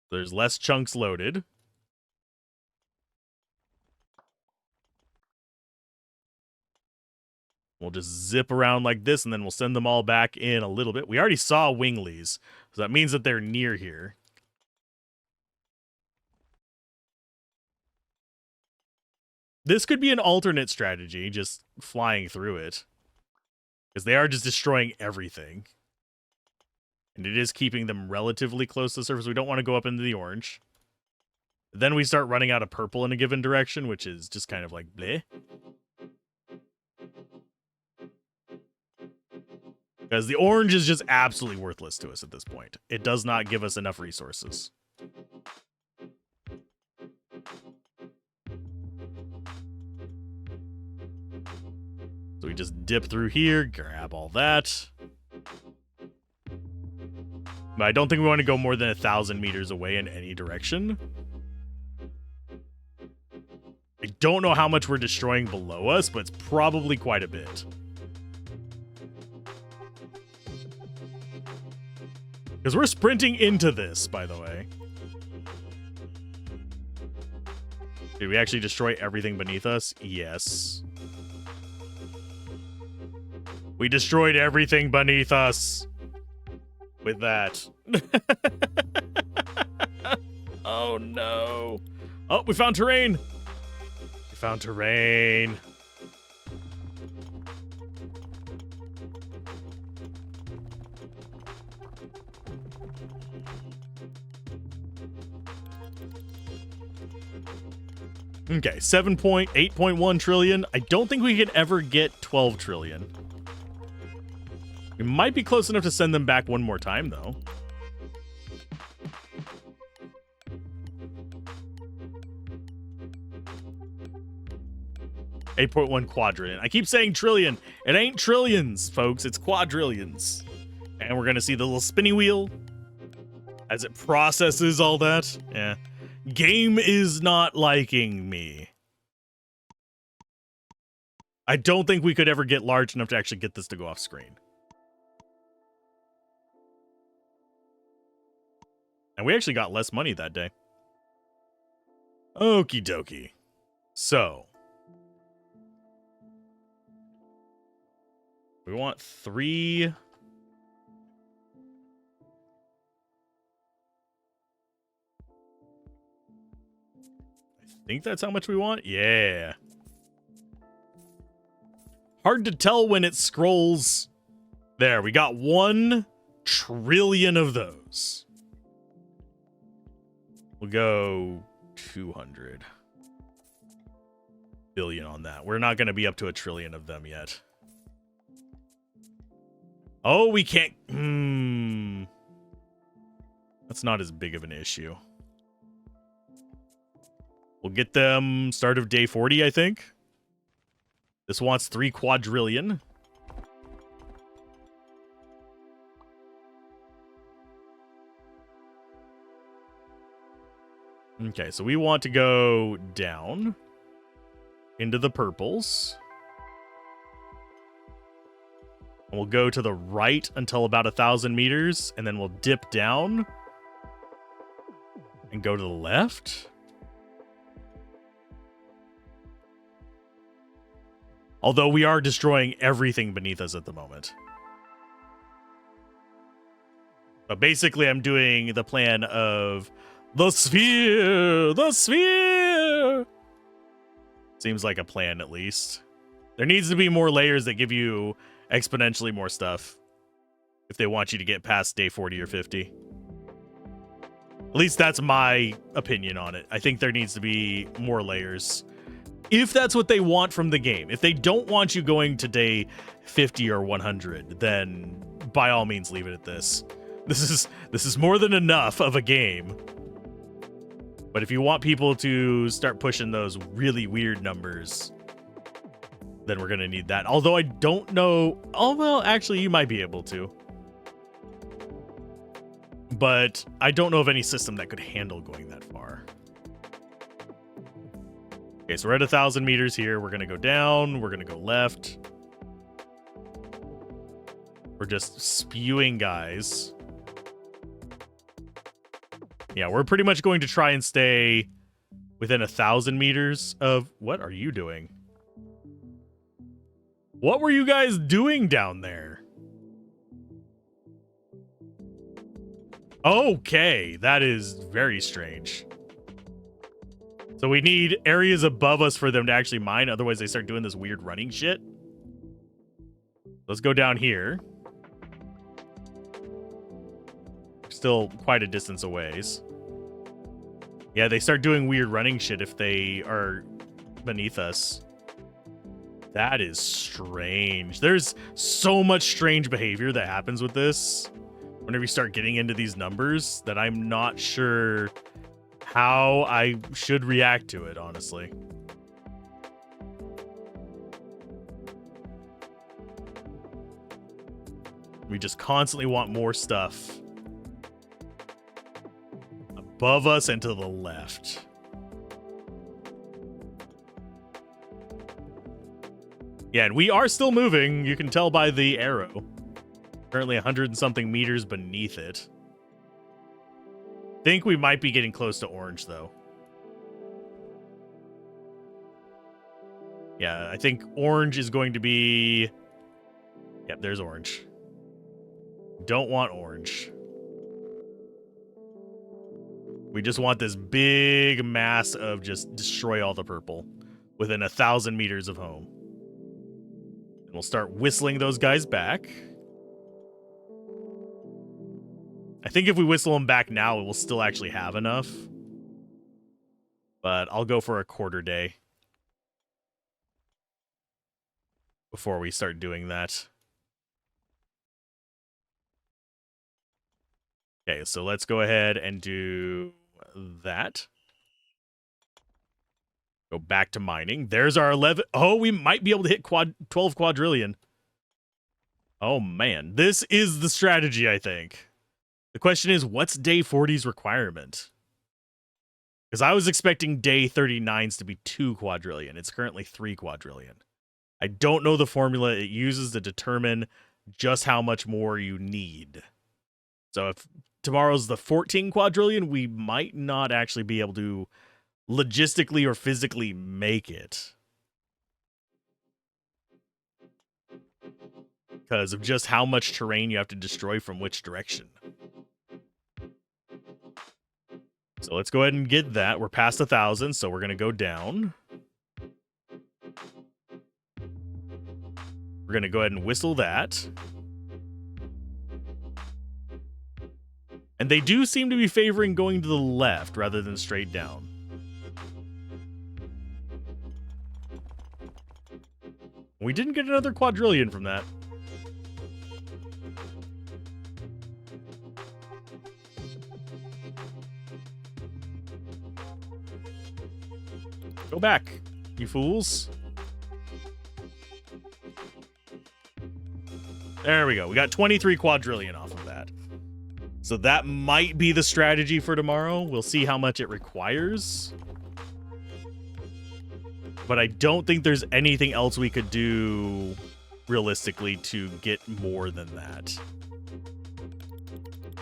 There's less chunks loaded. We'll just zip around like this, and then we'll send them all back in a little bit. We already saw Winglies, so that means that they're near here. This could be an alternate strategy, just flying through it. Because they are just destroying everything. And it is keeping them relatively close to the surface. We don't want to go up into the orange. Then we start running out of purple in a given direction, which is just kind of like bleh. Because the orange is just absolutely worthless to us at this point. It does not give us enough resources. So we just dip through here, grab all that. But I don't think we want to go more than 1,000 meters away in any direction. I don't know how much we're destroying below us, but it's probably quite a bit. Because we're sprinting into this, by the way. Did we actually destroy everything beneath us? Yes. We destroyed everything beneath us. With that. Oh, no. Oh, we found terrain. We found terrain. Okay, 8.1 trillion. I don't think we can ever get 12 trillion. We might be close enough to send them back one more time, though. $8.1 quadrillion. I keep saying trillion. It ain't trillions, folks. It's quadrillions. And we're going to see the little spinny wheel as it processes all that. Yeah. Game is not liking me. I don't think we could ever get large enough to actually get this to go off screen. And we actually got less money that day. Okie dokie. So. We want 3... I think that's how much we want? Yeah. Hard to tell when it scrolls. There, we got 1 trillion of those. We'll go 200 billion on that. We're not going to be up to 1 trillion of them yet. Oh, we can't. That's not as big of an issue. We'll get them start of day 40, I think. This wants 3 quadrillion. Okay, so we want to go down into the purples. And we'll go to the right until about 1,000 meters, and then we'll dip down and go to the left. Although we are destroying everything beneath us at the moment. But basically, I'm doing the plan of the sphere! The sphere! Seems like a plan, at least. There needs to be more layers that give you exponentially more stuff if they want you to get past day 40 or 50. At least that's my opinion on it. I think there needs to be more layers. If that's what they want from the game. If they don't want you going to day 50 or 100, then by all means leave it at this. This is more than enough of a game. But if you want people to start pushing those really weird numbers, then we're going to need that. Although I don't know. Oh, well, actually, you might be able to. But I don't know of any system that could handle going that far. Okay, so we're at 1,000 meters here. We're going to go down. We're going to go left. We're just spewing guys. Yeah, we're pretty much going to try and stay within 1,000 meters of... What are you doing? What were you guys doing down there? Okay, that is very strange. So we need areas above us for them to actually mine, otherwise they start doing this weird running shit. Let's go down here. Still quite a distance away. Yeah, they start doing weird running shit if they are beneath us. That is strange. There's so much strange behavior that happens with this whenever you start getting into these numbers that I'm not sure how I should react to it, honestly. We just constantly want more stuff above us and to the left. Yeah, and we are still moving. You can tell by the arrow. Currently 100 and something meters beneath it. Think we might be getting close to orange, though. Yeah, I think orange is going to be... Yep, there's orange. Don't want orange. We just want this big mass of just destroy all the purple within 1,000 meters of home. And we'll start whistling those guys back. I think if we whistle them back now, it will still actually have enough. But I'll go for a quarter day before we start doing that. Okay, so let's go ahead and do that. Go back to mining. There's our 11. Oh, we might be able to hit 12 quadrillion. Oh man, this is the strategy, I think. The question is, what's day 40's requirement? Because I was expecting day 39's to be 2 quadrillion. It's currently 3 quadrillion. I don't know the formula it uses to determine just how much more you need. So if tomorrow's the 14 quadrillion, we might not actually be able to logistically or physically make it. Because of just how much terrain you have to destroy from which direction. So let's go ahead and get that. We're past 1,000, so we're going to go down. We're going to go ahead and whistle that. And they do seem to be favoring going to the left rather than straight down. We didn't get another quadrillion from that. Go back, you fools. There we go. We got 23 quadrillion off of that. So that might be the strategy for tomorrow. We'll see how much it requires. But I don't think there's anything else we could do realistically to get more than that.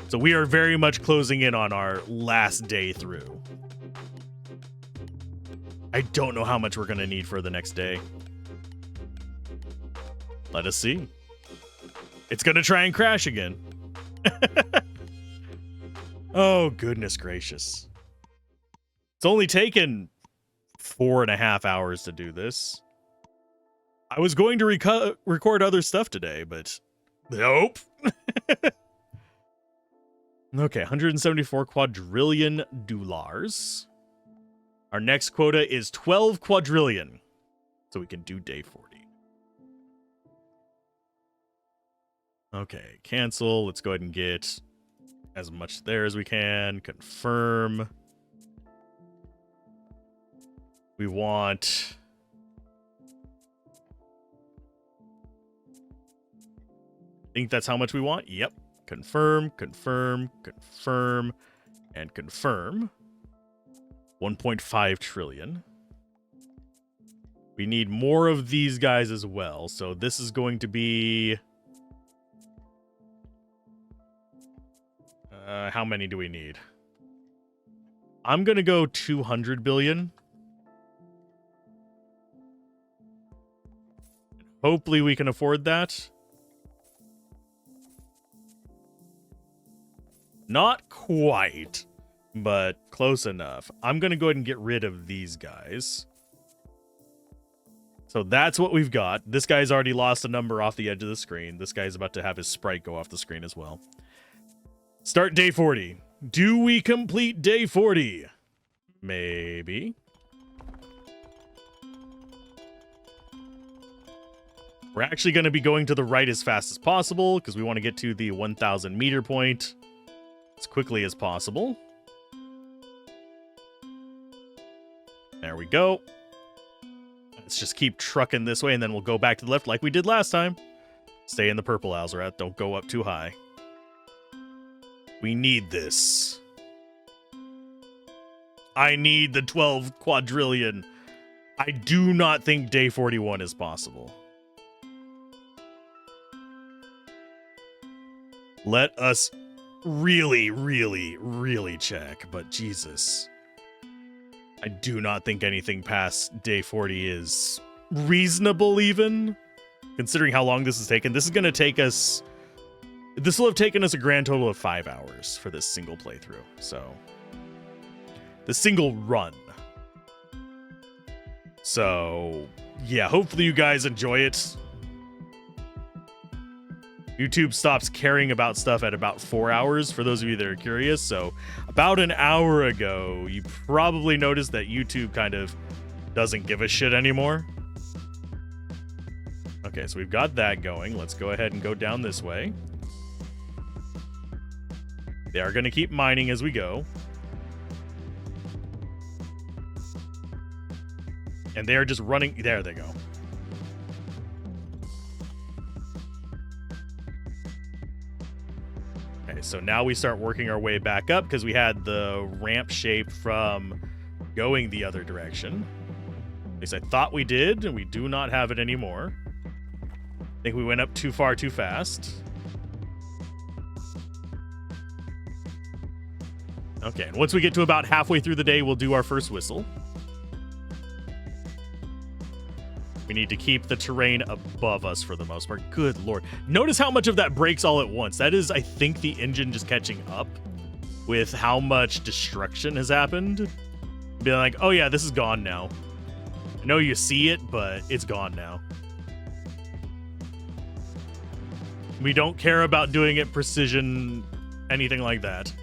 So we are very much closing in on our last day through. I don't know how much we're going to need for the next day. Let us see. It's going to try and crash again. Oh, goodness gracious. It's only taken 4.5 hours to do this. I was going to record other stuff today, but nope. Okay, 174 quadrillion dollars. Our next quota is 12 quadrillion. So we can do day 40. Okay, cancel. Let's go ahead and get as much there as we can. Confirm. We want... I think that's how much we want. Yep. Confirm, confirm, confirm, and confirm. 1.5 trillion. We need more of these guys as well. So this is going to be... how many do we need? I'm going to go 200 billion. Hopefully we can afford that. Not quite, but close enough. I'm going to go ahead and get rid of these guys. So that's what we've got. This guy's already lost a number off the edge of the screen. This guy's about to have his sprite go off the screen as well. Start day 40. Do we complete day 40? Maybe. We're actually going to be going to the right as fast as possible because we want to get to the 1,000 meter point as quickly as possible. There we go. Let's just keep trucking this way and then we'll go back to the left like we did last time. Stay in the purple, Alzorath. Don't go up too high. We need this. I need the 12 quadrillion. I do not think day 41 is possible. Let us really, really, really check, but Jesus. I do not think anything past day 40 is reasonable even, considering how long this has taken. This is going to take us... This will have taken us a grand total of 5 hours for this single playthrough, so... The single run. So, yeah, hopefully you guys enjoy it. YouTube stops caring about stuff at about 4 hours, for those of you that are curious. So, about an hour ago, you probably noticed that YouTube kind of doesn't give a shit anymore. Okay, so we've got that going. Let's go ahead and go down this way. They are going to keep mining as we go. And they are just running... There they go. Okay, so now we start working our way back up because we had the ramp shape from going the other direction. At least I thought we did, and we do not have it anymore. I think we went up too far too fast. Okay, and once we get to about halfway through the day, we'll do our first whistle. We need to keep the terrain above us for the most part. Good lord. Notice how much of that breaks all at once. That is, I think, the engine just catching up with how much destruction has happened. Being like, oh yeah, this is gone now. I know you see it, but it's gone now. We don't care about doing it precision, anything like that.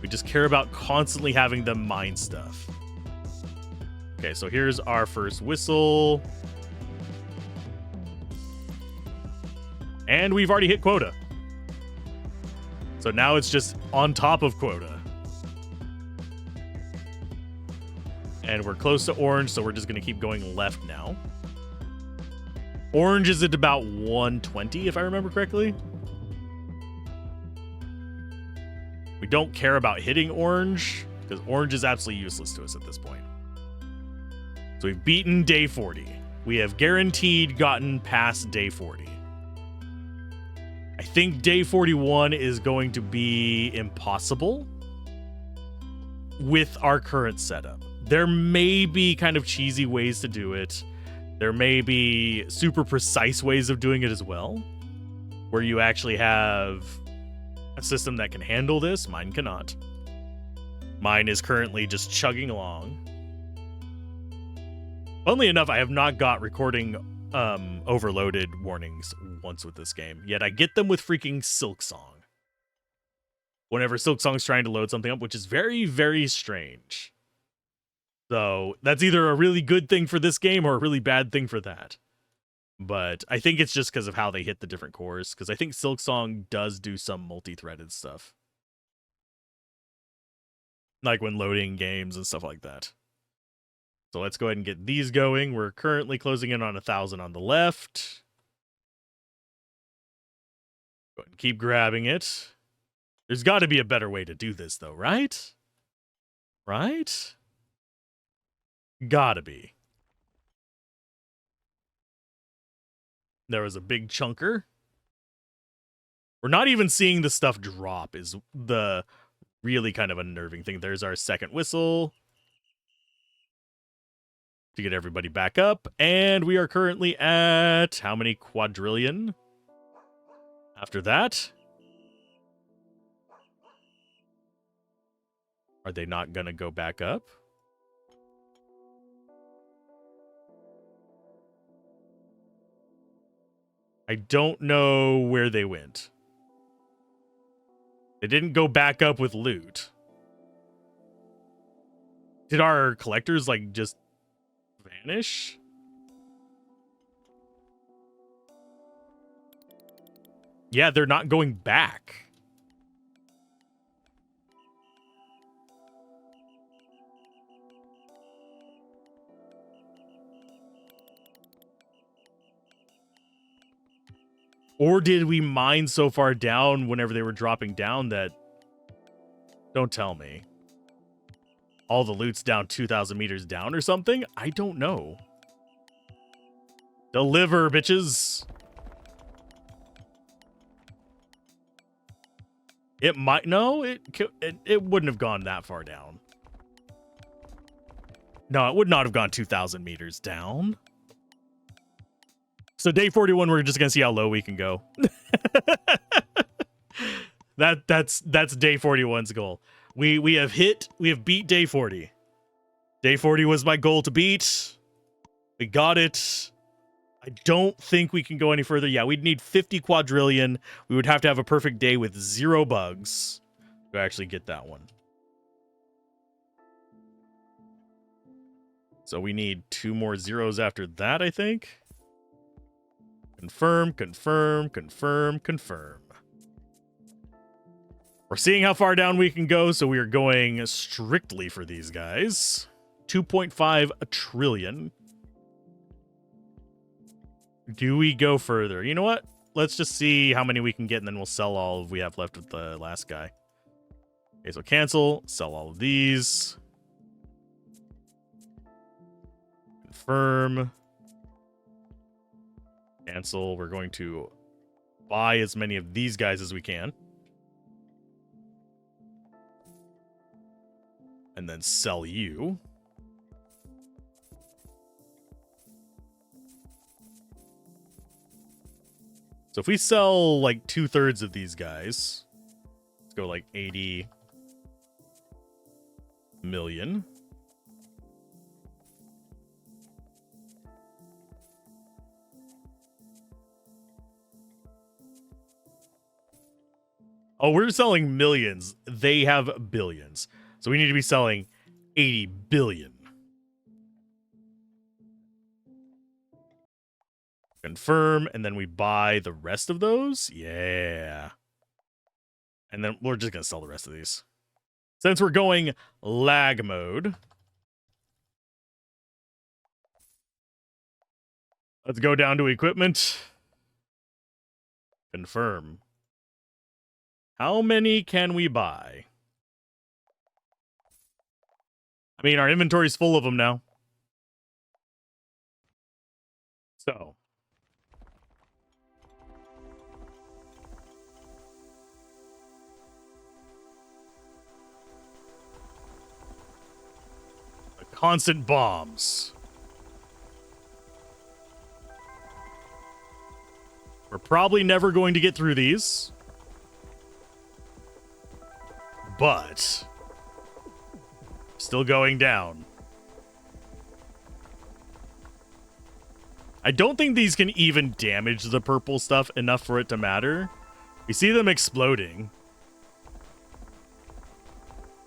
We just care about constantly having them mine stuff. Okay, so here's our first whistle. And we've already hit quota. So now it's just on top of quota. And we're close to orange, so we're just going to keep going left now. Orange is at about 120, if I remember correctly. We don't care about hitting orange, because orange is absolutely useless to us at this point. So we've beaten day 40. We have guaranteed gotten past day 40. I think day 41 is going to be impossible with our current setup. There may be kind of cheesy ways to do it. There may be super precise ways of doing it as well, where you actually have a system that can handle this. Mine cannot. Mine is currently just chugging along. Funnily enough, I have not got recording overloaded warnings once with this game, yet I get them with freaking Silksong. Whenever Silksong's trying to load something up, which is very, very strange. So that's either a really good thing for this game or a really bad thing for that. But I think it's just because of how they hit the different cores, because I think Silksong does do some multi-threaded stuff. Like when loading games and stuff like that. So let's go ahead and get these going. We're currently closing in on 1,000 on the left. Go ahead and keep grabbing it. There's got to be a better way to do this, though, right? Right? Gotta be. There was a big chunker. We're not even seeing the stuff drop is the really kind of unnerving thing. There's our second whistle to get everybody back up. And we are currently at how many quadrillion? After that, are they not going to go back up? I don't know where they went. They didn't go back up with loot. Did our collectors, like, just vanish? Yeah, they're not going back. Or did we mine so far down whenever they were dropping down that... Don't tell me. All the loot's down 2,000 meters down or something? I don't know. Deliver, bitches. It might... No, it wouldn't have gone that far down. No, it would not have gone 2,000 meters down. So day 41, we're just gonna see how low we can go. That's day 41's goal. We have beat day 40. Day 40 was my goal to beat. We got it. I don't think we can go any further. Yeah, we'd need 50 quadrillion. We would have to have a perfect day with 0 bugs to actually get that one. So we need 2 more zeros after that, I think. Confirm, confirm, confirm, confirm. We're seeing how far down we can go, so we are going strictly for these guys. 2.5 trillion. Do we go further? You know what? let's just see how many we can get, and then we'll sell all we have left with the last guy. Okay, so cancel, sell all of these. Confirm. Cancel. We're going to buy as many of these guys as we can. And then sell you. So if we sell like 2/3 of these guys, let's go like 80 million. Oh, we're selling millions. They have billions. So we need to be selling 80 billion. Confirm, and then we buy the rest of those? Yeah. And then we're just going to sell the rest of these. Since we're going lag mode, let's go down to equipment. Confirm. How many can we buy? I mean, our inventory's full of them now. So. The constant bombs. We're probably never going to get through these. But still going down. I don't think these can even damage the purple stuff enough for it to matter. We see them exploding,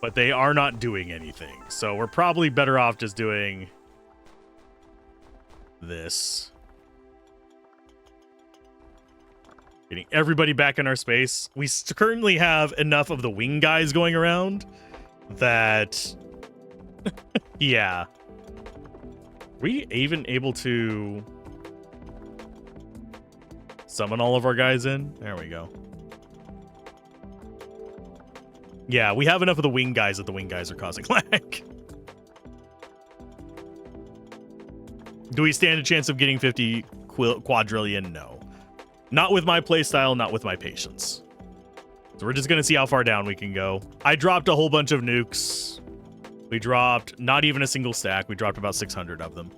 but they are not doing anything. So we're probably better off just doing this. Getting everybody back in our space. We currently have enough of the wing guys going around that... yeah. Are we even able to summon all of our guys in? There we go. Yeah, we have enough of the wing guys that the wing guys are causing lag. Do we stand a chance of getting 50 quadrillion? No. Not with my playstyle, not with my patience. So we're just going to see how far down we can go. I dropped a whole bunch of nukes. We dropped not even a single stack. We dropped about 600 of them.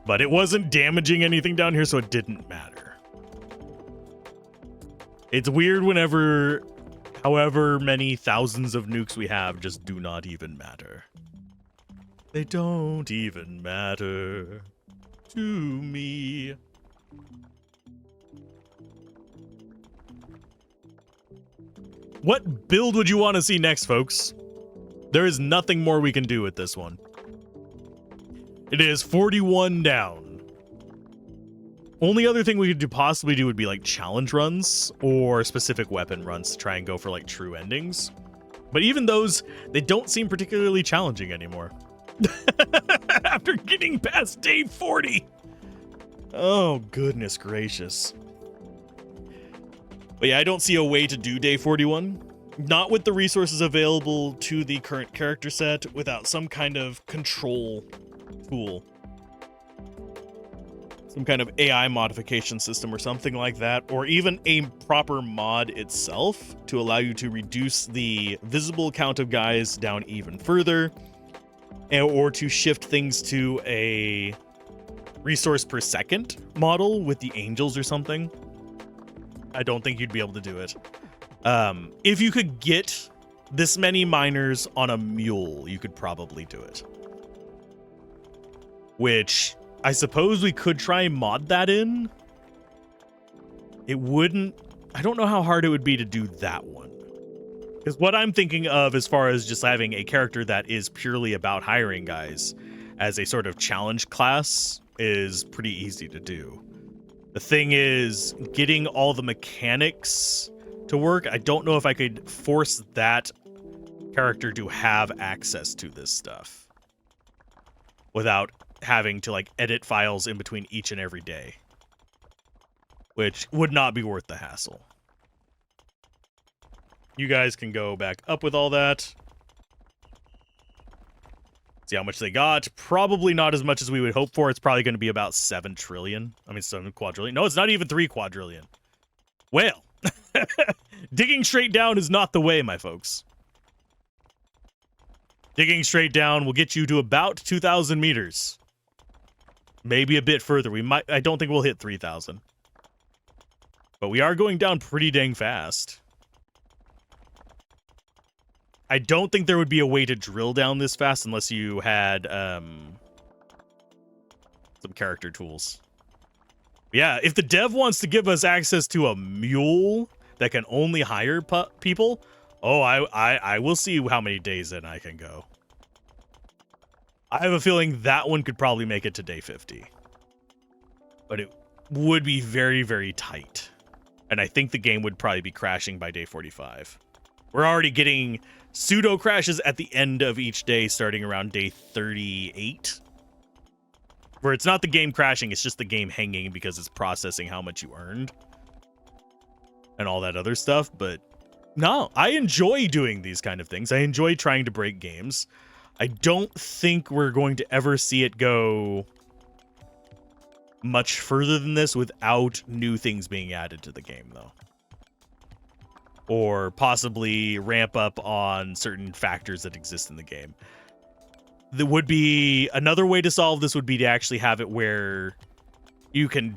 But it wasn't damaging anything down here, so it didn't matter. It's weird whenever, however many thousands of nukes we have just do not even matter. They don't even matter to me. What build would you want to see next, folks? There is nothing more we can do with this one. It is 41 down. Only other thing we could possibly do would be like challenge runs or specific weapon runs to try and go for like true endings. But even those, they don't seem particularly challenging anymore. After getting past day 40. Oh, goodness gracious. But yeah, I don't see a way to do day 41. Not with the resources available to the current character set, without some kind of control tool. Some kind of AI modification system or something like that, or even a proper mod itself to allow you to reduce the visible count of guys down even further, or to shift things to a resource per second model with the angels or something. I don't think you'd be able to do it. If you could get this many miners on a mule, you could probably do it. Which I suppose we could try and mod that in. It wouldn't... I don't know how hard it would be to do that one. Because what I'm thinking of as far as just having a character that is purely about hiring guys as a sort of challenge class is pretty easy to do. The thing is, getting all the mechanics to work, I don't know if I could force that character to have access to this stuff without having to like edit files in between each and every day. which would not be worth the hassle. You guys can go back up with all that. See how much they got. Probably not as much as we would hope for. It's probably going to be about 7 trillion. I mean, 7 quadrillion. No, it's not even 3 quadrillion. Well, digging straight down is not the way, my folks. Digging straight down will get you to about 2,000 meters. Maybe a bit further. I don't think we'll hit 3,000. But we are going down pretty dang fast. I don't think there would be a way to drill down this fast unless you had some character tools. Yeah, if the dev wants to give us access to a mule that can only hire people, oh, I will see how many days in I can go. I have a feeling that one could probably make it to day 50. But it would be very, very tight. And I think the game would probably be crashing by day 45. We're already getting pseudo crashes at the end of each day starting around day 38. Where it's not the game crashing, it's just the game hanging because it's processing how much you earned. And all that other stuff. But no, I enjoy doing these kind of things. I enjoy trying to break games. I don't think we're going to ever see it go much further than this without new things being added to the game, though. Or possibly ramp up on certain factors that exist in the game. There would be another way to solve this would be to actually have it where you can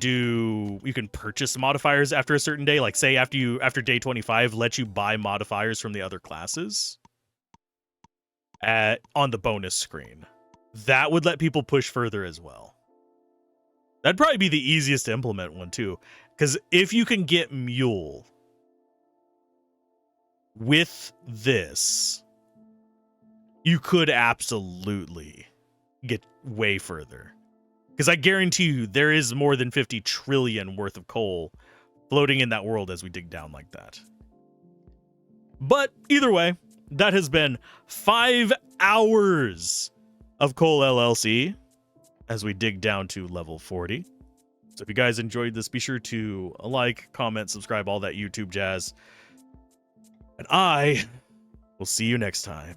purchase modifiers after a certain day. Like say after day 25, let you buy modifiers from the other classes on the bonus screen. That would let people push further as well. That'd probably be the easiest to implement one too. Because if you can get Mule with this, you could absolutely get way further. Because I guarantee you there is more than 50 trillion worth of coal floating in that world as we dig down like that. But either way, that has been 5 hours of CoalLLC as we dig down to level 40. So if you guys enjoyed this, be sure to like, comment, subscribe, all that YouTube jazz. And I will see you next time.